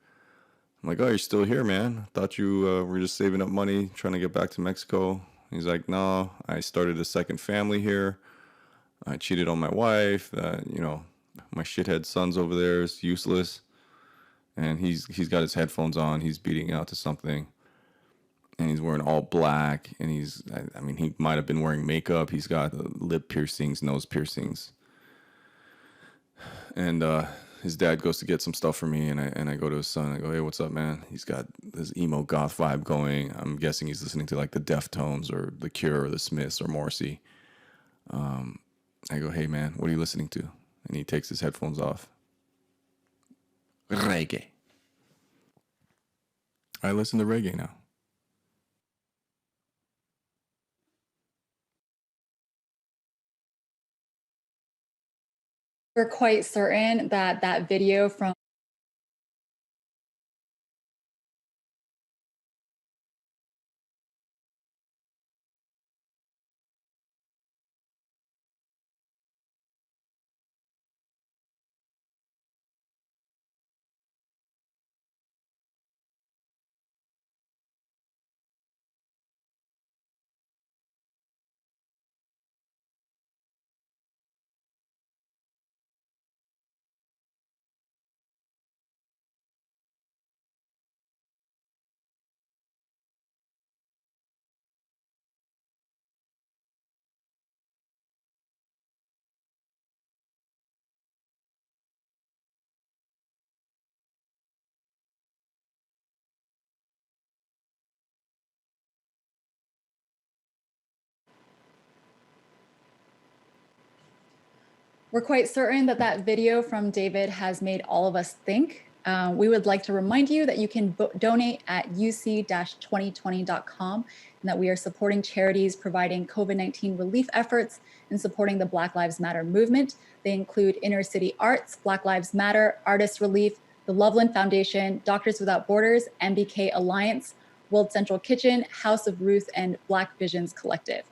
E: I'm like, oh, you're still here, man? I thought you were just saving up money, trying to get back to Mexico. He's like, no, I started a second family here. I cheated on my wife. My shithead son's over there is useless. And he's got his headphones on. He's beating out to something. And he's wearing all black. And he might have been wearing makeup. He's got lip piercings, nose piercings. And his dad goes to get some stuff for me. And I go to his son. I go, hey, what's up, man? He's got this emo goth vibe going. I'm guessing he's listening to like the Deftones or The Cure or the Smiths or Morrissey. I go, hey, man, what are you listening to? And he takes his headphones off. Reggae. I listen to reggae now.
F: We're quite certain that that video from We're quite certain that that video from David has made all of us think. We would like to remind you that you can donate at uc-2020.com and that we are supporting charities providing COVID-19 relief efforts and supporting the Black Lives Matter movement. They include Inner City Arts, Black Lives Matter, Artist Relief, the Loveland Foundation, Doctors Without Borders, MBK Alliance, World Central Kitchen, House of Ruth, and Black Visions Collective.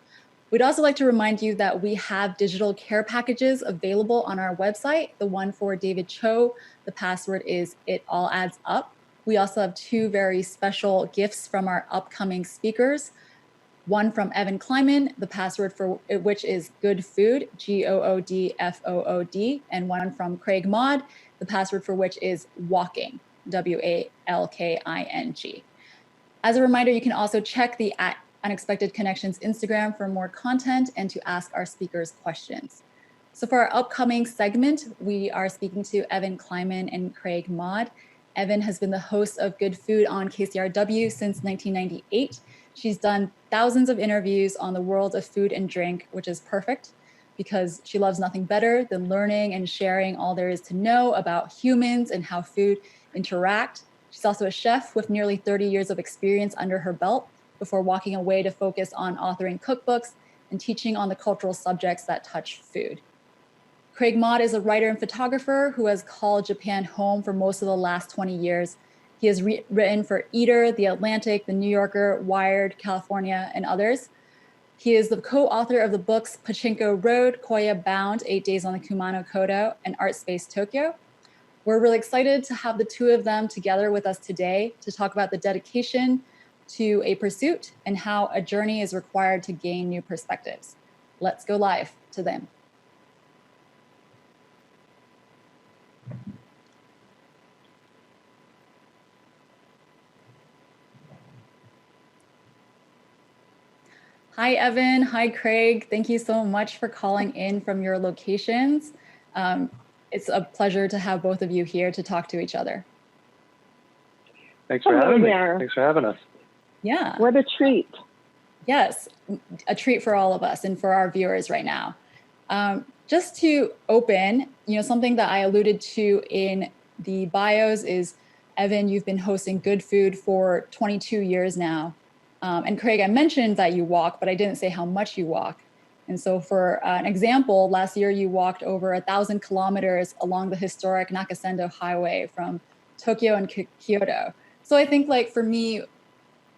F: We'd also like to remind you that we have digital care packages available on our website. The one for David Cho, the password is It All Adds Up. We also have two very special gifts from our upcoming speakers. One from Evan Kleiman, the password for which is Good Food, GOODFOOD, and one from Craig Maud, the password for which is Walking, WALKING. As a reminder, you can also check the Unexpected Connections Instagram for more content and to ask our speakers questions. So for our upcoming segment, we are speaking to Evan Kleiman and Craig Maud. Evan has been the host of Good Food on KCRW since 1998. She's done thousands of interviews on the world of food and drink, which is perfect because she loves nothing better than learning and sharing all there is to know about humans and how food interact. She's also a chef with nearly 30 years of experience under her belt, before walking away to focus on authoring cookbooks and teaching on the cultural subjects that touch food. Craig Maud is a writer and photographer who has called Japan home for most of the last 20 years. He has written for Eater, The Atlantic, The New Yorker, Wired, California, and others. He is the co-author of the books Pachinko Road, Koya Bound, 8 Days on the Kumano Kodo, and Art Space Tokyo. We're really excited to have the two of them together with us today to talk about the dedication to a pursuit and how a journey is required to gain new perspectives. Let's go live to them. Hi, Evan. Hi, Craig. Thank you so much for calling in from your locations. It's a pleasure to have both of you here to talk to each other.
H: Thanks for having me. Thanks for having us.
F: Yeah.
W: What a treat.
F: Yes, a treat for all of us and for our viewers right now. Just to open, something that I alluded to in the bios is, Evan, you've been hosting Good Food for 22 years now. And Craig, I mentioned that you walk, but I didn't say how much you walk. And so for an example, last year you walked over 1,000 kilometers along the historic Nakasendo Highway from Tokyo and Kyoto. So I think, like, for me,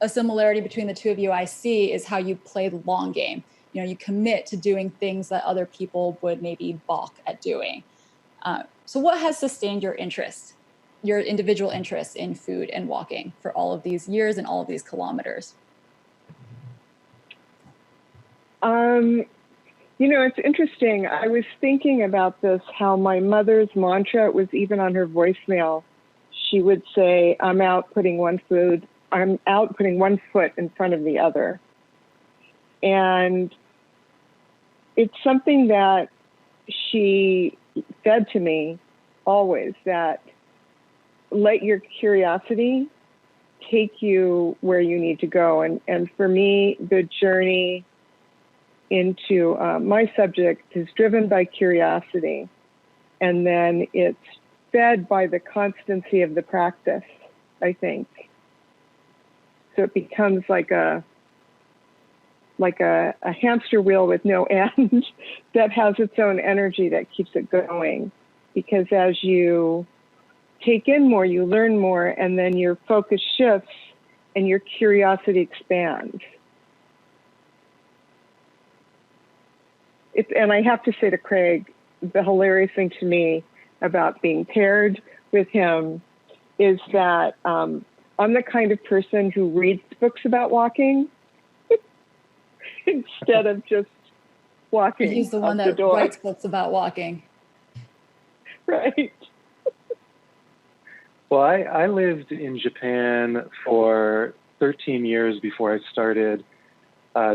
F: a similarity between the two of you I see is how you play the long game. You commit to doing things that other people would maybe balk at doing. So what has sustained your interest, your individual interest in food and walking for all of these years and all of these kilometers?
G: It's interesting. I was thinking about this, how my mother's mantra was even on her voicemail. She would say, I'm out putting one foot in front of the other. And it's something that she said to me always, that let your curiosity take you where you need to go. And for me, the journey into my subject is driven by curiosity, and then it's fed by the constancy of the practice, I think. So it becomes like a hamster wheel with no end that has its own energy that keeps it going. Because as you take in more, you learn more, and then your focus shifts and your curiosity expands. And I have to say to Craig, the hilarious thing to me about being paired with him is that I'm the kind of person who reads books about walking instead of just walking.
F: He's the one that writes books about walking.
G: Right.
H: Well, I lived in Japan for 13 years before I started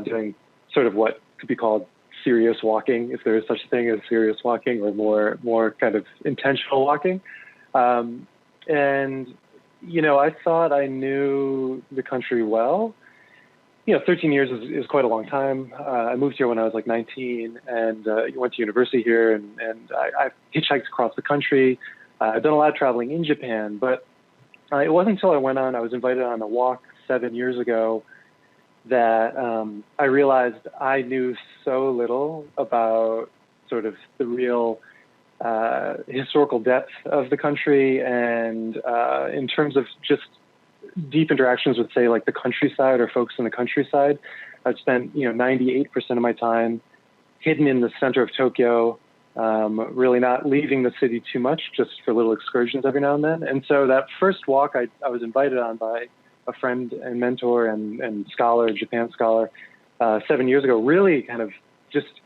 H: doing sort of what could be called serious walking, if there is such a thing as serious walking, or more kind of intentional walking. And, I thought I knew the country well. 13 years is quite a long time. I moved here when I was like 19 and went to university here, and I hitchhiked across the country. I've done a lot of traveling in Japan, but it wasn't until I was invited on a walk 7 years ago that I realized I knew so little about sort of the real historical depth of the country, and in terms of just deep interactions with, say, like the countryside or folks in the countryside. I've spent 98% of my time hidden in the center of Tokyo, really not leaving the city too much, just for little excursions every now and then. And so that first walk I was invited on by a friend and mentor and scholar, Japan scholar, 7 years ago, really kind of just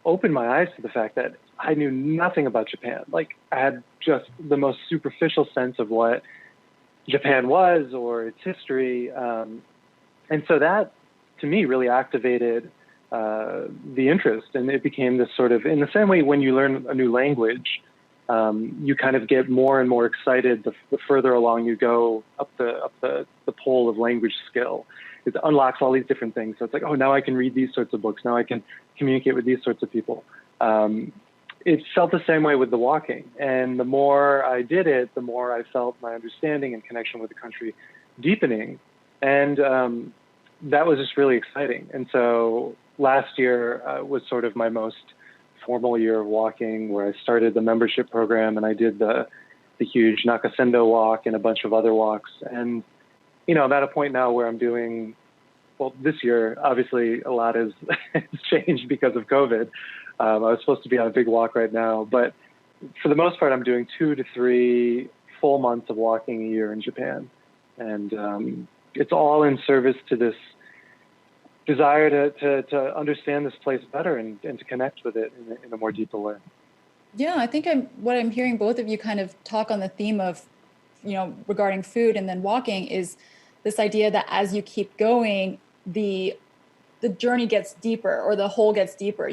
H: opened my eyes to the fact that I knew nothing about Japan. Like, I had just the most superficial sense of what Japan was or its history. And so that, to me, really activated the interest. And it became this sort of, in the same way when you learn a new language, you kind of get more and more excited the further along you go up the pole of language skill. It unlocks all these different things. So it's like, oh, now I can read these sorts of books. Now I can communicate with these sorts of people. It felt the same way with the walking. And the more I did it, the more I felt my understanding and connection with the country deepening. And that was just really exciting. And so last year was sort of my most formal year of walking, where I started the membership program and I did the huge Nakasendo walk and a bunch of other walks. And, I'm at a point now where I'm doing, well, this year, obviously a lot has changed because of COVID. I was supposed to be on a big walk right now, but for the most part, I'm doing 2 to 3 full months of walking a year in Japan. And it's all in service to this desire to understand this place better and to connect with it in a more deeper way.
F: Yeah, I think what I'm hearing both of you kind of talk on the theme of, regarding food and then walking, is this idea that as you keep going, the journey gets deeper, or the hole gets deeper.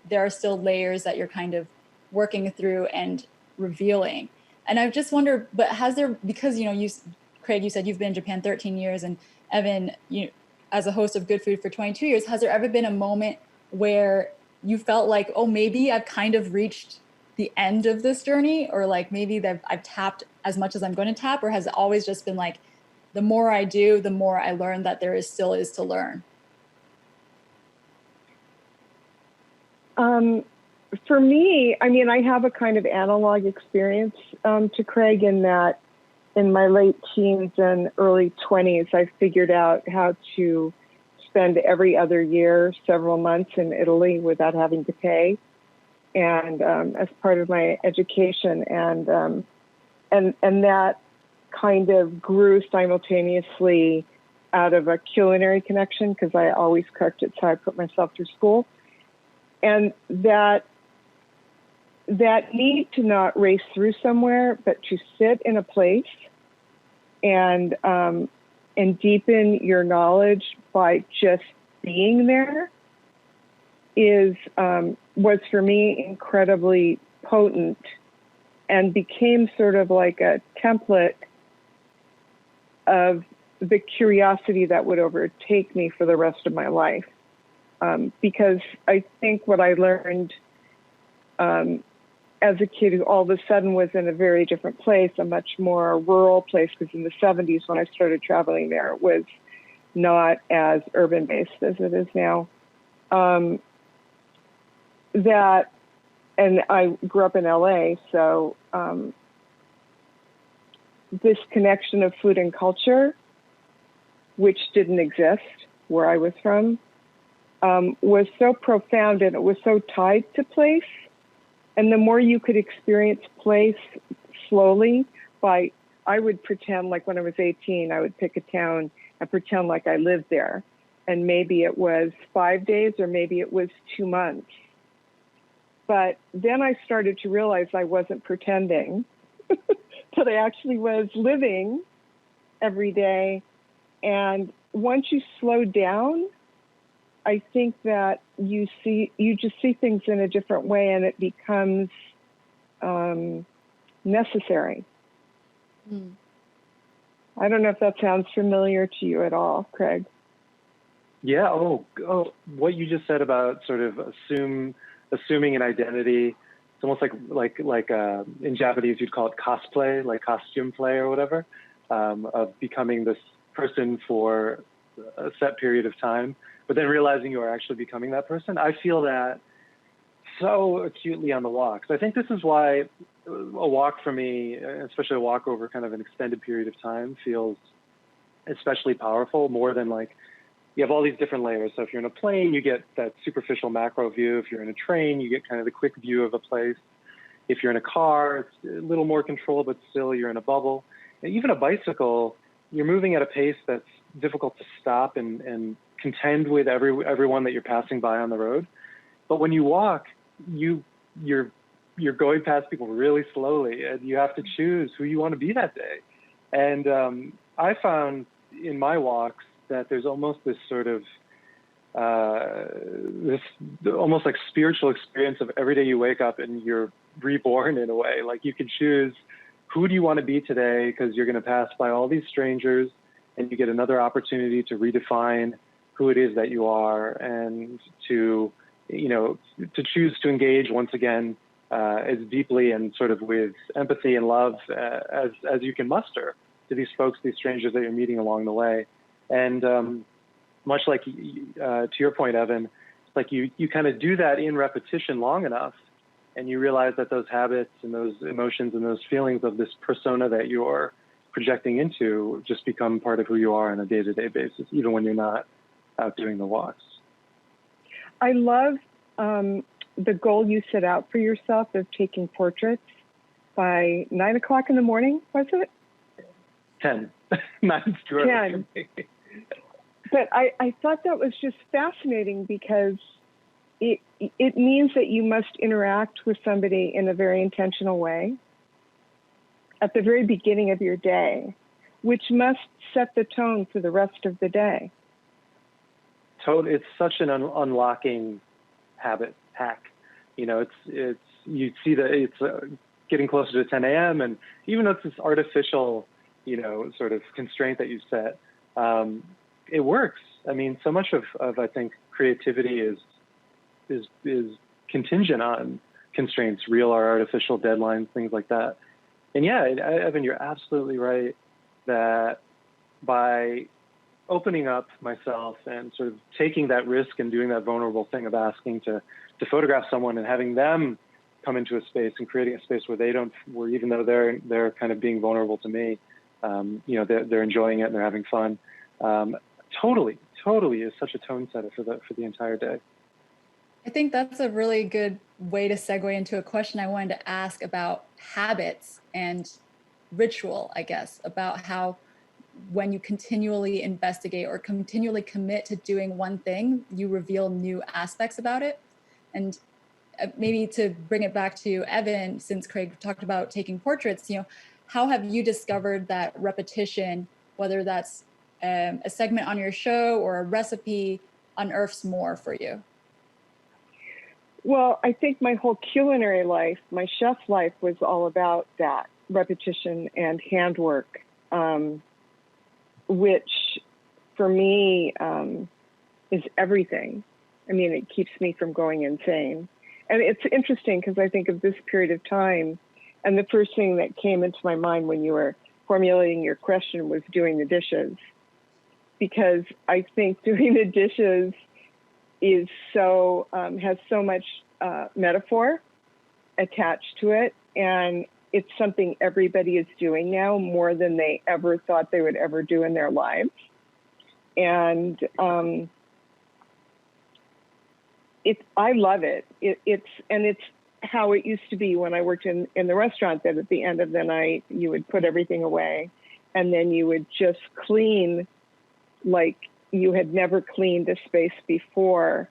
F: There are still layers that you're kind of working through and revealing. And I just wonder, but has there, because, Craig, you said you've been in Japan 13 years, and Evan, as a host of Good Food for 22 years, has there ever been a moment where you felt like, oh, maybe I've kind of reached the end of this journey, or like maybe that I've tapped as much as I'm going to tap, or has it always just been like, the more I do, the more I learn that there still is to learn?
G: For me, I mean, I have a kind of analog experience to Craig, in that in my late teens and early 20s, I figured out how to spend every other year several months in Italy without having to pay, and as part of my education, and that kind of grew simultaneously out of a culinary connection, because I always cooked. It's how I put myself through school, and that need to not race through somewhere, but to sit in a place and deepen your knowledge by just being there was for me incredibly potent, and became sort of like a template of the curiosity that would overtake me for the rest of my life. Because I think what I learned as a kid who all of a sudden was in a very different place, a much more rural place, because in the 70s when I started traveling there, it was not as urban-based as it is now. And I grew up in LA, so this connection of food and culture, which didn't exist where I was from, was so profound, and it was so tied to place. And the more you could experience place slowly I would pretend like when I was 18, I would pick a town and pretend like I lived there. And maybe it was 5 days or maybe it was 2 months. But then I started to realize I wasn't pretending, that I actually was living every day. And once you slow down, I think that you just see things in a different way, and it becomes necessary. I don't know if that sounds familiar to you at all, Craig.
H: Yeah. Oh, what you just said about sort of assuming an identity. It's almost like in Japanese you'd call it cosplay, like costume play or whatever, of becoming this person for a set period of time, but then realizing you are actually becoming that person. I feel that so acutely on the walks. I think this is why a walk for me, especially a walk over kind of an extended period of time, feels especially powerful, more than like, you have all these different layers. So if you're in a plane, you get that superficial macro view. If you're in a train, you get kind of the quick view of a place. If you're in a car, it's a little more control, but still you're in a bubble. And even a bicycle, you're moving at a pace that's difficult to stop and contend with everyone that you're passing by on the road. But when you walk, you're going past people really slowly, and you have to choose who you want to be that day. And I found in my walks that there's almost this sort of this almost like spiritual experience of every day you wake up and you're reborn in a way. Like you can choose who do you want to be today, because you're going to pass by all these strangers and you get another opportunity to redefine who it is that you are, and to choose to engage once again as deeply and sort of with empathy and love as you can muster to these folks, these strangers that you're meeting along the way. And much like to your point, Evan, it's like you kind of do that in repetition long enough, and you realize that those habits and those emotions and those feelings of this persona that you're projecting into just become part of who you are on a day-to-day basis, even when you're not out doing the walks.
G: I love the goal you set out for yourself of taking portraits by 9 o'clock in the morning, was it?
H: 10. 9's too early.
G: 10. But I thought that was just fascinating, because it means that you must interact with somebody in a very intentional way at the very beginning of your day, which must set the tone for the rest of the day.
H: It's such an unlocking hack. It's you see that it's getting closer to 10 a.m. and even though it's this artificial, sort of constraint that you set, it works. I mean, so much of I think creativity is contingent on constraints, real or artificial deadlines, things like that. And yeah, Evan, you're absolutely right that by opening up myself and sort of taking that risk and doing that vulnerable thing of asking to photograph someone and having them come into a space and creating a space where even though they're kind of being vulnerable to me, they're enjoying it and they're having fun. Totally is such a tone setter for the entire day.
F: I think that's a really good way to segue into a question I wanted to ask about habits and ritual, I guess, about how when you continually investigate or continually commit to doing one thing, you reveal new aspects about it. And maybe to bring it back to Evan, since Craig talked about taking portraits, how have you discovered that repetition, whether that's a segment on your show or a recipe, unearths more for you?
G: Well, I think my whole culinary life, my chef life, was all about that repetition and handwork, which for me is everything. I mean, it keeps me from going insane. And it's interesting because I think of this period of time, and the first thing that came into my mind when you were formulating your question was doing the dishes. Because I think doing the dishes is so, has so much metaphor attached to it. And it's something everybody is doing now more than they ever thought they would ever do in their lives. And I love it. It's how it used to be when I worked in the restaurant, that at the end of the night, you would put everything away and then you would just clean like you had never cleaned a space before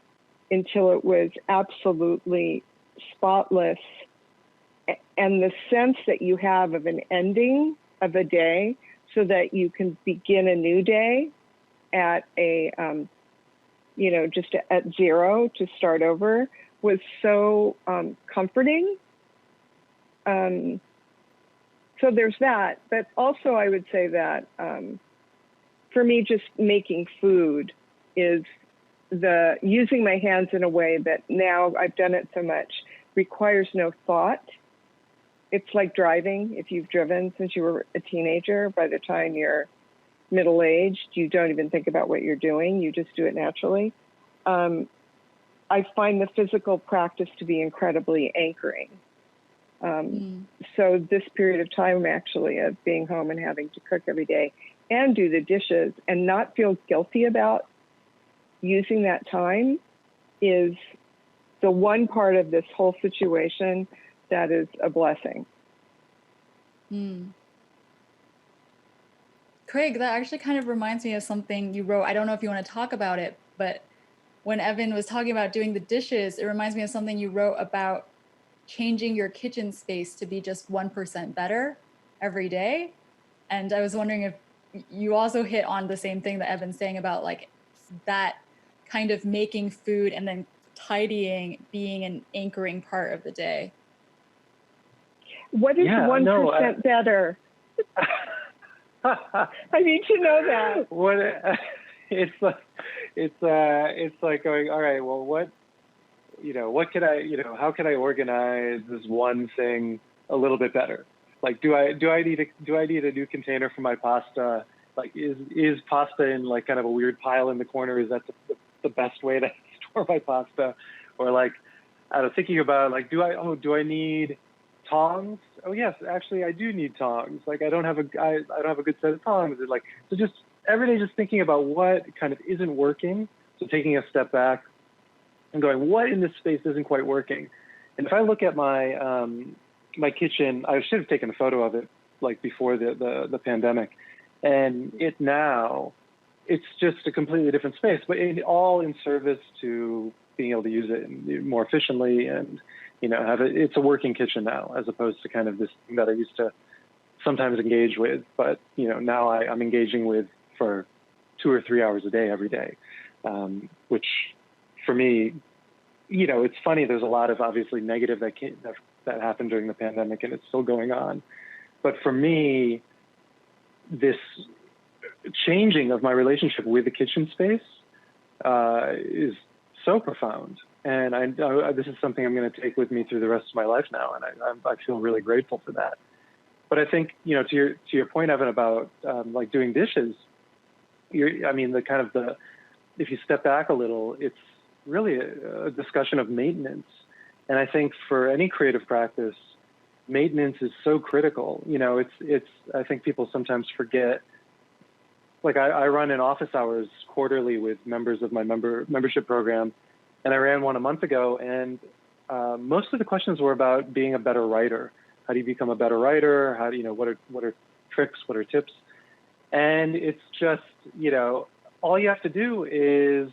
G: until it was absolutely spotless. And the sense that you have of an ending of a day so that you can begin a new day at just at zero to start over was so comforting. So there's that. But also I would say that for me, just making food is using my hands in a way that now I've done it so much requires no thought. It's like driving. If you've driven since you were a teenager, by the time you're middle-aged, you don't even think about what you're doing. You just do it naturally. I find the physical practice to be incredibly anchoring. So this period of time, actually, of being home and having to cook every day and do the dishes and not feel guilty about using that time is the one part of this whole situation that is a blessing.
F: Craig, that actually kind of reminds me of something you wrote. I don't know if you want to talk about it, but when Evan was talking about doing the dishes, it reminds me of something you wrote about changing your kitchen space to be just 1% better every day. And I was wondering if you also hit on the same thing that Evan's saying about like that kind of making food and then tidying being an anchoring part of the day.
G: What is 1% better? I need to know that.
H: It's like going, all right, well, what could I, how can I organize this one thing a little bit better? Like, do I need a new container for my pasta? Like, is pasta in like kind of a weird pile in the corner? Is that the best way to store my pasta? Or like, I was thinking about like, do I need tongs? Oh yes, actually I do need tongs. Like I don't have a good set of tongs. Like, so just every day just thinking about what kind of isn't working. So taking a step back and going, what in this space isn't quite working? And if I look at my my kitchen, I should have taken a photo of it like before the pandemic, and it's just a completely different space, but all in service to being able to use it more efficiently and it's a working kitchen now, as opposed to kind of this thing that I used to sometimes engage with, but now I'm engaging with for 2 or 3 hours a day every day, which for me, it's funny. There's a lot of obviously negative that happened during the pandemic, and it's still going on. But for me, this changing of my relationship with the kitchen space is so profound. And this is something I'm going to take with me through the rest of my life now, and I feel really grateful for that. But I think, you know, to your point, Evan, about like doing dishes, if you step back a little, it's really a discussion of maintenance. And I think for any creative practice, maintenance is so critical. You know, it's I think people sometimes forget. Like I run in office hours quarterly with members of my membership program, and I ran one a month ago, and most of the questions were about being a better writer. How do you become a better writer? How do you know, what are tricks, what are tips? And it's just, you know, all you have to do is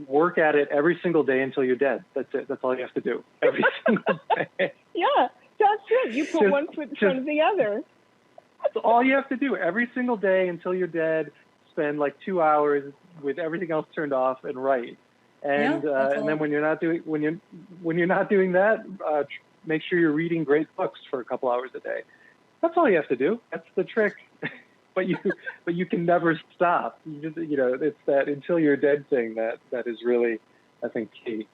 H: work at it every single day until you're dead. That's it. That's all you have to do every single day.
G: Yeah, that's it. You put one foot in front of the other.
H: That's all you have to do every single day until you're dead. Spend like 2 hours with everything else turned off and write. And and then when you're not doing that, make sure you're reading great books for a couple hours a day. That's all you have to do. That's the trick. But you can never stop. You know, it's that until you're dead thing that is really, I think, key.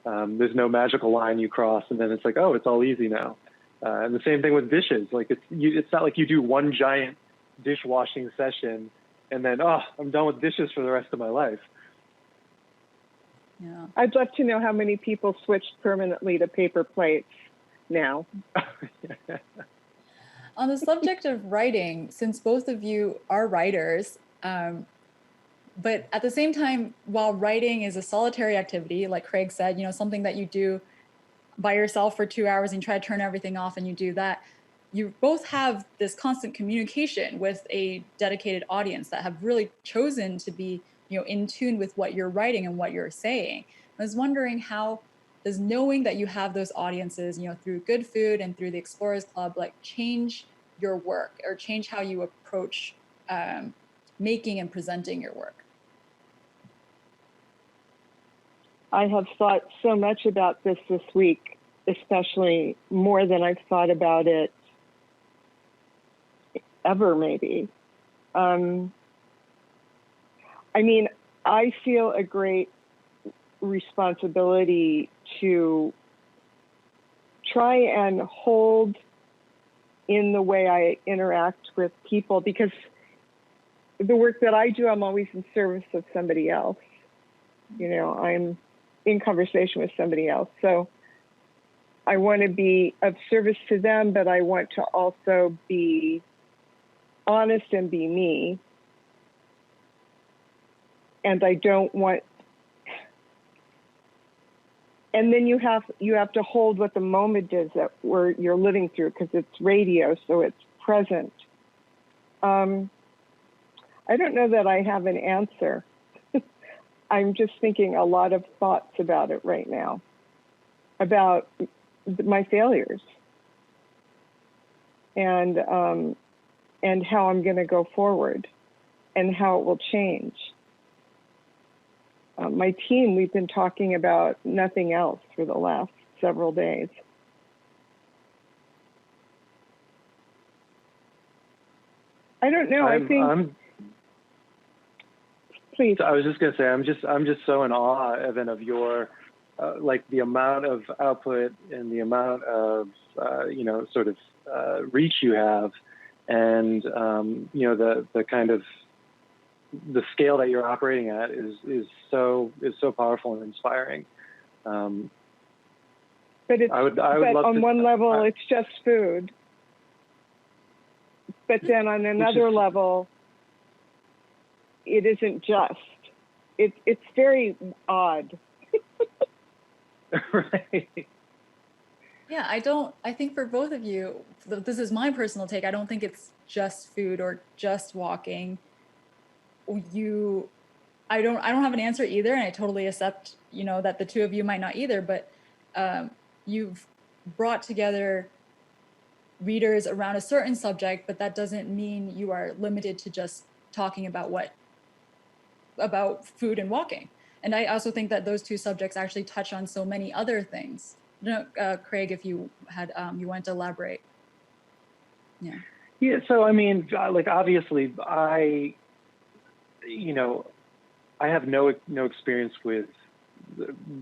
H: There's no magical line you cross and then it's like, oh, it's all easy now. And the same thing with dishes. Like it's not like you do one giant dishwashing session and then, oh, I'm done with dishes for the rest of my life.
G: Yeah. I'd love to know how many people switched permanently to paper plates now.
F: On the subject of writing, since both of you are writers, but at the same time, while writing is a solitary activity, like Craig said, you know, something that you do by yourself for 2 hours and you try to turn everything off and you do that, you both have this constant communication with a dedicated audience that have really chosen to be, you know, in tune with what you're writing and what you're saying. I was wondering, how does knowing that you have those audiences, you know, through Good Food and through the Explorers Club, like change your work or change how you approach making and presenting your work?
G: I have thought so much about this week, especially more than I've thought about it ever, maybe. I mean, I feel a great responsibility to try and hold in the way I interact with people, because the work that I do, I'm always in service of somebody else. You know, I'm in conversation with somebody else. So I want to be of service to them, but I want to also be honest and be me. And I don't want, and then you have to hold what the moment is that you're living through, because it's radio, so it's present. I don't know that I have an answer. I'm just thinking a lot of thoughts about it right now, about my failures and how I'm going to go forward and how it will change. My team, we've been talking about nothing else for the last several days. I don't know. I think. Please.
H: I was just going to say, I'm just so in awe, Evan, of your like the amount of output and the amount of you know, sort of reach you have, and you know, the kind of the scale that you're operating at is so powerful and inspiring.
G: But it's but on one level it's just food. But then on another level, it isn't just. It's very odd.
H: Right.
F: Yeah, I think for both of you, this is my personal take, I don't think it's just food or just walking. I don't have an answer either, and I totally accept, you know, that the two of you might not either, but you've brought together readers around a certain subject, but that doesn't mean you are limited to just talking about food and walking. And I also think that those two subjects actually touch on so many other things. I don't know, Craig, if you had you want to elaborate. Yeah.
H: Yeah. So I mean, like obviously, you know, I have no experience with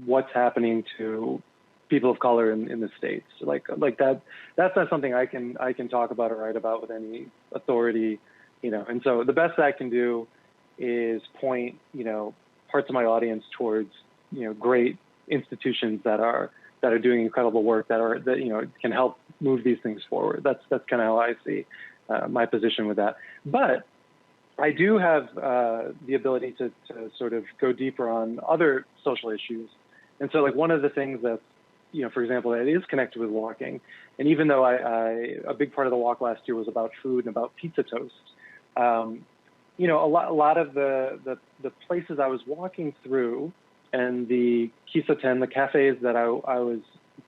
H: what's happening to people of color in the States. Like that's not something I can talk about or write about with any authority, And so the best I can do is point, parts of my audience towards, great institutions that are doing incredible work that can help move these things forward. That's kind of how I see my position with that. But I do have the ability to sort of go deeper on other social issues. And so like one of the things that's, for example, that is connected with walking. And even though a big part of the walk last year was about food and about pizza toast, a lot of the places I was walking through and the kisoten, the cafes that I was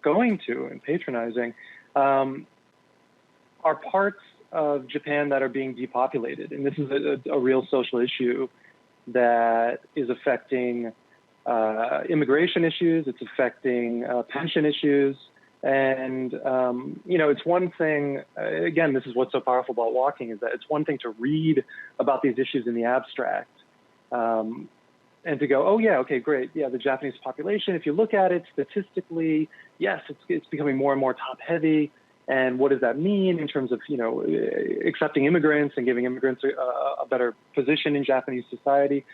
H: going to and patronizing, are parts of Japan that are being depopulated. And this is a real social issue that is affecting immigration issues, it's affecting pension issues. And, it's one thing, again, this is what's so powerful about walking, is that it's one thing to read about these issues in the abstract and to go, oh yeah, okay, great. Yeah, the Japanese population, if you look at it statistically, yes, it's becoming more and more top heavy. And what does that mean in terms of, accepting immigrants and giving immigrants a better position in Japanese society?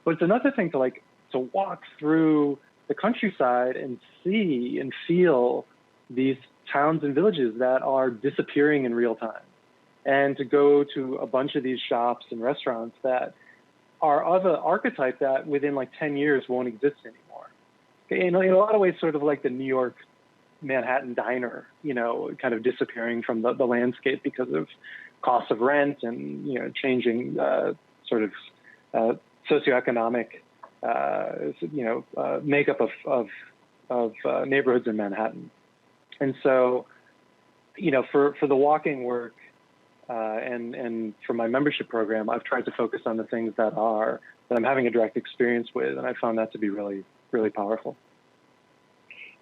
H: But it's another thing to walk through the countryside and see and feel these towns and villages that are disappearing in real time, and to go to a bunch of these shops and restaurants that are of an archetype that within 10 years won't exist anymore. In a lot of ways, sort of like the New York Manhattan diner, kind of disappearing from the landscape because of cost of rent and, changing sort of socioeconomic makeup of neighborhoods in Manhattan. And so, for the walking work and for my membership program, I've tried to focus on the things that I'm having a direct experience with, and I found that to be really, really powerful.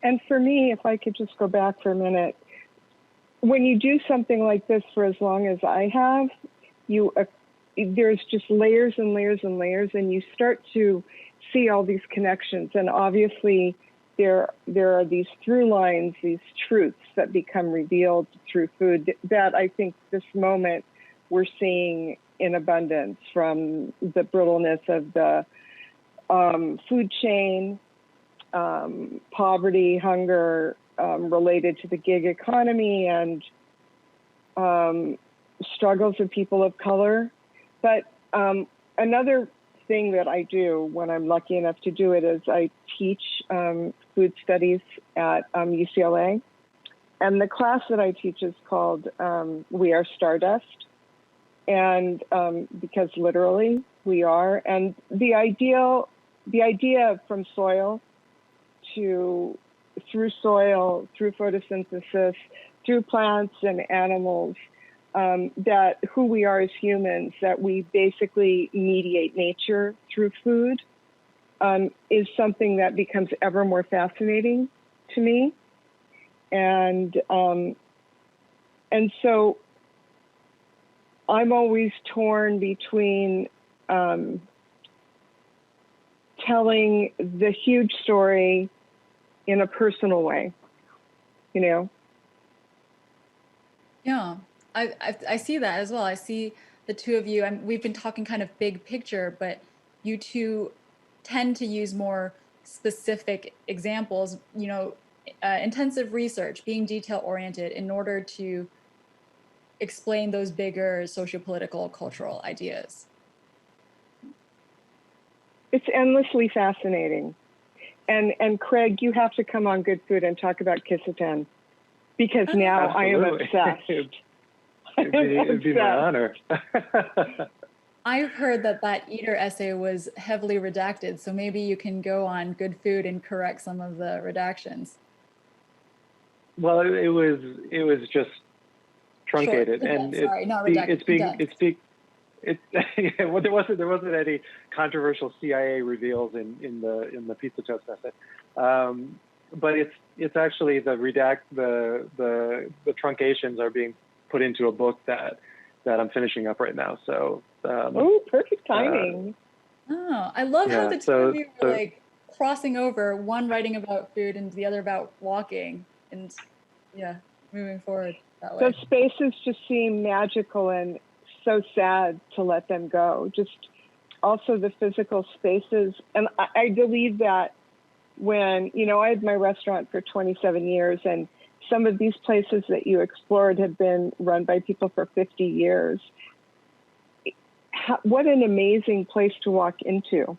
G: And for me, if I could just go back for a minute, when you do something like this for as long as I have, there's just layers and layers and layers, and you start to see all these connections. And obviously, there are these through lines, these truths that become revealed through food that I think this moment we're seeing in abundance, from the brittleness of the food chain, poverty, hunger related to the gig economy, and struggles of people of color. But another thing that I do when I'm lucky enough to do it is I teach food studies at UCLA. And the class that I teach is called We Are Stardust. And because literally we are. And the idea from soil through soil, through photosynthesis, through plants and animals, that who we are as humans, that we basically mediate nature through food, is something that becomes ever more fascinating to me. And so I'm always torn between telling the huge story in a personal way,
F: Yeah, I see that as well. I see the two of you, and we've been talking kind of big picture, but you two tend to use more specific examples, intensive research, being detail oriented in order to explain those bigger socio-political, cultural ideas.
G: It's endlessly fascinating. And Craig, you have to come on Good Food and talk about Kisoten, because now I am obsessed.
H: It'd be my honor.
F: I've heard that eater essay was heavily redacted, so maybe you can go on Good Food and correct some of the redactions.
H: Well, it was just truncated,
F: sure.
H: and
F: sorry, not redacted.
H: Well, there wasn't any controversial CIA reveals in the pizza toast essay, but it's actually the truncations are being put into a book that I'm finishing up right now. So
G: perfect timing.
F: I love how the two of you were crossing over, one writing about food and the other about walking, and yeah, moving forward that way.
G: Those spaces just seem magical and so sad to let them go. Just also the physical spaces. And I believe that when, you know, I had my restaurant for 27 years, and some of these places that you explored have been run by people for 50 years. What an amazing place to walk into.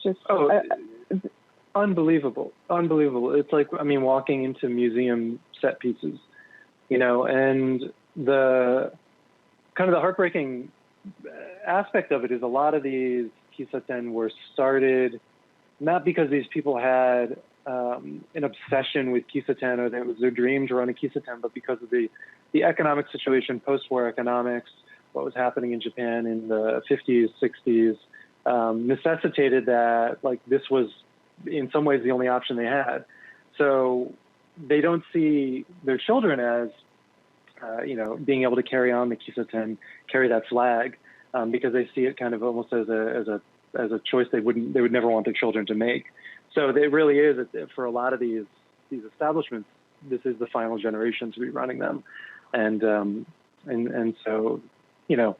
G: Just
H: unbelievable. It's like, I mean, walking into museum set pieces, you know, and the kind of the heartbreaking aspect of it is a lot of these kisaten were started not because these people had an obsession with kisaten or that it was their dream to run a kisaten, but because of the economic situation, post-war economics, what was happening in Japan in the 50s, 60s, necessitated that, like, this was in some ways the only option they had. So they don't see their children as, you know, being able to carry on the kisaten, carry that flag, because they see it kind of almost as a choice they would never want their children to make. So it really is, for a lot of these establishments, this is the final generation to be running them, and so, you know,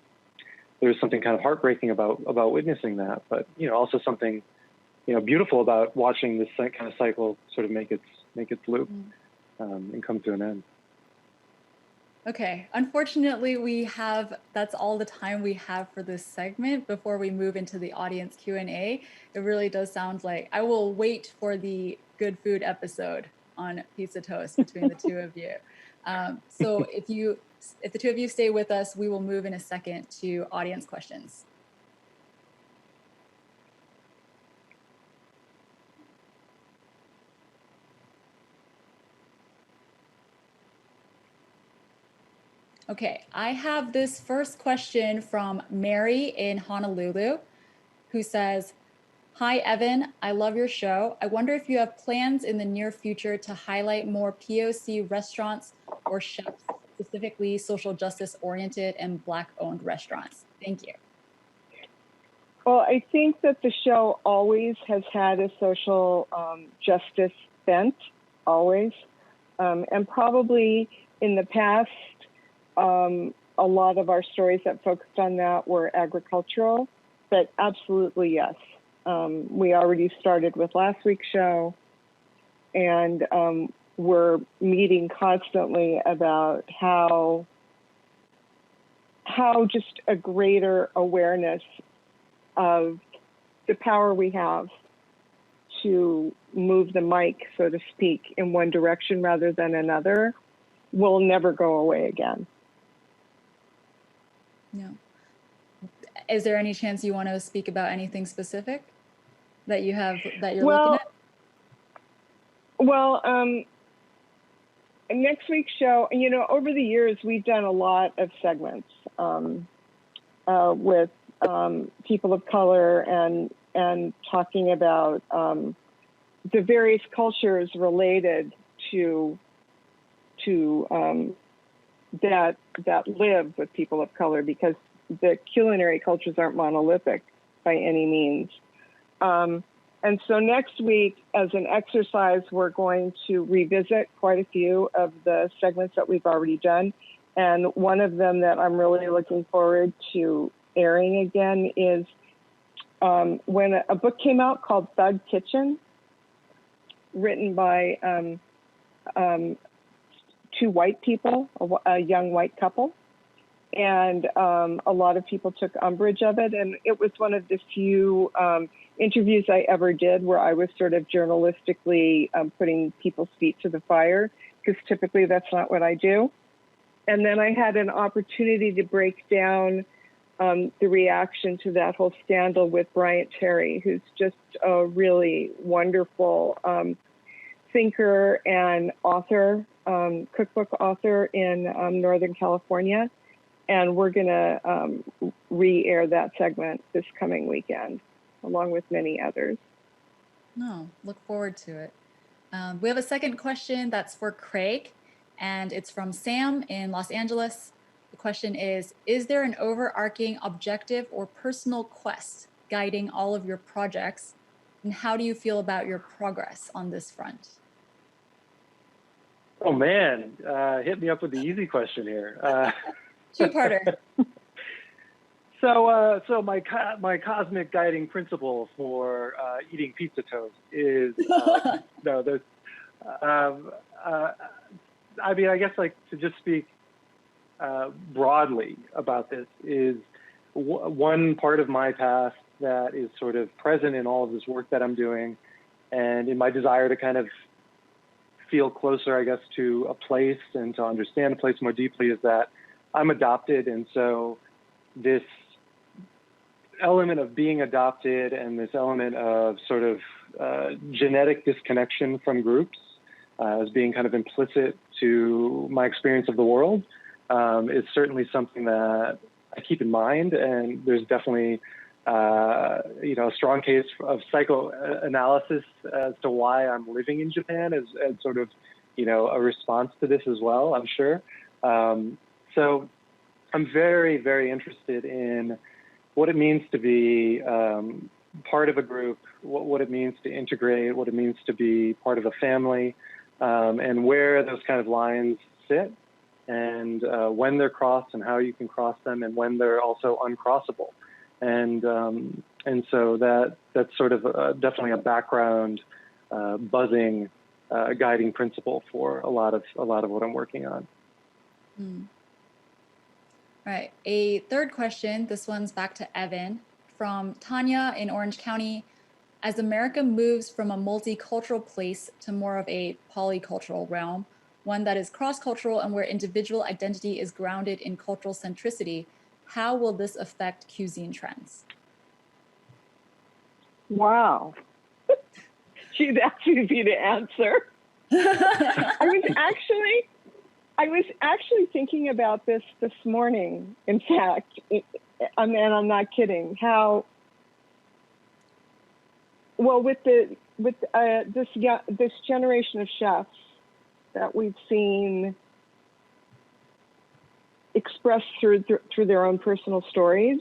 H: there's something kind of heartbreaking about witnessing that, but, you know, also something, you know, beautiful about watching this kind of cycle sort of make its loop and come to an end.
F: Okay, unfortunately that's all the time we have for this segment before we move into the audience Q&A. It really does sound like I will wait for the good food episode on pizza toast between the two of you. So if the two of you stay with us, we will move in a second to audience questions. Okay, I have this first question from Mary in Honolulu, who says, "Hi, Evan, I love your show. I wonder if you have plans in the near future to highlight more POC restaurants or chefs, specifically social justice oriented and Black owned restaurants. Thank you."
G: Well, I think that the show always has had a social justice bent, always. And probably in the past, a lot of our stories that focused on that were agricultural, but absolutely yes. We already started with last week's show, and we're meeting constantly about how just a greater awareness of the power we have to move the mic, so to speak, in one direction rather than another will never go away again.
F: No. Is there any chance you want to speak about anything specific that you have, that you're looking at?
G: Well, next week's show, you know, over the years, we've done a lot of segments with people of color and talking about the various cultures related to that live with people of color, because the culinary cultures aren't monolithic by any means. And so next week, as an exercise, we're going to revisit quite a few of the segments that we've already done. And one of them that I'm really looking forward to airing again is when a book came out called Thug Kitchen, written by two white people, a young white couple. And a lot of people took umbrage of it. And it was one of the few interviews I ever did where I was sort of journalistically putting people's feet to the fire, because typically that's not what I do. And then I had an opportunity to break down the reaction to that whole scandal with Bryant Terry, who's just a really wonderful thinker and author, cookbook author in Northern California. And we're going to re-air that segment this coming weekend, along with many others.
F: No, look forward to it. We have a second question that's for Craig, and it's from Sam in Los Angeles. The question is there an overarching objective or personal quest guiding all of your projects? And how do you feel about your progress on this front?
H: Oh man, hit me up with the easy question here.
F: Two-parter.
H: So my cosmic guiding principle for eating pizza toast is I mean, I guess like to just speak broadly about this is one part of my past that is sort of present in all of this work that I'm doing, and in my desire to kind of feel closer, I guess, to a place and to understand a place more deeply, is that I'm adopted, and so this element of being adopted and this element of sort of genetic disconnection from groups as being kind of implicit to my experience of the world is certainly something that I keep in mind. And there's definitely, a strong case of psychoanalysis as to why I'm living in Japan as sort of, a response to this as well, I'm sure. So I'm very, very interested in what it means to be part of a group, what it means to integrate, what it means to be part of a family, and where those kind of lines sit, and when they're crossed and how you can cross them, and when they're also uncrossable. And so that's sort of definitely a background buzzing guiding principle for a lot of what I'm working on.
F: Mm. All right, a third question. This one's back to Evan from Tanya in Orange County. As America moves from a multicultural place to more of a polycultural realm, one that is cross-cultural and where individual identity is grounded in cultural centricity, how will this affect cuisine trends?
G: Wow. She's asking me to answer. I was actually thinking about this morning. In fact, and I'm not kidding. How well with this generation of chefs that we've seen expressed through their own personal stories,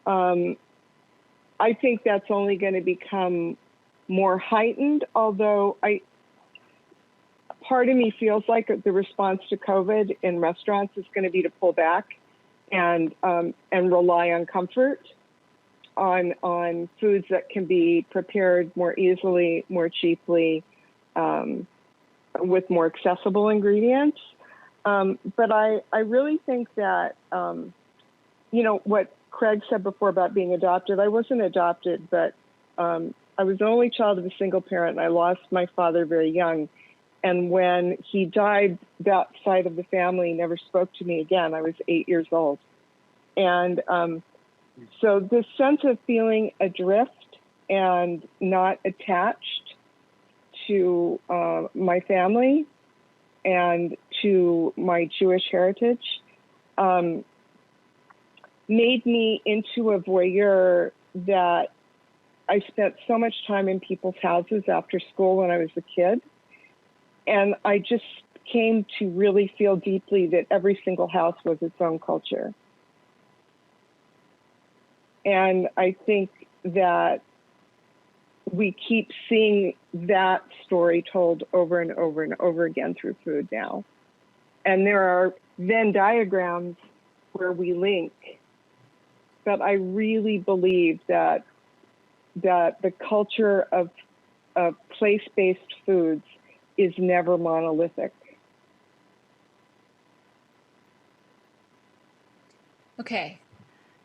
G: I think that's only going to become more heightened. Although part of me feels like the response to COVID in restaurants is going to be to pull back and rely on comfort, on foods that can be prepared more easily, more cheaply, with more accessible ingredients. But I really think that, what Craig said before about being adopted, I wasn't adopted, but I was the only child of a single parent, and I lost my father very young. And when he died, that side of the family never spoke to me again. I was 8 years old. And so this sense of feeling adrift and not attached to my family and to my Jewish heritage made me into a voyeur that I spent so much time in people's houses after school when I was a kid. And I just came to really feel deeply that every single house was its own culture. And I think that we keep seeing that story told over and over and over again through food now. And there are Venn diagrams where we link, but I really believe that the culture of place-based foods is never monolithic.
F: Okay,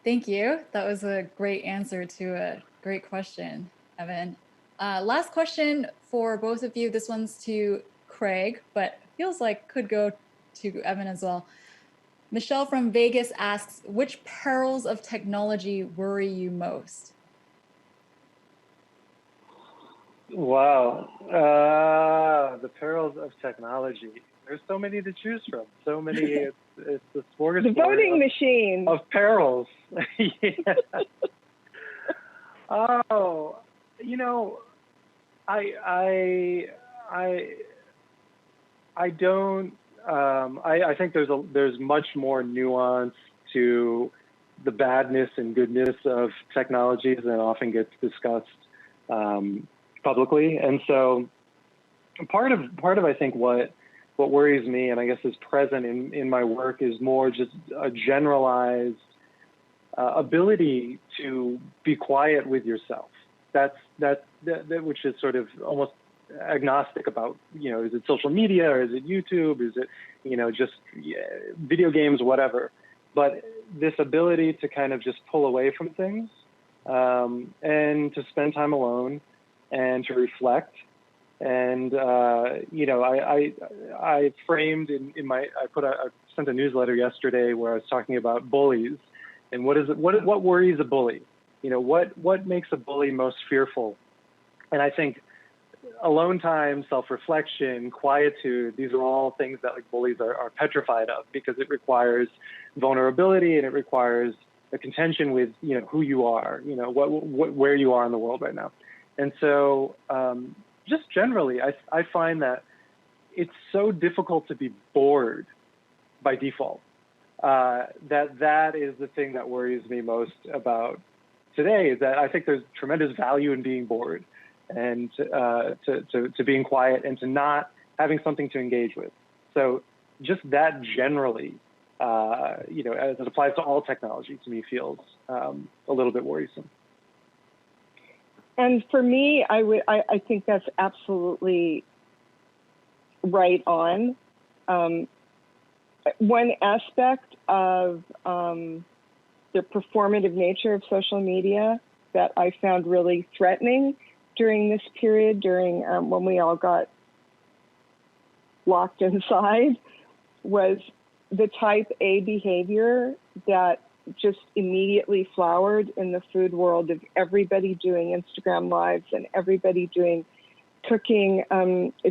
F: thank you. That was a great answer to a great question, Evan. Last question for both of you. This one's to Craig, but feels like could go to Evan as well. Michelle from Vegas asks, which perils of technology worry you most?
H: Wow, the perils of technology. There's so many to choose from. So many. It's the smorgasbord.
G: The voting machine
H: of perils. Yeah. Oh, I don't. I think there's much more nuance to the badness and goodness of technologies than often gets discussed publicly. And so part of I think what worries me, and I guess is present in my work, is more just a generalized ability to be quiet with yourself. That which is sort of almost agnostic about, is it social media or is it YouTube? Is it, just video games, whatever. But this ability to kind of just pull away from things and to spend time alone and to reflect. And, I framed I sent a newsletter yesterday where I was talking about bullies and what worries a bully? What makes a bully most fearful? And I think alone time, self-reflection, quietude, these are all things that bullies are petrified of, because it requires vulnerability and it requires a contention with, who you are, where you are in the world right now. And so just generally, I find that it's so difficult to be bored by default. That is the thing that worries me most about today, is that I think there's tremendous value in being bored and to being quiet and to not having something to engage with. So just that generally, as it applies to all technology, to me feels a little bit worrisome.
G: And for me, I think that's absolutely right on. One aspect of the performative nature of social media that I found really threatening during this period, during when we all got locked inside, was the type A behavior that just immediately flowered in the food world, of everybody doing Instagram lives and everybody doing cooking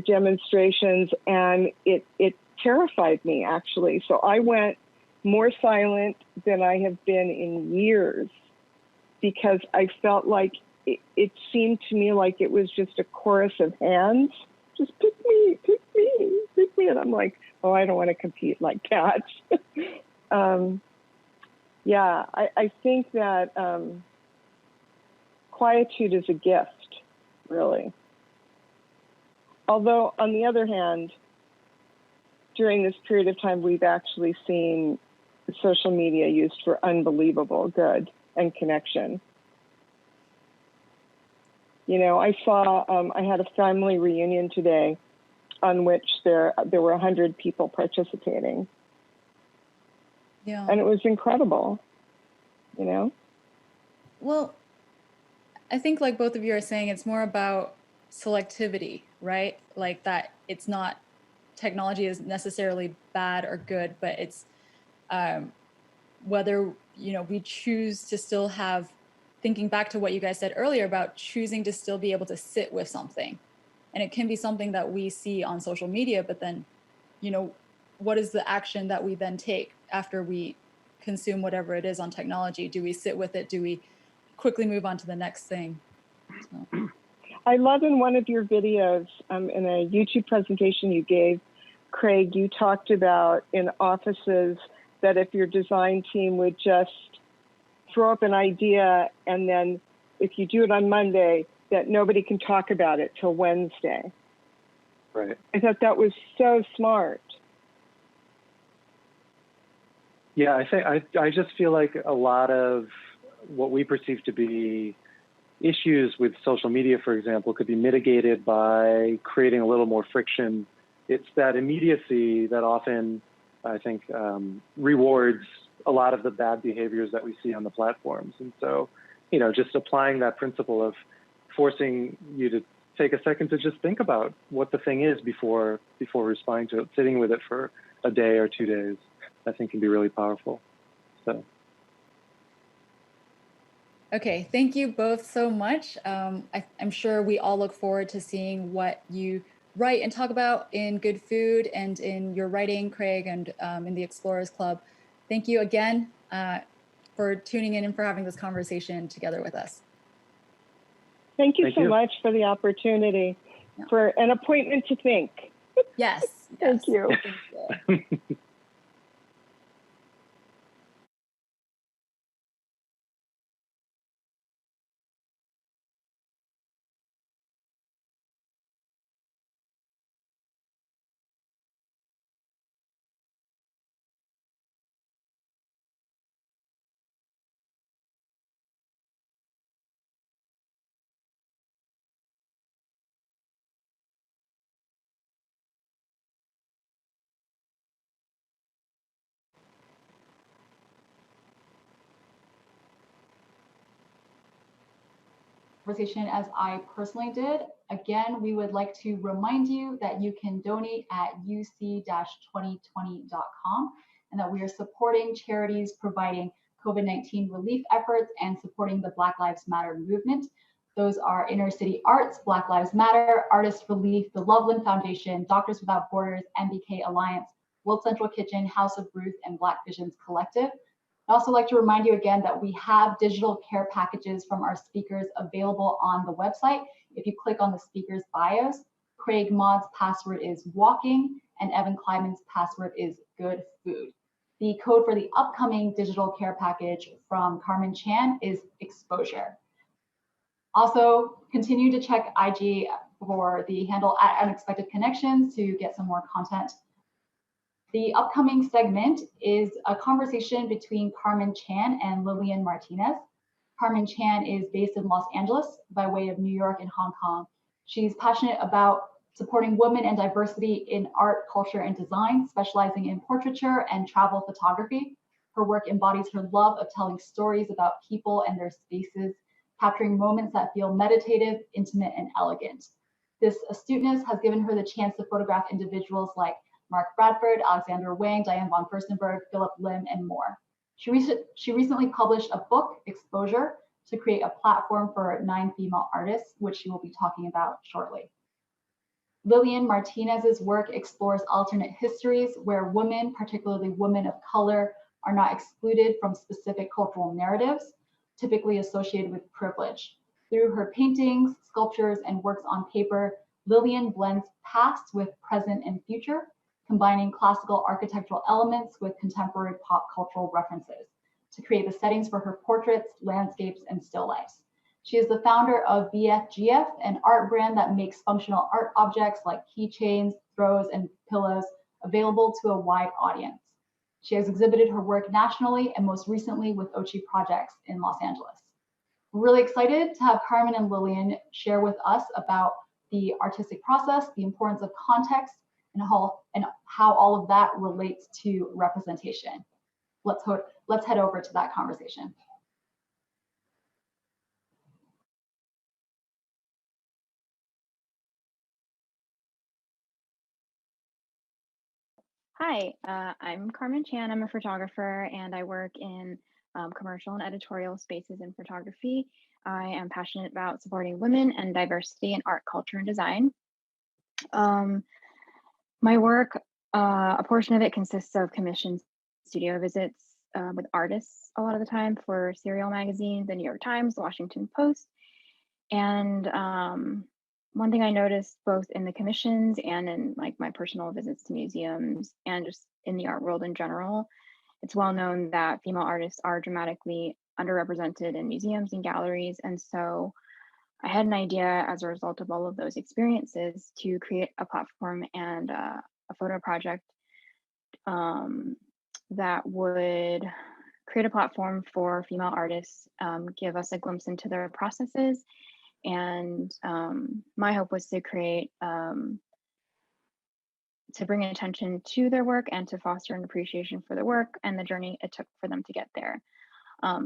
G: demonstrations, and it terrified me, actually. So I went more silent than I have been in years, because I felt like it seemed to me like it was just a chorus of hands. Just pick me, pick me, pick me. And I'm like, oh, I don't want to compete like that. I think that quietude is a gift, really. Although, on the other hand, during this period of time, we've actually seen social media used for unbelievable good and connection. I saw, I had a family reunion today on which there were 100 people participating.
F: Yeah.
G: And it was incredible,
F: Well, I think, like both of you are saying, it's more about selectivity, right? Like that it's not, technology is necessarily bad or good, but it's whether, we choose to still have, thinking back to what you guys said earlier about choosing to still be able to sit with something. And it can be something that we see on social media, but then, what is the action that we then take after we consume whatever it is on technology? Do we sit with it? Do we quickly move on to the next thing? So.
G: I love in one of your videos, in a YouTube presentation you gave, Craig, you talked about in offices that if your design team would just throw up an idea, and then if you do it on Monday, that nobody can talk about it till Wednesday.
H: Right.
G: I thought that was so smart.
H: Yeah, I just feel like a lot of what we perceive to be issues with social media, for example, could be mitigated by creating a little more friction. It's that immediacy that often, I think, rewards a lot of the bad behaviors that we see on the platforms. And so, just applying that principle of forcing you to take a second to just think about what the thing is before responding to it, sitting with it for a day or 2 days, I think can be really powerful. So.
F: Okay, thank you both so much. I'm sure we all look forward to seeing what you write and talk about in Good Food and in your writing, Craig, and in the Explorers Club. Thank you again for tuning in and for having this conversation together with us.
G: Thank you so much for the opportunity, for an appointment to think.
F: Yes.
G: Thank you.
F: Thank you.
T: conversation as I personally did. Again, we would like to remind you that you can donate at uc-2020.com and that we are supporting charities providing COVID-19 relief efforts and supporting the Black Lives Matter movement. Those are Inner City Arts, Black Lives Matter, Artist Relief, the Loveland Foundation, Doctors Without Borders, MBK Alliance, World Central Kitchen, House of Ruth, and Black Visions Collective. I'd also like to remind you again that we have digital care packages from our speakers available on the website. If you click on the speakers' bios, Craig Maud's password is walking and Evan Kleiman's password is good food. The code for the upcoming digital care package from Carmen Chan is exposure. Also, continue to check IG for the handle at Unexpected Connections to get some more content. The upcoming segment is a conversation between Carmen Chan and Lillian Martinez. Carmen Chan is based in Los Angeles by way of New York and Hong Kong. She's passionate about supporting women and diversity in art, culture, and design, specializing in portraiture and travel photography. Her work embodies her love of telling stories about people and their spaces, capturing moments that feel meditative, intimate, and elegant. This astuteness has given her the chance to photograph individuals like Mark Bradford, Alexander Wang, Diane von Furstenberg, Philip Lim, and more. She recently published a book, Exposure, to create a platform for 9 female artists, which she will be talking about shortly. Lillian Martinez's work explores alternate histories where women, particularly women of color, are not excluded from specific cultural narratives, typically associated with privilege. Through her paintings, sculptures, and works on paper, Lillian blends past with present and future, combining classical architectural elements with contemporary pop cultural references to create the settings for her portraits, landscapes, and still lifes. She is the founder of BFGF, an art brand that makes functional art objects like keychains, throws, and pillows available to a wide audience. She has exhibited her work nationally and most recently with Ochi Projects in Los Angeles. We're really excited to have Carmen and Lillian share with us about the artistic process, the importance of context, and how all of that relates to representation. Let's head over to that conversation.
I: Hi, I'm Carmen Chan. I'm a photographer and I work in commercial and editorial spaces in photography. I am passionate about supporting women and diversity in art, culture, and design. My work, a portion of it consists of commissioned studio visits with artists a lot of the time for serial magazines, the New York Times, the Washington Post. And one thing I noticed both in the commissions and in like my personal visits to museums and just in the art world in general, it's well known that female artists are dramatically underrepresented in museums and galleries. And so I had an idea as a result of all of those experiences to create a platform and a photo project that would create a platform for female artists, give us a glimpse into their processes. And my hope was to create, to bring attention to their work and to foster an appreciation for their work and the journey it took for them to get there.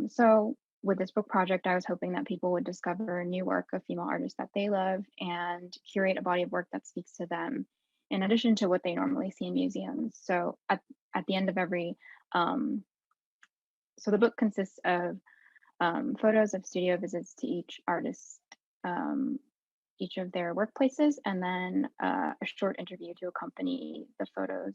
I: So with this book project, I was hoping that people would discover new work of female artists that they love and curate a body of work that speaks to them, in addition to what they normally see in museums. So at the end of every, so the book consists of photos of studio visits to each artist, each of their workplaces, and then a short interview to accompany the photos.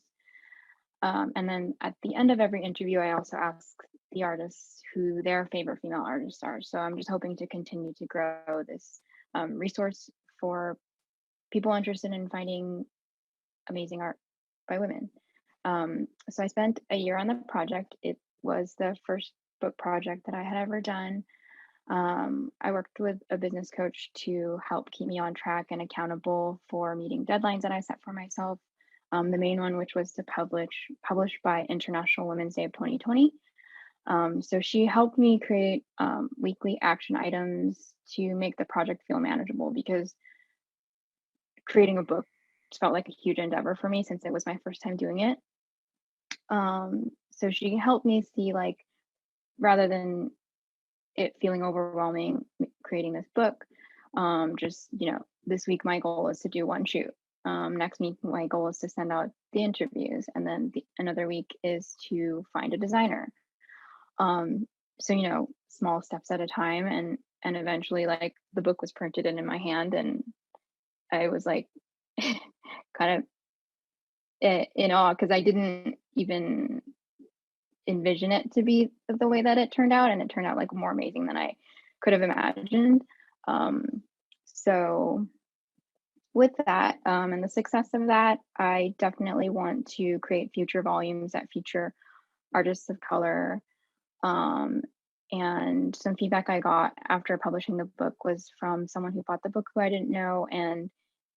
I: And then at the end of every interview, I also ask the artists who their favorite female artists are. So I'm just hoping to continue to grow this resource for people interested in finding amazing art by women. So I spent a year on the project. It was the first book project that I had ever done. I worked with a business coach to help keep me on track and accountable for meeting deadlines that I set for myself. The main one, which was to publish by International Women's Day of 2020. So she helped me create weekly action items to make the project feel manageable, because creating a book felt like a huge endeavor for me since it was my first time doing it. So she helped me see, like, rather than it feeling overwhelming creating this book, Just, this week my goal is to do one shoot. Next week my goal is to send out the interviews, and then another week is to find a designer. So small steps at a time, and eventually, like, the book was printed and in my hand, and I was like kind of in awe, because I didn't even envision it to be the way that it turned out, and it turned out like more amazing than I could have imagined. So with that, and the success of that, I definitely want to create future volumes that feature artists of color. And some feedback I got after publishing the book was from someone who bought the book who I didn't know, and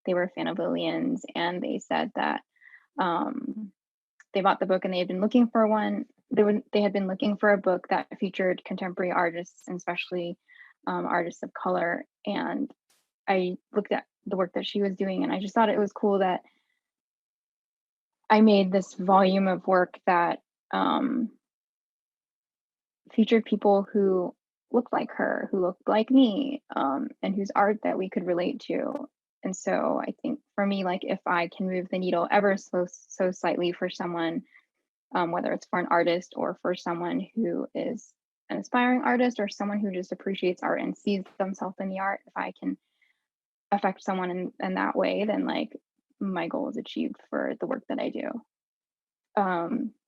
I: they were a fan of Lillian's, and they said that they bought the book and they had been looking for one. They had been looking for a book that featured contemporary artists, and especially artists of color. And I looked at the work that she was doing, and I just thought it was cool that I made this volume of work that featured people who looked like her, who looked like me, and whose art that we could relate to. And so I think for me, like, if I can move the needle ever so slightly for someone, whether it's for an artist or for someone who is an aspiring artist or someone who just appreciates art and sees themselves in the art, if I can affect someone in that way, then like my goal is achieved for the work that I do.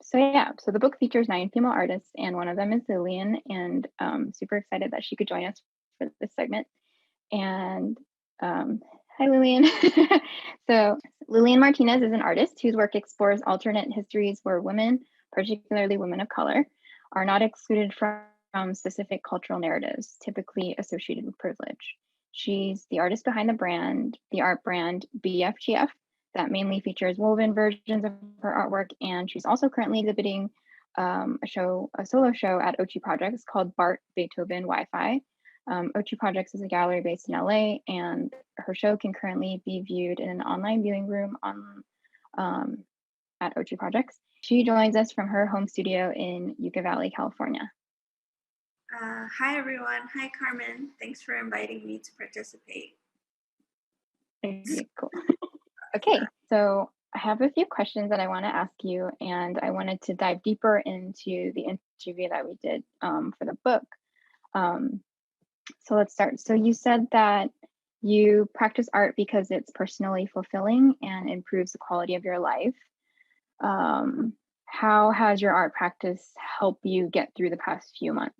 I: So the book features 9 female artists, and one of them is Lillian, and super excited that she could join us for this segment. And hi, Lillian. So Lillian Martinez is an artist whose work explores alternate histories where women, particularly women of color, are not excluded from specific cultural narratives typically associated with privilege. She's the artist behind the art brand BFGF, that mainly features woven versions of her artwork, and she's also currently exhibiting a solo show at Ochi Projects called Bart Beethoven Wi-Fi. Ochi Projects is a gallery based in LA, and her show can currently be viewed in an online viewing room at Ochi Projects. She joins us from her home studio in Yucca Valley, California.
O: Hi, everyone. Hi, Carmen. Thanks for inviting me to participate.
I: Cool. Okay, so I have a few questions that I want to ask you, and I wanted to dive deeper into the interview that we did for the book. So let's start. So you said that you practice art because it's personally fulfilling and improves the quality of your life. How has your art practice helped you get through the past few months?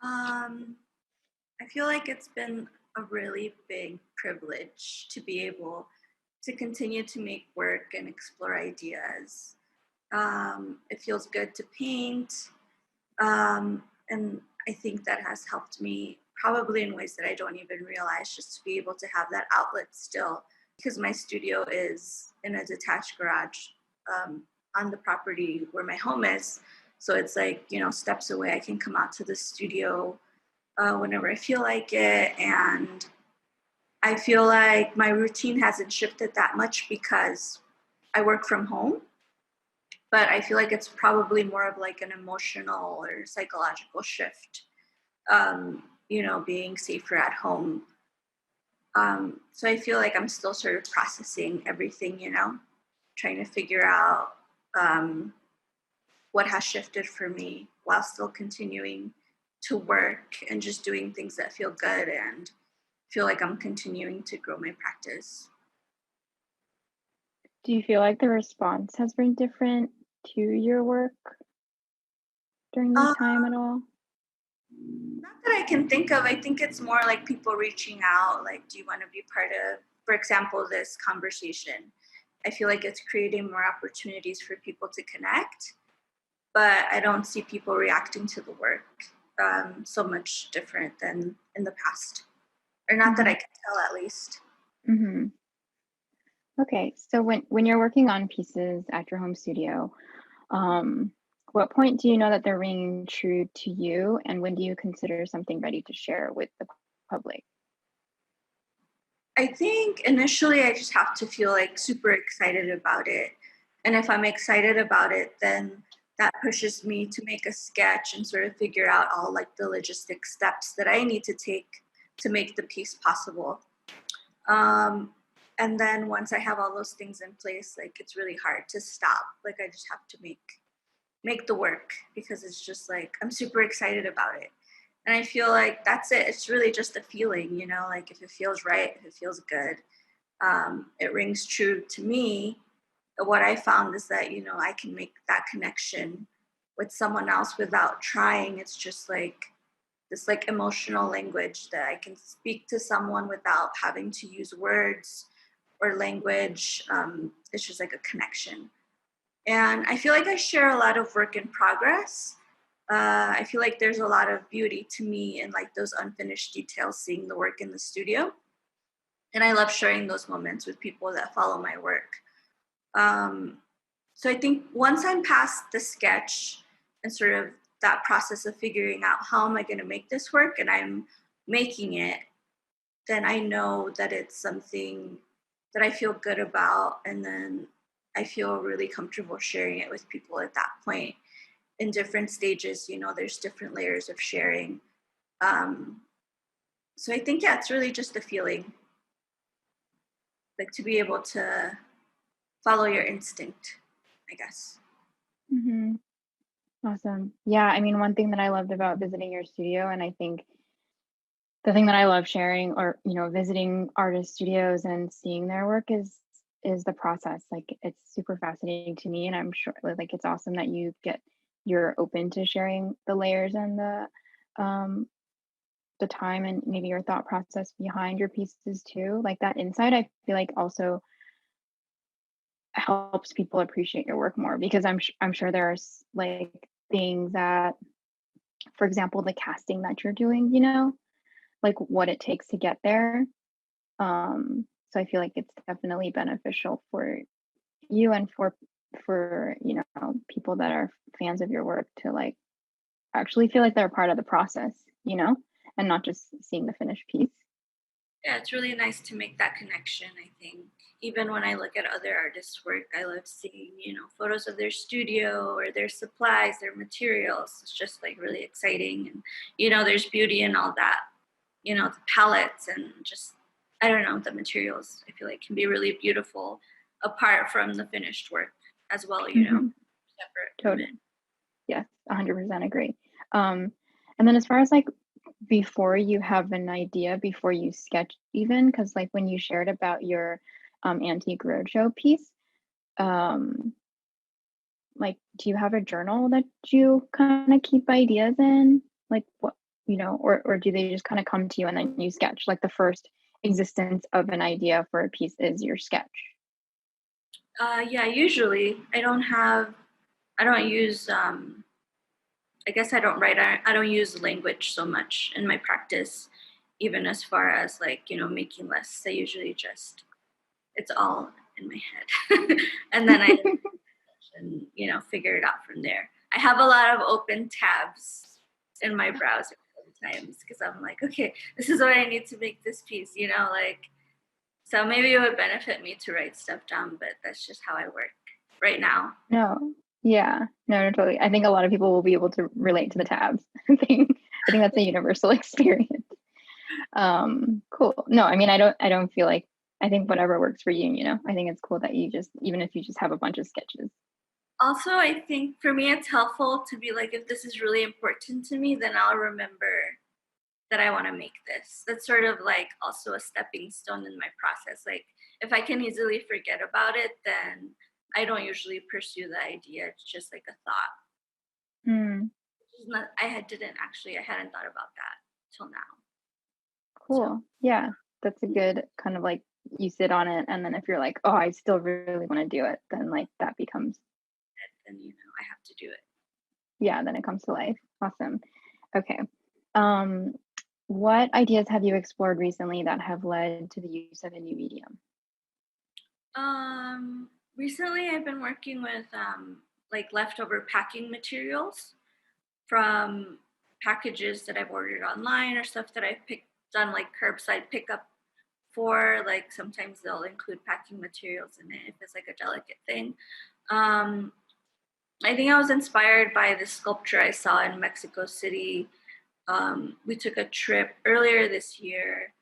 O: I feel like it's been a really big privilege to be able to continue to make work and explore ideas. It feels good to paint, and I think that has helped me probably in ways that I don't even realize, just to be able to have that outlet still, because my studio is in a detached garage on the property where my home is. So it's like, steps away. I can come out to the studio whenever I feel like it. And I feel like my routine hasn't shifted that much because I work from home. But I feel like it's probably more of like an emotional or psychological shift, being safer at home. So I feel like I'm still sort of processing everything, trying to figure out what has shifted for me while still continuing to work and just doing things that feel good and feel like I'm continuing to grow my practice.
I: Do you feel like the response has been different to your work during this time at all?
O: Not that I can think of. I think it's more like people reaching out, like, do you want to be part of, for example, this conversation? I feel like it's creating more opportunities for people to connect, but I don't see people reacting to the work so much different than in the past, or not that I can tell, at least.
I: Mm-hmm. Okay, so when you're working on pieces at your home studio, what point do you know that they're ringing true to you, and when do you consider something ready to share with the public?
O: I think initially I just have to feel like super excited about it. And if I'm excited about it, then that pushes me to make a sketch and sort of figure out all like the logistic steps that I need to take to make the piece possible. And then once I have all those things in place, like it's really hard to stop. Like I just have to make the work, because it's just like I'm super excited about it. And I feel like that's it. It's really just a feeling, you know, like if it feels right, if it feels good, it rings true to me. What I found is that, you know, I can make that connection with someone else without trying. It's just like this like emotional language that I can speak to someone without having to use words or language. It's just like a connection. And I feel like I share a lot of work in progress. I feel like there's a lot of beauty to me in like those unfinished details, seeing the work in the studio. And I love sharing those moments with people that follow my work. So I think once I'm past the sketch and sort of that process of figuring out how am I going to make this work, and I'm making it, then I know that it's something that I feel good about. And then I feel really comfortable sharing it with people at that point. In different stages, you know, there's different layers of sharing. So I think, yeah, it's really just a feeling, like to be able to follow your instinct, I guess.
I: Mm-hmm. Awesome. Yeah, I mean, one thing that I loved about visiting your studio, and I think the thing that I love sharing, or, you know, visiting artist studios and seeing their work is the process. Like it's super fascinating to me, and I'm sure like it's awesome that you're open to sharing the layers and the time and maybe your thought process behind your pieces too. Like that insight, I feel like also helps people appreciate your work more, because I'm sure there's like things that, for example, the casting that you're doing, you know, like what it takes to get there. So I feel like it's definitely beneficial for you and for you know, people that are fans of your work to like actually feel like they're a part of the process, you know, and not just seeing the finished piece.
O: Yeah, it's really nice to make that connection, I think. Even when I look at other artists' work, I love seeing, you know, photos of their studio or their supplies, their materials. It's just like really exciting. And, you know, there's beauty in all that, you know, the palettes and just, I don't know, the materials I feel like can be really beautiful apart from the finished work as well, you know, separate.
I: Totally. Yes, 100% agree. And then as far as like before you have an idea, before you sketch even, because like when you shared about your antique roadshow piece, like do you have a journal that you kind of keep ideas in? Like what, you know, or do they just kind of come to you and then you sketch? Like the first existence of an idea for a piece is your sketch.
O: Yeah, usually I don't use, I guess I don't write, I don't use language so much in my practice, even as far as like, you know, making lists. I usually just, it's all in my head. And then I, and, you know, figure it out from there. I have a lot of open tabs in my browser sometimes because I'm like, okay, this is what I need to make this piece, you know, like, so maybe it would benefit me to write stuff down, but that's just how I work right now.
I: No, yeah, no, totally. I think a lot of people will be able to relate to the tabs thing. I think that's a universal experience. Cool. No, I mean, I don't feel like, I think whatever works for you, you know, I think it's cool that you just, even if you just have a bunch of sketches.
O: Also, I think for me, it's helpful to be like, if this is really important to me, then I'll remember that I want to make this. That's sort of like also a stepping stone in my process. Like if I can easily forget about it, then I don't usually pursue the idea. It's just like a thought. I hadn't thought about that till now.
I: Cool. So. Yeah, that's a good kind of like, you sit on it, and then if you're like, oh, I still really want to do it, then like that becomes,
O: then you know I have to do it.
I: Yeah, then it comes to life. Awesome. Okay. What ideas have you explored recently that have led to the use of a new medium?
O: Recently I've been working with like leftover packing materials from packages that I've ordered online or stuff that I've done like curbside pickup for. Like sometimes they'll include packing materials in it if it's like a delicate thing. I think I was inspired by this sculpture I saw in Mexico City We took a trip earlier this year.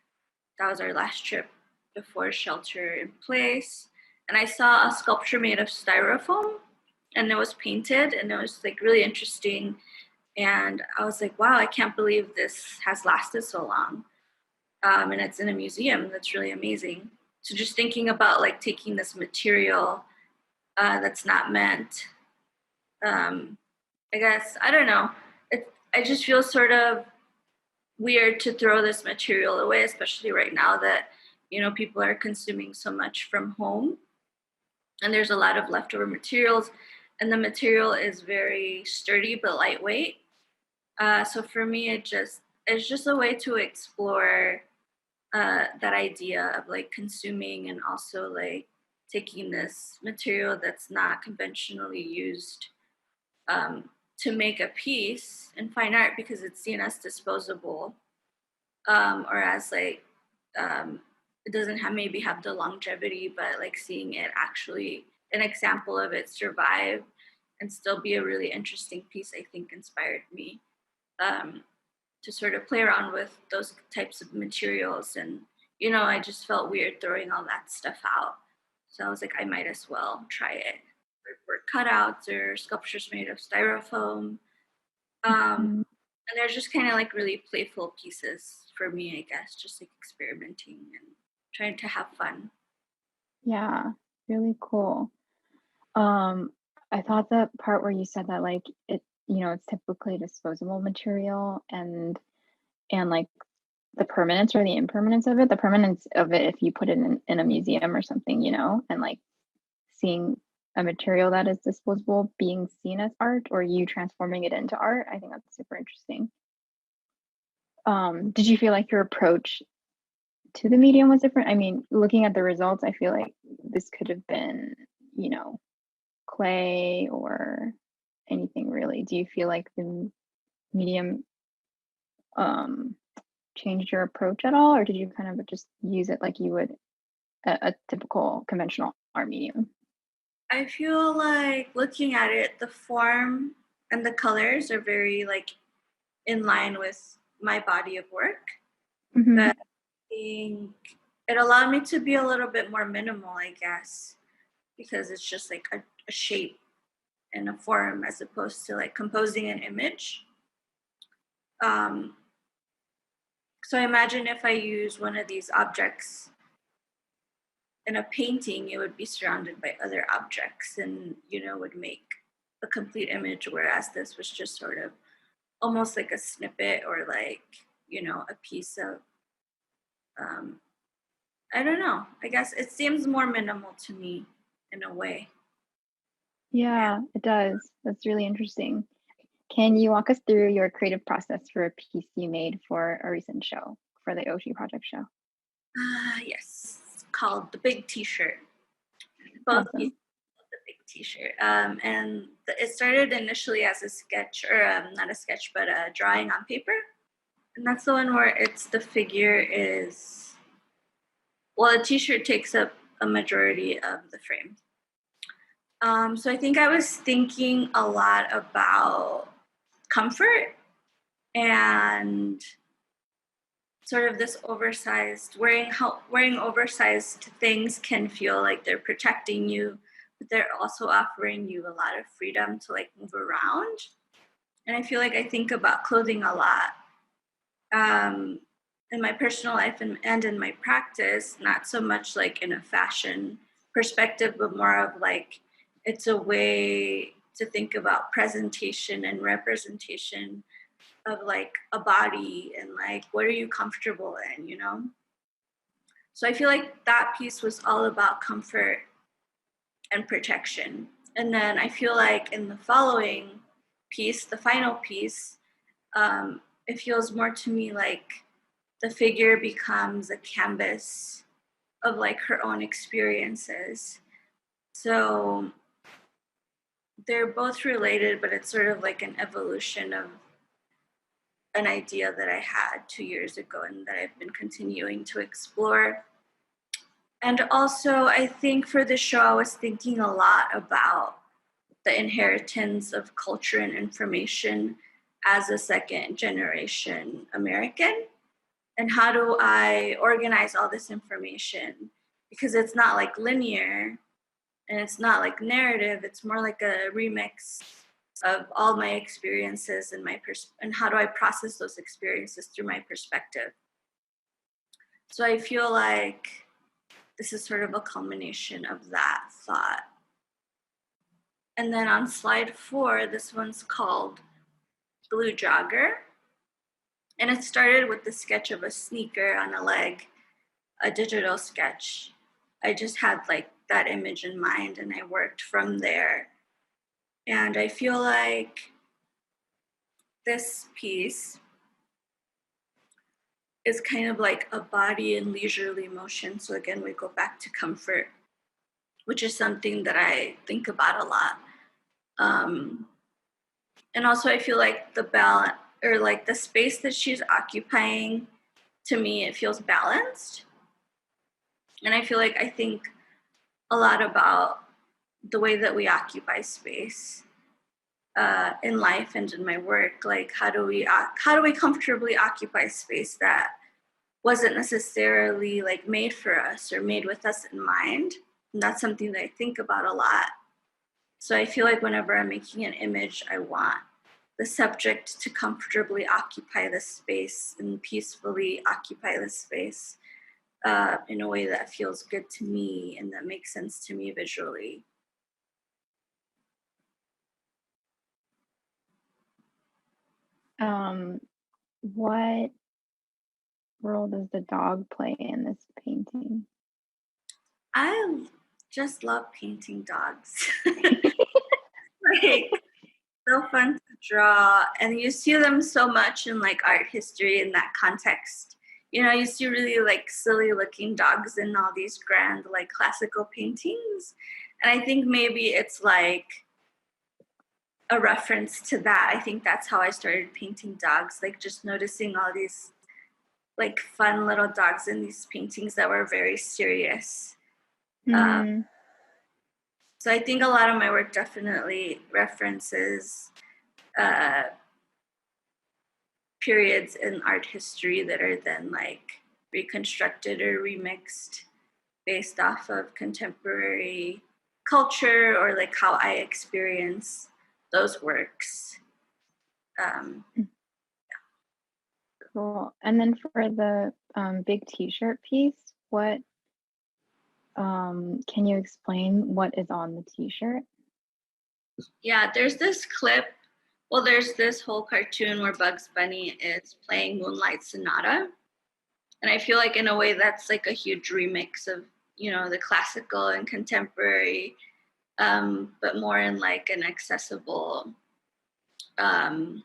O: That was our last trip before shelter in place. And I saw a sculpture made of styrofoam, and it was painted, and it was like really interesting. And I was like, wow, I can't believe this has lasted so long. And it's in a museum. That's really amazing. So just thinking about like taking this material that's not meant, I guess, I don't know. I just feel sort of weird to throw this material away, especially right now that, you know, people are consuming so much from home. And there's a lot of leftover materials, and the material is very sturdy but lightweight. So for me, it's just a way to explore that idea of like consuming and also like taking this material that's not conventionally used to make a piece in fine art, because it's seen as disposable, or as like it doesn't maybe have the longevity, but like seeing it actually, an example of it survive and still be a really interesting piece, I think inspired me to sort of play around with those types of materials. And, you know, I just felt weird throwing all that stuff out. So I was like, I might as well try it. Or cutouts or sculptures made of styrofoam. And they're just kind of like really playful pieces for me, I guess, just like experimenting and trying to have fun.
I: Yeah, really cool. I thought the part where you said that like it, you know, it's typically disposable material, and like the permanence or the impermanence of it, the permanence of it if you put it in a museum or something, you know, and like seeing a material that is disposable being seen as art, or you transforming it into art. I think that's super interesting. Did you feel like your approach to the medium was different? I mean, looking at the results, I feel like this could have been, you know, clay or anything really. Do you feel like the medium changed your approach at all, or did you kind of just use it like you would a typical conventional art medium?
O: I feel like looking at it, the form and the colors are very like in line with my body of work.
I: Mm-hmm.
O: But I think it allowed me to be a little bit more minimal, I guess, because it's just like a shape and a form as opposed to like composing an image. So I imagine if I use one of these objects in a painting, it would be surrounded by other objects and, you know, would make a complete image, whereas this was just sort of almost like a snippet or like, you know, a piece of, I don't know, I guess it seems more minimal to me in a way.
I: Yeah, it does. That's really interesting. Can you walk us through your creative process for a piece you made for a recent show, for the OG Project show?
O: Yes, it's called The Big T-Shirt. Both
I: Awesome.
O: pieces of The Big T-Shirt. And it started initially as a sketch, or not a sketch, but a drawing on paper. And that's the one where it's the figure is, well, a T-shirt takes up a majority of the frame. So I think I was thinking a lot about comfort and sort of this oversized, wearing oversized things can feel like they're protecting you, but they're also offering you a lot of freedom to like move around. And I feel like I think about clothing a lot in my personal life and in my practice, not so much like in a fashion perspective, but more of like, it's a way to think about presentation and representation of like a body and like, what are you comfortable in, you know? So I feel like that piece was all about comfort and protection. And then I feel like in the following piece, the final piece, it feels more to me like the figure becomes a canvas of like her own experiences. So they're both related, but it's sort of like an evolution of an idea that I had 2 years ago and that I've been continuing to explore. And also, I think for the show, I was thinking a lot about the inheritance of culture and information as a second generation American? And how do I organize all this information? Because it's not like linear and it's not like narrative, it's more like a remix of all my experiences and and how do I process those experiences through my perspective. So I feel like this is sort of a culmination of that thought. And then on slide 4, this one's called Blue Jogger. And it started with the sketch of a sneaker on a leg, a digital sketch. I just had like that image in mind and I worked from there. And I feel like this piece is kind of like a body and leisurely motion. So again, we go back to comfort, which is something that I think about a lot. And also I feel like the balance, or like the space that she's occupying, to me, it feels balanced. And I feel like I think a lot about the way that we occupy space in life and in my work. Like how do we comfortably occupy space that wasn't necessarily like made for us or made with us in mind? And that's something that I think about a lot. So I feel like whenever I'm making an image, I want the subject to comfortably occupy the space and peacefully occupy the space in a way that feels good to me and that makes sense to me visually.
I: What role does the dog play in this painting?
O: I just love painting dogs. Like, so fun to draw, and you see them so much in like art history in that context. You know, you see really like silly looking dogs in all these grand like classical paintings, and I think maybe it's like a reference to that. I think that's how I started painting dogs, like just noticing all these like fun little dogs in these paintings that were very serious. So I think a lot of my work definitely references periods in art history that are then like reconstructed or remixed based off of contemporary culture or like how I experience those works.
I: Cool. And then for the big t-shirt piece, what can you explain what is on the t-shirt?
O: Yeah, there's this clip. Well, there's this whole cartoon where Bugs Bunny is playing Moonlight Sonata. And I feel like in a way that's like a huge remix of, you know, the classical and contemporary, but more in like an accessible, like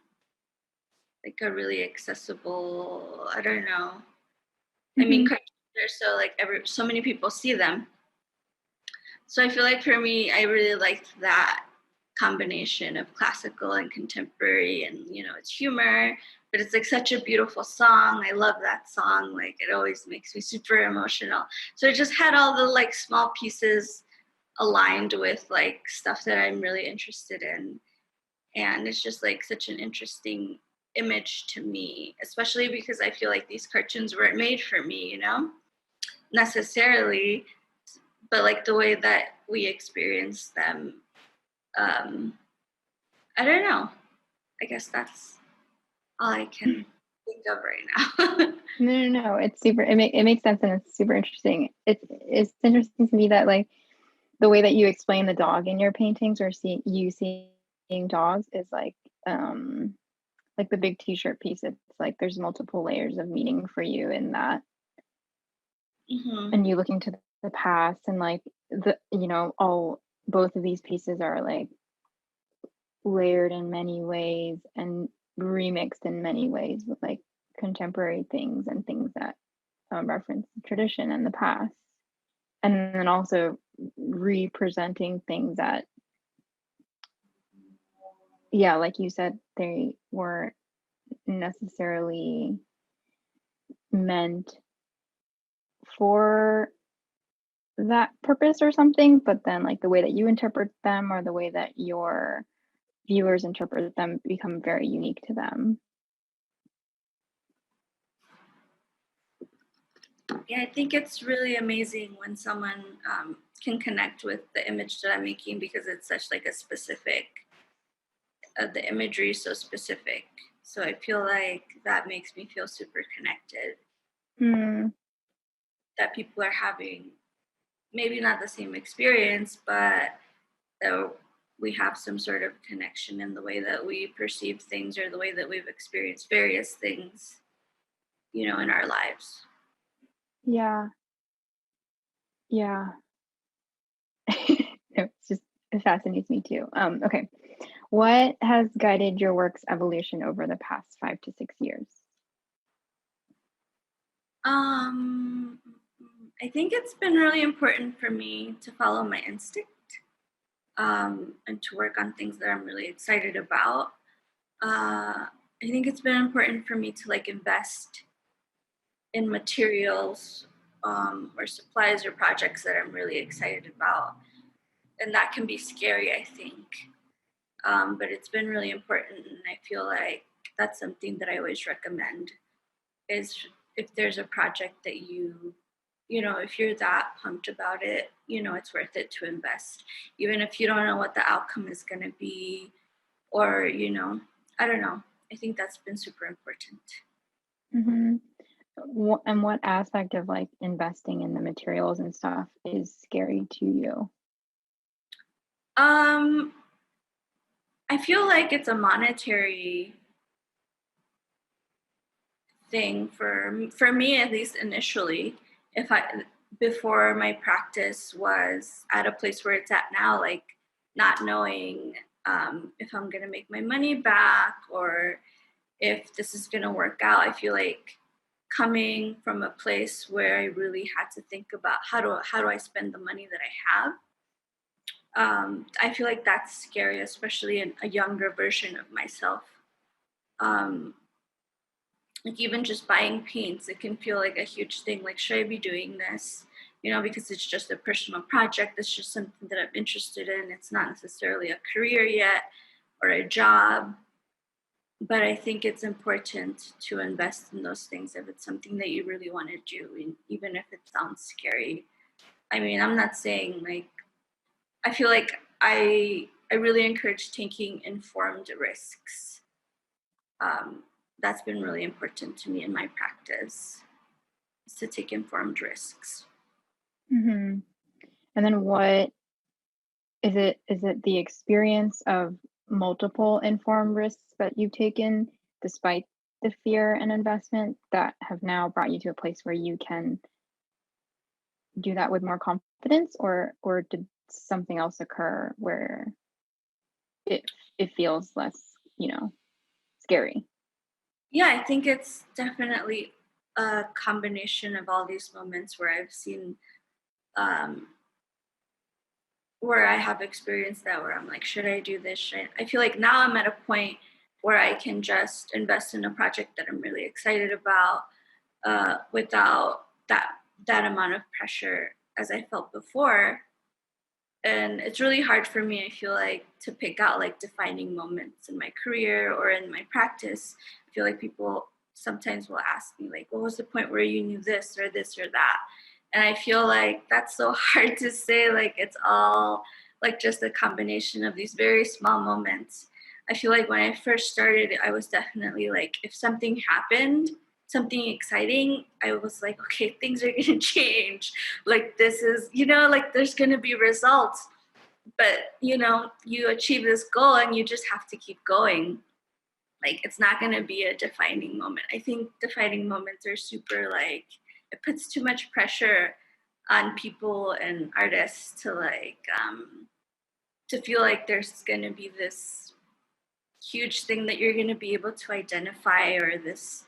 O: a really accessible, I don't know. I mean, cartoons are so like so many people see them. So I feel like for me, I really liked that combination of classical and contemporary, and you know, it's humor, but it's like such a beautiful song. I love that song. Like it always makes me super emotional. So it just had all the like small pieces aligned with like stuff that I'm really interested in. And it's just like such an interesting image to me, especially because I feel like these cartoons weren't made for me, you know, necessarily, but like the way that we experience them, I don't know. I guess that's all I can think of right now.
I: No. It's super. It makes sense, and it's super interesting. It's interesting to me that like the way that you explain the dog in your paintings, or seeing dogs, is like the big t-shirt piece. It's like there's multiple layers of meaning for you in that, and you looking to the past, and like both of these pieces are like layered in many ways and remixed in many ways with like contemporary things and things that reference the tradition and the past, and then also representing things that, yeah, like you said, they weren't necessarily meant for that purpose or something, but then like the way that you interpret them or the way that your viewers interpret them become very unique to them.
O: Yeah, I think it's really amazing when someone can connect with the image that I'm making, because it's such like a specific, the imagery is so specific. So I feel like that makes me feel super connected. That people are having maybe not the same experience, but that we have some sort of connection in the way that we perceive things or the way that we've experienced various things, you know, in our lives.
I: Yeah. It fascinates me too. Okay. What has guided your work's evolution over the past 5 to 6 years?
O: I think it's been really important for me to follow my instinct, and to work on things that I'm really excited about. I think it's been important for me to like invest in materials, or supplies or projects that I'm really excited about. And that can be scary, I think. But it's been really important, and I feel like that's something that I always recommend, is if there's a project that you know, if you're that pumped about it, you know, it's worth it to invest, even if you don't know what the outcome is going to be, or, you know, I don't know. I think that's been super important.
I: And what aspect of like investing in the materials and stuff is scary to you?
O: I feel like it's a monetary thing for me, at least initially. Before my practice was at a place where it's at now, like not knowing if I'm gonna make my money back or if this is gonna work out. I feel like coming from a place where I really had to think about how do I spend the money that I have. I feel like that's scary, especially in a younger version of myself. Like even just buying paints, it can feel like a huge thing. Like, should I be doing this? You know, because it's just a personal project. It's just something that I'm interested in. It's not necessarily a career yet or a job. But I think it's important to invest in those things if it's something that you really want to do, even if it sounds scary. I mean, I'm not saying like, I feel like I really encourage taking informed risks. That's been really important to me in my practice, is to take informed risks.
I: And then what is it? Is it the experience of multiple informed risks that you've taken despite the fear and investment that have now brought you to a place where you can do that with more confidence, or did something else occur where it feels less, you know, scary?
O: Yeah, I think it's definitely a combination of all these moments where I've seen, where I have experienced that, where I'm like, should I do this? I feel like now I'm at a point where I can just invest in a project that I'm really excited about, without that amount of pressure as I felt before. And it's really hard for me, I feel like, to pick out like defining moments in my career or in my practice. I feel like people sometimes will ask me like, what was the point where you knew this or that? And I feel like that's so hard to say. Like, it's all like just a combination of these very small moments. I feel like when I first started, I was definitely like, if something happened, something exciting, I was like, okay, things are gonna change. Like, this is, you know, like there's gonna be results. But, you know, you achieve this goal and you just have to keep going. Like, it's not gonna be a defining moment. I think defining moments are super like, it puts too much pressure on people and artists to like, to feel like there's gonna be this huge thing that you're gonna be able to identify, or this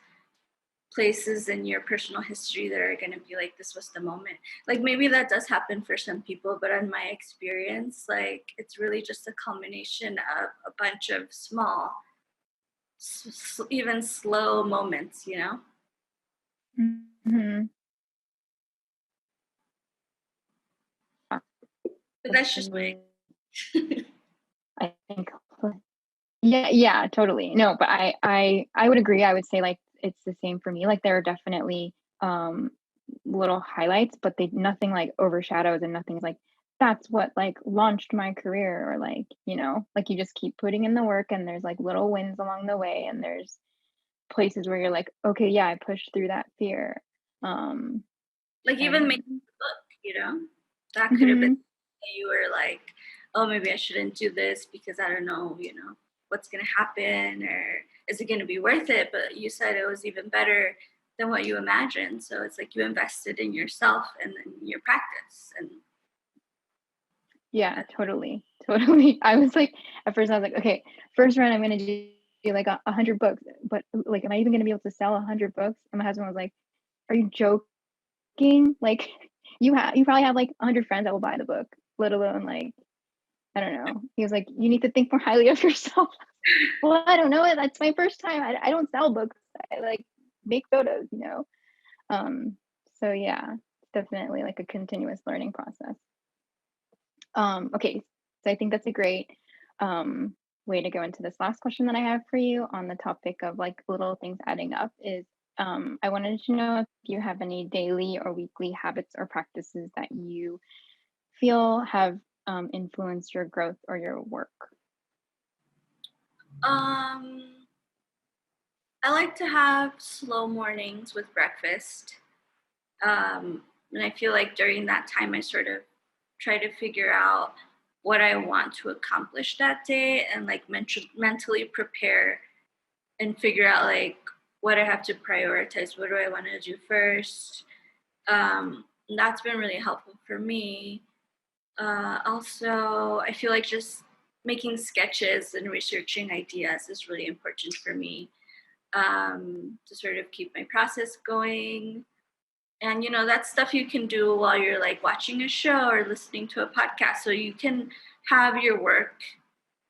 O: places in your personal history that are going to be like, this was the moment. Like, maybe that does happen for some people, but in my experience, like, it's really just a culmination of a bunch of small, even slow moments, you know? But that's just my
I: I think Yeah, totally. No, but I would agree. I would say like it's the same for me. Like there are definitely little highlights, but nothing like overshadows, and nothing's like that's what like launched my career, or like, like you just keep putting in the work, and there's like little wins along the way, and there's places where you're like, okay, yeah, I pushed through that fear.
O: Like even making the book, that could have been you were like, oh, maybe I shouldn't do this because I don't know, what's going to happen, or is it going to be worth it? But you said it was even better than what you imagined. So it's like you invested in yourself and then your practice. And
I: yeah, totally. I was like, at first I was like, okay, first round I'm going to do like 100 books, but like, am I even going to be able to sell 100 books? And my husband was like, are you joking? Like you probably have like 100 friends that will buy the book, let alone like, I don't know. He was like, you need to think more highly of yourself. Well, I don't know. That's my first time. I don't sell books. I like make photos, So yeah, it's definitely like a continuous learning process. Okay, so I think that's a great way to go into this last question that I have for you on the topic of like little things adding up is I wanted to know if you have any daily or weekly habits or practices that you feel have influenced your growth or your work.
O: I like to have slow mornings with breakfast. And I feel like during that time, I sort of try to figure out what I want to accomplish that day and like mentally prepare and figure out like what I have to prioritize. What do I want to do first? That's been really helpful for me. Also, I feel like just making sketches and researching ideas is really important for me, to sort of keep my process going. And that's stuff you can do while you're like watching a show or listening to a podcast, so you can have your work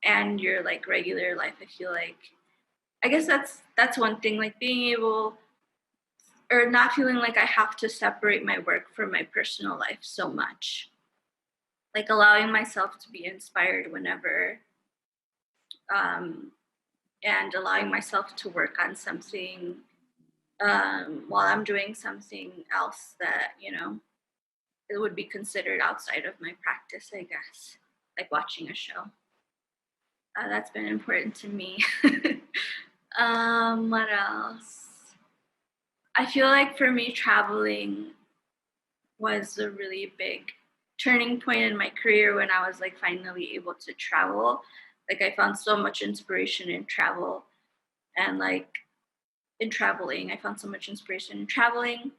O: and your like regular life. I feel like, I guess that's one thing, like being able or not feeling like I have to separate my work from my personal life so much, like allowing myself to be inspired whenever, and allowing myself to work on something while I'm doing something else that, it would be considered outside of my practice, I guess, like watching a show. That's been important to me. What else? I feel like for me, traveling was a really big turning point in my career when I was like finally able to travel. Like I found so much inspiration in travel, and like in traveling, I found so much inspiration in traveling.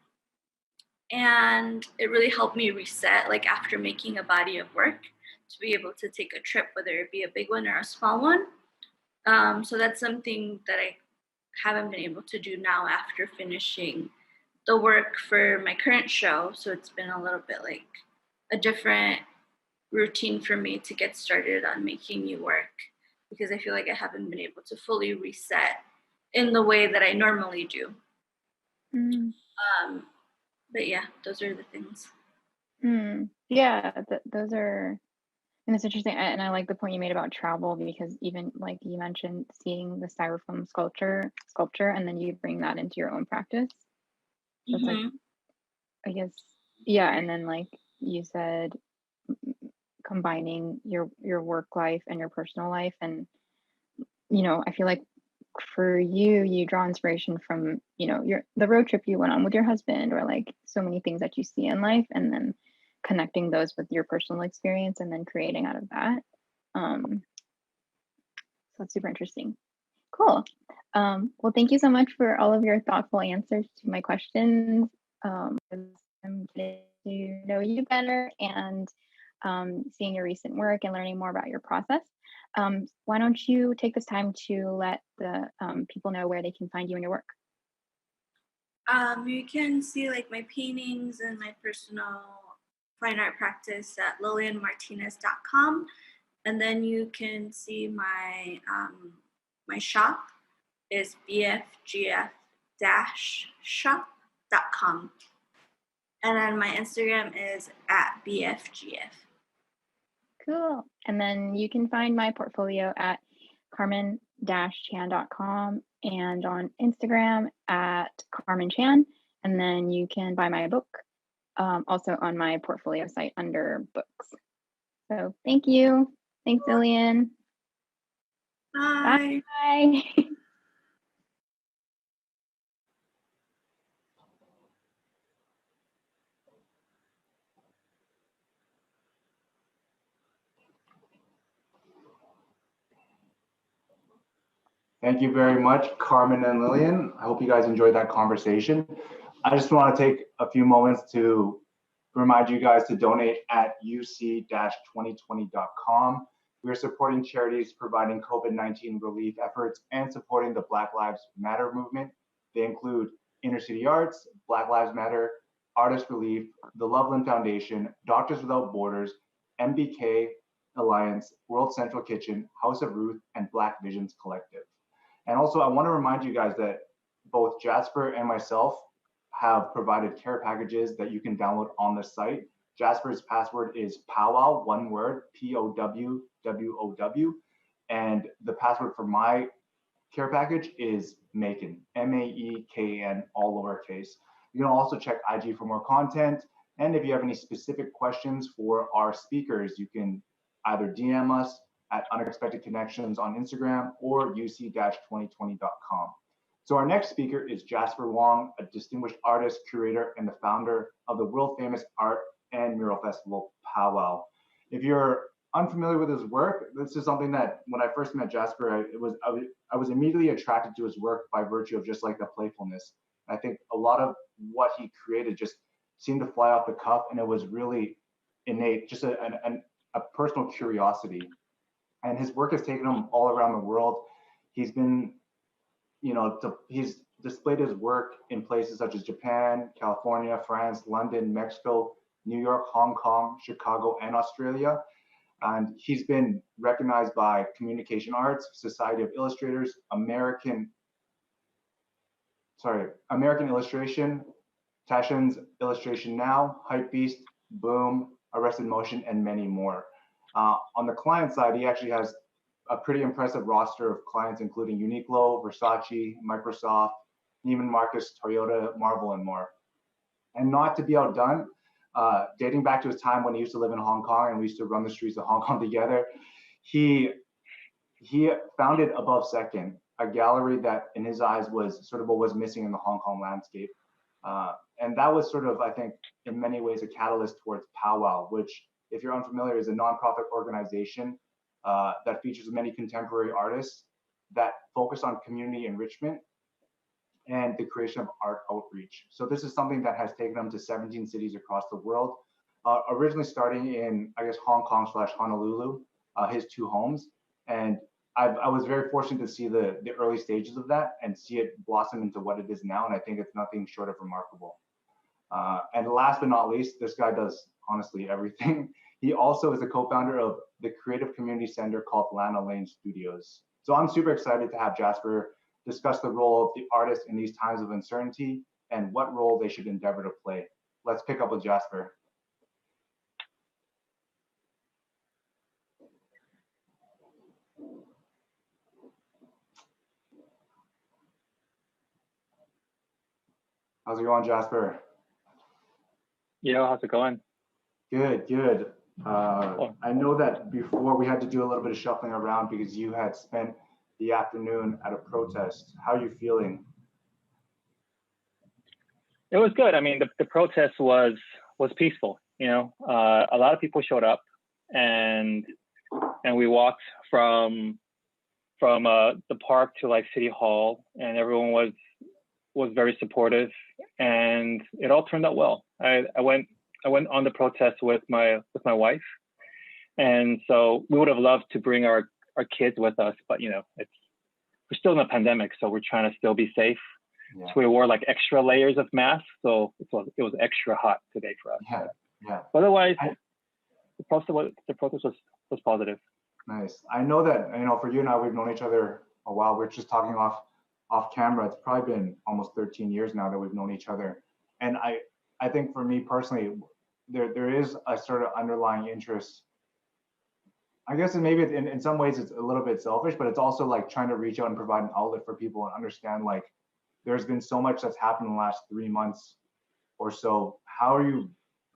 O: And it really helped me reset, like after making a body of work, to be able to take a trip, whether it be a big one or a small one. So that's something that I haven't been able to do now after finishing the work for my current show. So it's been a little bit like a different routine for me to get started on making new work, because I feel like I haven't been able to fully reset in the way that I normally do. But yeah, those are the things.
I: Yeah, those are, and it's interesting. And I like the point you made about travel, because even like you mentioned, seeing the styrofoam sculpture, and then you bring that into your own practice. So it's like, I guess, yeah. And then like you said, combining your work life and your personal life. And, I feel like for you draw inspiration from, the road trip you went on with your husband, or like so many things that you see in life, and then connecting those with your personal experience and then creating out of that. So that's super interesting. Cool. Well, thank you so much for all of your thoughtful answers to my questions. I'm getting to know you better, and seeing your recent work and learning more about your process. Why don't you take this time to let the people know where they can find you and your work?
O: You can see like my paintings and my personal fine art practice at lilianmartinez.com, and then you can see my my shop is bfgf-shop.com, and then my Instagram is @bfgf.
I: Cool. And then you can find my portfolio at carmen-chan.com, and on Instagram at Carmen Chan. And then you can buy my book also on my portfolio site under books. So thank you. Thanks, Lillian.
O: Bye.
I: Bye.
D: Thank you very much, Carmen and Lillian. I hope you guys enjoyed that conversation. I just want to take a few moments to remind you guys to donate at uc-2020.com. We're supporting charities providing COVID-19 relief efforts and supporting the Black Lives Matter movement. They include Inner City Arts, Black Lives Matter, Artist Relief, the Loveland Foundation, Doctors Without Borders, MBK Alliance, World Central Kitchen, House of Ruth, and Black Visions Collective. And also, I want to remind you guys that both Jasper and myself have provided care packages that you can download on the site. Jasper's password is powwow, one word, POWWOW. And the password for my care package is Mayden, MAEKN, all lowercase. You can also check IG for more content. And if you have any specific questions for our speakers, you can either DM us at Unexpected Connections on Instagram or uc-2020.com. So our next speaker is Jasper Huang, a distinguished artist, curator, and the founder of the world famous art and mural festival, Powwow. If you're unfamiliar with his work, this is something that when I first met Jasper, I was immediately attracted to his work by virtue of just like the playfulness. I think a lot of what he created just seemed to fly off the cuff, and it was really innate, just a personal curiosity. And his work has taken him all around the world. He's been, he's displayed his work in places such as Japan, California, France, London, Mexico, New York, Hong Kong, Chicago, and Australia. And he's been recognized by Communication Arts, Society of Illustrators, American Illustration, Taschen's Illustration Now, Hypebeast, Boom, Arrested Motion, and many more. On the client side, he actually has a pretty impressive roster of clients, including Uniqlo, Versace, Microsoft, Neiman Marcus, Toyota, Marvel, and more. And not to be outdone, dating back to his time when he used to live in Hong Kong and we used to run the streets of Hong Kong together, he founded Above Second, a gallery that in his eyes was sort of what was missing in the Hong Kong landscape. And that was sort of, I think, in many ways a catalyst towards Powwow, which, if you're unfamiliar, is a nonprofit organization that features many contemporary artists that focus on community enrichment and the creation of art outreach. So this is something that has taken him to 17 cities across the world, originally starting in, I guess, Hong Kong / Honolulu, his two homes. And I was very fortunate to see the early stages of that and see it blossom into what it is now. And I think it's nothing short of remarkable. And last but not least, this guy does honestly everything. He also is a co-founder of the creative community center called Lana Lane Studios. So I'm super excited to have Jasper discuss the role of the artist in these times of uncertainty and what role they should endeavor to play. Let's pick up with Jasper. How's it going, Jasper?
P: Yo, how's it going?
D: Good, good. I know that before we had to do a little bit of shuffling around because you had spent the afternoon at a protest. How are you feeling?
P: It was good. I mean, the protest was peaceful. You know, a lot of people showed up, and we walked from the park to like City Hall, and everyone was very supportive, and it all turned out well. I went on the protest with my wife, and so we would have loved to bring our kids with us, but you know, we're still in a pandemic, so we're trying to still be safe. Yeah. So we wore like extra layers of masks, so it was extra hot today for us.
D: Yeah, yeah.
P: But otherwise, the protest was positive.
D: Nice. I know that, you know, for you and I, we've known each other a while. We're just talking off camera. It's probably been almost 13 years now that we've known each other, and I think for me personally, there is a sort of underlying interest I guess maybe in some ways it's a little bit selfish, but it's also like trying to reach out and provide an outlet for people and understand like there's been so much that's happened in the last 3 months or so. How are you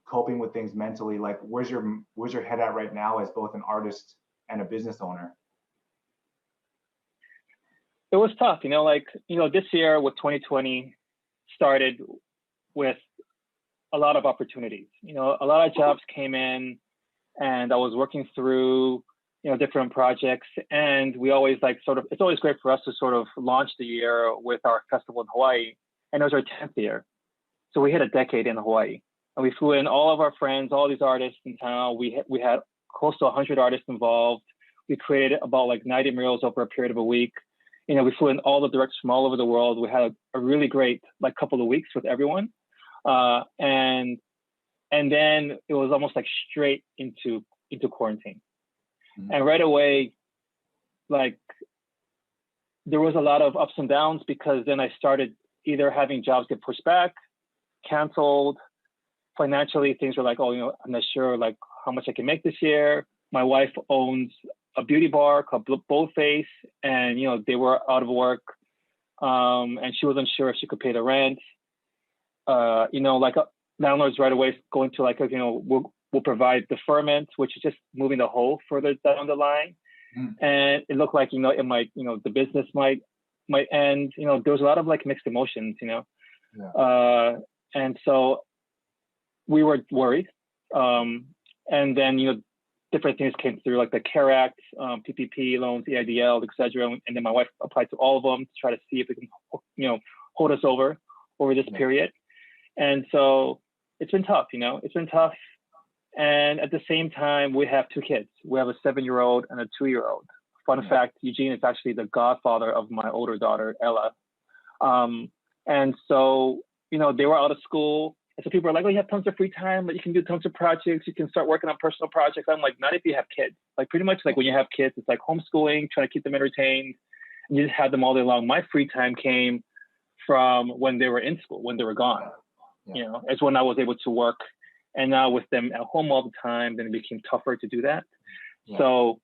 D: coping with things mentally? Like where's your head at right now as both an artist and a business owner?
P: It was tough, this year with 2020 started with a lot of opportunities. A lot of jobs came in and I was working through, different projects, and we always it's always great for us to sort of launch the year with our festival in Hawaii. And it was our 10th year. So we hit a decade in Hawaii. And we flew in all of our friends, all these artists in town. We had close to 100 artists involved. We created about 90 murals over a period of a week. We flew in all the directors from all over the world. We had a really great couple of weeks with everyone. And then it was almost straight into quarantine. Mm-hmm. And right away, there was a lot of ups and downs, because then I started either having jobs get pushed back, canceled. Financially, things were I'm not sure how much I can make this year. My wife owns a beauty bar called Boldface, and they were out of work, and she wasn't sure if she could pay the rent. Landlords right away going to we'll provide deferment, which is just moving the hole further down the line. Mm. And it looked like it might the business might end. There was a lot of mixed emotions. Yeah. And so we were worried. And then different things came through, like the CARE Act, PPP loans, EIDL, et cetera. And then my wife applied to all of them to try to see if it can, hold us over this period. And so it's been tough, it's been tough. And at the same time, we have 2 kids. We have a 7-year-old and a 2-year-old. Fun fact, Eugene is actually the godfather of my older daughter, Ella. And so, they were out of school. And so people are like, oh, you have tons of free time, but you can do tons of projects. You can start working on personal projects. I'm like, not if you have kids. Pretty much when you have kids, it's homeschooling, trying to keep them entertained. And you just have them all day long. My free time came from when they were in school, when they were gone. Yeah. It's when I was able to work. And now with them at home all the time, then it became tougher to do that. Yeah. So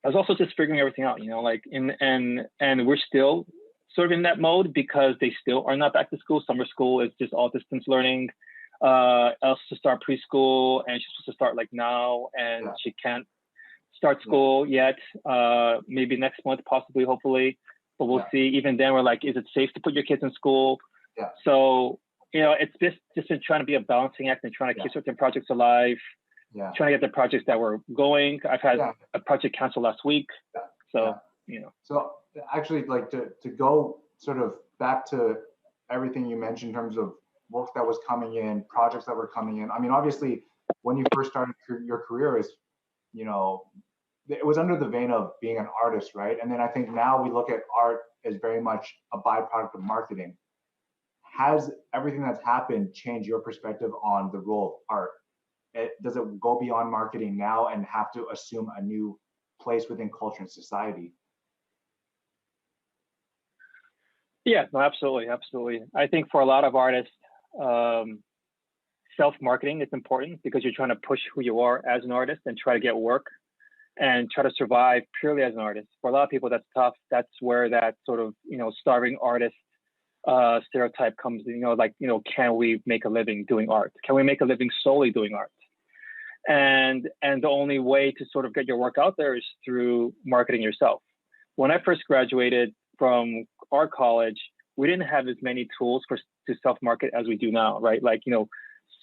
P: I was also just figuring everything out, and we're still sort of in that mode, because they still are not back to school. Summer school is just all distance learning. Else to start preschool, and she's supposed to start now, and she can't start school yet. Maybe next month, possibly, hopefully, but we'll see. Even then, we're is it safe to put your kids in school? Yeah. So, it's just been trying to be a balancing act and trying to keep certain projects alive. Yeah. Trying to get the projects that were going. I've had a project canceled last week. Yeah. So,
D: So actually, to go sort of back to everything you mentioned in terms of work that was coming in, projects that were coming in. I mean, obviously, when you first started your career, it was under the vein of being an artist, right? And then I think now we look at art as very much a byproduct of marketing. Has everything that's happened changed your perspective on the role of art? Does it go beyond marketing now and have to assume a new place within culture and society?
P: Yeah, no, absolutely. I think for a lot of artists, self-marketing is important, because you're trying to push who you are as an artist and try to get work and try to survive purely as an artist. For a lot of people, that's tough. That's where that sort of, starving artist stereotype comes, can we make a living doing art? Can we make a living solely doing art? And the only way to sort of get your work out there is through marketing yourself. When I first graduated from art college, we didn't have as many tools to self-market as we do now, right?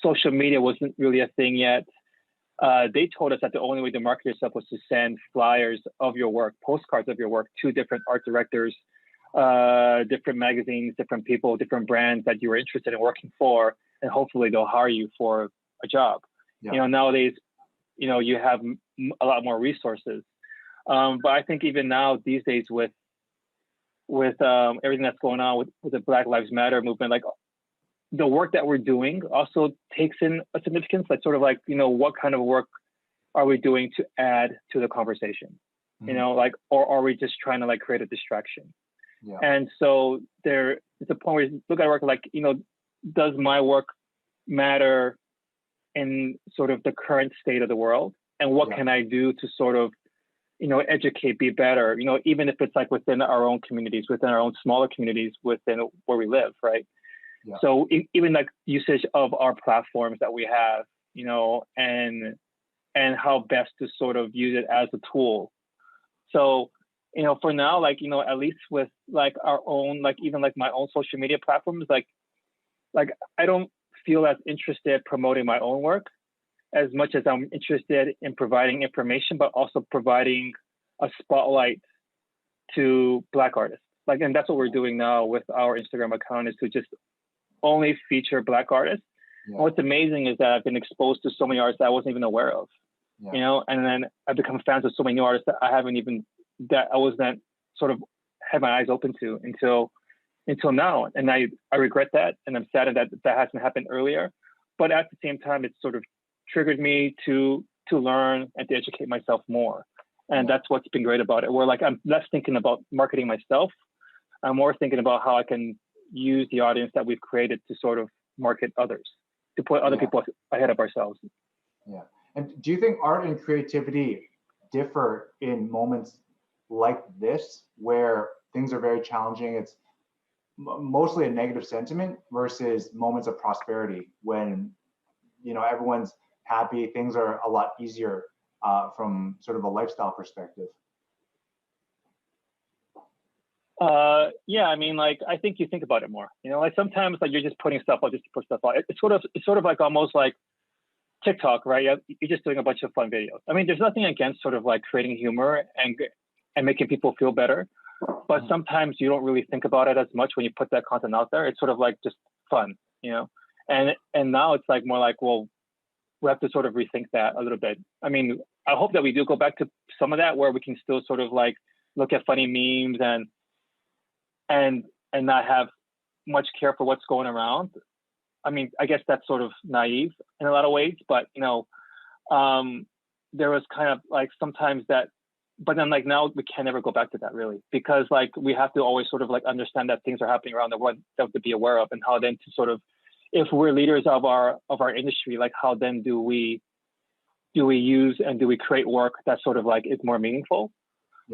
P: Social media wasn't really a thing yet. They told us that the only way to market yourself was to send flyers of your work, postcards of your work, to different art directors, different magazines, different people, different brands that you were interested in working for, and hopefully they'll hire you for a job. Yeah. Nowadays, you have a lot more resources. But I think even now, these days, with everything that's going on with the Black Lives Matter movement, the work that we're doing also takes in a significance, what kind of work are we doing to add to the conversation? Mm-hmm. Or are we just trying to create a distraction? Yeah. And so it's a point where you look at work does my work matter in sort of the current state of the world? and what can I do to sort of, educate, be better, even if it's like within our own communities, within our own smaller communities, within where we live, right? Yeah. So even like usage of our platforms that we have, and how best to sort of use it as a tool. So, for now, like, at least with like our own, like even like my own social media platforms, like I don't feel as interested promoting my own work as much as I'm interested in providing information, but also providing a spotlight to Black artists. Like, and that's what we're doing now with our Instagram account, is to just only feature Black artists. Yeah. What's amazing is that I've been exposed to so many artists that I wasn't even aware of, and then I've become fans of so many new artists that I wasn't sort of had my eyes open to until now. And I regret that. And I'm sad that hasn't happened earlier. But at the same time, it's sort of triggered me to learn and to educate myself more. And that's what's been great about it. Where like I'm less thinking about marketing myself. I'm more thinking about how I can use the audience that we've created to sort of market others, to put other people ahead of ourselves.
D: Yeah. And do you think art and creativity differ in moments like this, where things are very challenging? It's mostly a negative sentiment versus moments of prosperity when, everyone's happy, things are a lot easier from sort of a lifestyle perspective.
P: Yeah, I mean, like, I think you think about it more, like sometimes like you're just putting stuff out just to put stuff out. It's sort of like almost like TikTok, right? You're just doing a bunch of fun videos. I mean, there's nothing against sort of like creating humor and making people feel better, but sometimes you don't really think about it as much when you put that content out there. It's sort of like just fun, and now it's like more like, well, we have to sort of rethink that a little bit. I mean, I hope that we do go back to some of that, where we can still sort of like look at funny memes and not have much care for what's going around. I mean, I guess that's sort of naive in a lot of ways, but there was kind of like sometimes that, but then like now we can never go back to that really, because like we have to always sort of like understand that things are happening around the world that to be aware of, and how then to sort of, if we're leaders of our industry, like how then do we use and do we create work that sort of like is more meaningful,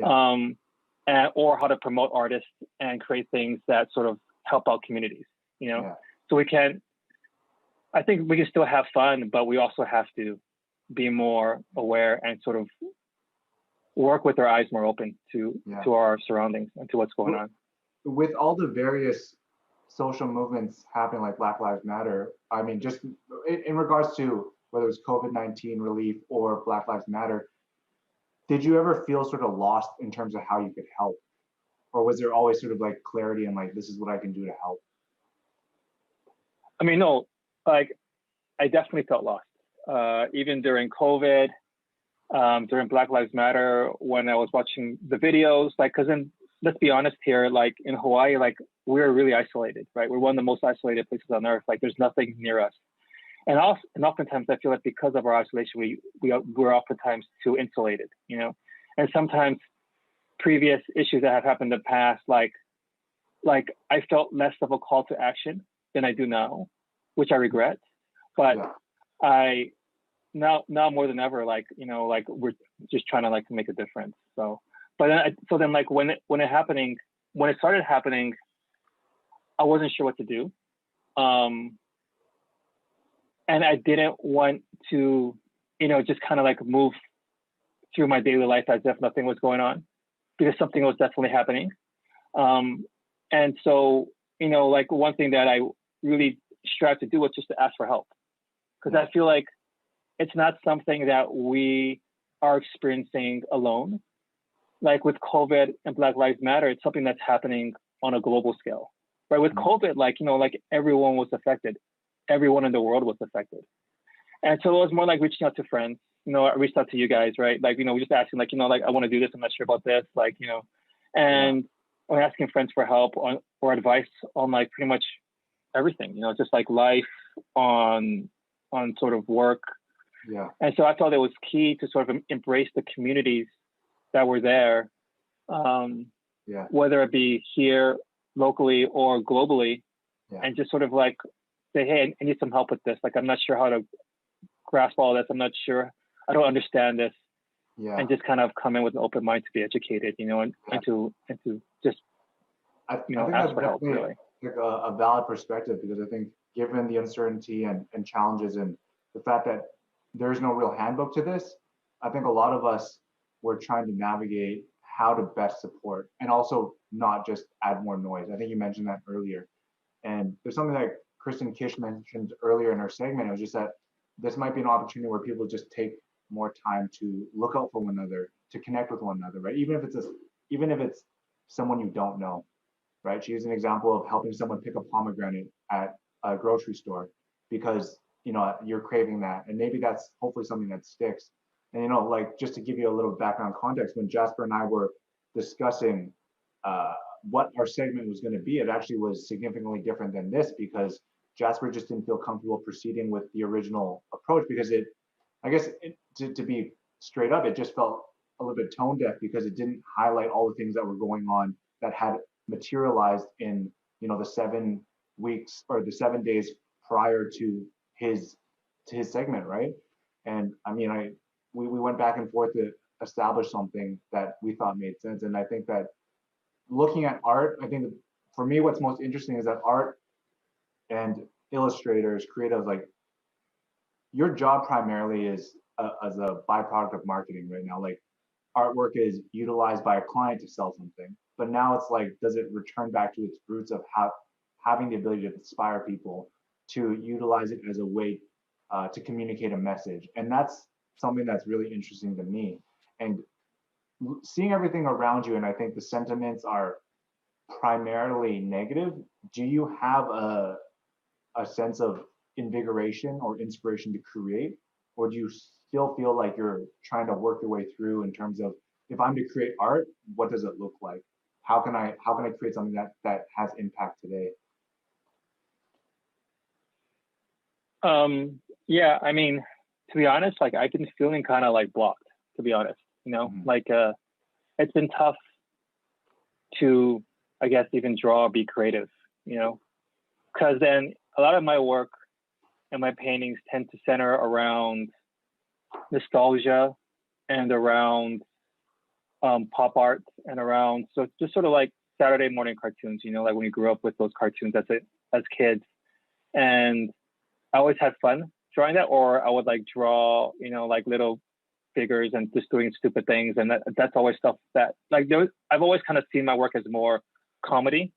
P: or how to promote artists and create things that sort of help out communities, So I think we can still have fun, but we also have to be more aware and sort of work with our eyes more open to our surroundings and to what's going on.
D: With all the various social movements happening, like Black Lives Matter, I mean, just in regards to whether it's COVID-19 relief or Black Lives Matter, did you ever feel sort of lost in terms of how you could help? Or was there always sort of like clarity and like, this is what I can do to help?
P: I mean, no, like I definitely felt lost. Even during COVID, during Black Lives Matter, when I was watching the videos, like, cause then let's be honest here, like in Hawaii, like we're really isolated, right? We're one of the most isolated places on earth. Like there's nothing near us. And oftentimes I feel like because of our isolation, we're oftentimes too insulated, and sometimes previous issues that have happened in the past, like I felt less of a call to action than I do now, which I regret. But I now more than ever, like like we're just trying to like make a difference. So, but then like when it started happening, I wasn't sure what to do, and I didn't want to, just kind of like move through my daily life as if nothing was going on, because something was definitely happening. And so, like one thing that I really strive to do was just to ask for help, because I feel like it's not something that we are experiencing alone. Like with COVID and Black Lives Matter, it's something that's happening on a global scale, right? With COVID, like, like everyone was affected. Everyone in the world was affected. And so it was more like reaching out to friends, I reached out to you guys, right? Like, we just asking like, like I want to do this, I'm not sure about this, like, and I'm asking friends for help or advice on like pretty much everything, just like life, on sort of work. Yeah. And so I thought it was key to sort of embrace the communities that were there, whether it be here locally or globally, and just sort of like say, hey, I need some help with this. Like, I'm not sure how to grasp all this. I'm not sure understand this,
D: Yeah.
P: and just kind of come in with an open mind to be educated, you know, and to just
D: I
P: you
D: think
P: know ask
D: that's
P: for help
D: definitely
P: really.
D: like a valid perspective, because I think given the uncertainty and challenges and the fact that there's no real handbook to this, I think a lot of us were trying to navigate how to best support and also not just add more noise. I think you mentioned that earlier. And there's something that Kristen Kish mentioned earlier in her segment. It was just that this might be an opportunity where people just take more time to look out for one another, to connect with one another, right? Even if it's someone you don't know, right? She used an example of helping someone pick a pomegranate at a grocery store because you're craving that, and maybe that's hopefully something that sticks. And like, just to give you a little background context, when Jasper and I were discussing what our segment was going to be, it actually was significantly different than this, because Jasper just didn't feel comfortable proceeding with the original approach, because to be straight up, it just felt a little bit tone deaf, because it didn't highlight all the things that were going on that had materialized in the 7 weeks or the 7 days prior to his segment, right? And I mean, we went back and forth to establish something that we thought made sense. And I think that looking at art, I think for me what's most interesting is that art and illustrators, creatives, like, your job primarily is as a byproduct of marketing right now. Like, artwork is utilized by a client to sell something, but now it's like, does it return back to its roots of having the ability to inspire people to utilize it as a way to communicate a message? And that's something that's really interesting to me. And seeing everything around you, and I think the sentiments are primarily negative, do you have a sense of invigoration or inspiration to create? Or do you still feel like you're trying to work your way through in terms of, if I'm to create art, what does it look like? How can I create something that has impact today?
P: Yeah, I mean, to be honest, like, I've been feeling kind of like blocked, to be honest, like it's been tough to, I guess, even draw or be creative, because then a lot of my work and my paintings tend to center around nostalgia and around pop art and around, so just sort of like Saturday morning cartoons, like when you grew up with those cartoons as kids. And I always had fun drawing that, or I would like draw, like little figures and just doing stupid things. And that's always stuff that, like, I've always kind of seen my work as more comedy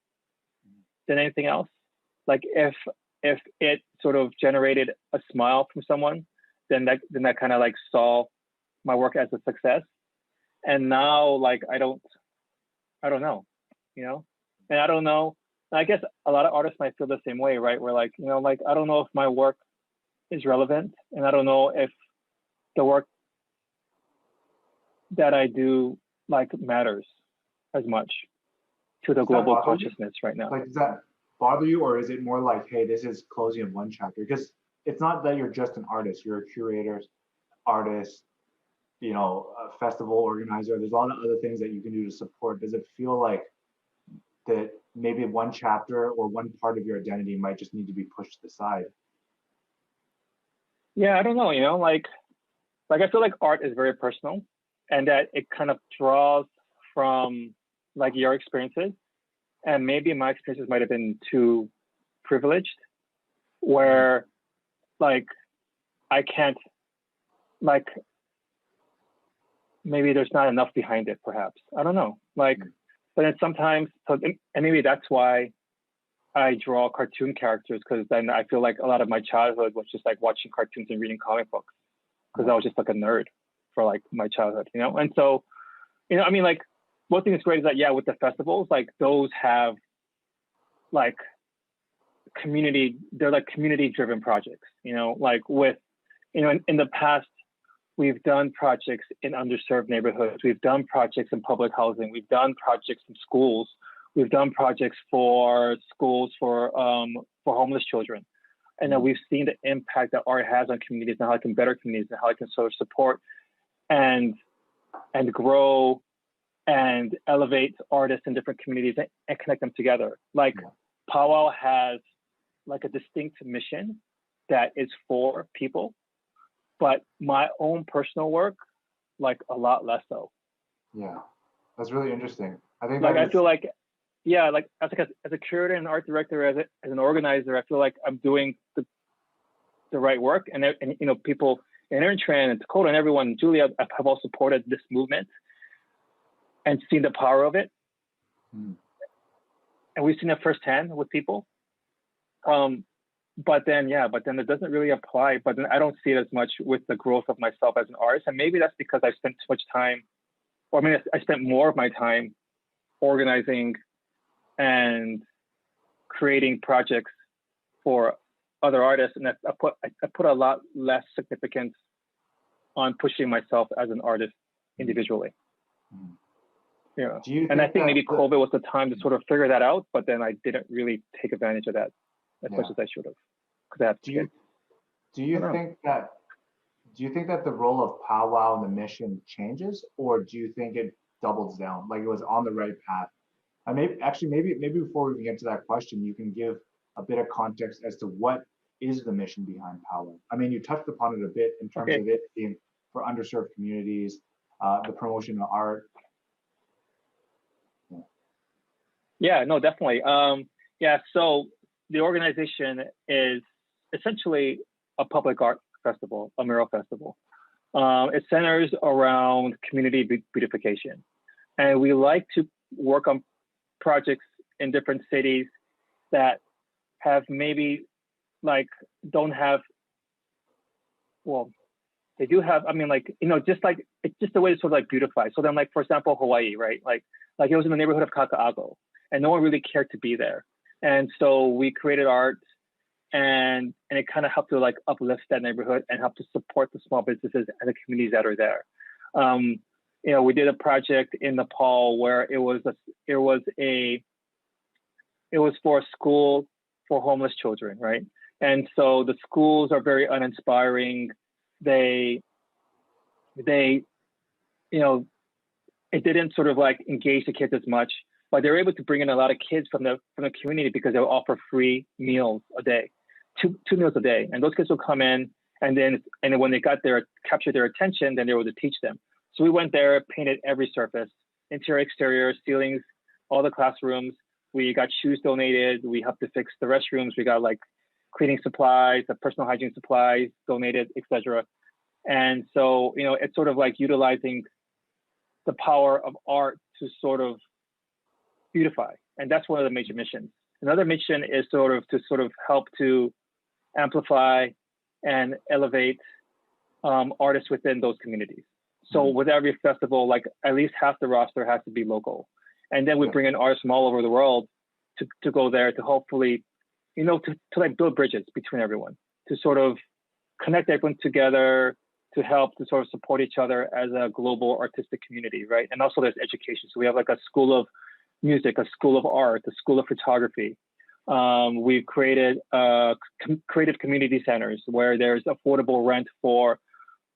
P: than anything else. Like, if it sort of generated a smile from someone, then that kind of like saw my work as a success. And now, like, I don't know, and I don't know. And I guess a lot of artists might feel the same way, right? Where like, like, I don't know if my work is relevant, and I don't know if the work that I do like matters as much to the global consciousness right now.
D: Like, does that bother you, or is it more like, hey, this is closing of one chapter? Because it's not that you're just an artist, you're a curator, artist, a festival organizer. There's a lot of other things that you can do to support. Does it feel like that maybe one chapter or one part of your identity might just need to be pushed to the side?
P: Yeah, I don't know, like I feel like art is very personal, and that it kind of draws from like your experiences, and maybe my experiences might have been too privileged, where like I can't, like, maybe there's not enough behind it, perhaps. I don't know, like, but then sometimes, and maybe that's why I draw cartoon characters, because then I feel like a lot of my childhood was just like watching cartoons and reading comic books, because I was just like a nerd for like my childhood, And so, I mean, like, one thing that's great is that, yeah, with the festivals, like, those have like they're like community driven projects, like with, in the past, we've done projects in underserved neighborhoods. We've done projects in public housing. We've done projects in schools. We've done projects for schools for homeless children. And then we've seen the impact that art has on communities, and how it can better communities, and how it can sort of support and grow and elevate artists in different communities and connect them together. Like, Powwow has like a distinct mission that is for people, but my own personal work, like a lot less so.
D: Yeah, that's really interesting. I think
P: like I feel like, yeah, like as a curator and art director, as an organizer, I feel like I'm doing the right work, and you know, people in Intran and Dakota and everyone, Julia, have all supported this movement and seen the power of it. And we've seen it firsthand with people. But then it doesn't really apply. But then I don't see it as much with the growth of myself as an artist. And maybe that's because I spent too much time, or I mean, I spent more of my time organizing and creating projects for other artists. And I put a lot less significance on pushing myself as an artist individually. Yeah. And I think maybe COVID was the time to sort of figure that out, but then I didn't really take advantage of that as much as I should have.
D: Do you think that the role of powwow and the mission changes, or do you think it doubles down, like it was on the right path? And maybe before we get to that question, you can give a bit of context as to what is the mission behind powwow. I mean, you touched upon it a bit in terms of it being for underserved communities, the promotion of art.
P: Yeah, no, definitely. So the organization is essentially a public art festival, a mural festival. It centers around community beautification. And we like to work on projects in different cities that have maybe don't have, well, they do have, I mean, just like, it's just a way to sort of like beautify. So then, like, for example, Hawaii, right? Like it was in the neighborhood of Kaka'ago, and no one really cared to be there. And so we created art, and it kind of helped to like uplift that neighborhood and help to support the small businesses and the communities that are there. You know, we did a project in Nepal where it was for a school for homeless children, right? And so the schools are very uninspiring. They, you know, it didn't sort of like engage the kids as much, but they were able to bring in a lot of kids from the community because they would offer free meals a day, two meals a day. And those kids would come in, and then when they got there, captured their attention, then they were able to teach them. So we went there, painted every surface, interior, exterior, ceilings, all the classrooms. We got shoes donated. We helped to fix the restrooms. We got like cleaning supplies, personal hygiene supplies donated, etc. And so, you know, it's sort of like utilizing the power of art to sort of beautify. And that's one of the major missions. Another mission is to help to amplify and elevate artists within those communities. So with every festival, like at least half the roster has to be local. And then we bring in artists from all over the world to go there to hopefully, you know, to like build bridges between everyone, to sort of connect everyone together, to help to sort of support each other as a global artistic community, right? And also there's education. So we have like a school of music, a school of art, a school of photography. We've created creative community centers where there's affordable rent for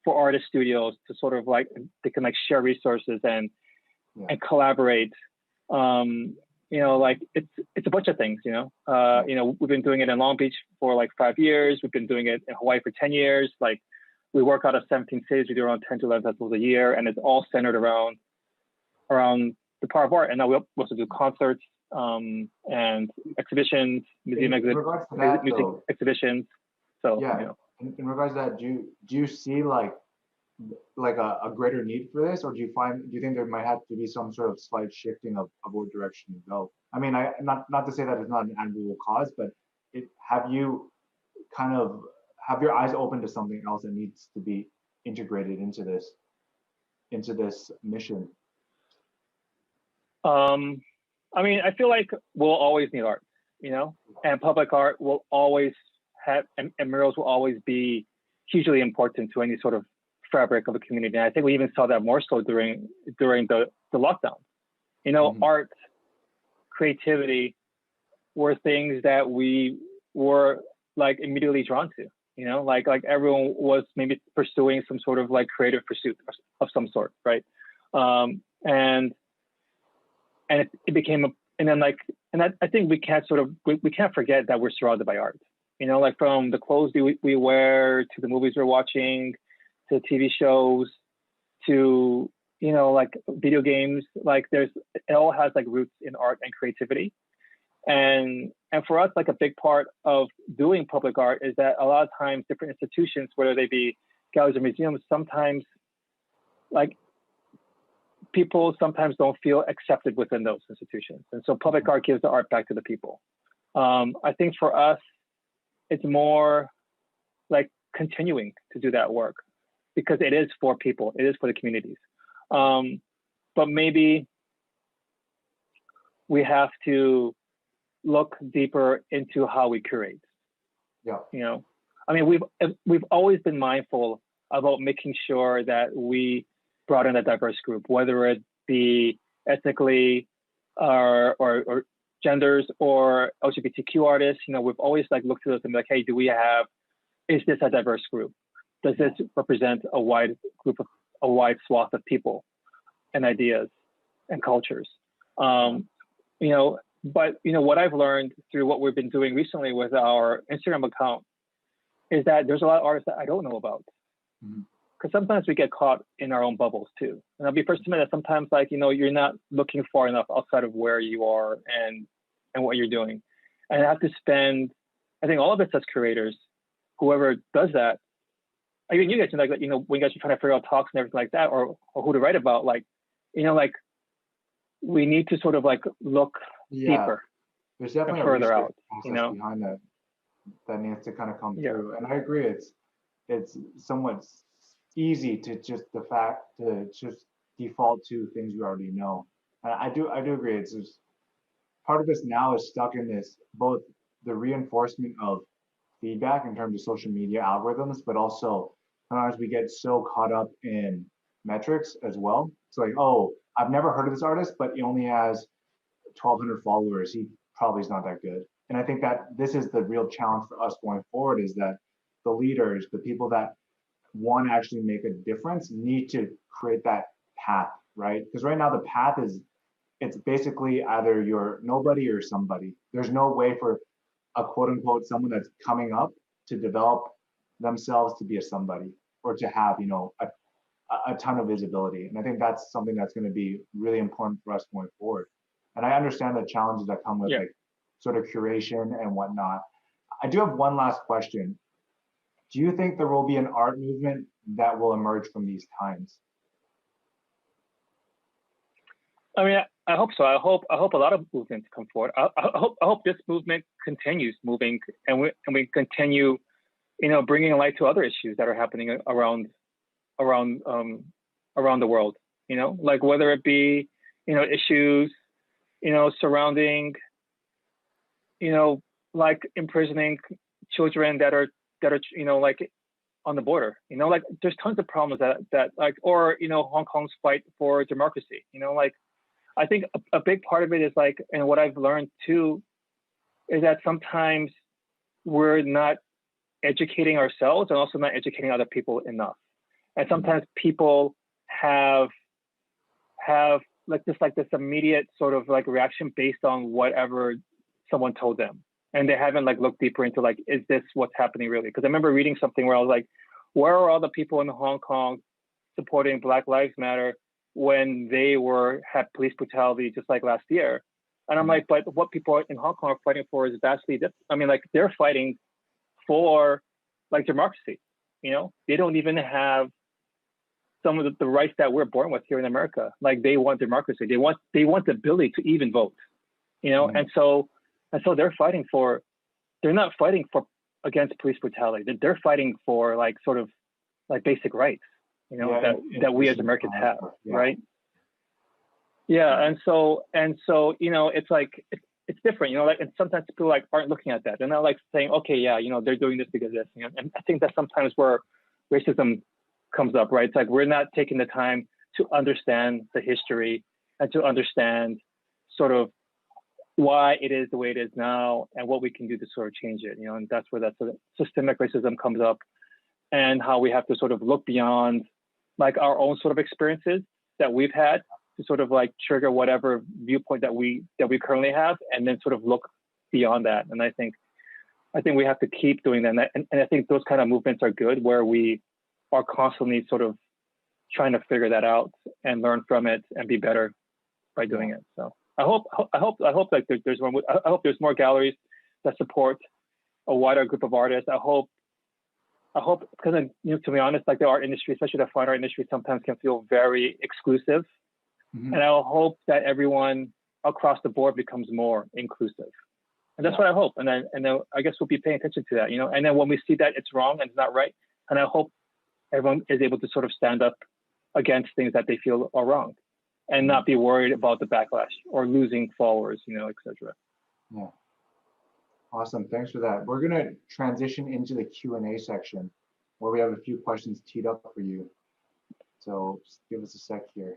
P: artist studios to sort of like, they can like share resources and collaborate. You know, like it's a bunch of things, you know. You know, we've been doing it in Long Beach for like 5 years. We've been doing it in Hawaii for 10 years. Like we work out of 17 cities. We do around 10 to 11 festivals a year, and it's all centered around the power of art. And now we also do concerts and exhibitions, museum music exhibitions. So
D: yeah,
P: you know.
D: In regards to that, do you see like a greater need for this, or do you think there might have to be some sort of slight shifting of what direction you go? I mean, not to say that it's not an admirable cause, but have your eyes open to something else that needs to be integrated into this mission?
P: I mean, I feel like we'll always need art, you know, and public art will always have, and murals will always be hugely important to any sort of fabric of a community. And I think we even saw that more so during the lockdown. You know, art, creativity were things that we were like immediately drawn to, you know, like everyone was maybe pursuing some sort of like creative pursuit of some sort, right? And it became I think we can't forget that we're surrounded by art, you know, like from the clothes we wear to the movies we're watching, to TV shows, to, you know, like video games, like it all has like roots in art and creativity. And for us, like a big part of doing public art is that a lot of times different institutions, whether they be galleries or museums, sometimes like people sometimes don't feel accepted within those institutions. And so public art gives the art back to the people. I think for us, it's more like continuing to do that work because it is for people, it is for the communities. But maybe we have to look deeper into how we curate.
D: Yeah.
P: You know, I mean, we've always been mindful about making sure that we brought in a diverse group, whether it be ethnically or genders or LGBTQ artists. You know, we've always like looked to those and be like, hey, is this a diverse group? Does this represent a wide swath of people and ideas and cultures? You know, but you know what I've learned through what we've been doing recently with our Instagram account is that there's a lot of artists that I don't know about. Because sometimes we get caught in our own bubbles too. And I'll be first to admit that sometimes, like, you know, you're not looking far enough outside of where you are and what you're doing. And I have to spend, I think all of us as curators, whoever does that, even you guys, like, you know, when you guys are trying to figure out talks and everything like that, or who to write about, like, you know, like, we need to sort of like look deeper.
D: There's definitely
P: and further out,
D: you know, behind that needs to kind of come through. And I agree, it's somewhat easy to just default to things you already know. And I do agree. It's just part of us now is stuck in this, both the reinforcement of feedback in terms of social media algorithms, but also sometimes we get so caught up in metrics as well. It's like, oh, I've never heard of this artist, but he only has 1,200 followers. He probably is not that good. And I think that this is the real challenge for us going forward, is that the leaders, the people that want to actually make a difference, need to create that path, right? Because right now the path it's basically either you're nobody or somebody. There's no way for a quote unquote someone that's coming up to develop themselves to be a somebody or to have, you know, a ton of visibility. And I think that's something that's going to be really important for us going forward. And I understand the challenges that come with like sort of curation and whatnot. I do have one last question. Do you think there will be an art movement that will emerge from these times?
P: I mean, I hope so. I hope a lot of movements come forward. I hope this movement continues moving, and we continue, you know, bringing light to other issues that are happening around the world. You know, like whether it be, you know, issues, you know, surrounding, you know, like imprisoning children that are, you know, like on the border, you know, like there's tons of problems that like, or, you know, Hong Kong's fight for democracy, you know, like, I think a big part of it is like, and what I've learned too, is that sometimes we're not educating ourselves and also not educating other people enough. And sometimes people have like this immediate sort of like reaction based on whatever someone told them. And they haven't like looked deeper into like, is this what's happening really? Because I remember reading something where I was like, where are all the people in Hong Kong supporting Black Lives Matter when they had police brutality just like last year? And I'm like, but what people in Hong Kong are fighting for is vastly different. I mean, like they're fighting for like democracy, you know? They don't even have some of the rights that we're born with here in America. Like they want democracy. They want the ability to even vote, you know? And so they're fighting for, they're not fighting for against police brutality. They're fighting for like sort of like basic rights, you know, that we as Americans have, right? Yeah, and so you know, it's like it's different, you know, like, and sometimes people like aren't looking at that. They're not like saying, okay, yeah, you know, they're doing this because of this, you know. And I think that's sometimes where racism comes up, right? It's like we're not taking the time to understand the history and to understand sort of why it is the way it is now and what we can do to sort of change it, you know. And that's where that sort of systemic racism comes up, and how we have to sort of look beyond like our own sort of experiences that we've had to sort of like trigger whatever viewpoint that we currently have, and then sort of look beyond that. And I think we have to keep doing that. And I think those kind of movements are good, where we are constantly sort of trying to figure that out and learn from it and be better by doing it. So I hope like there's one. I hope there's more galleries that support a wider group of artists. I hope because to be honest, like the art industry, especially the fine art industry, sometimes can feel very exclusive. And I hope that everyone across the board becomes more inclusive. And that's what I hope. And then I guess we'll be paying attention to that, And then when we see that it's wrong and it's not right, and I hope everyone is able to sort of stand up against things that they feel are wrong and not be worried about the backlash or losing followers, etc.
D: Yeah. Awesome. Thanks for that. We're going to transition into the Q&A section where we have a few questions teed up for you. So just give us a sec here.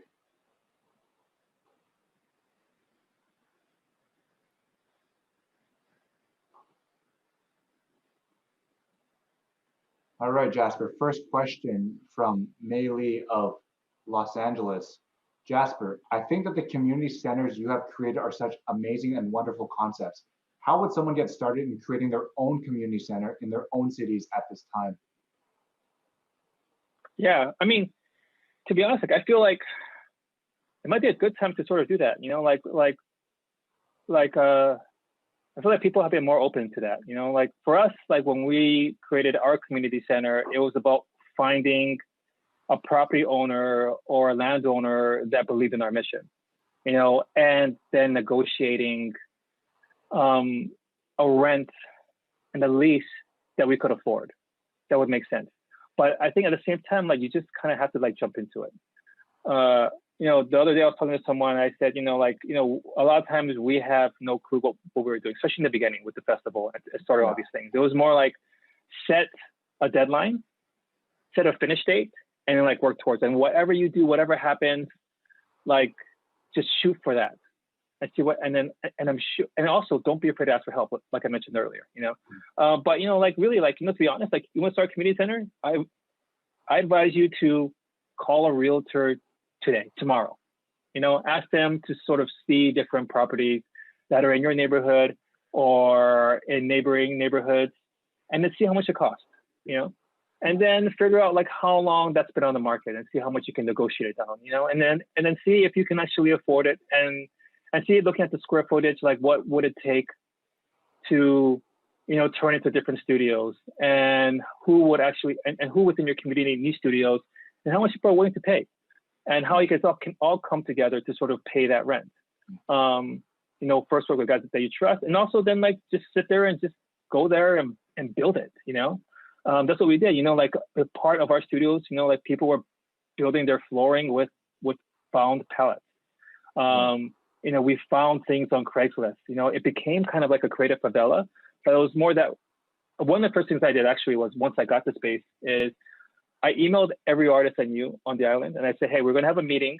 D: All right, Jasper. First question from Mei Lee of Los Angeles. Jasper, I think that the community centers you have created are such amazing and wonderful concepts. How would someone get started in creating their own community center in their own cities at this time?
P: Yeah, I mean, to be honest, like, I feel like it might be a good time to sort of do that. I feel like people have been more open to that. Like for us, like when we created our community center, it was about finding a property owner or a landowner that believed in our mission, and then negotiating a rent and a lease that we could afford, that would make sense. But I think at the same time, like you just kind of have to like jump into it. The other day I was talking to someone and I said, a lot of times we have no clue what we were doing, especially in the beginning with the festival and starting all these things. It was more like set a deadline, set a finish date, and then like work towards it. And whatever you do, whatever happens, like just shoot for that. And see what, and I'm sure, and also don't be afraid to ask for help, like I mentioned earlier, but like really, like, to be honest, like you want to start a community center, I advise you to call a realtor today, tomorrow, ask them to sort of see different properties that are in your neighborhood or in neighboring neighborhoods, and then see how much it costs, and then figure out like how long that's been on the market and see how much you can negotiate it down, and then see if you can actually afford it, and see, looking at the square footage, like what would it take to, turn into different studios, and who would actually, and who within your community needs studios, and how much people are willing to pay, and how you guys can all come together to sort of pay that rent. First work with guys that you trust, and also then like just sit there and just go there and build it. That's what we did. Like a part of our studios, like people were building their flooring with found pallets. We found things on Craigslist. It became kind of like a creative favela, but it was more that one of the first things I did actually was, once I got the space, is I emailed every artist I knew on the island, and I said, hey, we're going to have a meeting.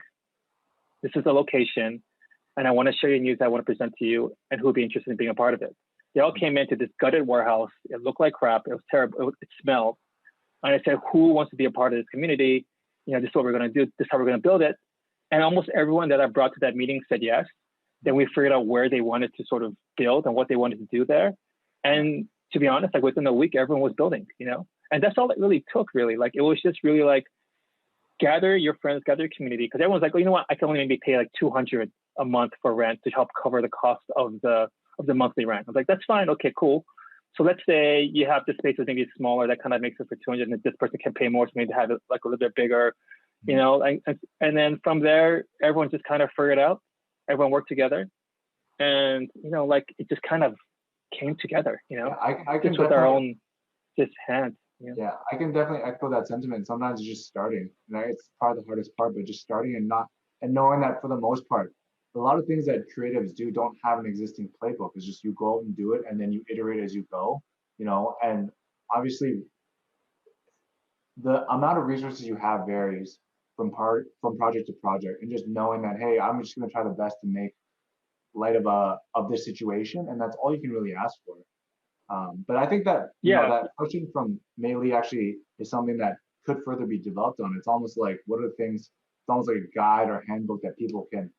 P: This is the location, and I want to share your news I want to present to you, and who would be interested in being a part of it. They all came into this gutted warehouse. It looked like crap. It was terrible. It smelled. And I said, who wants to be a part of this community? This is what we're going to do. This is how we're going to build it. And almost everyone that I brought to that meeting said yes. Then we figured out where they wanted to sort of build and what they wanted to do there. And to be honest, like within a week, everyone was building, and that's all it really took, really. Like, it was just really like, gather your friends, gather your community. Cause everyone's like, well, you know what? I can only maybe pay like $200 a month for rent to help cover the cost of the monthly rent. I was like, that's fine. Okay, cool. So let's say you have the space that's maybe smaller, that kind of makes it for 200, and this person can pay more, so maybe have it like a little bit bigger, and then from there, everyone just kind of figured it out. Everyone worked together, and like it just kind of came together.
D: I can
P: just with our own just hands.
D: Yeah, I can definitely echo that sentiment. Sometimes it's just starting. It's probably the hardest part, but just starting and knowing that for the most part, a lot of things that creatives do don't have an existing playbook. It's just you go out and do it, and then you iterate as you go. And obviously the amount of resources you have varies from project to project, and just knowing that, hey, I'm just going to try the best to make light of this situation, and that's all you can really ask for. But I think that that question from Mei Lee actually is something that could further be developed on. It's almost like, what are the things? It's almost like a guide or handbook that people can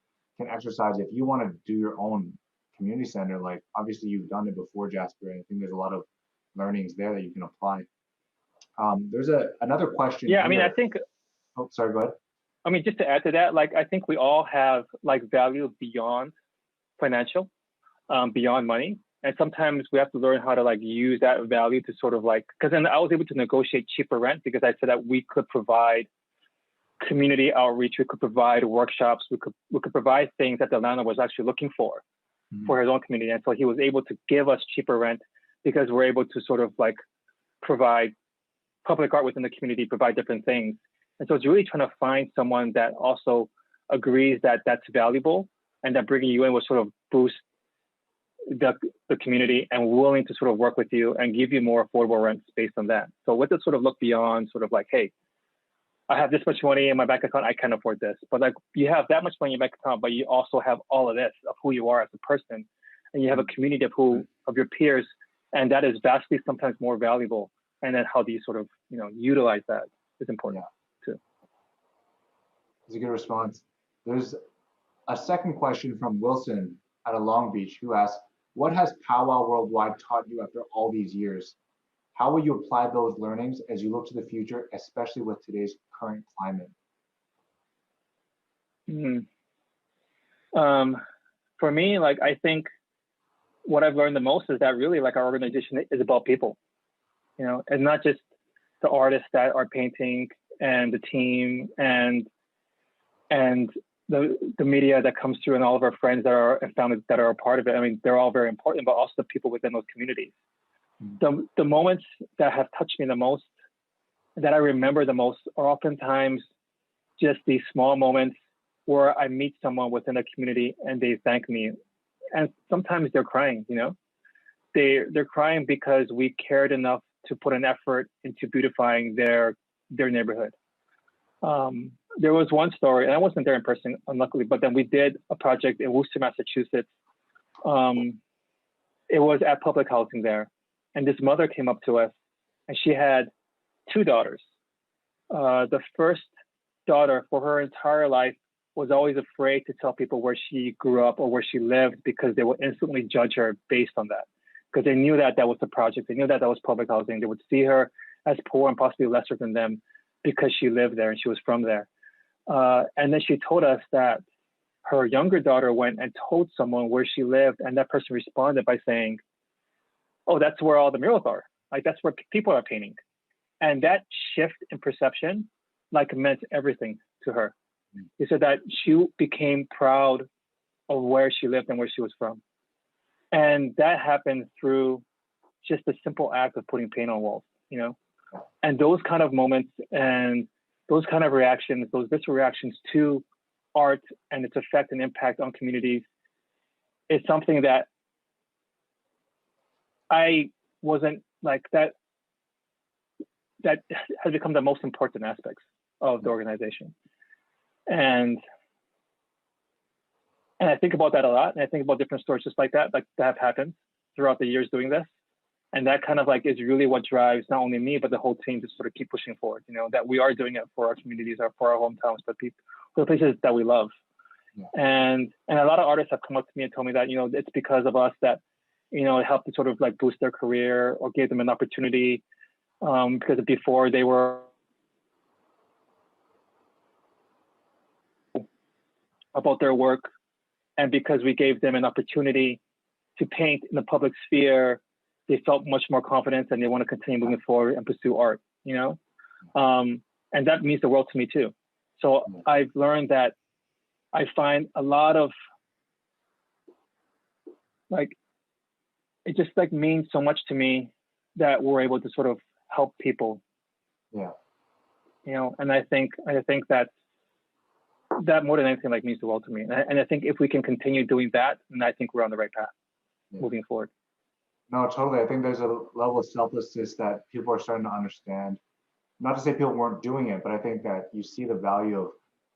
D: exercise if you want to do your own community center. Like, obviously you've done it before, Jasper, and I think there's a lot of learnings there that you can apply. There's another question.
P: Yeah, I mean,
D: here.
P: I think.
D: Oh, sorry. Go ahead.
P: I mean, just to add to that, like I think we all have like value beyond financial, beyond money, and sometimes we have to learn how to like use that value to sort of like. Because then I was able to negotiate cheaper rent because I said that we could provide community outreach, we could provide workshops, we could provide things that the landlord was actually looking for his own community, and so he was able to give us cheaper rent because we're able to sort of like provide public art within the community, provide different things. And so it's really trying to find someone that also agrees that that's valuable and that bringing you in will sort of boost the community and willing to sort of work with you and give you more affordable rents based on that. So with the sort of look beyond sort of like, hey, I have this much money in my bank account, I can't afford this. But like you have that much money in your bank account, but you also have all of this of who you are as a person. And you have a community of your peers, and that is vastly sometimes more valuable. And then how do you sort of, utilize that is important too.
D: That's a good response. There's a second question from Wilson out of Long Beach who asks, what has Powwow Worldwide taught you after all these years? How will you apply those learnings as you look to the future, especially with today's current climate?
P: For me, like, I think what I've learned the most is that really like our organization is about people, and not just the artists that are painting and the team and the media that comes through and all of our friends that are and families that are a part of it. I mean, they're all very important, but also the people within those communities. The moments that have touched me the most, that I remember the most, are oftentimes just these small moments where I meet someone within a community and they thank me. And sometimes they're crying, they're crying because we cared enough to put an effort into beautifying their neighborhood. There was one story, and I wasn't there in person, unluckily, but then we did a project in Worcester, Massachusetts. It was at public housing there. And this mother came up to us, and she had two daughters. The first daughter, for her entire life, was always afraid to tell people where she grew up or where she lived because they would instantly judge her based on that. Because they knew that that was the project. They knew that that was public housing. They would see her as poor and possibly lesser than them because she lived there and she was from there. And then she told us that her younger daughter went and told someone where she lived, and that person responded by saying, oh, that's where all the murals are. Like, that's where people are painting. And that shift in perception, like, meant everything to her. He said that she became proud of where she lived and where she was from. And that happened through just a simple act of putting paint on walls, And those kind of moments and those kind of reactions, those visceral reactions to art and its effect and impact on communities is something that I wasn't like that has become the most important aspects of the organization. And I think about that a lot. And I think about different stories just like that have happened throughout the years doing this. And that kind of like is really what drives not only me, but the whole team to sort of keep pushing forward, that we are doing it for our communities or for our hometowns, but for the places that we love. Yeah. And a lot of artists have come up to me and told me that, it's because of us that, it helped to sort of like boost their career or gave them an opportunity because before they were about their work, and because we gave them an opportunity to paint in the public sphere, they felt much more confident and they want to continue moving forward and pursue art, and that means the world to me too. So I've learned that I find a lot of it just means so much to me that we're able to sort of help people. Yeah. And I think that more than anything means the world to me. And I think if we can continue doing that, then I think we're on the right path moving forward.
D: No, totally. I think there's a level of selflessness that people are starting to understand. Not to say people weren't doing it, but I think that you see the value of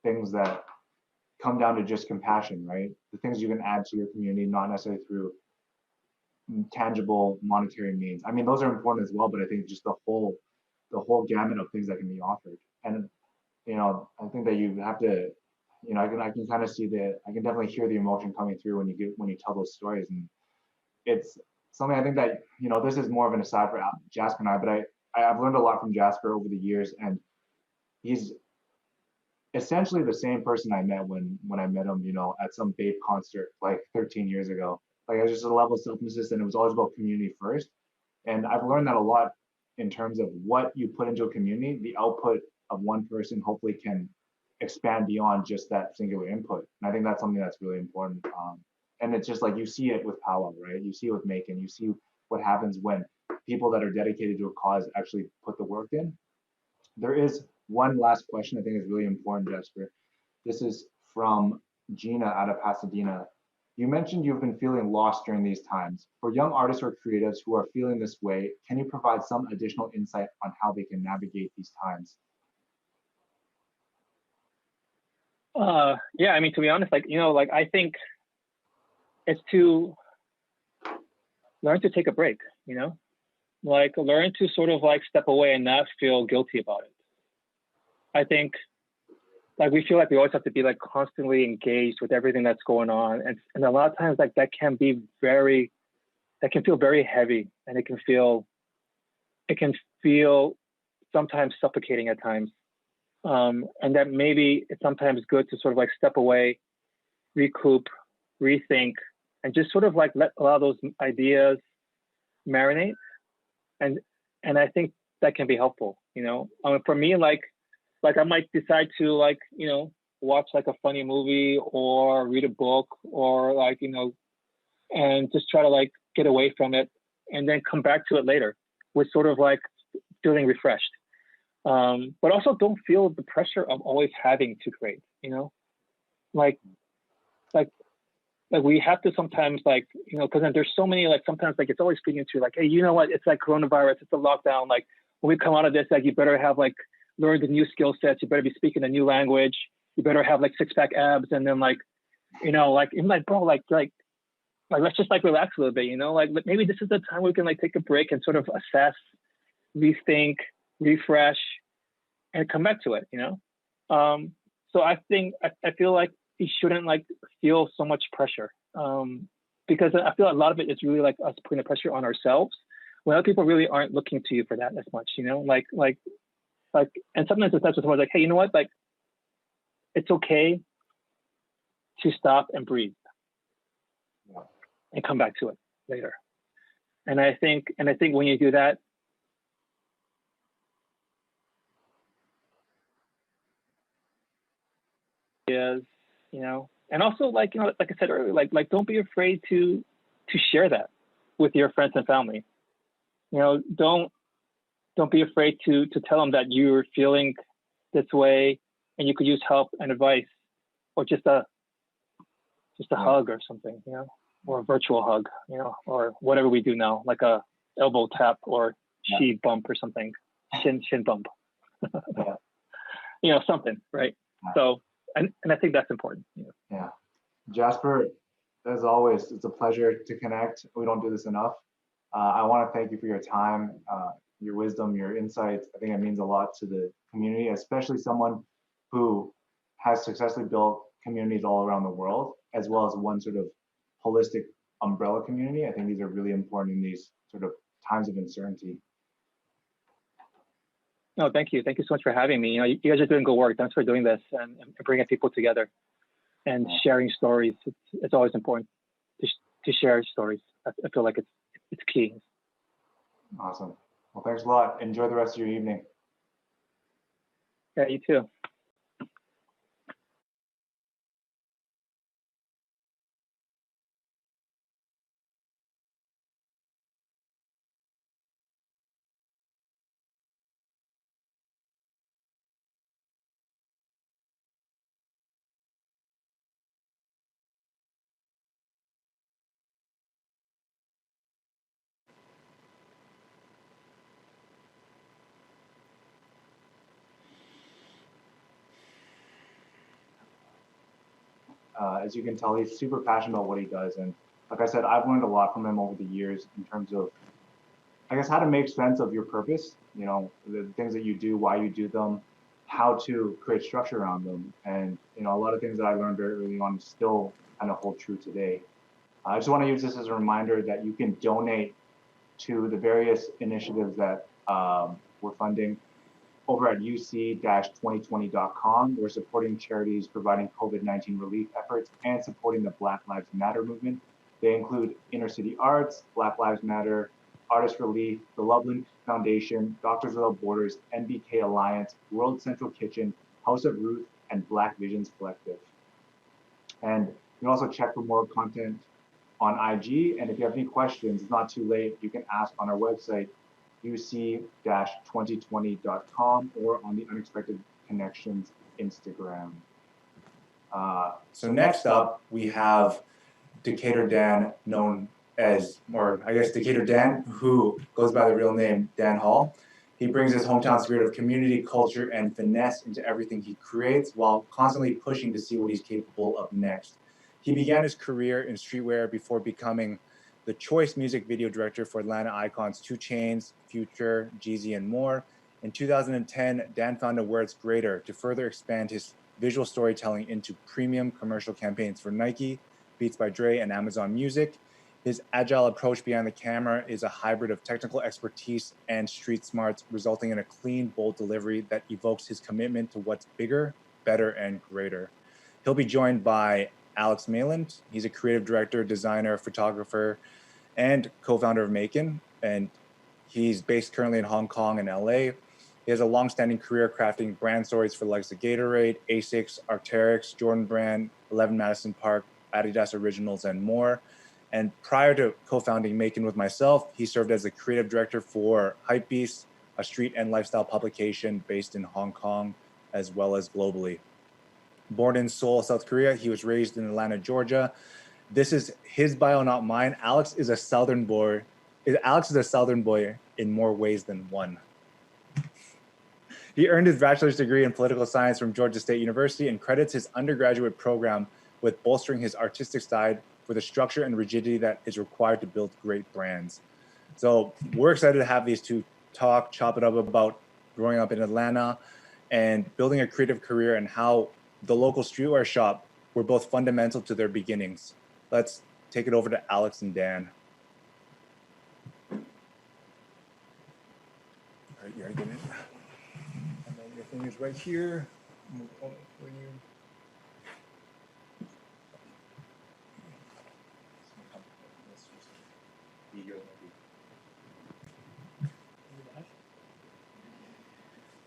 D: things that come down to just compassion, right? The things you can add to your community, not necessarily through tangible monetary means. I mean, those are important as well, but I think just the whole gamut of things that can be offered. And I think that you have to, I can kind of see I can definitely hear the emotion coming through when you tell those stories. And it's something I think that, this is more of an aside for Jasper and I, but I've learned a lot from Jasper over the years, and he's essentially the same person I met when I met him, you know, at some Bape concert like 13 years ago. Like, I was just a level of selflessness, and it was always about community first. And I've learned that a lot in terms of what you put into a community, the output of one person hopefully can expand beyond just that singular input. And I think that's something that's really important. And it's just like, you see it with Paolo, right? You see it with Macon, you see what happens when people that are dedicated to a cause actually put the work in. There is one last question I think is really important, Jasper. This is from Gina out of Pasadena. You mentioned you've been feeling lost during these times. For young artists or creatives who are feeling this way, can you provide some additional insight on how they can navigate these times?
P: Yeah, I mean, to be honest, like, you know, like, I think it's to learn to take a break, you know, like learn to sort of like step away and not feel guilty about it. I think like we feel like we always have to be like constantly engaged with everything that's going on. And a lot of times like that can feel very heavy, and it can feel sometimes suffocating at times. And that maybe it's sometimes good to sort of like step away, recoup, rethink, and just sort of like allow those ideas marinate. And I think that can be helpful, you know. For me, like I might decide to like, you know, watch like a funny movie or read a book or like, you know, and just try to like get away from it and then come back to it later with sort of like feeling refreshed. But also don't feel the pressure of always having to create, you know, like we have to sometimes like, you know, because then there's so many, like sometimes like it's always feeding into like, hey, you know what, it's like coronavirus, it's a lockdown. Like when we come out of this, like you better have like learned the new skill sets, you better be speaking a new language, you better have like 6-pack abs, and then like, you know, like I'm like, bro, like let's just like relax a little bit, you know, like maybe this is the time we can like take a break and sort of assess, rethink, refresh, and come back to it, you know. So I think I feel like you shouldn't like feel so much pressure, because I feel a lot of it is really like us putting the pressure on ourselves when other people really aren't looking to you for that as much, you know, like, and sometimes it's not just someone's like, hey, you know what, like, it's okay to stop and breathe and come back to it later. And I think when you do that, is, you know, and also like, you know, like I said earlier, like don't be afraid to share that with your friends and family. You know, don't be afraid to tell them that you're feeling this way and you could use help and advice, or just a hug or something, you know, or a virtual hug, you know, or whatever we do now, like a elbow tap or she bump or something, shin bump, you know, something, right? So. And I think that's important.
D: Yeah. Jasper, as always, it's a pleasure to connect. We don't do this enough. I want to thank you for your time, your wisdom, your insights. I think it means a lot to the community, especially someone who has successfully built communities all around the world, as well as one sort of holistic umbrella community. I think these are really important in these sort of times of uncertainty.
P: No, thank you. Thank you so much for having me. You know, you guys are doing good work. Thanks for doing this and bringing people together and sharing stories. It's always important to share stories. I feel like it's key.
D: Awesome. Well, thanks a lot. Enjoy the rest of your evening.
P: Yeah, you too.
D: As you can tell, he's super passionate about what he does. And like I said, I've learned a lot from him over the years in terms of, I guess, how to make sense of your purpose, you know, the things that you do, why you do them, how to create structure around them. And, you know, a lot of things that I learned very early on still kind of hold true today. I just want to use this as a reminder that you can donate to the various initiatives that we're funding. Over at uc-2020.com, we're supporting charities providing COVID-19 relief efforts and supporting the Black Lives Matter movement. They include Inner City Arts, Black Lives Matter, Artist Relief, the Loveland Foundation, Doctors Without Borders, NBK Alliance, World Central Kitchen, House of Ruth, and Black Visions Collective. And you can also check for more content on IG. And if you have any questions, it's not too late. You can ask on our website, uc-2020.com, or on the Unexpected Connections Instagram. So next up, we have Decatur Dan, known as, or I guess Decatur Dan, who goes by the real name Dan Hall. He brings his hometown spirit of community, culture, and finesse into everything he creates, while constantly pushing to see what he's capable of next. He began his career in streetwear before becoming the choice music video director for Atlanta icons 2 Chainz, Future, Jeezy, and more. In 2010, Dan found a where it's greater to further expand his visual storytelling into premium commercial campaigns for Nike, Beats by Dre, and Amazon Music. His agile approach behind the camera is a hybrid of technical expertise and street smarts, resulting in a clean, bold delivery that evokes his commitment to what's bigger, better, and greater. He'll be joined by Alex Mayland. He's a creative director, designer, photographer, and co-founder of Mayden, and he's based currently in Hong Kong and LA. He has a long-standing career crafting brand stories for the likes of Gatorade, Asics, Arc'teryx, Jordan Brand, 11 Madison Park, Adidas Originals, and more. And prior to co-founding Mayden with myself, he served as the creative director for Hypebeast, a street and lifestyle publication based in Hong Kong, as well as globally. Born in Seoul, South Korea, he was raised in Atlanta, Georgia. This is his bio, not mine. Alex is a Southern boy. Alex is a Southern boy in more ways than one. He earned his bachelor's degree in political science from Georgia State University and credits his undergraduate program with bolstering his artistic side for the structure and rigidity that is required to build great brands. So we're excited to have these two chop it up about growing up in Atlanta and building a creative career, and how the local streetwear shop were both fundamental to their beginnings. Let's take it over to Alex and Dan. All right, you gotta get it. And then your thing is right here.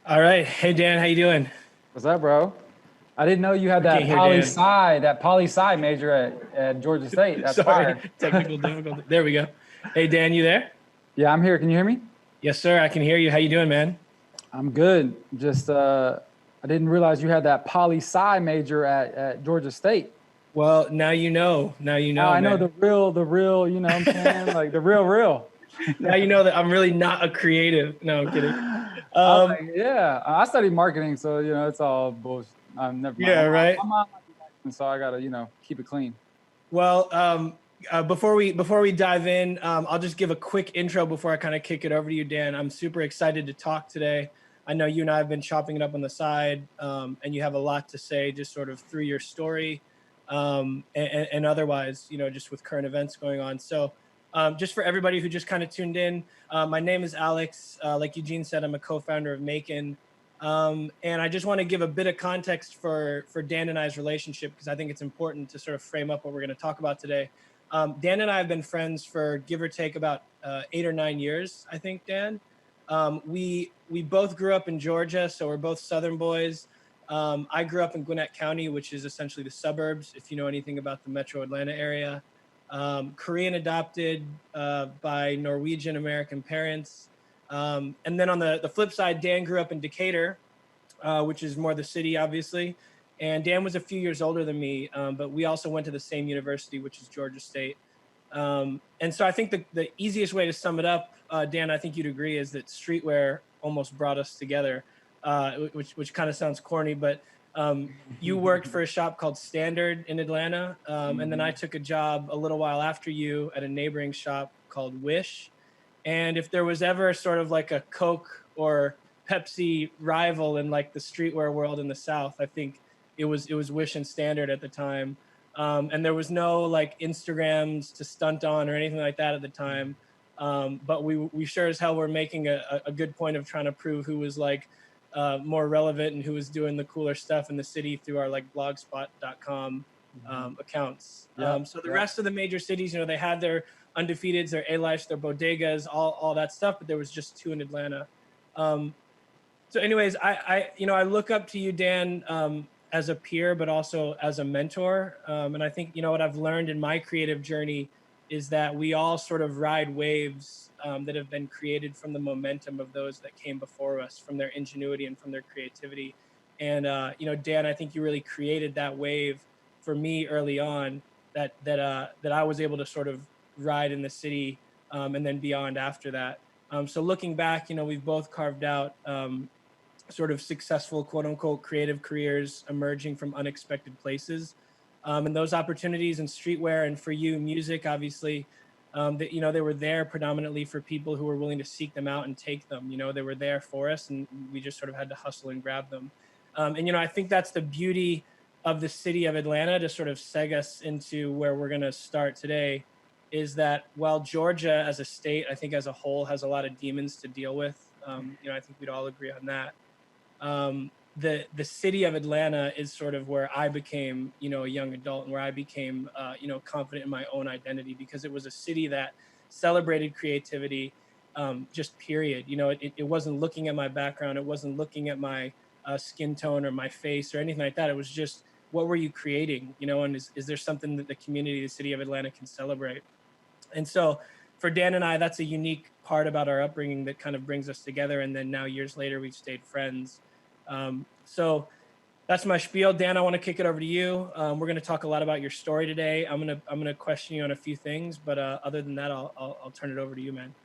N: All right. Hey, Dan, how you doing?
R: What's up, bro? I didn't know you had that poli-sci major at Georgia State. That's
N: Sorry,
R: fire.
N: technical difficulty. There we go. Hey, Dan, you there?
R: Yeah, I'm here. Can you hear me?
N: Yes, sir. I can hear you. How you doing, man?
R: I'm good. Just I didn't realize you had that poli-sci major at Georgia State.
N: Well, now you know. Now you know.
R: Now I know the real. You know what I'm saying? Like the real.
N: Now you know that I'm really not a creative. No, I'm kidding.
R: I studied marketing, so you know it's all bullshit. Never mind.
N: Yeah, right.
R: So I gotta keep it clean.
N: Well, before we dive in, I'll just give a quick intro before I kind of kick it over to you, Dan. I'm super excited to talk today. I know you and I have been chopping it up on the side, and you have a lot to say just sort of through your story, and otherwise, just with current events going on. So just for everybody who just kind of tuned in, my name is Alex. Like Eugene said, I'm a co-founder of Mayden. And I just want to give a bit of context for Dan and I's relationship, because I think it's important to sort of frame up what we're going to talk about today. Dan and I have been friends for give or take about 8 or 9 years, I think, Dan. We both grew up in Georgia, so we're both Southern boys. I grew up in Gwinnett County, which is essentially the suburbs, if you know anything about the metro Atlanta area. Korean adopted by Norwegian American parents. And then on the flip side, Dan grew up in Decatur, which is more the city, obviously. And Dan was a few years older than me, but we also went to the same university, which is Georgia State. And so I think the easiest way to sum it up, Dan, I think you'd agree, is that streetwear almost brought us together, which kind of sounds corny, but you worked for a shop called Standard in Atlanta. And then I took a job a little while after you at a neighboring shop called Wish. And if there was ever sort of like a Coke or Pepsi rival in like the streetwear world in the South, I think it was Wish and Standard at the time. And there was no like Instagrams to stunt on or anything like that at the time. But we sure as hell were making a good point of trying to prove who was like more relevant and who was doing the cooler stuff in the city through our like blogspot.com accounts. So the rest of the major cities, they had their undefeateds, their A-Life, their bodegas, all that stuff, but there was just 2 in Atlanta. So anyways, I look up to you, Dan, as a peer, but also as a mentor. And I think, what I've learned in my creative journey is that we all sort of ride waves that have been created from the momentum of those that came before us, from their ingenuity and from their creativity. And, Dan, I think you really created that wave for me early on that I was able to sort of ride in the city and then beyond after that. So looking back, we've both carved out sort of successful, quote unquote, creative careers emerging from unexpected places. And those opportunities in streetwear and for you, music, obviously, that, they were there predominantly for people who were willing to seek them out and take them. They were there for us and we just sort of had to hustle and grab them. And, I think that's the beauty of the city of Atlanta, to sort of seg us into where we're going to start today, is that while Georgia as a state, I think as a whole, has a lot of demons to deal with, I think we'd all agree on that. The city of Atlanta is sort of where I became, a young adult, and where I became, confident in my own identity, because it was a city that celebrated creativity, just period. It wasn't looking at my background. It wasn't looking at my skin tone or my face or anything like that. It was just, what were you creating? And is there something that the community, the city of Atlanta, can celebrate? And so for Dan and I, that's a unique part about our upbringing that kind of brings us together. And then now years later, we've stayed friends. So that's my spiel. Dan, I want to kick it over to you. We're going to talk a lot about your story today. I'm going to question you on a few things, but other than that, I'll turn it over to you, man.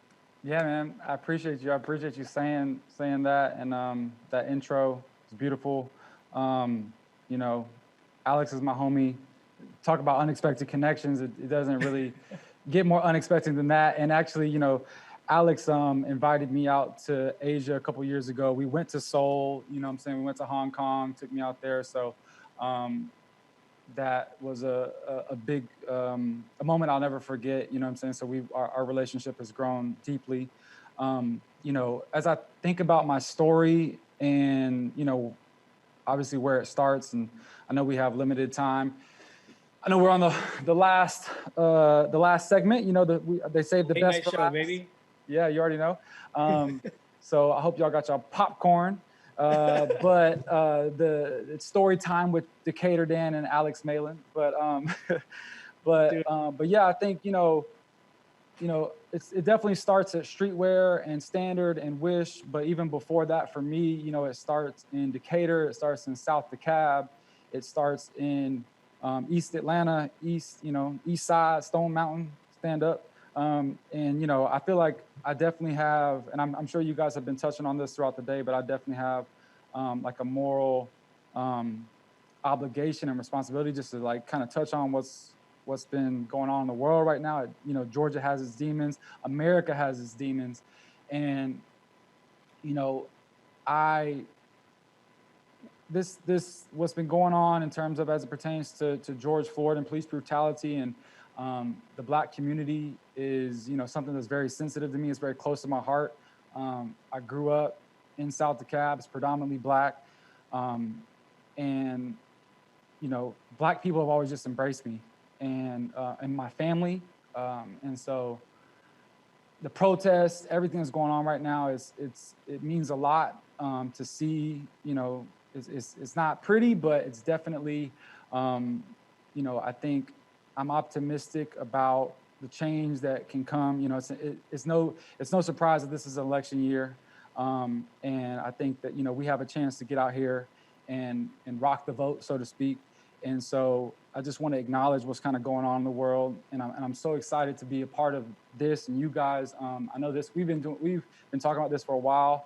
R: Yeah, man, I appreciate you. I appreciate you saying that, and that intro is beautiful. Alex is my homie. Talk about unexpected connections. It doesn't really get more unexpected than that. And actually, Alex invited me out to Asia a couple years ago. We went to Seoul, we went to Hong Kong, took me out there. So that was a big a moment I'll never forget, So our relationship has grown deeply. As I think about my story and, obviously where it starts, and I know we have limited time. I know we're on the last segment. They saved the
N: Late
R: best
N: night
R: for
N: show,
R: last.
N: baby.
R: Yeah, you already know. So I hope y'all got y'all popcorn. But it's story time with Decatur Dan and Alex Mayden. But yeah, I think it definitely starts at streetwear and Standard and Wish. But even before that, for me, it starts in Decatur. It starts in South DeKalb. It starts in East Atlanta, East Side, Stone Mountain, stand up. And, I feel like I definitely have, and I'm sure you guys have been touching on this throughout the day, but I definitely have like a moral obligation and responsibility just to like kind of touch on what's been going on in the world right now. Georgia has its demons, America has its demons. And, this what's been going on in terms of as it pertains to George Floyd and police brutality and the Black community is something that's very sensitive to me. It's very close to my heart. I grew up in South DeKalb. It's predominantly Black, and Black people have always just embraced me and my family, and so the protests, everything that's going on right now it means a lot to see. It's not pretty, but it's definitely, I think I'm optimistic about the change that can come. It's no surprise that this is an election year. And I think that, we have a chance to get out here and rock the vote, so to speak. And so I just want to acknowledge what's kind of going on in the world. And I'm so excited to be a part of this. And you guys, I know we've been talking about this for a while.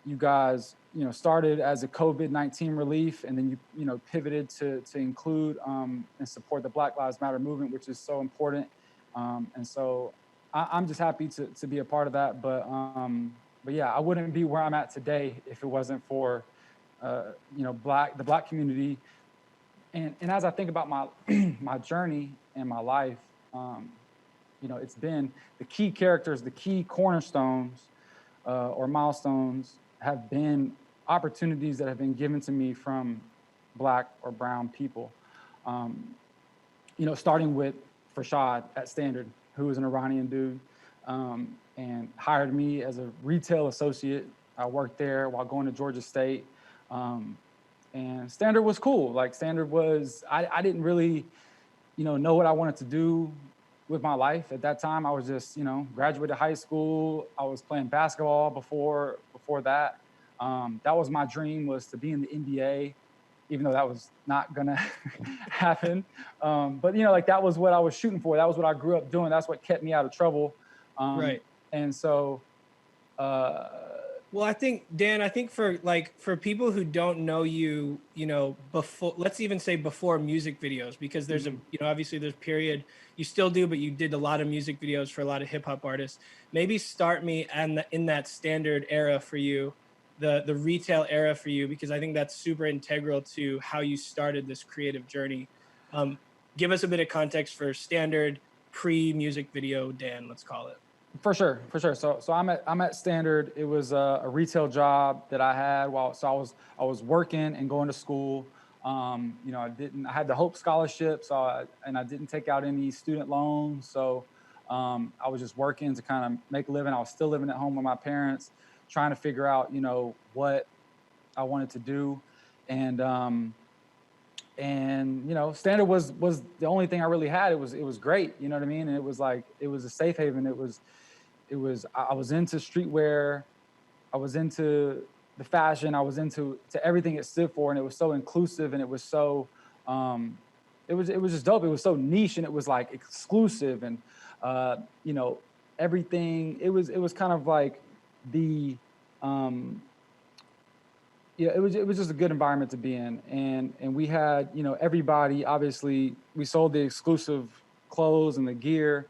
R: You guys, started as a COVID-19 relief, and then you pivoted to include and support the Black Lives Matter movement, which is so important. And so I'm just happy to be a part of that. But yeah, I wouldn't be where I'm at today if it wasn't for the Black community. And as I think about my my journey and my life, it's been the key characters, the key cornerstones or milestones have been opportunities that have been given to me from Black or brown people. Starting with Farshad at Standard, who was an Iranian dude, and hired me as a retail associate. I worked there while going to Georgia State. And Standard was cool. Like Standard was, I didn't really, know what I wanted to do with my life at that time. I was just, graduated high school. I was playing basketball before that. That was my dream, was to be in the NBA, even though that was not gonna happen. But that was what I was shooting for. That was what I grew up doing. That's what kept me out of trouble.
N: Right.
R: And so,
N: well, I think, Dan, for people who don't know you, before, let's even say before music videos, because there's obviously there's period, you still do, but you did a lot of music videos for a lot of hip hop artists. Maybe start me in that Standard era for you, the retail era for you, because I think that's super integral to how you started this creative journey. Give us a bit of context for Standard pre-music video, Dan, let's call it.
R: For sure. So I'm at Standard. It was a retail job that I had I was working and going to school. I had the Hope Scholarship, and I didn't take out any student loans. So I was just working to kind of make a living. I was still living at home with my parents, trying to figure out, what I wanted to do. And Standard was the only thing I really had. It was great, you know what I mean? And it was a safe haven. I was into streetwear, I was into the fashion, I was into everything it stood for, and it was so inclusive, and it was so it was just dope. It was so niche, and it was like exclusive, and everything. It was kind of like the it was just a good environment to be in, and we had everybody. Obviously, we sold the exclusive clothes and the gear.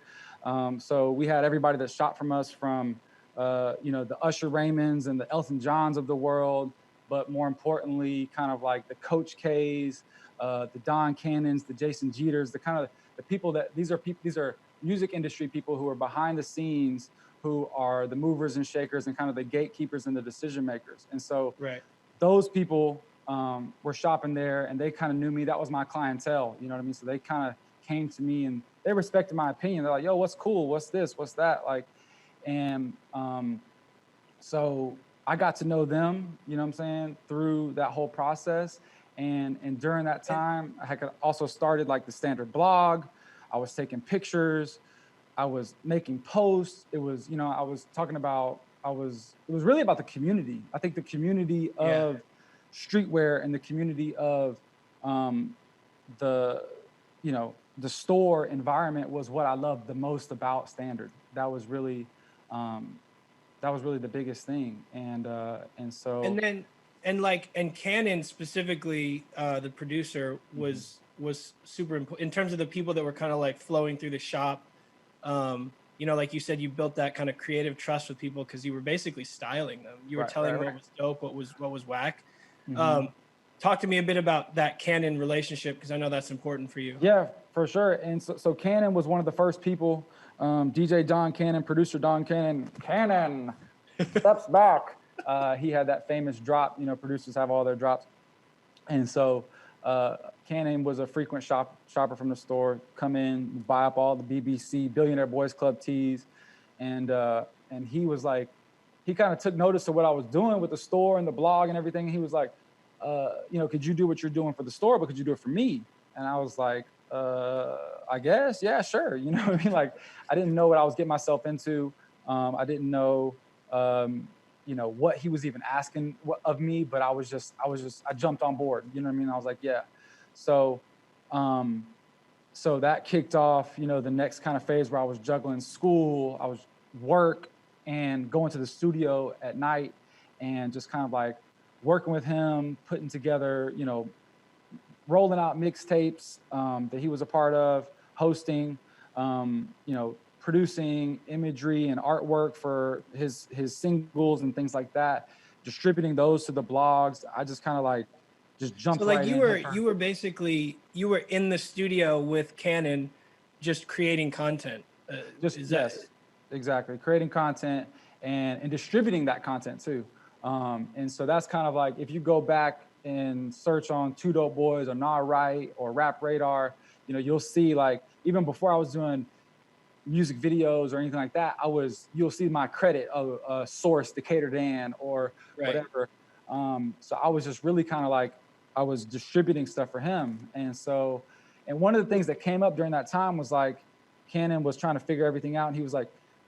R: So we had everybody that shot from us, from the Usher Raymonds and the Elton Johns of the world, but more importantly, kind of like the Coach K's, the Don Cannons, the Jason Jeters, the people that these are music industry people who are behind the scenes, who are the movers and shakers and kind of the gatekeepers and the decision makers. And so those people were shopping there, and they kind of knew me. That was my clientele, you know what I mean? So they kind of came to me, and they respected my opinion. They're like, yo, what's cool? What's this? What's that? So I got to know them, you know what I'm saying, through that whole process. And during that time, I had also started like the Standard blog. I was taking pictures. I was making posts. It was, I was talking about, it was really about the community. I think the community of streetwear and the community of the store environment was what I loved the most about Standard. That was really the biggest thing. And
N: Cannon specifically, the producer was super important in terms of the people that were kind of like flowing through the shop. Like you said, you built that kind of creative trust with people because you were basically styling them. You were telling them what was dope, what was whack. Talk to me a bit about that Cannon relationship, because I know that's important for you.
R: Yeah, for sure. And so Cannon was one of the first people. DJ Don Cannon, producer Don Cannon steps back. He had that famous drop. Producers have all their drops. And so Cannon was a frequent shopper from the store. Come in, buy up all the BBC Billionaire Boys Club tees, and he was like, he kind of took notice of what I was doing with the store and the blog and everything. He was like, could you do what you're doing for the store, but could you do it for me? And I was like, I guess, yeah, sure. You know what I mean? Like, I didn't know what I was getting myself into. I didn't know, what he was even asking of me, but I jumped on board. You know what I mean? I was like, yeah. So that kicked off, the next kind of phase where I was juggling school, I was work, and going to the studio at night, and just kind of like working with him, putting together, rolling out mixtapes that he was a part of, hosting, producing imagery and artwork for his singles and things like that, distributing those to the blogs. I just kind of like just jumped
N: right
R: in.
N: You were basically in the studio with Cannon, just creating content.
R: Yes, exactly. Creating content and distributing that content too. And so that's kind of like, if you go back and search on Two Dope Boys or Nah Right or Rap Radar, you'll see, like, even before I was doing music videos or anything like that, you'll see my credit of a source, Decatur Dan or whatever. So I was just really kind of like, I was distributing stuff for him. And one of the things that came up during that time was like, Cannon was trying to figure everything out. And he was like,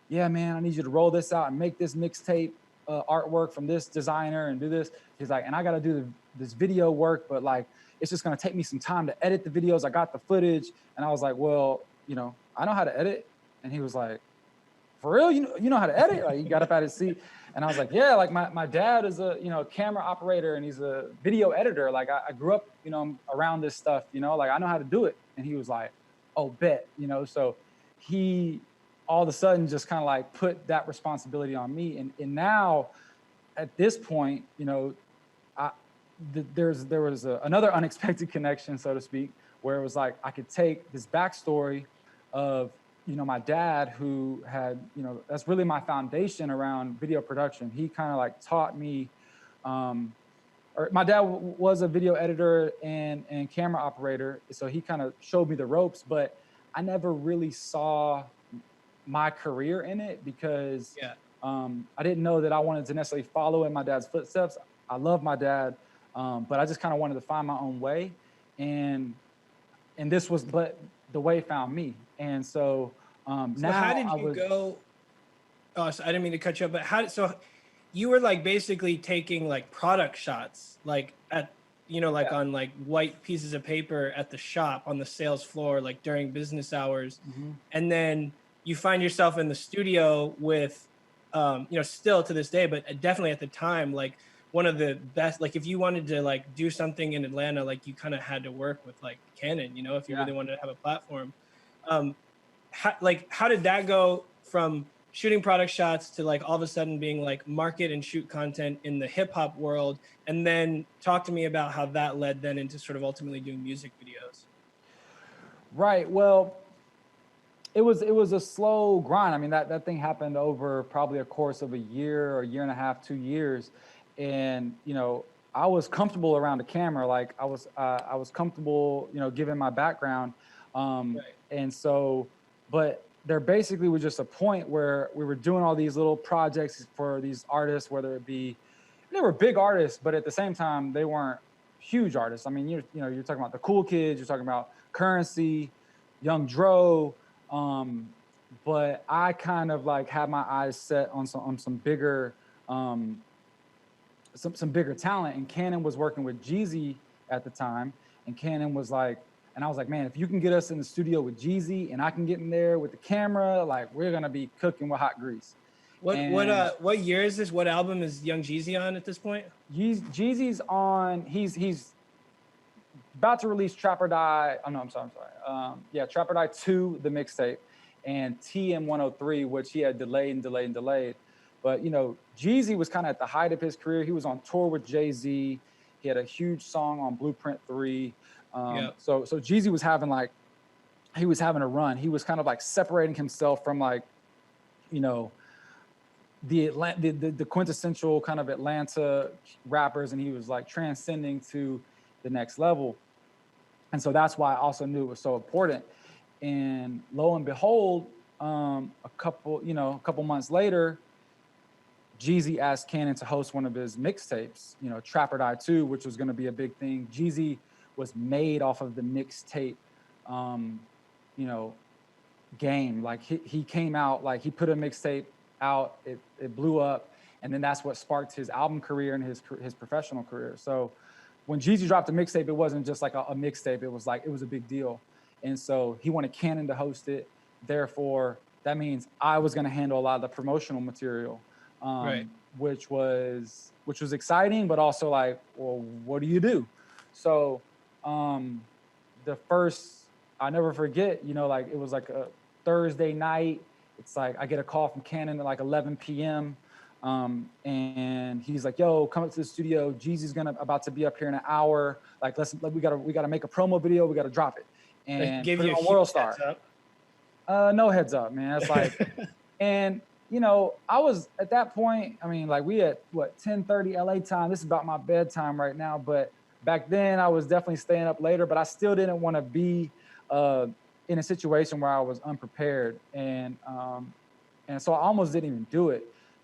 R: yeah, man, I need you to roll this out and make this mixtape artwork from this designer and do this. He's like, and I got to do this video work, but like, it's just going to take me some time to edit the videos. I got the footage. And I was like, well, I know how to edit. And he was like, for real? You know how to edit? Like, he got up out of his seat. And I was like, yeah, like my dad is a, camera operator and he's a video editor. Like I grew up, around this stuff, like I know how to do it. And he was like, oh, bet, so he all of a sudden just kind of like put that responsibility on me. And now at this point, there was another unexpected connection, so to speak, where it was like, I could take this backstory of, my dad, who had, that's really my foundation around video production. He kind of like taught me, or my dad was a video editor and camera operator. So he kind of showed me the ropes, but I never really saw my career in it because I didn't know that I wanted to necessarily follow in my dad's footsteps. I love my dad, but I just kind of wanted to find my own way. And but the way found me. And so now
N: how did you go? Oh, so I didn't mean to cut you up, but so you were like basically taking like product shots, like at, on like white pieces of paper at the shop on the sales floor, like during business hours.
R: Mm-hmm.
N: And then you find yourself in the studio with, still to this day, but definitely at the time, like one of the best, like if you wanted to like do something in Atlanta, like you kind of had to work with like Canon, if you really wanted to have a platform. How did that go from shooting product shots to like all of a sudden being like market and shoot content in the hip hop world? And then talk to me about how that led then into sort of ultimately doing music videos.
R: Right. Well, it was a slow grind. I mean, that thing happened over probably a course of a year and a half, 2 years. And, I was comfortable around the camera. Like I was comfortable, given my background. And so, but there basically was just a point where we were doing all these little projects for these artists, whether it be, they were big artists, but at the same time, they weren't huge artists. I mean, you're talking about the Cool Kids, you're talking about Currency, Young Dro, but I kind of like had my eyes set on some bigger, some bigger talent. And Cannon was working with Jeezy at the time, and Cannon was like, and I was like, man, if you can get us in the studio with Jeezy and I can get in there with the camera, like we're gonna be cooking with hot grease.
N: What year is this? What album is Young Jeezy on at this point?
R: Jeezy's on. He's about to release Trap or Die. Oh no, I'm sorry. Trap or Die 2, the mixtape, and TM103, which he had delayed. But Jeezy was kind of at the height of his career. He was on tour with Jay-Z. He had a huge song on Blueprint 3. So Jeezy was having a run. He was kind of like separating himself from like, the quintessential kind of Atlanta rappers, and he was like transcending to the next level. And so that's why I also knew it was so important. And lo and behold, a couple months later, Jeezy asked Cannon to host one of his mixtapes, Trap or Die 2, which was going to be a big thing. Jeezy was made off of the mixtape, game. Like he came out, like he put a mixtape out, it blew up, and then that's what sparked his album career and his professional career. So when Jeezy dropped a mixtape, it wasn't just like a mixtape. It was a big deal. And so he wanted Cannon to host it. Therefore, that means I was going to handle a lot of the promotional material, which was exciting, but also like, well, what do you do? So the first, I never forget, like it was like a Thursday night. It's like I get a call from Cannon at like 11 p.m. And he's like, yo, come up to the studio. Jeezy's about to be up here in an hour. Like, we gotta make a promo video. We gotta drop it. And
N: give
R: put
N: you
R: it
N: a
R: on World Star. No heads up, man. It's like, and you know, I was at that point, I mean, like we at what, 10:30 LA time. This is about my bedtime right now, but back then I was definitely staying up later, but I still didn't want to be in a situation where I was unprepared. And so I almost didn't even do it,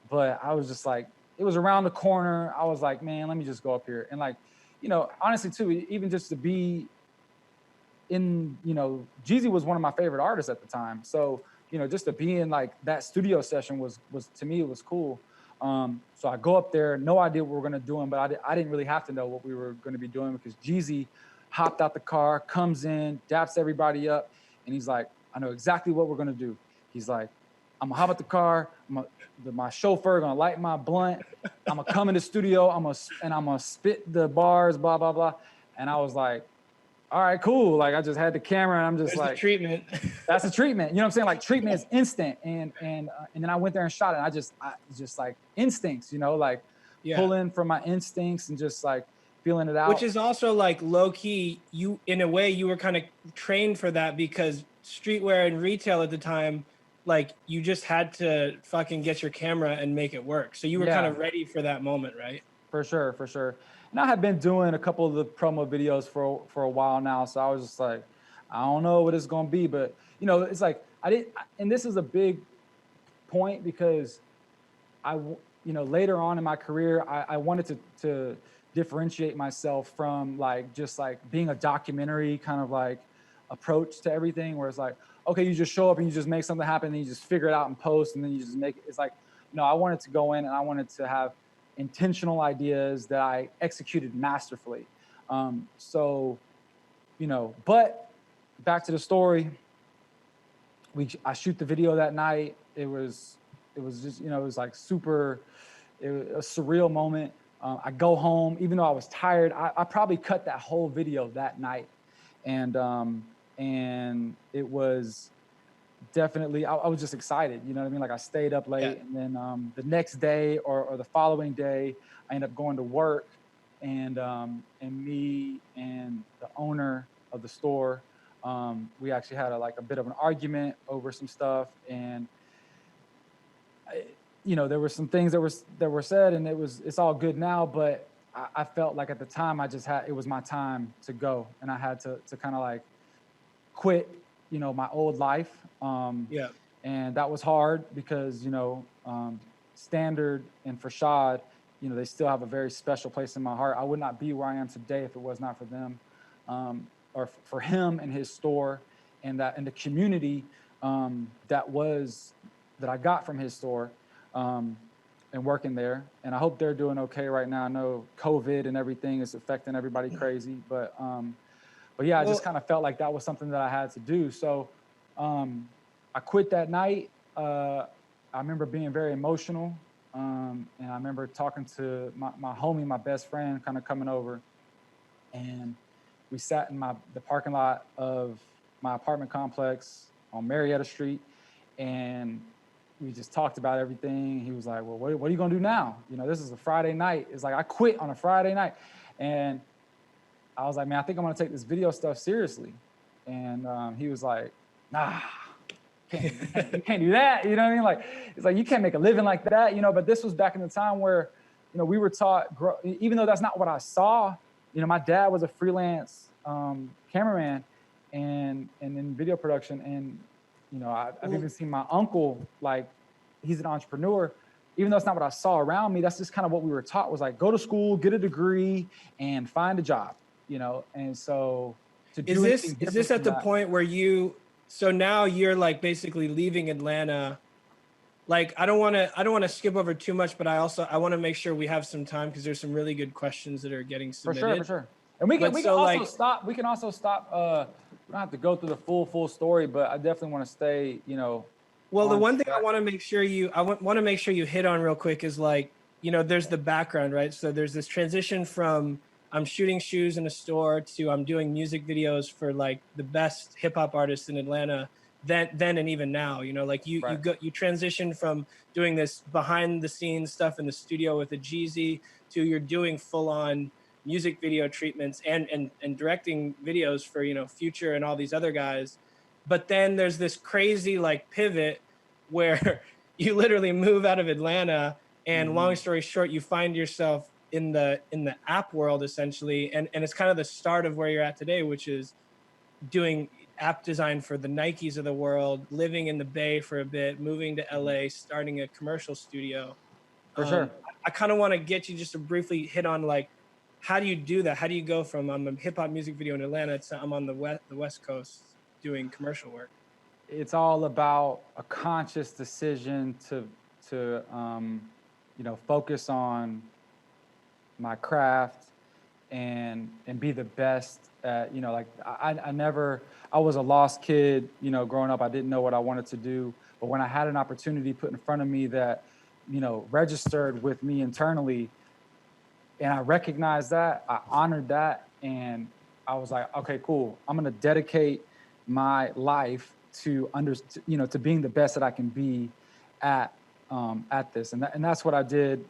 R: but I was just like, it was around the corner. I was like, man, let me just go up here. And like, you know, honestly too, even just to be in, you know, Jeezy was one of my favorite artists at the time. So, you know, just to be in like that studio session was to me, it was cool. So I go up there, no idea what we're gonna do, but I didn't really have to know what we were gonna be doing because Jeezy hopped out the car, comes in, daps everybody up, and he's like, I know exactly what we're gonna do. He's like, I'm gonna hop out the car, my chauffeur gonna light my blunt, I'm gonna come in the studio, I'm gonna spit the bars, blah, blah, blah. And I was like, all right, cool. Like I just had the camera and I'm just
N: There's
R: like,
N: the treatment.
R: That's a treatment. You know what I'm saying? Like treatment is instant. And then I went there and shot it. And I just like instincts, you know, like pulling from my instincts and just like feeling it out.
N: Which is also like low key, you, in a way you were kind of trained for that because streetwear and retail at the time, like you just had to fucking get your camera and make it work. So you were kind of ready for that moment, right?
R: For sure, for sure. And I have been doing a couple of the promo videos for a while now. So I was just like, I don't know what it's gonna be, but you know, it's like and this is a big point because you know, later on in my career, I wanted to differentiate myself from like just like being a documentary kind of like approach to everything, where it's like, okay, you just show up and you just make something happen, and you just figure it out in post, and then you just make it. It's like, no, I wanted to go in and I wanted to have intentional ideas that I executed masterfully. So, you know, but back to the story. I shoot the video that night. It was just, you know, it was like it was a surreal moment. I go home, even though I was tired, I probably cut that whole video that night. And it was definitely, I was just excited, you know what I mean? Like I stayed up late and then the next day or the following day, I ended up going to work and me and the owner of the store, we actually had a bit of an argument over some stuff, and you know, there were some things that were said, and it's all good now, but I felt like at the time it was my time to go, and I had to kind of like quit, you know, my old life. And that was hard because, you know, Standard and Farshad, you know, they still have a very special place in my heart. I would not be where I am today if it was not for them, or for him and his store, and the community that I got from his store, and working there. And I hope they're doing okay right now. I know COVID and everything is affecting everybody crazy, but yeah, I just kind of felt like that was something that I had to do. So I quit that night. I remember being very emotional. And I remember talking to my homie, my best friend, kind of coming over, and we sat in the parking lot of my apartment complex on Marietta Street, and we just talked about everything. He was like, well, what are you gonna do now? You know, this is a Friday night. It's like, I quit on a Friday night. And I was like, man, I think I'm gonna take this video stuff seriously. And he was like, nah, you can't do that. You know what I mean? Like, it's like, you can't make a living like that, you know. But this was back in the time where, you know, we were taught, even though that's not what I saw, you know, my dad was a freelance cameraman and in video production. And, you know, I've even seen my uncle, like, he's an entrepreneur. Even though it's not what I saw around me, that's just kind of what we were taught, was like, go to school, get a degree, and find a job, you know. And so
N: is this at the point where so now you're like basically leaving Atlanta? Like, I don't want to skip over too much, but I want to make sure we have some time because there's some really good questions that are getting submitted.
R: For sure. And we can also stop. We don't have to go through the full story, but I definitely want to stay, you know.
N: Well, the one thing I want to make sure you hit on real quick is, like, you know, there's the background, right? So there's this transition from I'm shooting shoes in a store to I'm doing music videos for like the best hip hop artists in Atlanta then and even now, you know, like you transition from doing this behind the scenes stuff in the studio with a Jeezy to you're doing full on music video treatments and directing videos for, you know, Future and all these other guys. But then there's this crazy like pivot where you literally move out of Atlanta, and long story short, you find yourself in the app world essentially, and it's kind of the start of where you're at today, which is doing app design for the Nikes of the world, living in the Bay for a bit, moving to LA, starting a commercial studio.
R: For sure.
N: I kind of want to get you just to briefly hit on like, how do you do that? How do you go from I'm a hip hop music video in Atlanta to I'm on the West Coast doing commercial work?
R: It's all about a conscious decision to focus on my craft and be the best at, I was a lost kid, growing up. I didn't know what I wanted to do, but when I had an opportunity put in front of me that, registered with me internally, and I recognized that, I honored that, and I was like, okay, cool. I'm going to dedicate my life to to being the best that I can be at this. And that's what I did,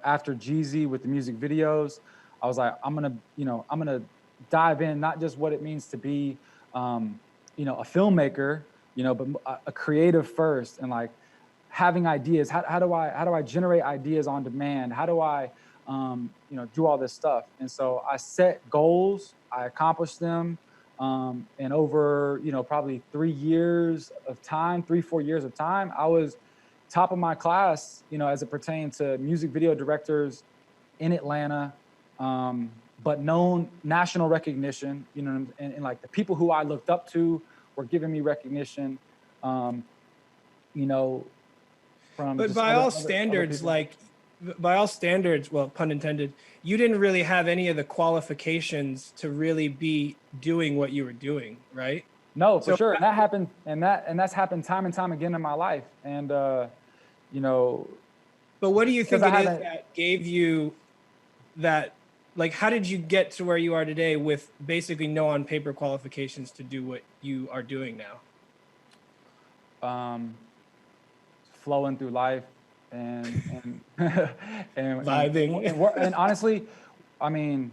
R: after Jeezy with the music videos. I was like, I'm going to dive in, not just what it means to be, a filmmaker, but a creative first, and like having ideas. How do I generate ideas on demand? How do I, do all this stuff? And so I set goals, I accomplished them. And over, probably 3 years of time, 3-4 years of time, I was top of my class, as it pertained to music video directors in Atlanta, but known national recognition, and like the people who I looked up to were giving me recognition, from.
N: But by all standards, by all standards, well, pun intended, you didn't really have any of the qualifications to really be doing what you were doing, right?
R: No, for sure. And that happened, and that's happened time and time again in my life. And But
N: what do you think it is that gave you that? Like, how did you get to where you are today with basically no on paper qualifications to do what you are doing now?
R: Flowing through life and
N: vibing.
R: And honestly, I mean,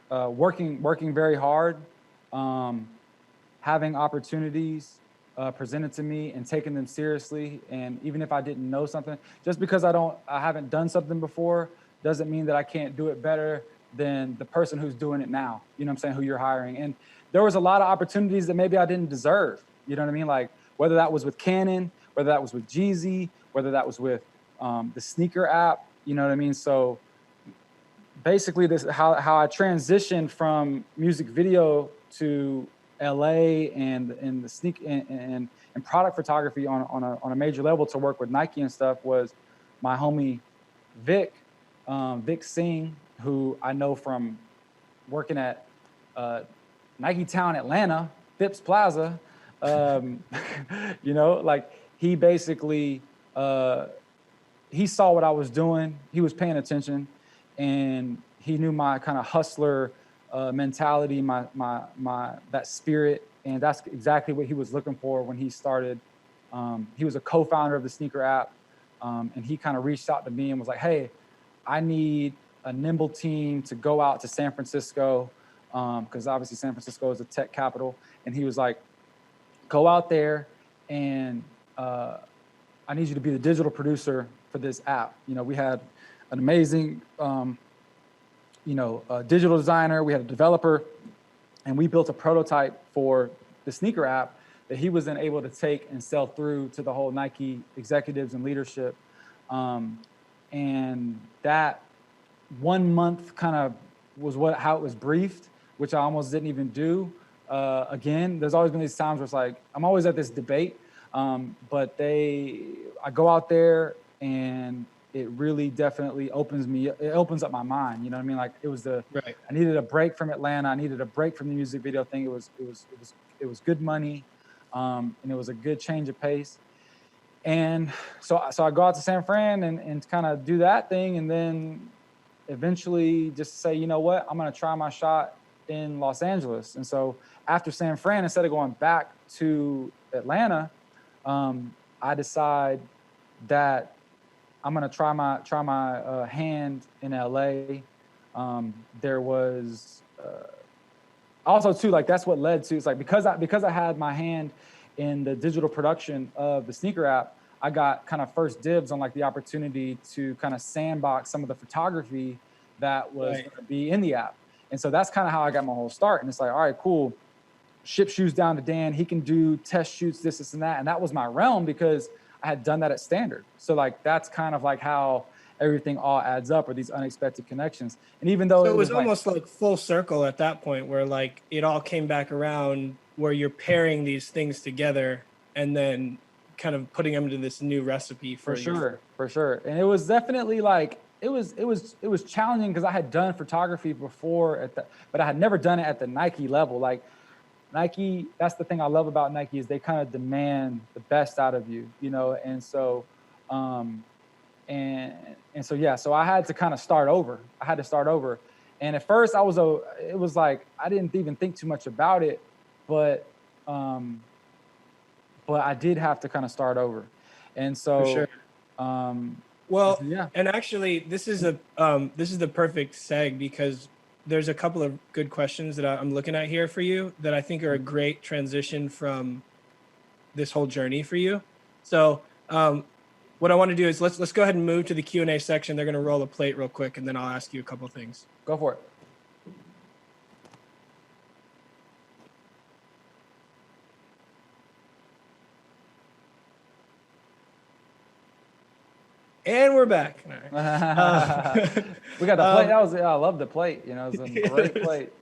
R: working very hard, having opportunities presented to me and taking them seriously. And even if I didn't know something, just because I haven't done something before, doesn't mean that I can't do it better than the person who's doing it now. You know what I'm saying? Who you're hiring. And there was a lot of opportunities that maybe I didn't deserve. You know what I mean? Like whether that was with Canon, whether that was with Jeezy, whether that was with the sneaker app, you know what I mean? So basically this how I transitioned from music video to LA and the and product photography on a major level to work with Nike and stuff was my homie Vic Singh, who I know from working at Nike Town Atlanta, Phipps Plaza. Like he basically he saw what I was doing. He was paying attention, and he knew my kind of hustler mentality, my that spirit, and that's exactly what he was looking for when he started. He was a co-founder of the sneaker app, and he kind of reached out to me and was like, "Hey, I need a nimble team to go out to San Francisco, because obviously San Francisco is a tech capital." And he was like, "Go out there, and I need you to be the digital producer for this app." We had an amazing, digital designer. We had a developer, and we built a prototype for the sneaker app that he was then able to take and sell through to the whole Nike executives and leadership. And that 1 month kind of was how it was briefed, which I almost didn't even do. Again, there's always been these times where it's like, I'm always at this debate, but I go out there and it really definitely opens up my mind. You know what I mean? Like it was I needed a break from Atlanta. I needed a break from the music video thing. It was good money, and it was a good change of pace. And so I go out to San Fran and kind of do that thing, and then eventually just say, you know what, I'm gonna try my shot in Los Angeles. And so after San Fran, instead of going back to Atlanta, I decide that I'm gonna try my hand in LA. There was also too, like that's what led to, it's like because I had my hand in the digital production of the sneaker app, I got kind of first dibs on like the opportunity to kind of sandbox some of the photography that was going to be in the app. And so that's kind of how I got my whole start. And it's like, all right, cool. Ship shoes down to Dan. He can do test shoots, this and that. And that was my realm because I had done that at Standard. So like, that's kind of like how everything all adds up, or these unexpected connections. And even though
N: so it was almost like full circle at that point, where like it all came back around, where you're pairing these things together and then kind of putting them into this new recipe for
R: sure. And it was definitely like, it was challenging because I had done photography before but I had never done it at the Nike level. Like Nike, that's the thing I love about Nike, is they kind of demand the best out of you, you know? And so, so I had to kind of start over. And at first it was like, I didn't even think too much about it, but I did have to kind of start over. And so,
N: for sure. Well, yeah. And actually this is the perfect seg, because there's a couple of good questions that I'm looking at here for you that I think are a great transition from this whole journey for you. So what I want to do is let's go ahead and move to the Q&A section. They're going to roll a plate real quick, and then I'll ask you a couple of things.
R: Go for it.
N: And we're back.
R: We got the plate. I love the plate. You know, it was a great plate.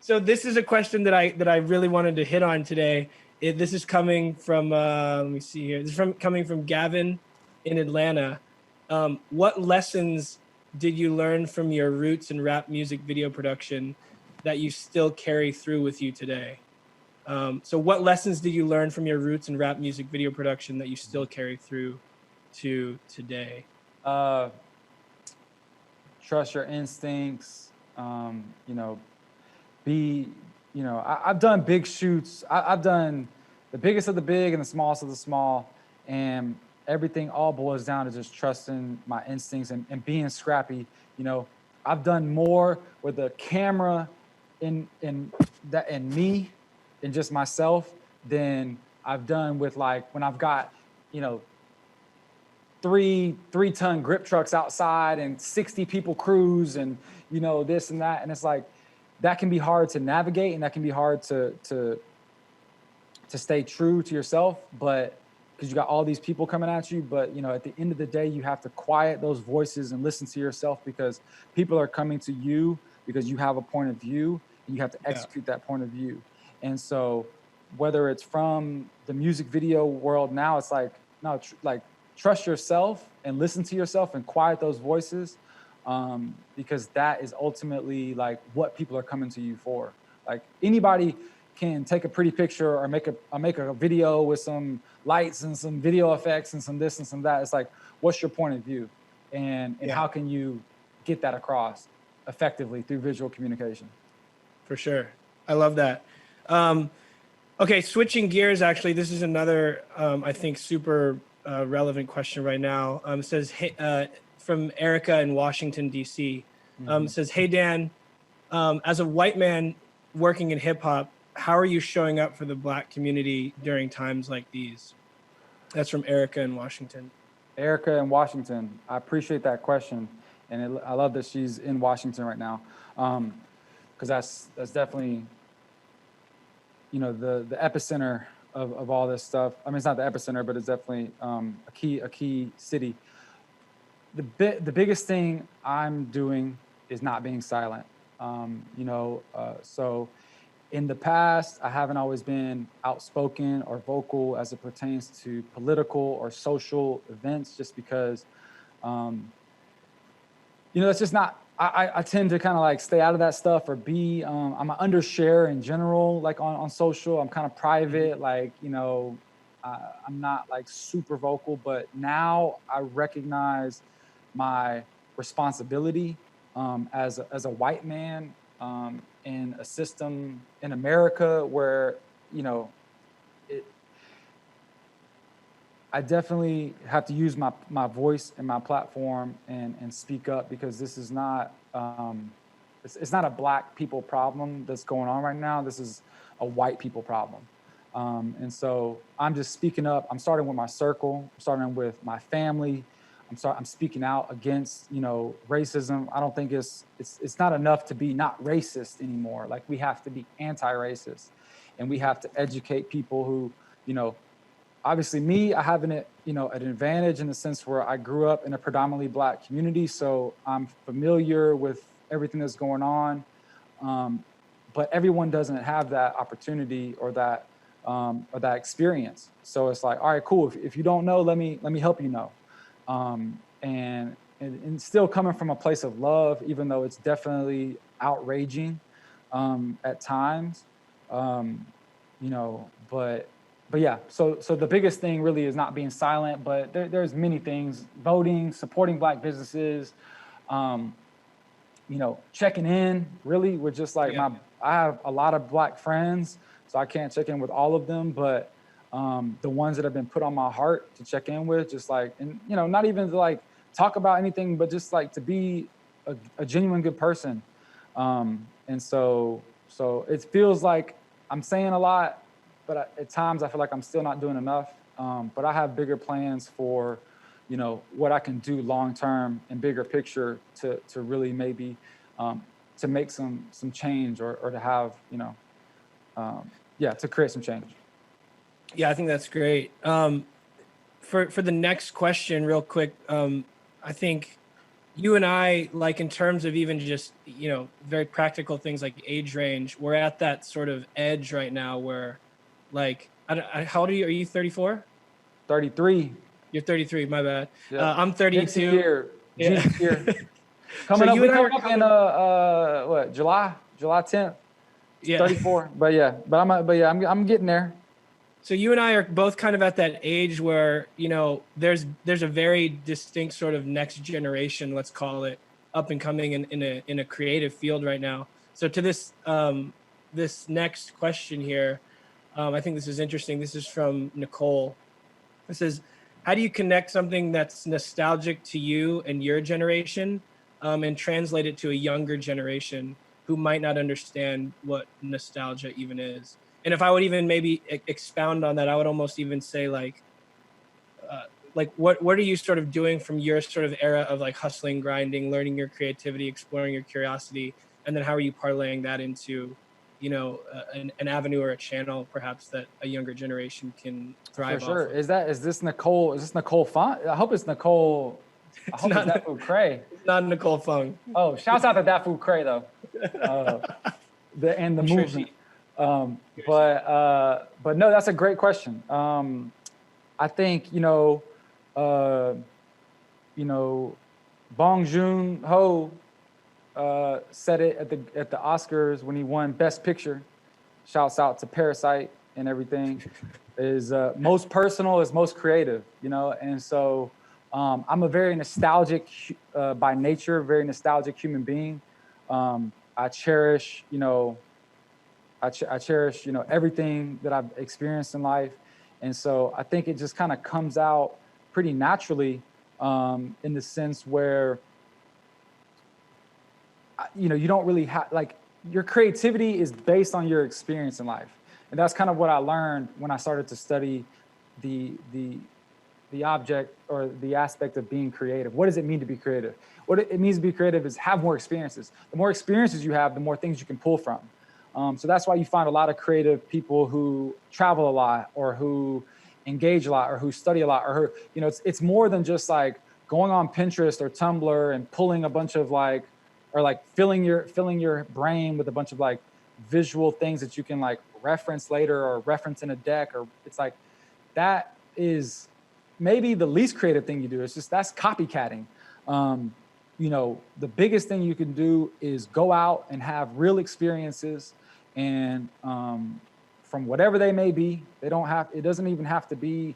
N: So this is a question that I really wanted to hit on today. This is coming from let me see here. This is coming from Gavin in Atlanta. What lessons did you learn from your roots in rap music video production that you still carry through with you today? So what lessons did you learn from your roots in rap music video production that you still carry through to today?
R: Trust your instincts. You know, I've done big shoots. I've done the biggest of the big and the smallest of the small, and everything all boils down to just trusting my instincts and being scrappy. You know, I've done more with the camera in me and just myself than I've done with, like, when I've got, you know, three-ton grip trucks outside and 60 people crews and, you know, this and that. And it's like, that can be hard to navigate, and that can be hard to stay true to yourself, but because you got all these people coming at you. But, you know, at the end of the day, you have to quiet those voices and listen to yourself, because people are coming to you because you have a point of view, and you have to execute that point of view. And so whether it's from the music video world now, it's like, no, trust yourself and listen to yourself and quiet those voices, because that is ultimately like what people are coming to you for. Like, anybody can take a pretty picture or make a video with some lights and some video effects and some this and some that. It's like, what's your point of view, and how can you get that across effectively through visual communication? For sure.
N: I love that. Okay, switching gears, actually, this is another, I think, super relevant question right now. It says, hey, from Erica in Washington, D.C. It says, hey, Dan, as a white man working in hip hop, how are you showing up for the Black community during times like these? That's from Erica in Washington.
R: Erica in Washington. I appreciate that question. And I love that she's in Washington right now. Because that's definitely, you know, the epicenter of all this stuff. I mean, it's not the epicenter, but it's definitely a key city. The biggest thing I'm doing is not being silent. So in the past, I haven't always been outspoken or vocal as it pertains to political or social events, just because, it's just not, I tend to kind of like stay out of that stuff, or be, I'm an undershare in general, like on social. I'm kind of private, like, I'm not like super vocal, but now I recognize my responsibility as a white man in a system in America where, I definitely have to use my voice and my platform and speak up, because this is not, it's not a Black people problem that's going on right now. This is a white people problem. And so I'm just speaking up. I'm starting with my circle. I'm starting with my family. I'm speaking out against, racism. I don't think it's not enough to be not racist anymore. Like, we have to be anti-racist, and we have to educate people who, obviously me, I have an advantage in the sense where I grew up in a predominantly Black community. So I'm familiar with everything that's going on. But everyone doesn't have that opportunity or that experience. So it's like, all right, cool. If you don't know, let me help you know. And still coming from a place of love, even though it's definitely outraging at times, but yeah, so the biggest thing really is not being silent, but there's many things: voting, supporting Black businesses, checking in really with just like I have a lot of Black friends, so I can't check in with all of them, but the ones that have been put on my heart to check in with, just like, and not even to like talk about anything, but just like to be a genuine good person. And so it feels like I'm saying a lot, but at times I feel like I'm still not doing enough. But I have bigger plans for, what I can do long term and bigger picture to really maybe to make some change or to have, to create some change.
N: Yeah, I think that's great. For the next question, real quick, I think you and I, like in terms of even just, very practical things like age range, we're at that sort of edge right now where, like, how old are you? Are you 34?
R: 33.
N: You're 33, my bad.
R: Yeah.
N: I'm 32.
R: Year.
N: Yeah.
R: Coming
N: So
R: up,
N: you
R: we
N: and I
R: coming
N: are
R: up in July 10th.
N: Yeah.
R: 34. I'm getting there.
N: So you and I are both kind of at that age where, there's a very distinct sort of next generation, let's call it, up and coming in a creative field right now. So to this this next question here, I think this is interesting. This is from Nicole. It says, how do you connect something that's nostalgic to you and your generation and translate it to a younger generation who might not understand what nostalgia even is? And if I would even maybe expound on that, I would almost even say like what are you sort of doing from your sort of era of like hustling, grinding, learning your creativity, exploring your curiosity, and then how are you parlaying that into, an avenue or a channel perhaps that a younger generation can thrive
R: For sure.
N: off of?
R: Is this Nicole Font? I hope it's Nicole. I hope it's That Food Cray.
N: It's not Nicole Fung.
R: Oh, shouts out to That Food Cray though. The movement. But no, that's a great question. I think, Bong Joon-ho said it at the Oscars when he won Best Picture. Shouts out to Parasite and everything. Is most personal is most creative, and so I'm a very nostalgic by nature, very nostalgic human being. I cherish, I cherish, everything that I've experienced in life. And so I think it just kind of comes out pretty naturally in the sense where, you don't really have, like, your creativity is based on your experience in life. And that's kind of what I learned when I started to study the object or the aspect of being creative. What does it mean to be creative? What it means to be creative is have more experiences. The more experiences you have, the more things you can pull from. So that's why you find a lot of creative people who travel a lot or who engage a lot or who study a lot or who, it's more than just like going on Pinterest or Tumblr and pulling a bunch of filling your brain with a bunch of like visual things that you can like reference later or reference in a deck, or it's like that is maybe the least creative thing you do. It's just that's copycatting. The biggest thing you can do is go out and have real experiences, and from whatever they may be, it doesn't even have to be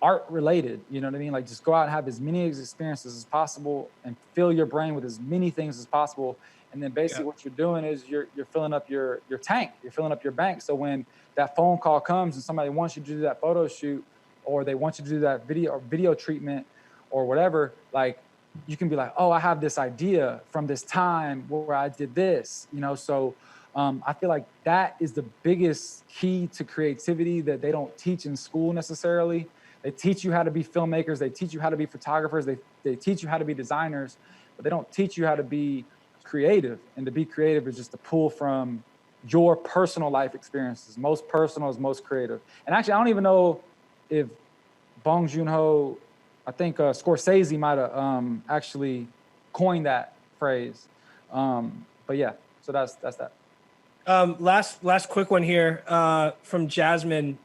R: art related. You know what I mean? Like, just go out and have as many experiences as possible and fill your brain with as many things as possible. And then basically what you're doing is you're filling up your tank, you're filling up your bank. So when that phone call comes and somebody wants you to do that photo shoot, or they want you to do that video treatment or whatever, like, you can be like, oh, I have this idea from this time where I did this, so I feel like that is the biggest key to creativity that they don't teach in school necessarily. They teach you how to be filmmakers. They teach you how to be photographers. They teach you how to be designers, but they don't teach you how to be creative. And to be creative is just to pull from your personal life experiences. Most personal is most creative. And actually, I don't even know if Bong Joon-ho, I think Scorsese might have actually coined that phrase. But yeah, so that's that.
N: Last quick one here from Jasmine.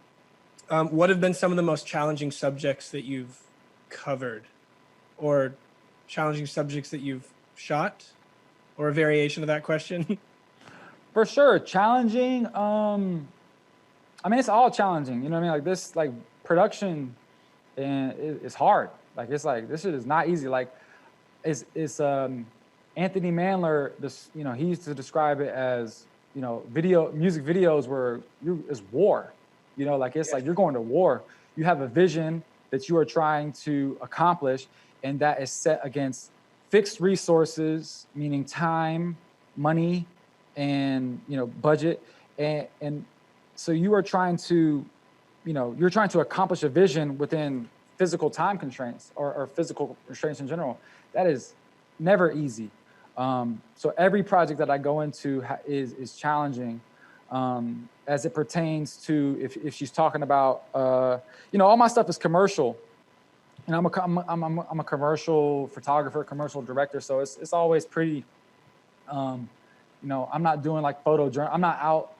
N: What have been some of the most challenging subjects that you've covered, or challenging subjects that you've shot, or a variation of that question?
R: For sure, challenging. I mean, it's all challenging. You know what I mean? Like this, like production, and it's hard. Like it's like this shit is not easy. Like it's Anthony Mandler. This, you know, he used to describe it as, you know, music videos where it's war. You know, like it's like you're going to war. You have a vision that you are trying to accomplish, and that is set against fixed resources, meaning time, money, and, you know, budget. And so you are trying to, you know, you're trying to accomplish a vision within physical time constraints or physical constraints in general. That is never easy. So every project that I go into is challenging. As it pertains to if she's talking about, you know, all my stuff is commercial, and I'm a commercial photographer, commercial director, so it's always pretty, you know, I'm not doing like I'm not out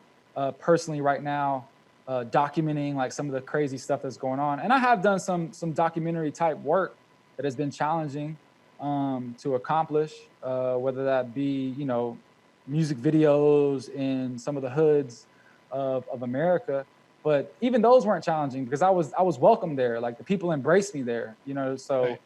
R: personally right now documenting like some of the crazy stuff that's going on, and I have done some documentary type work that has been challenging to accomplish, whether that be, you know, music videos in some of the hoods of America. But even those weren't challenging because I was welcome there. Like the people embraced me there, you know. So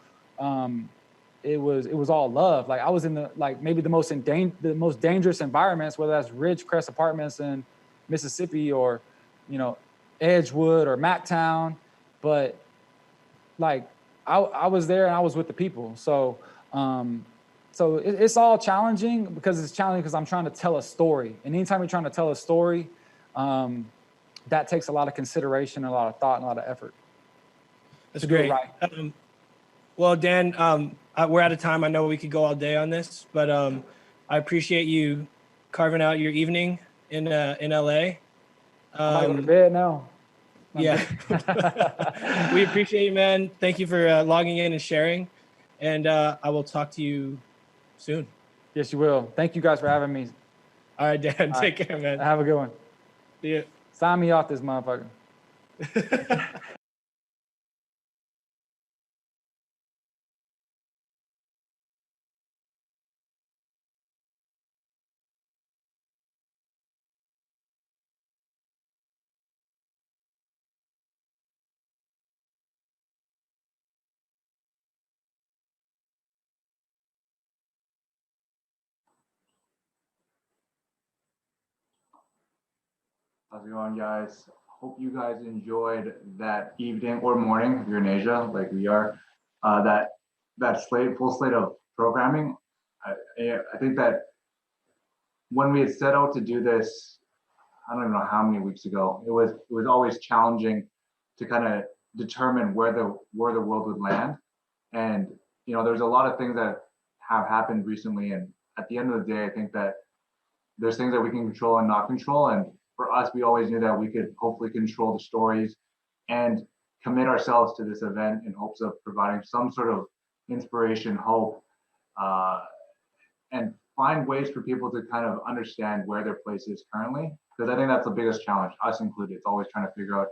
R: it was all love. Like I was in the, like maybe the most dangerous environments, whether that's Ridgecrest Apartments in Mississippi or, you know, Edgewood or Mactown. But like I was there and I was with the people. So so it's all challenging because it's challenging because I'm trying to tell a story. And anytime you're trying to tell a story, that takes a lot of consideration, and a lot of thought, and a lot of effort.
N: That's great. Right. Well, Dan, we're out of time. I know we could go all day on this, but I appreciate you carving out your evening in LA.
R: I'm going to bed now.
N: Yeah. We appreciate you, man. Thank you for logging in and sharing. And I will talk to you soon.
R: Yes, you will. Thank you guys for having me.
N: All right, Dan. Take care, man.
R: Have a good one.
N: See ya.
R: Sign me off this motherfucker.
D: How's it going, guys? Hope you guys enjoyed that evening or morning if you're in Asia, like we are. That full slate of programming. I think that when we had set out to do this, I don't even know how many weeks ago, it was always challenging to kind of determine where the world would land. And you know, there's a lot of things that have happened recently, and at the end of the day, I think that there's things that we can control and not control. And for us, we always knew that we could hopefully control the stories and commit ourselves to this event in hopes of providing some sort of inspiration, hope, and find ways for people to kind of understand where their place is currently. Because I think that's the biggest challenge, us included. It's always trying to figure out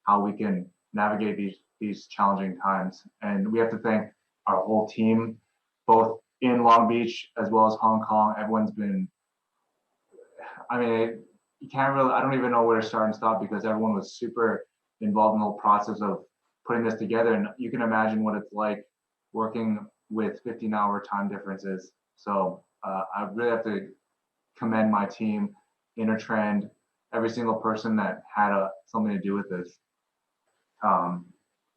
D: how we can navigate these challenging times. And we have to thank our whole team, both in Long Beach as well as Hong Kong. Everyone's been, I mean, you can't really, I don't even know where to start and stop because everyone was super involved in the whole process of putting this together. And you can imagine what it's like working with 15-hour time differences. So I really have to commend my team, Intertrend, every single person that had something to do with this.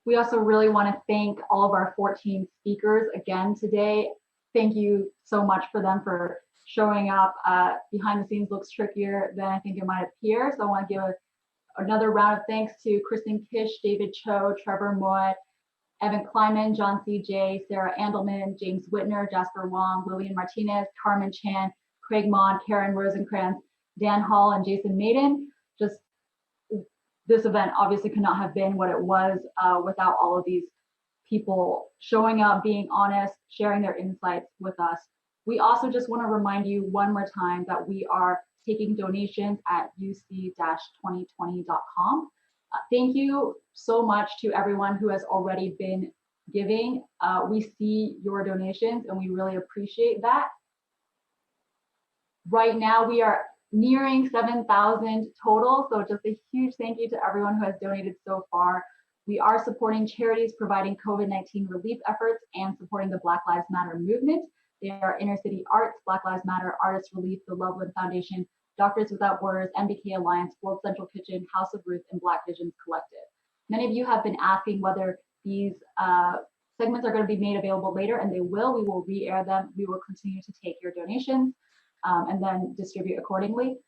T: We also really want to thank all of our 14 speakers again today. Thank you so much for them for showing up behind the scenes looks trickier than I think it might appear. So I want to give another round of thanks to Kristen, Kish, David Cho, Trevor Moawad, Evan Kleiman, John C.J., Sarah Andelman, James Whitner, Jasper Huang, Lillian Martinez, Carmen Chan, Craig Maughan, Karen Rosenkranz, Dan Hall, and Jason Mayden. Just this event obviously could not have been what it was without all of these people showing up, being honest, sharing their insights with us. We also just want to remind you one more time that we are taking donations at uc-2020.com. Thank you so much to everyone who has already been giving. We see your donations and we really appreciate that. Right now we are nearing 7,000 total, so just a huge thank you to everyone who has donated so far. We are supporting charities providing COVID-19 relief efforts and supporting the Black Lives Matter movement. They are Inner City Arts, Black Lives Matter, Artists Relief, the Loveland Foundation, Doctors Without Borders, MBK Alliance, World Central Kitchen, House of Ruth, and Black Visions Collective. Many of you have been asking whether these segments are going to be made available later, and they will. We will re-air them. We will continue to take your donations and then distribute accordingly.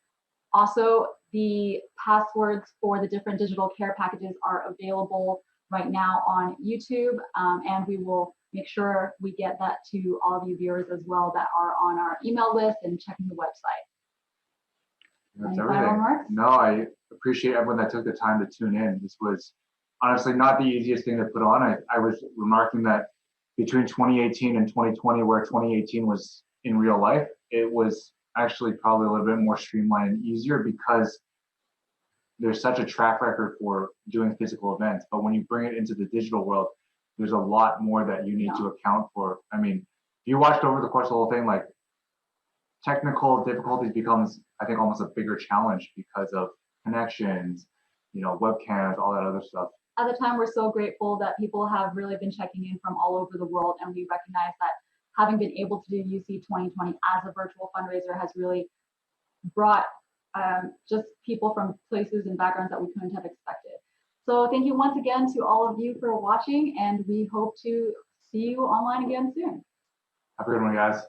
T: Also, the passwords for the different digital care packages are available right now on YouTube, and we will make sure we get that to all of you viewers as well that are on our email list and checking the website.
D: That's everything. No, I appreciate everyone that took the time to tune in. This was honestly not the easiest thing to put on. I was remarking that between 2018 and 2020, where 2018 was in real life, it was actually probably a little bit more streamlined and easier because there's such a track record for doing physical events. But when you bring it into the digital world, there's a lot more that you need to account for. I mean, if you watched over the course of the whole thing, like technical difficulties becomes, I think, almost a bigger challenge because of connections, you know, webcams, all that other stuff.
T: At the time, we're so grateful that people have really been checking in from all over the world, and we recognize that having been able to do UC 2020 as a virtual fundraiser has really brought just people from places and backgrounds that we couldn't have expected. So thank you once again to all of you for watching, and we hope to see you online again soon.
D: Have a good one, guys.